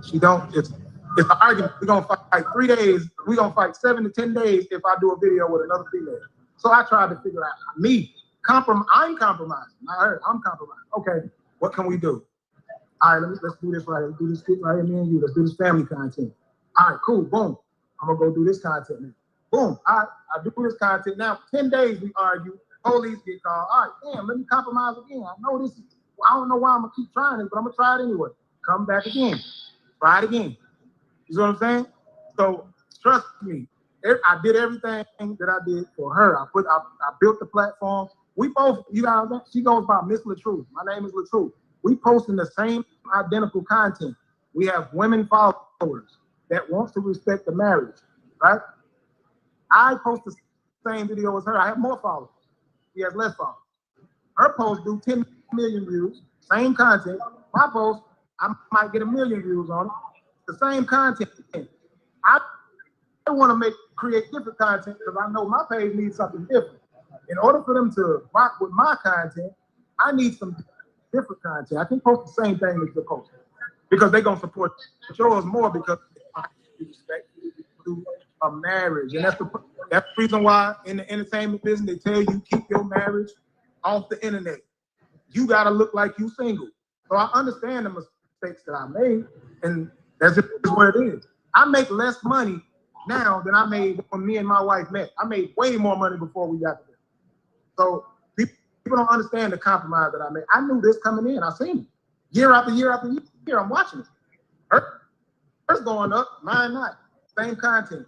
She don't. It's an argument. We're gonna fight 3 days. We're gonna fight 7 to 10 days if I do a video with another female. So I tried to figure out I'm compromising. Not her. I'm compromising. Okay, what can we do? All right, let's do this right here. Let's do this skit right here, me and you. Let's do this family content. All right, cool. Boom. I'm gonna go do this content now. Boom, I do this content now. 10 days we argue, police get called. All right, damn, let me compromise again. I know this is, I don't know why I'm gonna keep trying this, but I'm gonna try it anyway. Come back again, try it again. You know what I'm saying? So trust me, I did everything that I did for her. I built the platform. We both, you guys, she goes by Miss LaTruth. My name is LaTruth. We posting the same identical content. We have women followers that wants to respect the marriage, right? I post the same video as her. I have more followers. She has less followers. Her post do 10 million views, same content. My post, I might get 1 million views on it. The same content. I want to create different content because I know my page needs something different. In order for them to rock with my content, I need some different content. I can post the same thing that you're posting because they're gonna support yours more because they respect to a marriage, and that's the reason why in the entertainment business they tell you keep your marriage off the internet. You gotta look like you single. So I understand the mistakes that I made, and that's just where it is. I make less money now than I made when me and my wife met. I made way more money before we got together. So people don't understand the compromise that I made. I knew this coming in. I seen it. Year after year after year, I'm watching it. Hers going up, mine not. Same content.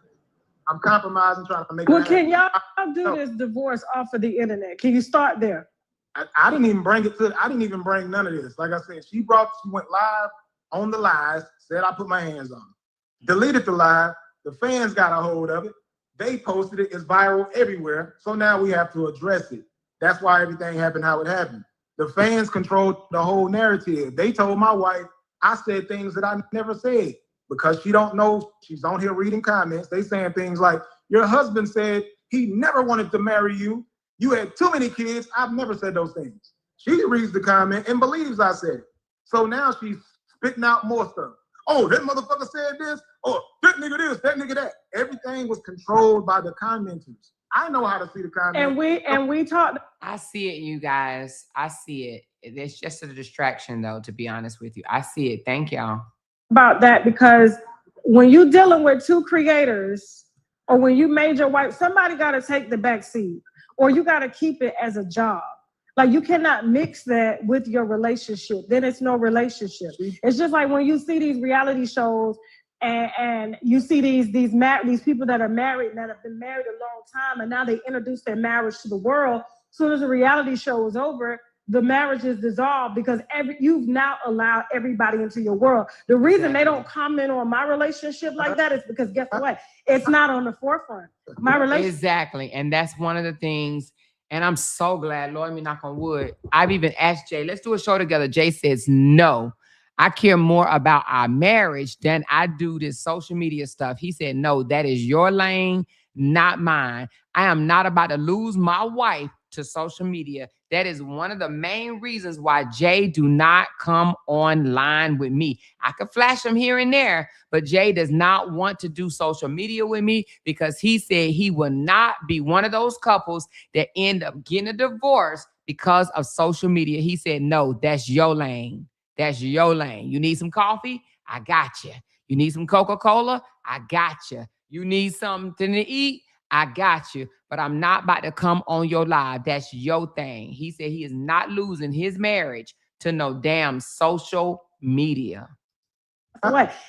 I'm compromising, trying to make it happen. Can y'all do this divorce off of the internet? Can you start there? I didn't even bring none of this. Like I said, she went live on the lies, said I put my hands on it. Deleted the live. The fans got a hold of it. They posted it. It's viral everywhere. So now we have to address it. That's why everything happened how it happened. The fans controlled the whole narrative. They told my wife I said things that I never said because she don't know. She's on here reading comments. They saying things like, your husband said he never wanted to marry you. You had too many kids. I've never said those things. She reads the comment and believes I said it. So now she's spitting out more stuff. Oh, that motherfucker said this. Oh, that nigga this, that nigga that. Everything was controlled by the commenters. I know how to see the comments. And we talked. I see it, you guys. I see it. It's just a distraction, though, to be honest with you. I see it. Thank y'all. About that because when you're dealing with two creators or when you made your wife, somebody got to take the back seat or you got to keep it as a job. Like you cannot mix that with your relationship. Then it's no relationship. It's just like when you see these reality shows and you see these people that are married and that have been married a long time and now they introduce their marriage to the world. As soon as the reality show is over, the marriage is dissolved because you've now allowed everybody into your world. The reason they don't comment on my relationship like that is because guess what? It's not on the forefront. My relationship. Exactly. And that's one of the things. And I'm so glad, Lord, me knock on wood. I've even asked Jay, let's do a show together. Jay says, no, I care more about our marriage than I do this social media stuff. He said, no, that is your lane, not mine. I am not about to lose my wife to social media. That is one of the main reasons why Jay do not come online with me. I could flash him here and there, but Jay does not want to do social media with me because he said he will not be one of those couples that end up getting a divorce because of social media. He said, no, that's your lane. That's your lane. You need some coffee? I got you. You need some Coca-Cola? I got you. You need something to eat? I got you. But I'm not about to come on your live. That's your thing. He said he is not losing his marriage to no damn social media.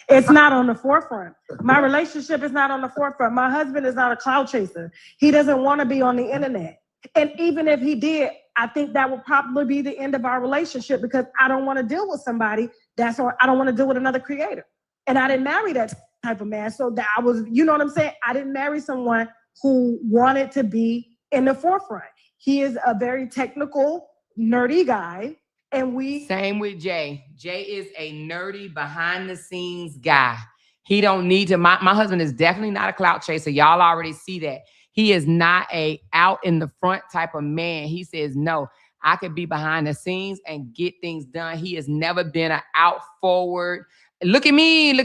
It's not on the forefront. My relationship is not on the forefront. My husband is not a clout chaser. He doesn't want to be on the internet. And even if he did, I think that would probably be the end of our relationship because I don't want to deal with somebody I don't want to deal with another creator. And I didn't marry that type of man. So that I was, you know what I'm saying? I didn't marry someone who wanted to be in the forefront. He is a very technical, nerdy guy. And same with Jay. Jay is a nerdy, behind the scenes guy. He don't need to. My husband is definitely not a clout chaser. Y'all already see that. He is not a out in the front type of man. He says, no, I could be behind the scenes and get things done. He has never been an out forward. Look at me,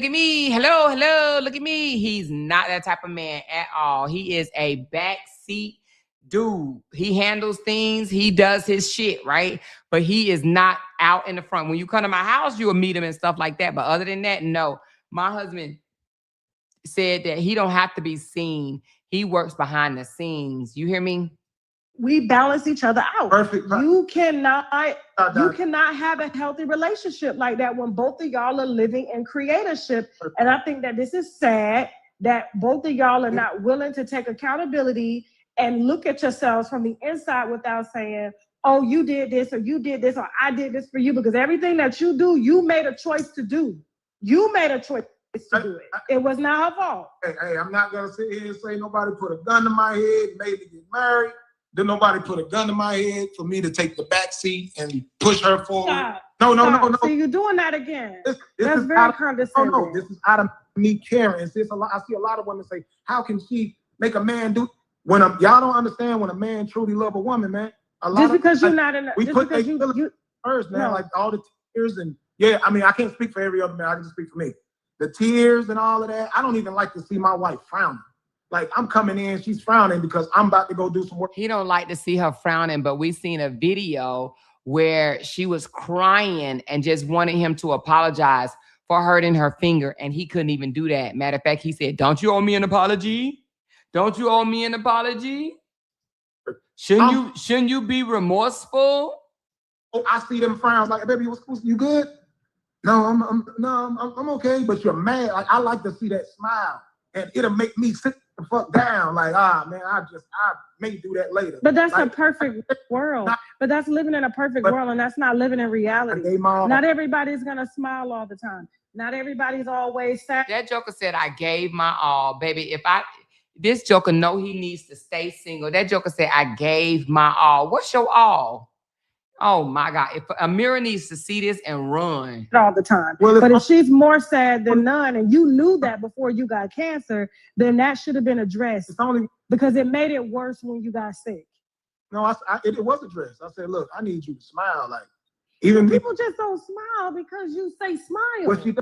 hello, look at me. He's not that type of man at all. He is a backseat dude. He handles things. He does his shit, right? But he is not out in the front. When you come to my house, you will meet him and stuff like that. But other than that, no. My husband said that he don't have to be seen. He works behind the scenes. You hear me? We balance each other out. Perfect. You cannot have a healthy relationship like that when both of y'all are living in creatorship. And I think that this is sad that both of y'all are not willing to take accountability and look at yourselves from the inside without saying, oh, you did this, or you did this, or I did this for you, because everything that you do, you made a choice to do. You made a choice to do it. It was not her fault. Hey, I'm not gonna sit here and say nobody put a gun to my head, made me get married. Then nobody put a gun to my head for me to take the back seat and push her forward. Stop. No. See, you're doing that again. This That's is very condescending. No, this is out of me caring. I see a lot of women say, how can she make a man do when y'all don't understand when a man truly love a woman, man. Just because you're not in a, we just put because you first, man. No. Like all the tears and I mean, I can't speak for every other man. I can just speak for me. The tears and all of that. I don't even like to see my wife frowning. Like I'm coming in, she's frowning because I'm about to go do some work. He don't like to see her frowning, but we seen a video where she was crying and just wanted him to apologize for hurting her finger, and he couldn't even do that. Matter of fact, he said, "Don't you owe me an apology? Don't you owe me an apology? Shouldn't you be remorseful?" Oh, I see them frowns. Like, baby, you good? No, I'm okay. But you're mad. Like I like to see that smile, and it'll make me sit the fuck down. Like, man, I may do that later. But that's like, a perfect world. But that's living in a perfect world, and that's not living in reality. Not everybody's gonna smile all the time. Not everybody's always sad. That joker said, "I gave my all, baby. This joker know he needs to stay single." That joker said, "I gave my all." What's your all? Oh my God. If Amira needs to see this and run. All the time. But if she's more sad than none, and you knew that before you got cancer, then that should have been addressed. Because it made it worse when you got sick. No, it was addressed. I said, look, I need you to smile. Like, even people just don't smile because you say smile. Well, she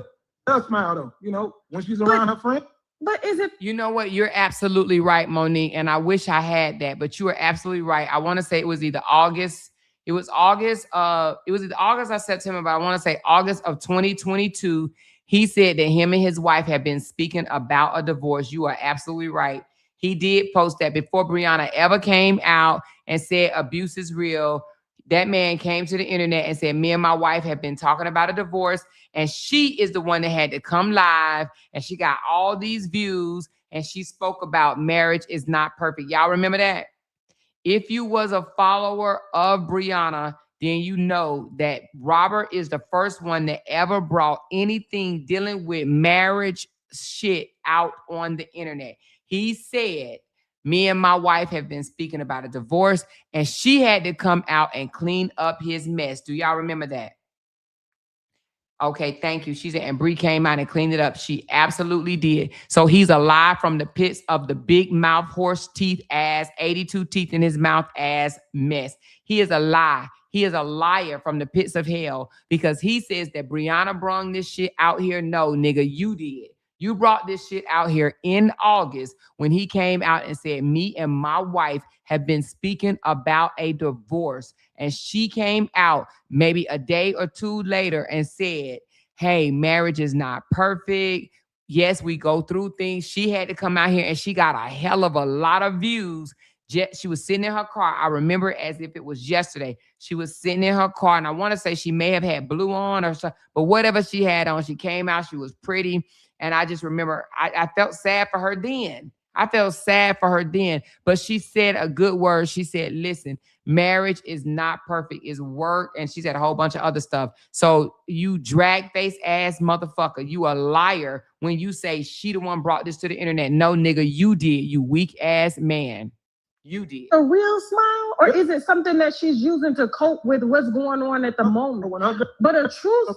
does smile though, you know, when she's around her friend. But is it? You know what? You're absolutely right, Monique. And I wish I had that, but you are absolutely right. I want to say it was either August. It was either August or September, but I want to say August of 2022. He said that him and his wife have been speaking about a divorce. You are absolutely right. He did post that before Briana ever came out and said abuse is real. That man came to the internet and said, me and my wife have been talking about a divorce, and she is the one that had to come live, and she got all these views, and she spoke about marriage is not perfect. Y'all remember that? If you was a follower of Briana, then you know that Robert is the first one that ever brought anything dealing with marriage shit out on the internet. He said, me and my wife have been speaking about a divorce, and she had to come out and clean up his mess. Do y'all remember that? Okay, thank you. She said, and Bree came out and cleaned it up. She absolutely did. So he's alive from the pits of the big mouth, horse teeth ass, 82 teeth in his mouth ass mess. He is a lie. He is a liar from the pits of hell, because he says that Briana brung this shit out here. No, nigga, you did. You brought this shit out here in August when he came out and said, me and my wife have been speaking about a divorce. And she came out maybe a day or two later and said, hey, marriage is not perfect. Yes, we go through things. She had to come out here and she got a hell of a lot of views. She was sitting in her car. I remember as if it was yesterday. She was sitting in her car, and I want to say she may have had blue on or something, but whatever she had on, she came out. She was pretty. And I just remember I felt sad for her then. But she said a good word. She said, listen, marriage is not perfect. It's work. And she said a whole bunch of other stuff. So you drag face ass motherfucker. You a liar when you say she the one brought this to the internet. No, nigga, you did. You weak ass man. You did. A real smile? Or is it something that she's using to cope with what's going on at the moment? But a true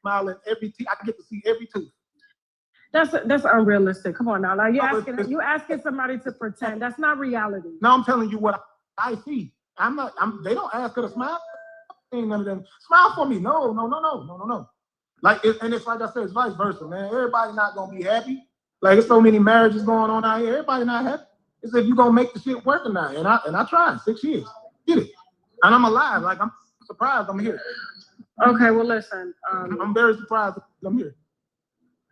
smiling every teeth. I get to see every tooth. That's unrealistic. Come on now. Like you asking somebody to pretend. That's not reality. No, I'm telling you what I see. They don't ask her to smile. Ain't none of them. Smile for me. No. Like it's like I said, it's vice versa, man. Everybody not gonna be happy. Like there's so many marriages going on out here. Everybody not happy. It's if you gonna make the shit work or not. And I tried 6 years. Get it. And I'm alive. Like I'm surprised I'm here. Okay, well listen. I'm very surprised I'm here.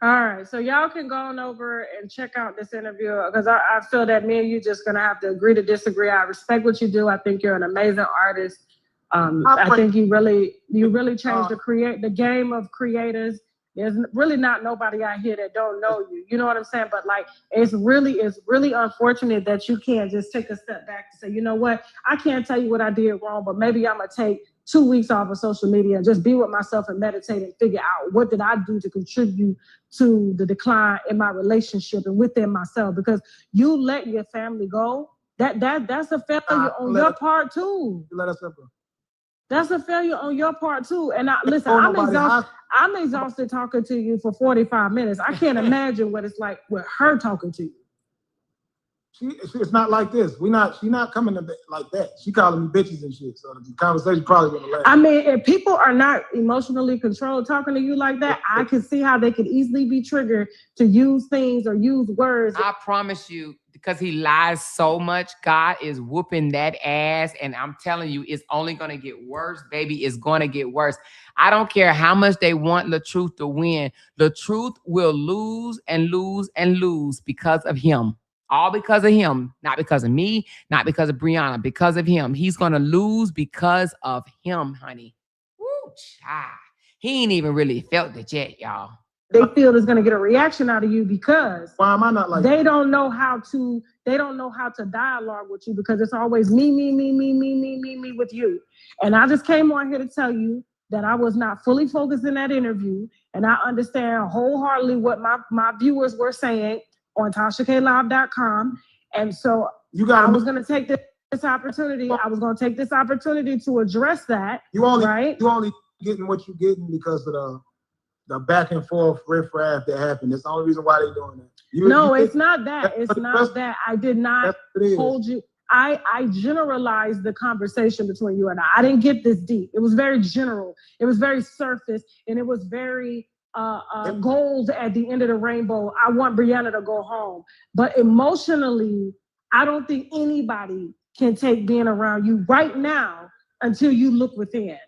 All right, so y'all can go on over and check out this interview because I feel that me and you just gonna have to agree to disagree. I respect what you do. I think you're an amazing artist. I think you really changed the game of creators. There's really not nobody out here that don't know you. You know what I'm saying? But like, it's really unfortunate that you can't just take a step back and say, you know what? I can't tell you what I did wrong, but maybe I'm gonna take 2 weeks off of social media and just be with myself and meditate and figure out what did I do to contribute to the decline in my relationship and within myself. Because you let your family go, that's a failure on your part too. You let us up. That's a failure on your part too. And listen, I'm exhausted talking to you for 45 minutes. I can't imagine what it's like with her talking to you. It's not like this. She's not coming to like that. She calling me bitches and shit. So the conversation probably gonna last. I mean, if people are not emotionally controlled talking to you like that, I can see how they could easily be triggered to use things or use words. I promise you, because he lies so much, God is whooping that ass. And I'm telling you, it's only going to get worse, baby. It's going to get worse. I don't care how much they want LaTruth to win. LaTruth will lose and lose and lose because of him. All because of him, not because of me, not because of Briana, because of him. He's going to lose because of him, honey. Woo, child. He ain't even really felt it yet, y'all. They feel is going to get a reaction out of you because why am I not like they don't know how to dialogue with you because it's always me with you. And I just came on here to tell you that I was not fully focused in that interview, and I understand wholeheartedly what my viewers were saying on TashaKLive.com. And so I was going to take this opportunity. I was going to take this opportunity to address that. You only getting what you're getting because of the back and forth riffraff that happened. That's the only reason why they're doing that. It's not that. It's not that. I did not hold you. I generalized the conversation between you and I. I didn't get this deep. It was very general. It was very surface, and it was very gold at the end of the rainbow. I want Briana to go home. But emotionally, I don't think anybody can take being around you right now until you look within.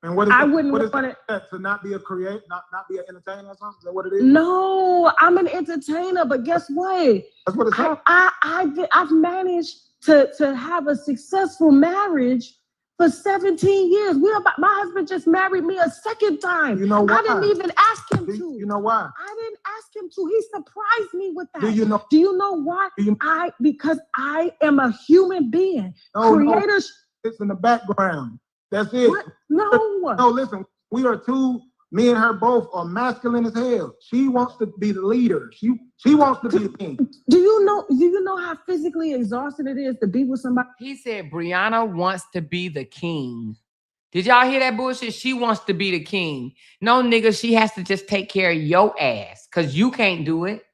And what is I wouldn't want it to not be a creator, not be an entertainer or something? Is that what it is? No, I'm an entertainer, but guess what? That's what it's like. I've managed to have a successful marriage for 17 years. My husband just married me a second time. You know why? I didn't even ask him to. You know why? I didn't ask him to. He surprised me with that. Do you know why? Because I am a human being. Creators. It's in the background. That's it. What? No, listen, me and her both are masculine as hell. She wants to be the leader. She wants to be the king. Do you know how physically exhausting it is to be with somebody? He said Briana wants to be the king. Did y'all hear that bullshit? She wants to be the king. No, nigga, she has to just take care of your ass because you can't do it.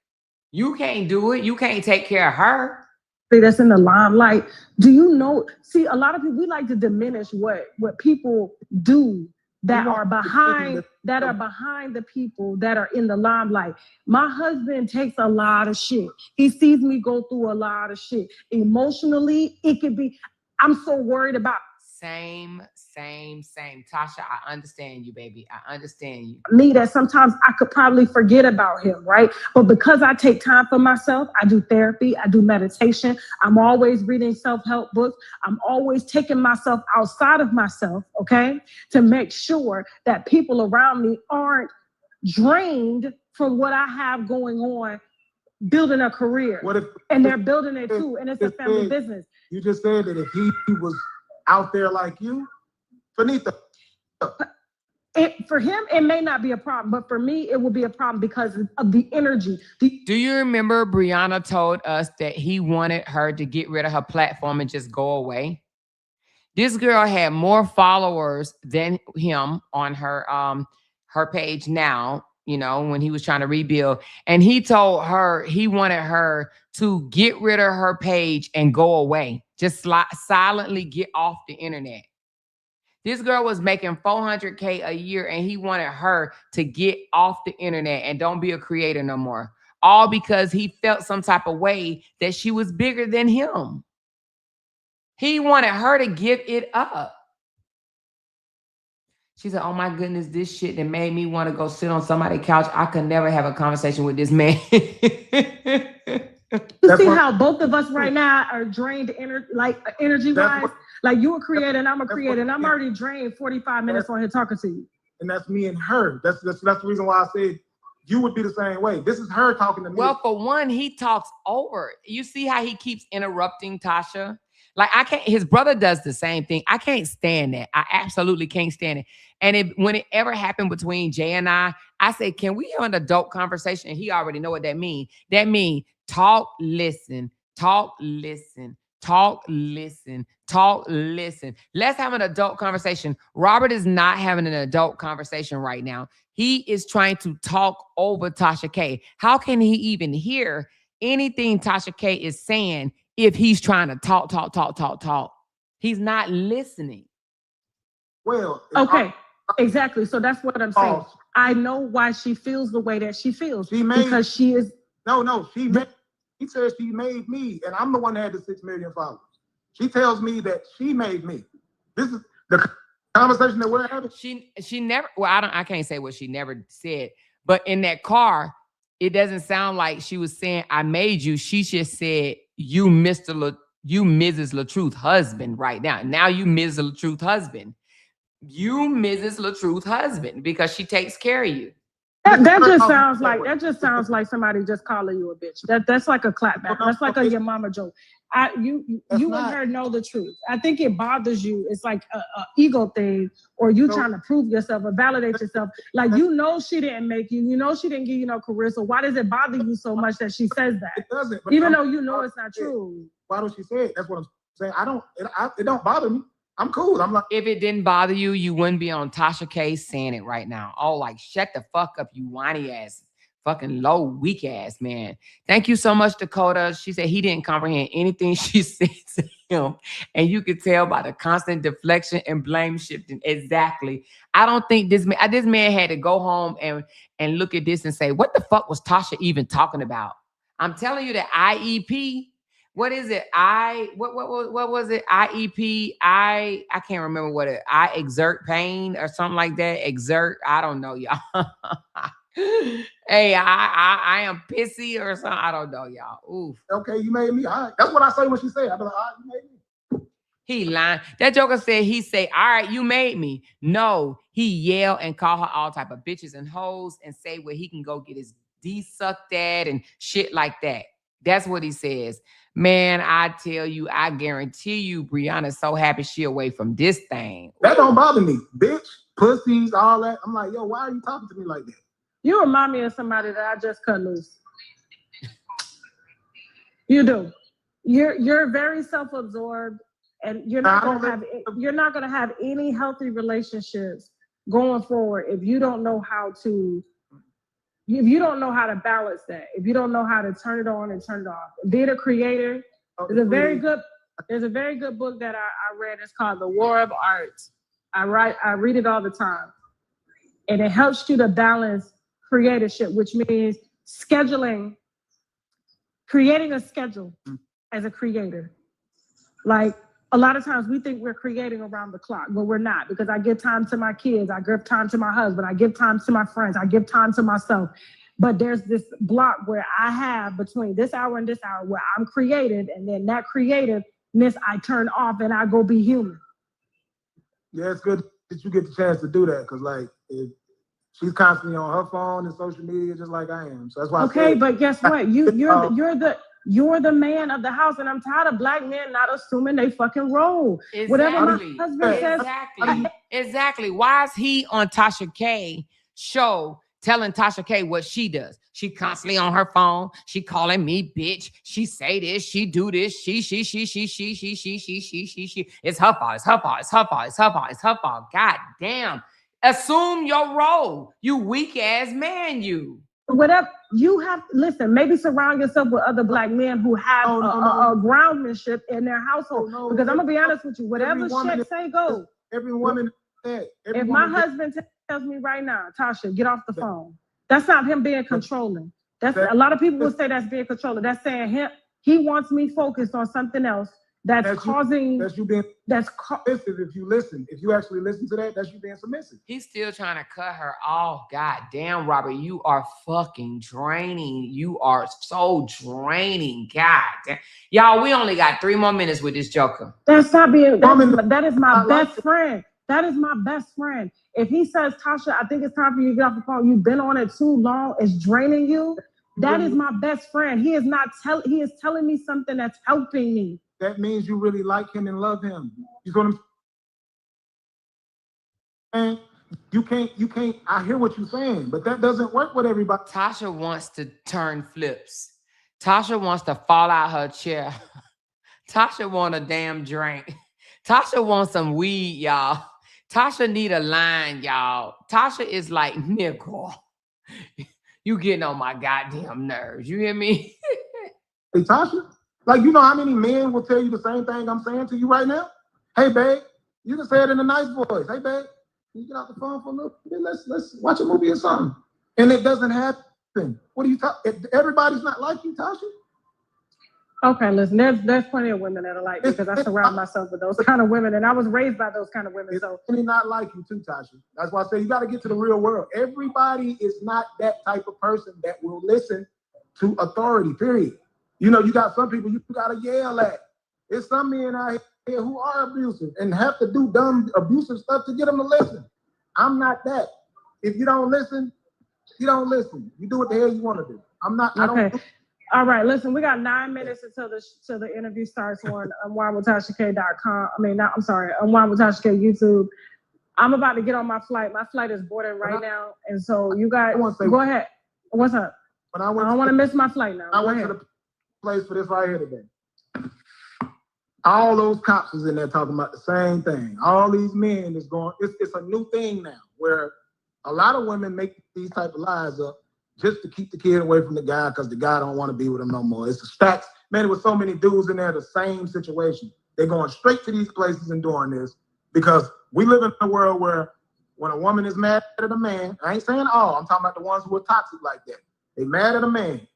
You can't do it. You can't take care of her. That's in the limelight. Do you know? See, a lot of people, we like to diminish what people do that are behind the people that are in the limelight. My husband takes a lot of shit. He sees me go through a lot of shit. Emotionally, it could be, I'm so worried about. Same. Tasha, I understand you, baby. I understand you. Me, that sometimes I could probably forget about him, right? But because I take time for myself, I do therapy, I do meditation. I'm always reading self-help books. I'm always taking myself outside of myself, okay? To make sure that people around me aren't drained from what I have going on, building a career. And they're building it too, and it's a family business. You just said that if he was out there like you, Finita. For him, it may not be a problem, but for me, it will be a problem because of the energy. Do you remember Briana told us that he wanted her to get rid of her platform and just go away? This girl had more followers than him on her page now, you know, when he was trying to rebuild. And he told her he wanted her to get rid of her page and go away. Just silently get off the internet. This girl was making $400K a year and he wanted her to get off the internet and don't be a creator no more. All because he felt some type of way that she was bigger than him. He wanted her to give it up. She said, oh my goodness, this shit that made me want to go sit on somebody's couch. I could never have a conversation with this man. You see how both of us right now are drained energy-wise? Like you a creator and I'm a creator, and I'm already drained 45 minutes on here talking to you. And that's me and her. That's the reason why I said you would be the same way. This is her talking to me. Well, for one, he talks over. You see how he keeps interrupting Tasha? Like I can't, his brother does the same thing. I can't stand that. I absolutely can't stand it. And when it ever happened between Jay and I say, can we have an adult conversation? And he already know what that means. That means talk, listen, talk, listen, talk, listen, talk, listen. Let's have an adult conversation. Robert is not having an adult conversation right now. He is trying to talk over Tasha K. How can he even hear anything Tasha K is saying if he's trying to talk? He's not listening. Well, okay, exactly. So that's what I'm saying. I know why she feels the way that she feels. Because she is. No. He says she made me, and I'm the one that had the 6 million followers. She tells me that she made me. This is the conversation that we're having. She never. Well, I can't say what she never said, but in that car, it doesn't sound like she was saying I made you. She just said you, Mrs. LaTruth husband right now. Now you Mrs. LaTruth husband. You Mrs. LaTruth husband because she takes care of you. That just sounds like somebody just calling you a bitch. That's like a clapback. That's like a your mama joke. You and her know the truth. I think it bothers you. It's like a ego thing, or you trying to prove yourself or validate yourself. Like she didn't make you. She didn't give you no career. So why does it bother you so much that she says that? It doesn't. Even though you know it's not true. Why does she say it? That's what I'm saying. It don't bother me. I'm cool. I'm like, if it didn't bother you, you wouldn't be on Tasha K saying it right now. Oh, like shut the fuck up, you whiny ass, fucking low, weak ass man. Thank you so much, Dakota. She said he didn't comprehend anything she said to him. And you could tell by the constant deflection and blame shifting. Exactly. I don't think this man had to go home and look at this and say, what the fuck was Tasha even talking about? I'm telling you that IEP. What is it? What was it? IEP. I can't remember what it. I exert pain or something like that. Exert. I don't know, y'all. Hey, I am pissy or something. I don't know, y'all. Oof. Okay, you made me. All right. That's what I say when she said. I be like, all right, you made me. He lying. That joker said he say, all right, you made me. No, he yell and call her all type of bitches and hoes and say where he can go get his D sucked at and shit like that. That's what he says. Man, I tell you, I guarantee you, Brianna's so happy she away from this thing. That don't bother me. Bitch, pussies, all that. I'm like, yo, why are you talking to me like that? You remind me of somebody that I just cut loose. You do. You're very self-absorbed, and you're not gonna have any healthy relationships going forward if you don't know how to. If you don't know how to balance that, if you don't know how to turn it on and turn it off, being a creator, there's a very good book that I read. It's called The War of Art. I read it all the time, and it helps you to balance creatorship, which means creating a schedule as a creator. Like a lot of times we think we're creating around the clock, but we're not, because I give time to my kids, I give time to my husband, I give time to my friends, I give time to myself. But there's this block where I have between this hour and this hour where I'm creative, and then that creativeness I turn off and I go be human. Yeah, it's good that you get the chance to do that, because like she's constantly on her phone and social media just like I am. So that's why. Okay, but guess what? You're the man of the house, and I'm tired of black men not assuming they fucking role. Exactly. Whatever my husband says. Exactly. Why is he on Tasha K show telling Tasha K what she does? She constantly on her phone. She calling me bitch. She say this. She do this. She. It's her fault. It's her fault. It's her fault. It's her fault. It's her fault. God damn. Assume your role. You weak ass man. You. Whatever you have, listen, maybe surround yourself with other black men who have a groundmanship in their household. Because I'm gonna be honest with you, whatever shit say go. Every woman if my husband tells me right now, Tasha, get off the phone, that's not him being controlling. That's a lot of people will say that's being controlling. That's saying he wants me focused on something else, that's causing. That's you being That's submissive. If you actually listen to that, that's you being submissive. He's still trying to cut her off. God damn, Robert, you are fucking draining. You are so draining. God damn. Y'all, we only got 3 more minutes with this joker. That's not being. That is my best friend. That is my best friend. If he says, Tasha, I think it's time for you to get off the phone. You've been on it too long. It's draining you. That is my best friend. He is not he is telling me something that's helping me. That means you really like him and love him. You know what I'm saying? You can't, I hear what you're saying, but that doesn't work with everybody. Tasha wants to turn flips. Tasha wants to fall out her chair. Tasha want a damn drink. Tasha wants some weed, y'all. Tasha need a line, y'all. Tasha is like, nigga, you getting on my goddamn nerves. You hear me? Hey, Tasha, like, you know how many men will tell you the same thing I'm saying to you right now? Hey, babe, you can say it in a nice voice. Hey, babe, can you get off the phone for a little bit? Let's watch a movie or something. And it doesn't happen. What are you talking? Everybody's not like you, Tasha. Okay, listen, there's plenty of women that are like me because I surround myself with those kind of women, and I was raised by those kind of women. So it's not like you too, Tasha. That's why I say you got to get to the real world. Everybody is not that type of person that will listen to authority, period. You know, you got some people you got to yell at. There's some men out here who are abusive and have to do dumb, abusive stuff to get them to listen. I'm not that. If you don't listen, you don't listen. You do what the hell you want to do. I'm not. Okay. I don't. All right, listen, we got 9 minutes until the interview starts on winewithtasha.com. I mean, not, I'm sorry, on Wine with Tasha K YouTube. I'm about to get on my flight. My flight is boarding right now. And so you guys, go ahead. What's up? I don't want to miss my flight now. I went to the place for this right here today. All those cops is in there talking about the same thing. All these men is going, it's a new thing now where a lot of women make these type of lies up just to keep the kid away from the guy because the guy don't want to be with him no more. It's the stats. Man, there was so many dudes in there, the same situation. They're going straight to these places and doing this because we live in a world where when a woman is mad at a man, I ain't saying all, I'm talking about the ones who are toxic like that. They mad at a man.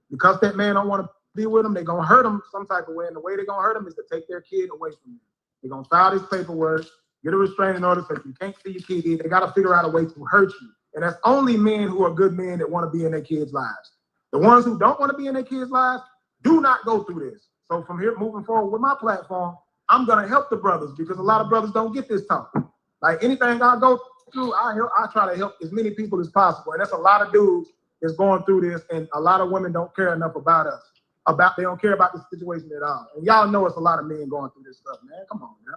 Because that man don't want to be with them, they're going to hurt him some type of way. And the way they're going to hurt him is to take their kid away from them. They're going to file this paperwork, get a restraining order so you can't see your kid. They got to figure out a way to hurt you. And that's only men who are good men that want to be in their kids' lives. The ones who don't want to be in their kids' lives do not go through this. So from here, moving forward with my platform, I'm going to help the brothers because a lot of brothers don't get this talk. Like anything I go through, I try to help as many people as possible. And that's a lot of dudes that's going through this. And a lot of women don't care enough about us. They don't care about the situation at all. And y'all know it's a lot of men going through this stuff, man. Come on, man.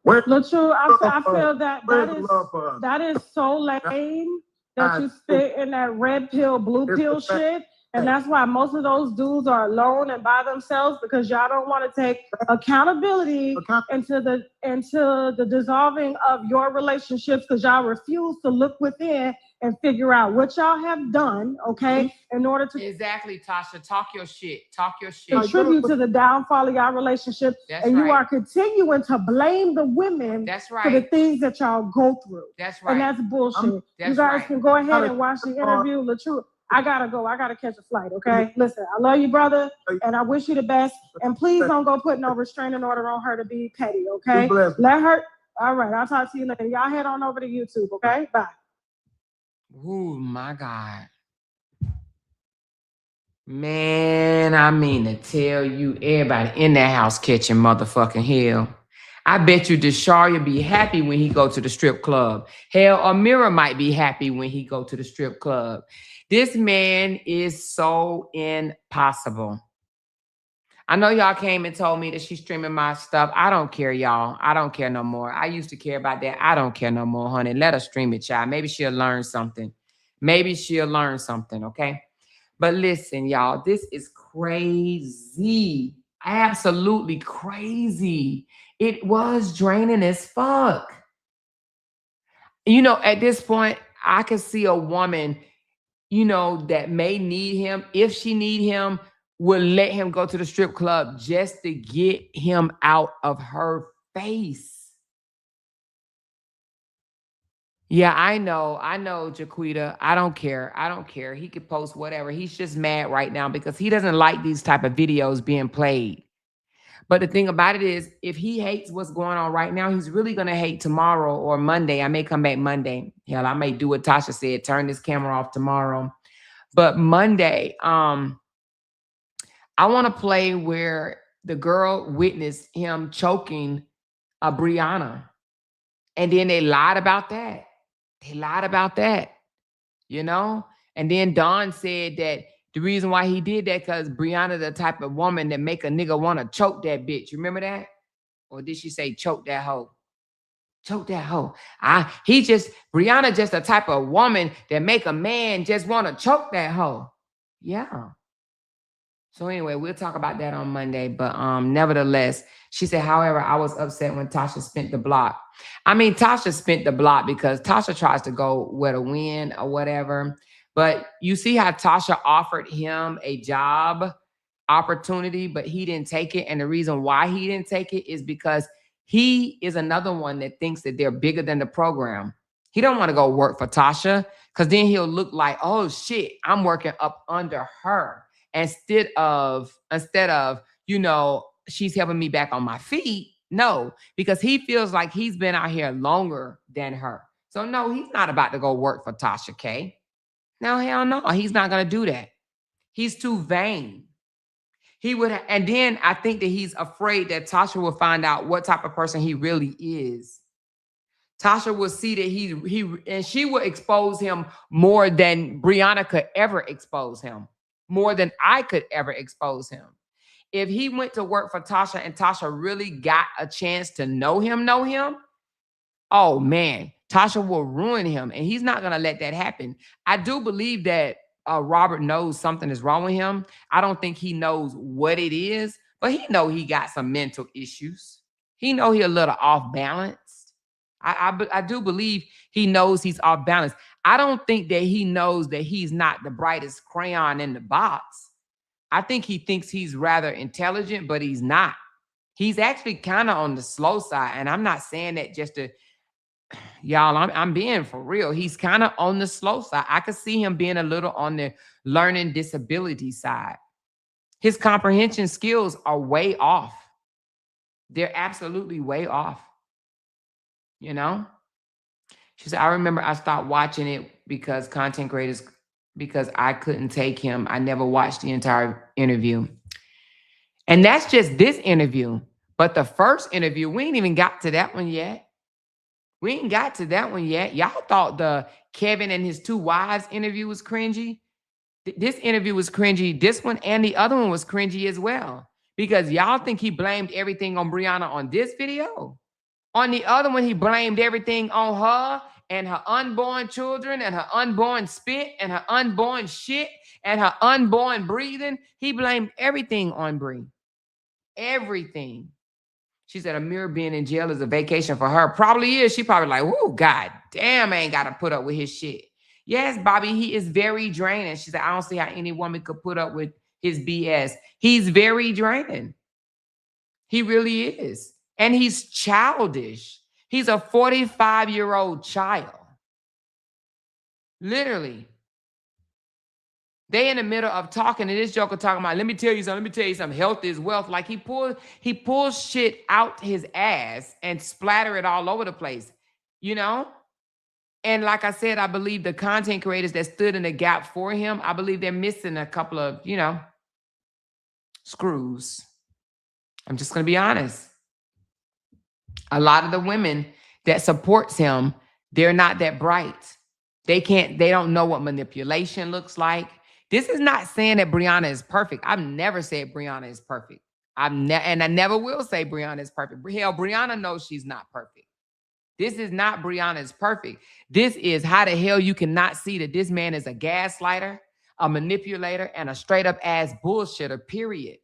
LaTruth, I feel that is so lame that you spit in that red pill, blue pill shit. And that's why most of those dudes are alone and by themselves because y'all don't want to take accountability into the dissolving of your relationships because y'all refuse to look within and figure out what y'all have done, okay, in order to exactly, Tasha, talk your shit. Contribute to the downfall of y'all relationship. That's and right. You are continuing to blame the women that's right. for the things that y'all go through. That's right. And that's bullshit. That's you guys can go ahead and watch the interview. LaTruth, I gotta go. I gotta catch a flight, okay? Listen, I love you, brother, and I wish you the best. And please don't go put no restraining order on her to be petty, okay? Let her. All right, I'll talk to you later. Y'all head on over to YouTube, okay? Bye. Oh, my God. Man, I mean to tell you, everybody in that house catching motherfucking hell. I bet you Desharia be happy when he go to the strip club. Hell, Amira might be happy when he go to the strip club. This man is so impossible. I know y'all came and told me that she's streaming my stuff. I don't care, y'all. I don't care no more. I used to care about that. I don't care no more, honey. Let her stream it, child. Maybe she'll learn something. Okay? But listen, y'all, this is crazy. Absolutely crazy. It was draining as fuck. You know, at this point, I could see a woman, you know, that may need him. If she need him, will let him go to the strip club just to get him out of her face. Yeah, I know, Jaquita. I don't care. He could post whatever. He's just mad right now because he doesn't like these type of videos being played. But the thing about it is, if he hates what's going on right now, he's really going to hate tomorrow or Monday. I may come back Monday. Hell, I may do what Tasha said, turn this camera off tomorrow. But Monday, I want to play where the girl witnessed him choking Briana. And then they lied about that. They lied about that, you know? And then Dawn said that the reason why he did that because Briana the type of woman that make a nigga want to choke that bitch. You remember that? Or did she say choke that hoe? Choke that hoe. Briana just the type of woman that make a man just want to choke that hoe. Yeah. So anyway, we'll talk about that on Monday. But nevertheless, she said, however, I was upset when Tasha spent the block. I mean, Tasha spent the block because Tasha tries to go where to win or whatever. But you see how Tasha offered him a job opportunity, but he didn't take it. And the reason why he didn't take it is because he is another one that thinks that they're bigger than the program. He don't want to go work for Tasha because then he'll look like, oh shit, I'm working up under her. Instead of, you know, she's helping me back on my feet. No, because he feels like he's been out here longer than her. So no, he's not about to go work for Tasha K. No, hell no, he's not going to do that. He's too vain. He would, and then I think that he's afraid that Tasha will find out what type of person he really is. Tasha will see that and she will expose him more than Briana could ever expose him, more than I could ever expose him. If he went to work for Tasha and Tasha really got a chance to know him, oh man, Tasha will ruin him, and he's not going to let that happen. I do believe that Robert knows something is wrong with him. I don't think he knows what it is, but he know he got some mental issues. He know he a little off balance. I do believe he knows he's off balance. I don't think that he knows that he's not the brightest crayon in the box. I think he thinks he's rather intelligent, but he's not. He's actually kind of on the slow side, and I'm not saying that just to y'all, I'm being for real. He's kind of on the slow side. I could see him being a little on the learning disability side. His comprehension skills are way off. They're absolutely way off. You know? She said, I remember I stopped watching it because content creators, because I couldn't take him. I never watched the entire interview. And that's just this interview. But the first interview, we ain't even got to that one yet. We ain't got to that one yet. Y'all thought the Kevin and his two wives interview was cringy. This interview was cringy. This one and the other one was cringy as well. Because y'all think he blamed everything on Briana on this video. On the other one, he blamed everything on her and her unborn children and her unborn spit and her unborn shit and her unborn breathing. He blamed everything on Brie. Everything. She said Amir being in jail is a vacation for her. Probably is. She probably like, oh, God damn, I ain't got to put up with his shit. Yes, Bobby, he is very draining. She said, I don't see how any woman could put up with his BS. He's very draining. He really is. And he's childish. He's a 45-year-old child. Literally. They in the middle of talking, and this joker talking about, let me tell you something, health is wealth. Like he pulls shit out his ass and splatter it all over the place, you know? And like I said, I believe the content creators that stood in the gap for him, I believe they're missing a couple of, you know, screws. I'm just going to be honest. A lot of the women that supports him, they're not that bright. They don't know what manipulation looks like. This is not saying that Briana is perfect. I've never said Briana is perfect. And I never will say Briana is perfect. Hell, Briana knows she's not perfect. This is not Briana is perfect. This is how the hell you cannot see that this man is a gaslighter, a manipulator, and a straight up ass bullshitter, period.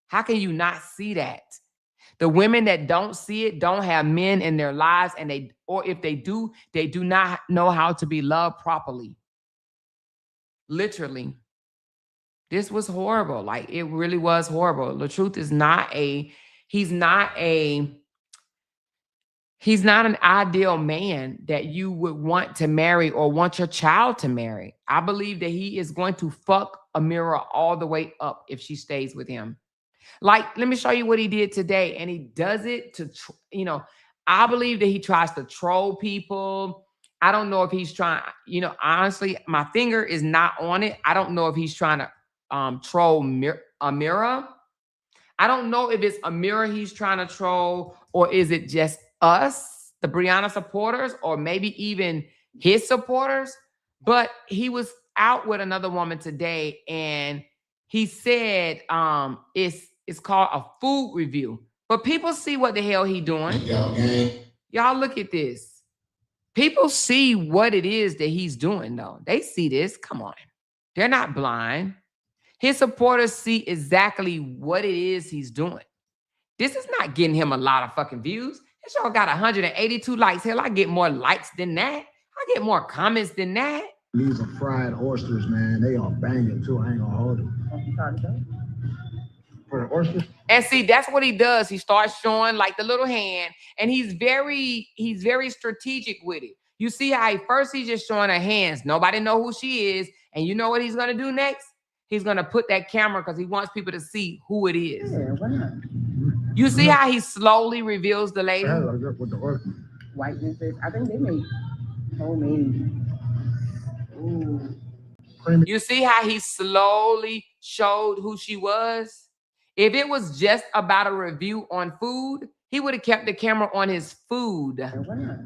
How can you not see that? The women that don't see it don't have men in their lives, and if they do not know how to be loved properly. Literally. This was horrible. Like, it really was horrible. LaTruth is he's not an ideal man that you would want to marry or want your child to marry. I believe that he is going to fuck Amira all the way up if she stays with him. Like, let me show you what he did today. And he does it to, I believe that he tries to troll people. I don't know if he's trying, honestly, my finger is not on it. I don't know if he's trying to troll Amira. I don't know if it's Amira he's trying to troll, or is it just us, the Briana supporters, or maybe even his supporters. But he was out with another woman today, and he said it's called a food review. But people see what the hell he doing. Y'all look at this. People see what it is that he's doing, though. They see this. Come on. They're not blind. His supporters see exactly what it is he's doing. This is not getting him a lot of fucking views. This show got 182 likes. Hell, I get more likes than that. I get more comments than that. These are fried oysters, man. They are banging too. I ain't gonna hold it. For the oysters? And see, that's what he does. He starts showing like the little hand, and he's very strategic with it. You see how he's just showing her hands. Nobody know who she is. And you know what he's gonna do next? He's gonna put that camera because he wants people to see who it is. Yeah, why not? You see how he slowly reveals the lady? With the oysters. Whiteness is, I think they make homemade. Ooh. You see how he slowly showed who she was? If it was just about a review on food, he would have kept the camera on his food. Yeah, why not?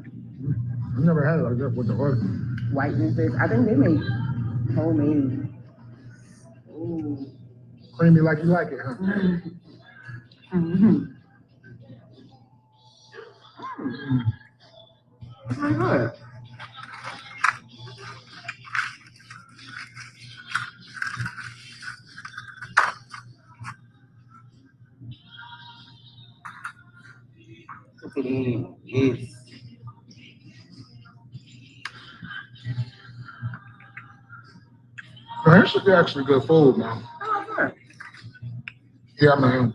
I never had it like that with the oysters. Whiteness is, I think they make homemade. Ooh. Creamy like you like it, huh? Mm-hmm. Very good. Yes. Man, this should be actually good food, man. Oh, good. Yeah, man.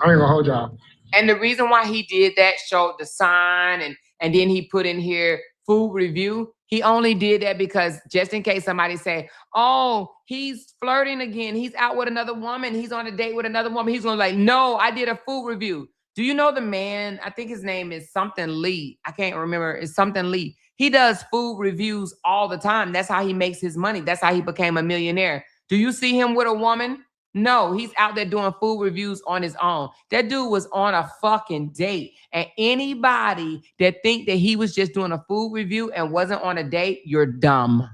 I ain't gonna hold y'all. And the reason why he did that, showed the sign, and then he put in here food review. He only did that because just in case somebody say, oh, he's flirting again. He's out with another woman. He's on a date with another woman. He's going to like, no, I did a food review. Do you know the man? I think his name is something Lee. I can't remember. It's something Lee. He does food reviews all the time. That's how he makes his money. That's how he became a millionaire. Do you see him with a woman? No, he's out there doing food reviews on his own. That dude was on a fucking date. And anybody that think that he was just doing a food review and wasn't on a date, you're dumb.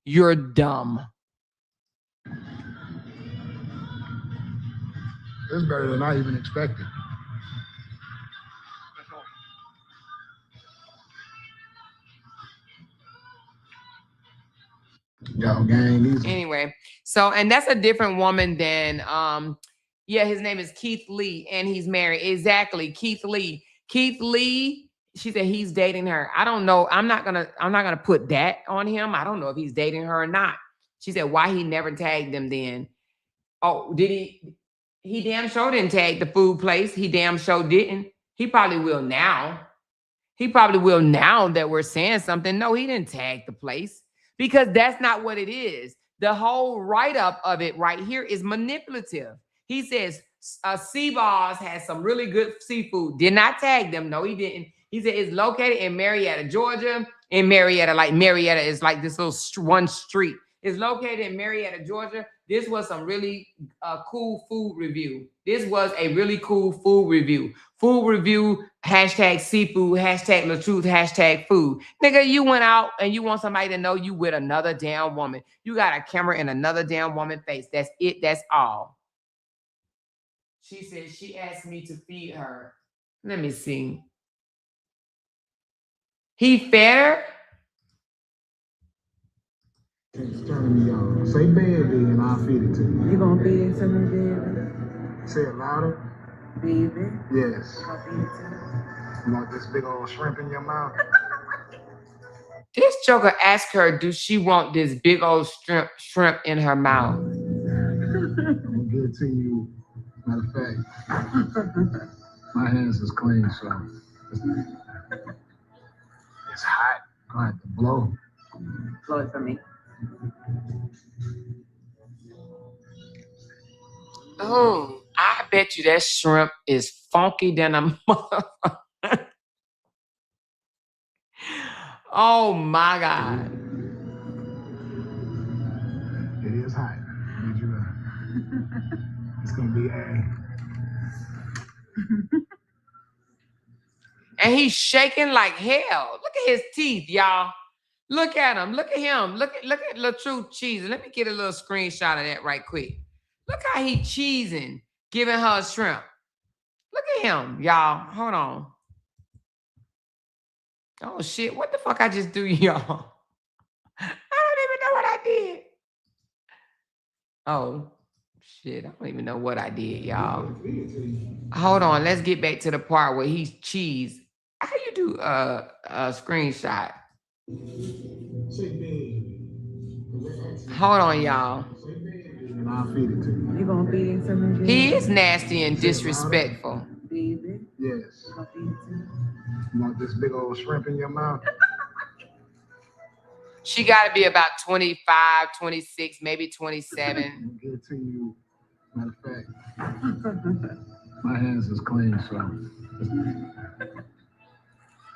You're dumb. It's better than I even expected. Yo, gang, these. Anyway, so, and that's a different woman than, yeah, his name is Keith Lee, and he's married. Exactly, Keith Lee. Keith Lee, she said he's dating her. I don't know. I'm not gonna put that on him. I don't know if he's dating her or not. She said, why he never tagged them then? Oh, did he? He damn sure didn't tag the food place. He damn sure didn't. He probably will now. He probably will now that we're saying something. No, he didn't tag the place because that's not what it is. The whole write-up of it right here is manipulative. He says, Seaballs has some really good seafood. Did not tag them. No, he didn't. He said it's located in Marietta, Georgia. In Marietta, like Marietta is like this little one street. It's located in Marietta, Georgia. This was some really cool food review. This was a really cool food review. Food review, hashtag seafood, hashtag LaTruth, hashtag food. Nigga, you went out and you want somebody to know you with another damn woman. You got a camera in another damn woman's face. That's it. That's all. She said she asked me to feed her. Let me see. He fed her? It's turning me on. Say baby and I'll feed it to you. You gonna feed it to me, baby? Say it louder. Baby? Yes. You gonna feed it to me? You want this big old shrimp in your mouth? This joker asked her, do she want this big old shrimp in her mouth? I'm gonna give it to you. Matter of fact, my hands is clean, so it's hot. I have to blow. Blow it for me. Oh, I bet you that shrimp is funky than a motherfucker. Oh my God. It is hot. I need you to. It's gonna be a. And he's shaking like hell. Look at his teeth, y'all. Look at him. Look at him. Look at LaTruth cheesing. Let me get a little screenshot of that right quick. Look how he cheesing, giving her a shrimp. Look at him, y'all. Hold on. Oh shit! What the fuck I just do, y'all? I don't even know what I did. Oh shit! I don't even know what I did, y'all. Hold on. Let's get back to the part where he's cheese. How you do a screenshot? Hold on, y'all. And I'll feed it to you. You gonna feed it to me? He is nasty and disrespectful. Baby. Yes. You gonna feed it to me? You want this big old shrimp in your mouth? She got to be about 25, 26, maybe 27. I'll give it to you. Matter of fact, my hands is clean, so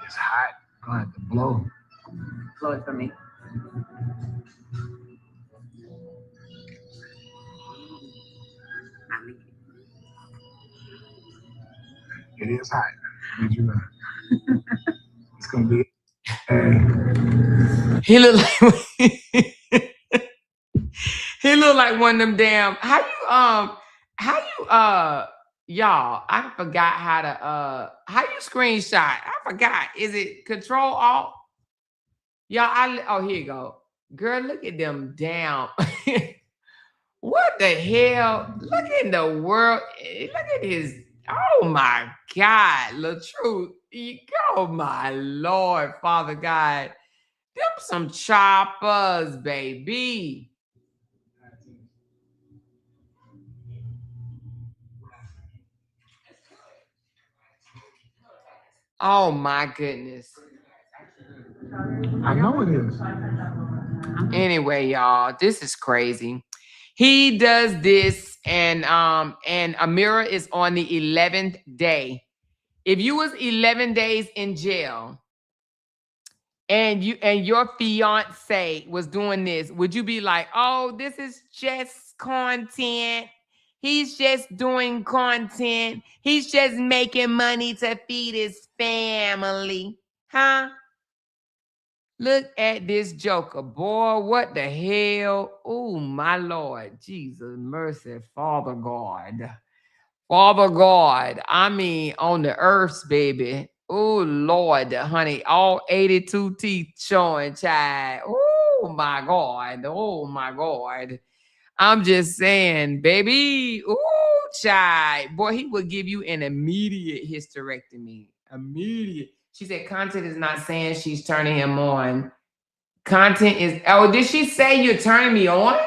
it's hot. Gonna have to blow. Blow it for me. It is hot. Did you know? It's gonna be. He look like he look like one of them damn. Y'all, I forgot how you screenshot. I forgot. Is it Control Alt? Y'all, here you go. Girl, look at them down. What the hell? Look in the world. Look at his. Oh my God, LaTruth. Oh my Lord, Father God. Them some choppers, baby. Oh my goodness. I know it is. Anyway, y'all, this is crazy. He does this, and Amira is on the 11th day. If you was 11 days in jail and your fiance was doing this, would you be like, oh, this is just content? He's just doing content. He's just making money to feed his family. Huh? Look at this joker, boy. What the hell? Oh, my Lord. Jesus, mercy, Father God. Father God. I mean, on the earths, baby. Oh, Lord, honey. All 82 teeth showing, child. Oh, my God. Oh, my God. I'm just saying, baby. Oh, child. Boy, he would give you an immediate hysterectomy. Immediate. She said content is not saying she's turning him on. Content is, oh, did she say you're turning me on?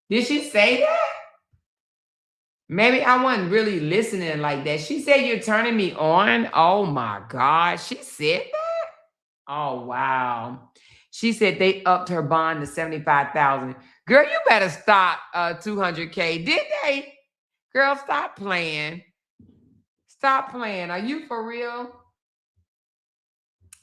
Did she say that? Maybe I wasn't really listening like that. She said you're turning me on. Oh my God. She said that? Oh, wow. She said they upped her bond to 75,000. Girl, you better stop 200K. Did they? Girl, stop playing. Stop playing. Are you for real?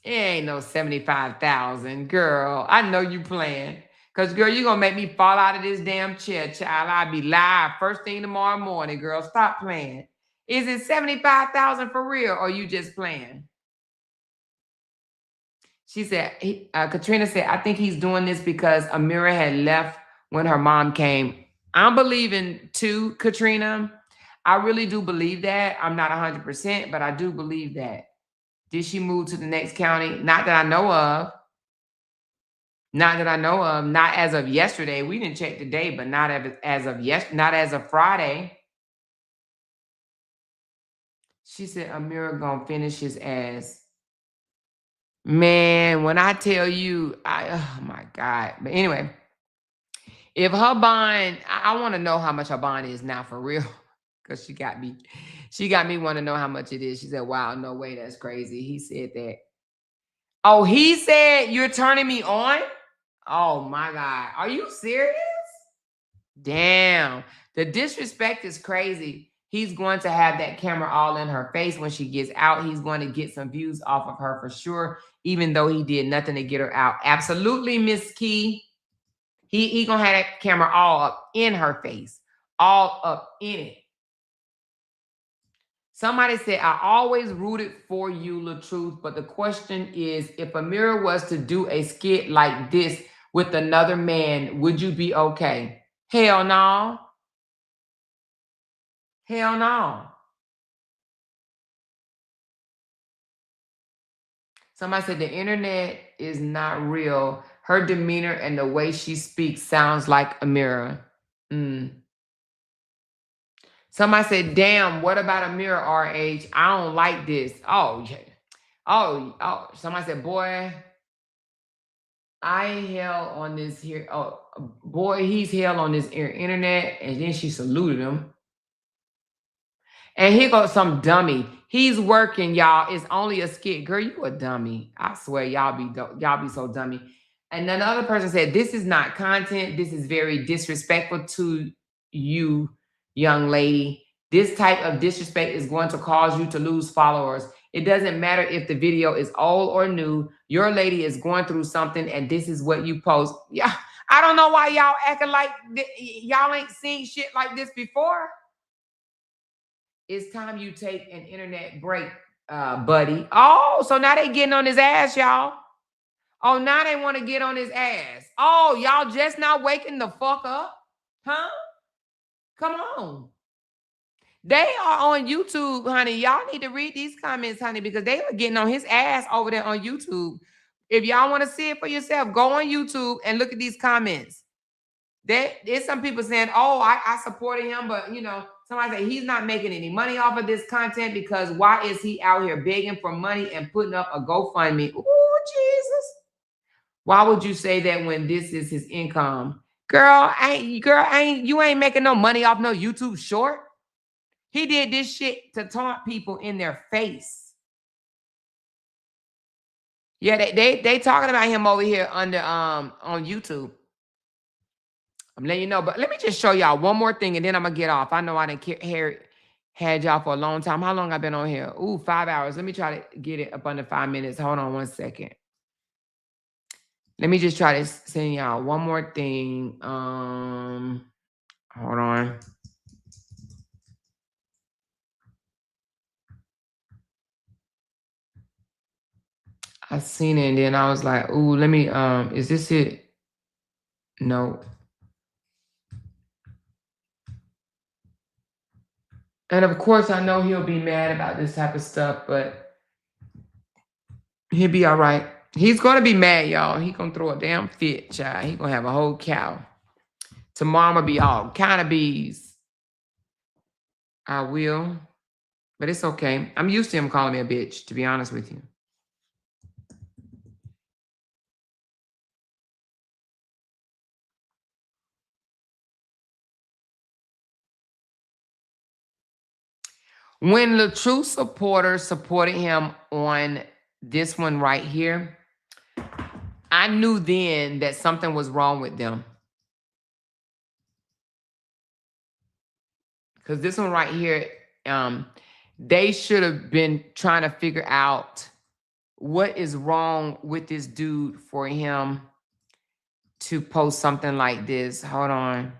It ain't no 75,000, girl. I know you playing. Because, girl, you're going to make me fall out of this damn chair, child. I'll be live first thing tomorrow morning, girl. Stop playing. Is it 75,000 for real, or you just playing? She said, Katrina said, I think he's doing this because Amira had left when her mom came. I'm believing too, Katrina. I really do believe that. I'm not 100%, but I do believe that. Did she move to the next county? Not that I know of. Not that I know of. Not as of yesterday. We didn't check the day, but not as of Friday. She said Amira gonna finish his ass. Man, when I tell you, oh my God. But anyway, if her bond, I want to know how much her bond is now for real. Because she got me want to know how much it is. She said, wow, no way, that's crazy. He said that. Oh, he said you're turning me on? Oh my God. Are you serious? Damn. The disrespect is crazy. He's going to have that camera all in her face when she gets out. He's going to get some views off of her for sure, even though he did nothing to get her out. Absolutely, Miss Key. He gonna have that camera all up in her face, all up in it. Somebody said, I always rooted for you, LaTruth, but the question is, if Amira was to do a skit like this with another man, would you be okay? Hell no. Hell no. Somebody said the internet is not real. Her demeanor and the way she speaks sounds like Amira. Somebody said, damn, what about Amira, RH? I don't like this. Oh, yeah. Oh, somebody said, boy, I hell on this here. Oh, boy, he's hell on this internet. And then she saluted him. And here goes some dummy. He's working, y'all. It's only a skit. Girl, you a dummy. I swear, y'all be so dummy. And then the other person said, this is not content. This is very disrespectful to you, young lady. This type of disrespect is going to cause you to lose followers. It doesn't matter if the video is old or new. Your lady is going through something, and this is what you post. Yeah, I don't know why y'all acting like y'all ain't seen shit like this before. It's time you take an internet break, buddy. Oh, so now they getting on his ass, y'all. Oh, now they want to get on his ass. Oh, y'all just now waking the fuck up? Huh? Come on. They are on YouTube, honey. Y'all need to read these comments, honey, because they are getting on his ass over there on YouTube. If y'all want to see it for yourself, go on YouTube and look at these comments. There's some people saying, oh, I supported him, but, you know, somebody say he's not making any money off of this content because why is he out here begging for money and putting up a GoFundMe? Ooh, Jesus. Why would you say that when this is his income? You ain't making no money off no YouTube short. He did this shit to taunt people in their face. Yeah, they talking about him over here under on YouTube. I'm letting you know, but let me just show y'all one more thing, and then I'm gonna get off. I know I didn't had y'all for a long time. How long I been on here? Ooh, 5 hours. Let me try to get it up under 5 minutes. Hold on 1 second. Let me just try to send y'all one more thing. Hold on. I seen it, and then I was like, ooh, let me, is this it? No. And of course, I know he'll be mad about this type of stuff, but he'll be all right. He's going to be mad, y'all. He going to throw a damn fit, child. He going to have a whole cow. Tomorrow, I'm going to be all kind of bees. I will. But it's okay. I'm used to him calling me a bitch, to be honest with you. When LaTruth supporters supported him on this one right here, I knew then that something was wrong with them. Because this one right here, they should have been trying to figure out what is wrong with this dude for him to post something like this. Hold on.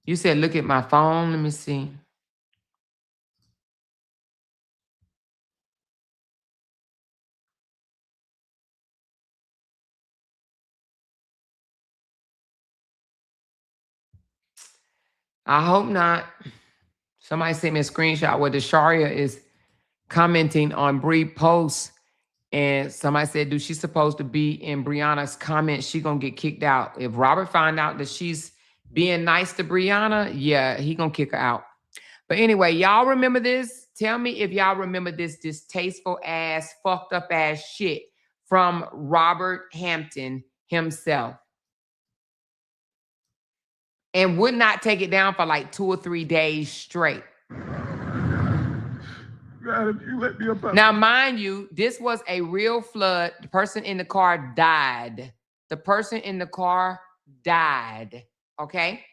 You said, look at my phone. Let me see. I hope not. Somebody sent me a screenshot where Desharia is commenting on Bree posts. And somebody said, dude, she's supposed to be in Briana's comments. She gonna get kicked out. If Robert find out that she's being nice to Briana, yeah, he gonna kick her out. But anyway, y'all remember this? Tell me if y'all remember this distasteful ass, fucked up ass shit from Robert Hampton himself. And would not take it down for like 2 or 3 days straight. God, if you let me up out Now, mind you, this was a real flood. The person in the car died. The person in the car died. Okay?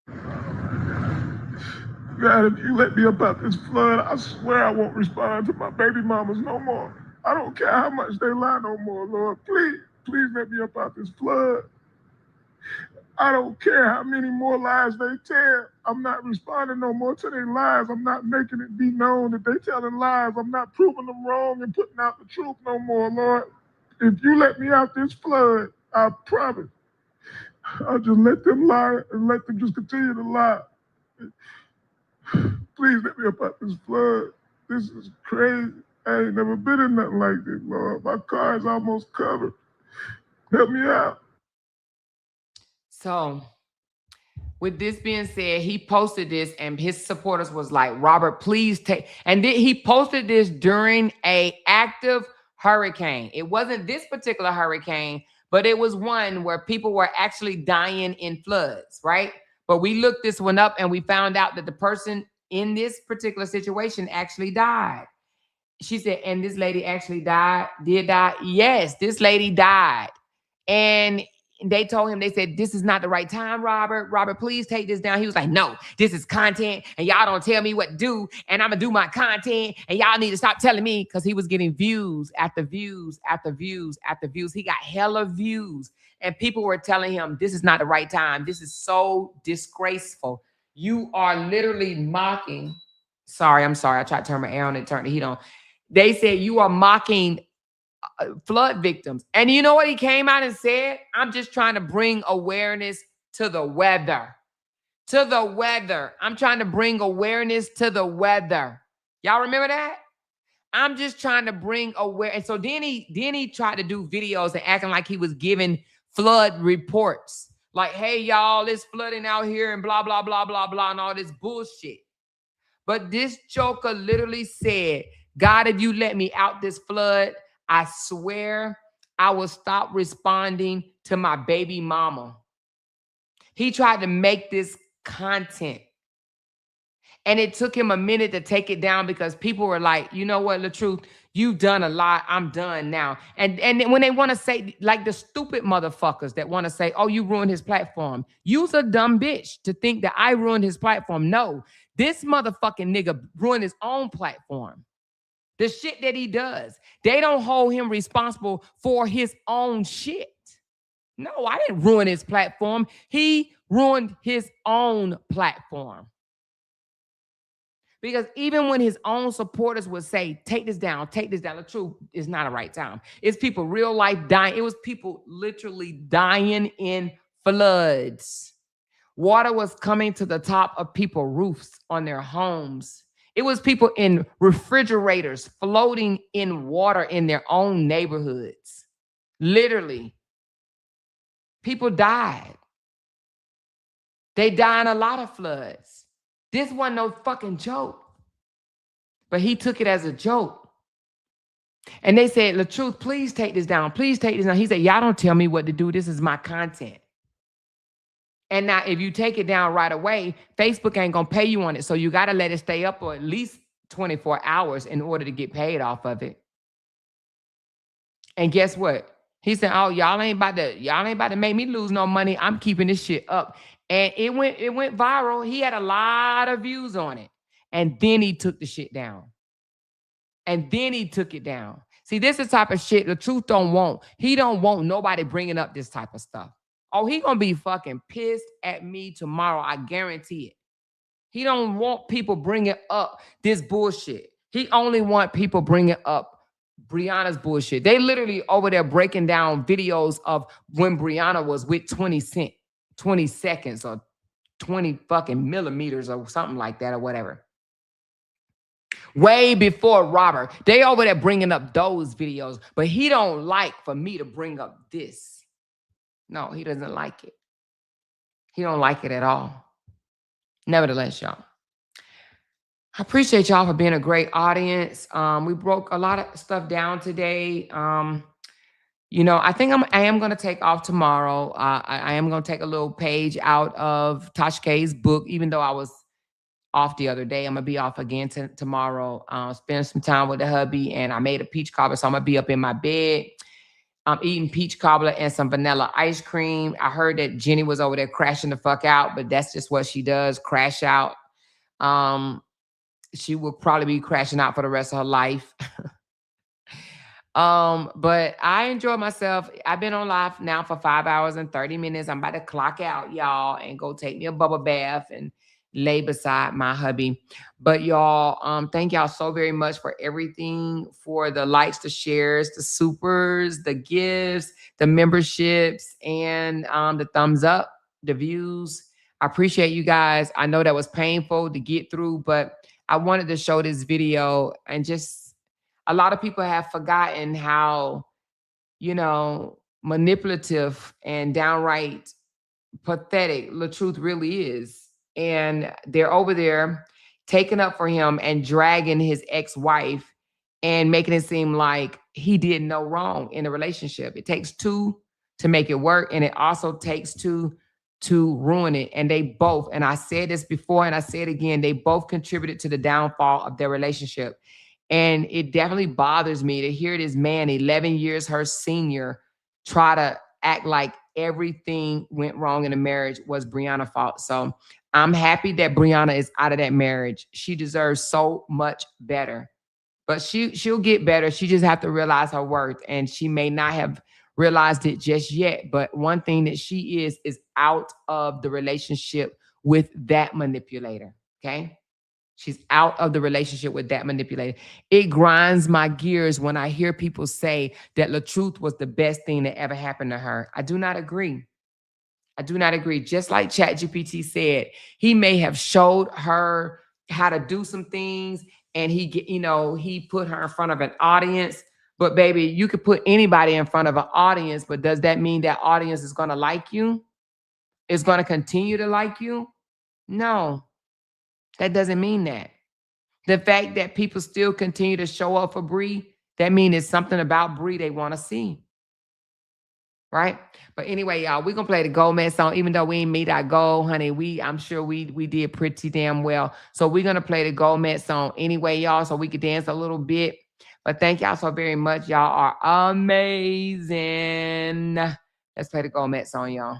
God, if you let me up out this flood, I swear I won't respond to my baby mamas no more. I don't care how much they lie no more, Lord. Please let me up out this flood. I don't care how many more lies they tell. I'm not responding no more to their lies. I'm not making it be known that they telling lies. I'm not proving them wrong and putting out the truth no more, Lord. If you let me out this flood, I promise, I'll just let them lie and let them just continue to lie. Please let me up out this flood. This is crazy. I ain't never been in nothing like this, Lord. My car is almost covered. Help me out. So, with this being said, he posted this and his supporters was like, Robert, please take. And then he posted this during a active hurricane. It wasn't this particular hurricane, but it was one where people were actually dying in floods, right? But we looked this one up and we found out that the person in this particular situation actually died. She said, and this lady actually did die? Yes, this lady died. And they told him, they said, this is not the right time, Robert. Robert, please take this down. He was like, no, this is content and y'all don't tell me what to do and I'm going to do my content and y'all need to stop telling me, because he was getting views after views after views after views. He got hella views and people were telling him, this is not the right time. This is so disgraceful. You are literally mocking. Sorry, I'm sorry. I tried to turn my air on and turn the heat on. They said you are mocking flood victims. And you know what he came out and said? I'm just trying to bring awareness to the weather. To the weather. I'm trying to bring awareness to the weather. Y'all remember that? I'm just trying to bring awareness. And so then he tried to do videos and acting like he was giving flood reports. Like, hey, y'all, it's flooding out here and blah, blah, blah, blah, blah, and all this bullshit. But this joker literally said, God, if you let me out this flood, I swear I will stop responding to my baby mama. He tried to make this content. And it took him a minute to take it down because people were like, you know what, LaTruth, you've done a lot. I'm done now. And when they want to say, like the stupid motherfuckers that want to say, oh, you ruined his platform. You's a dumb bitch to think that I ruined his platform. No, this motherfucking nigga ruined his own platform. The shit that he does. They don't hold him responsible for his own shit. No, I didn't ruin his platform. He ruined his own platform. Because even when his own supporters would say, take this down, the truth is not a right time. It's people real life dying. It was people literally dying in floods. Water was coming to the top of people's roofs on their homes. It was people in refrigerators floating in water in their own neighborhoods. Literally. People died. They died in a lot of floods. This wasn't no fucking joke. But he took it as a joke. And they said, LaTruth, please take this down. Please take this down. He said, y'all don't tell me what to do. This is my content. And now if you take it down right away, Facebook ain't going to pay you on it. So you got to let it stay up for at least 24 hours in order to get paid off of it. And guess what? He said, oh, y'all ain't about to make me lose no money. I'm keeping this shit up. And it went viral. He had a lot of views on it. And then he took the shit down. And then he took it down. See, this is the type of shit LaTruth don't want. He don't want nobody bringing up this type of stuff. Oh, he gonna be fucking pissed at me tomorrow. I guarantee it. He don't want people bringing up this bullshit. He only want people bringing up Briana's bullshit. They literally over there breaking down videos of when Briana was with 20 seconds or 20 fucking millimeters or something like that or whatever. Way before Robert. They over there bringing up those videos, but he don't like for me to bring up this. No, he doesn't like it. He don't like it at all. Nevertheless, y'all, I appreciate y'all for being a great audience. We broke a lot of stuff down today. You know, I think I am going to take off tomorrow. I am going to take a little page out of Tasha K's book, even though I was off the other day. I'm gonna be off again tomorrow. Spend some time with the hubby, and I made a peach cobbler, so I'm gonna be up in my bed. I'm eating peach cobbler and some vanilla ice cream. I heard that Jenny was over there crashing the fuck out, but that's just what she does, crash out. She will probably be crashing out for the rest of her life. But I enjoy myself. I've been on live now for 5 hours and 30 minutes. I'm about to clock out, y'all, and go take me a bubble bath and lay beside my hubby. But y'all, thank y'all so very much for everything, for the likes, the shares, the supers, the gifts, the memberships, and the thumbs up, the views. I appreciate you guys. I know that was painful to get through, but I wanted to show this video, and just a lot of people have forgotten how, manipulative and downright pathetic LaTruth really is. And they're over there taking up for him and dragging his ex-wife and making it seem like he did no wrong in the relationship. It takes two to make it work, and it also takes two to ruin it. And they both, and I said this before and I say it again, they both contributed to the downfall of their relationship. And it definitely bothers me to hear this man, 11 years her senior, try to act like everything went wrong in the marriage was Briana's fault. So I'm happy that Briana is out of that marriage. She deserves so much better. But she'll get better. She just have to realize her worth. And she may not have realized it just yet. But one thing that she is out of the relationship with that manipulator. Okay? She's out of the relationship with that manipulator. It grinds my gears when I hear people say that LaTruth was the best thing that ever happened to her. I do not agree. I do not agree. Just like ChatGPT said, he may have showed her how to do some things, and he put her in front of an audience. But baby, you could put anybody in front of an audience, but does that mean that audience is going to like you? Is going to continue to like you? No. That doesn't mean that. The fact that people still continue to show up for Bree, that means it's something about Bree they want to see. Right? But anyway, y'all, we're going to play the Gomez song. Even though we ain't meet our goal, honey, I'm sure we did pretty damn well. So we're going to play the Gomez song anyway, y'all, so we could dance a little bit. But thank y'all so very much. Y'all are amazing. Let's play the Gomez song, y'all.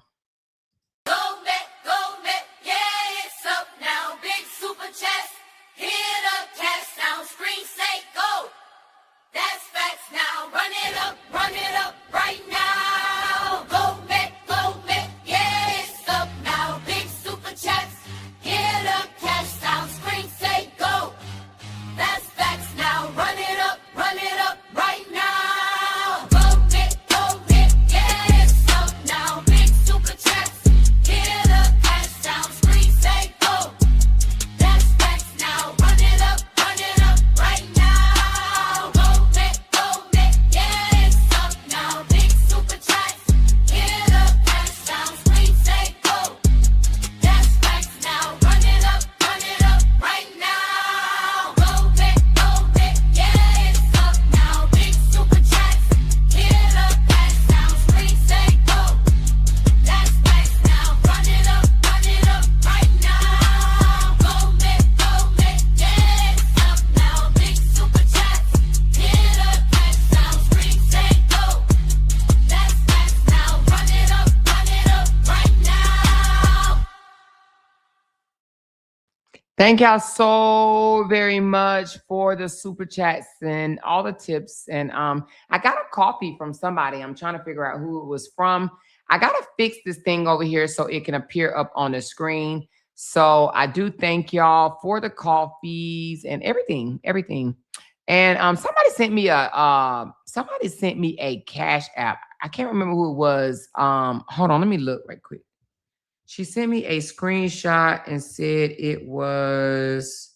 Thank y'all so very much for the super chats and all the tips. And I got a coffee from somebody. I'm trying to figure out who it was from. I got to fix this thing over here so it can appear up on the screen. So I do thank y'all for the coffees and everything. And somebody sent me a Cash App. I can't remember who it was. Hold on, let me look right quick. She sent me a screenshot and said it was,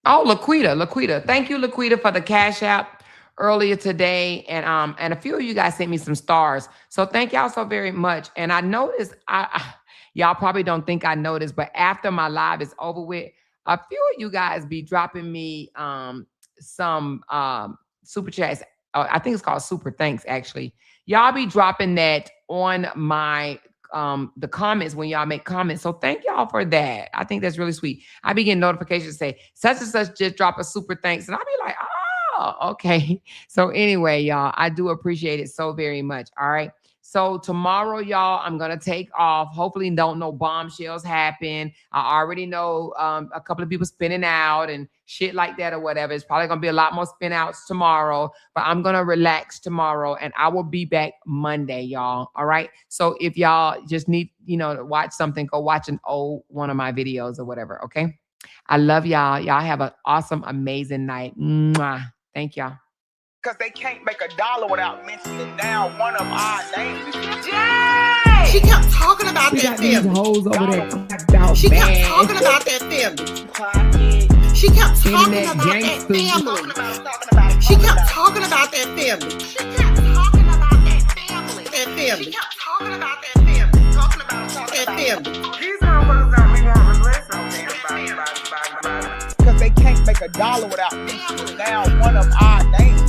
Laquita. Thank you, Laquita, for the Cash App earlier today. And a few of you guys sent me some stars. So thank y'all so very much. And I noticed, y'all probably don't think I noticed, but after my live is over with, a few of you guys be dropping me some super chats. I think it's called super thanks, actually. Y'all be dropping that on my the comments when y'all make comments. So thank y'all for that. I think that's really sweet. I be getting notifications say such and such just drop a super thanks, and I'll be like, oh, okay. So anyway, y'all, I do appreciate it so very much. All right. So tomorrow, y'all, I'm gonna take off. Hopefully, don't no bombshells happen. I already know a couple of people spinning out and shit like that or whatever. It's probably gonna be a lot more spin outs tomorrow, but I'm gonna relax tomorrow and I will be back Monday, y'all. All right. So if y'all just need, to watch something, go watch an old one of my videos or whatever. Okay. I love y'all. Y'all have an awesome, amazing night. Mwah. Thank y'all. Because they can't make $1 without mentioning down one of our names. Jay! She kept talking about We that got these family. hoes over there. About She kept bad. talking about that family. She kept talking Internet about that gangsters. family. She kept talking about that family. She kept talking about that family. That family. She kept talking about that family. Talking about that family. These motherfuckers got me wanting to listen. Because they can't make $1 without mentioning down one of our names.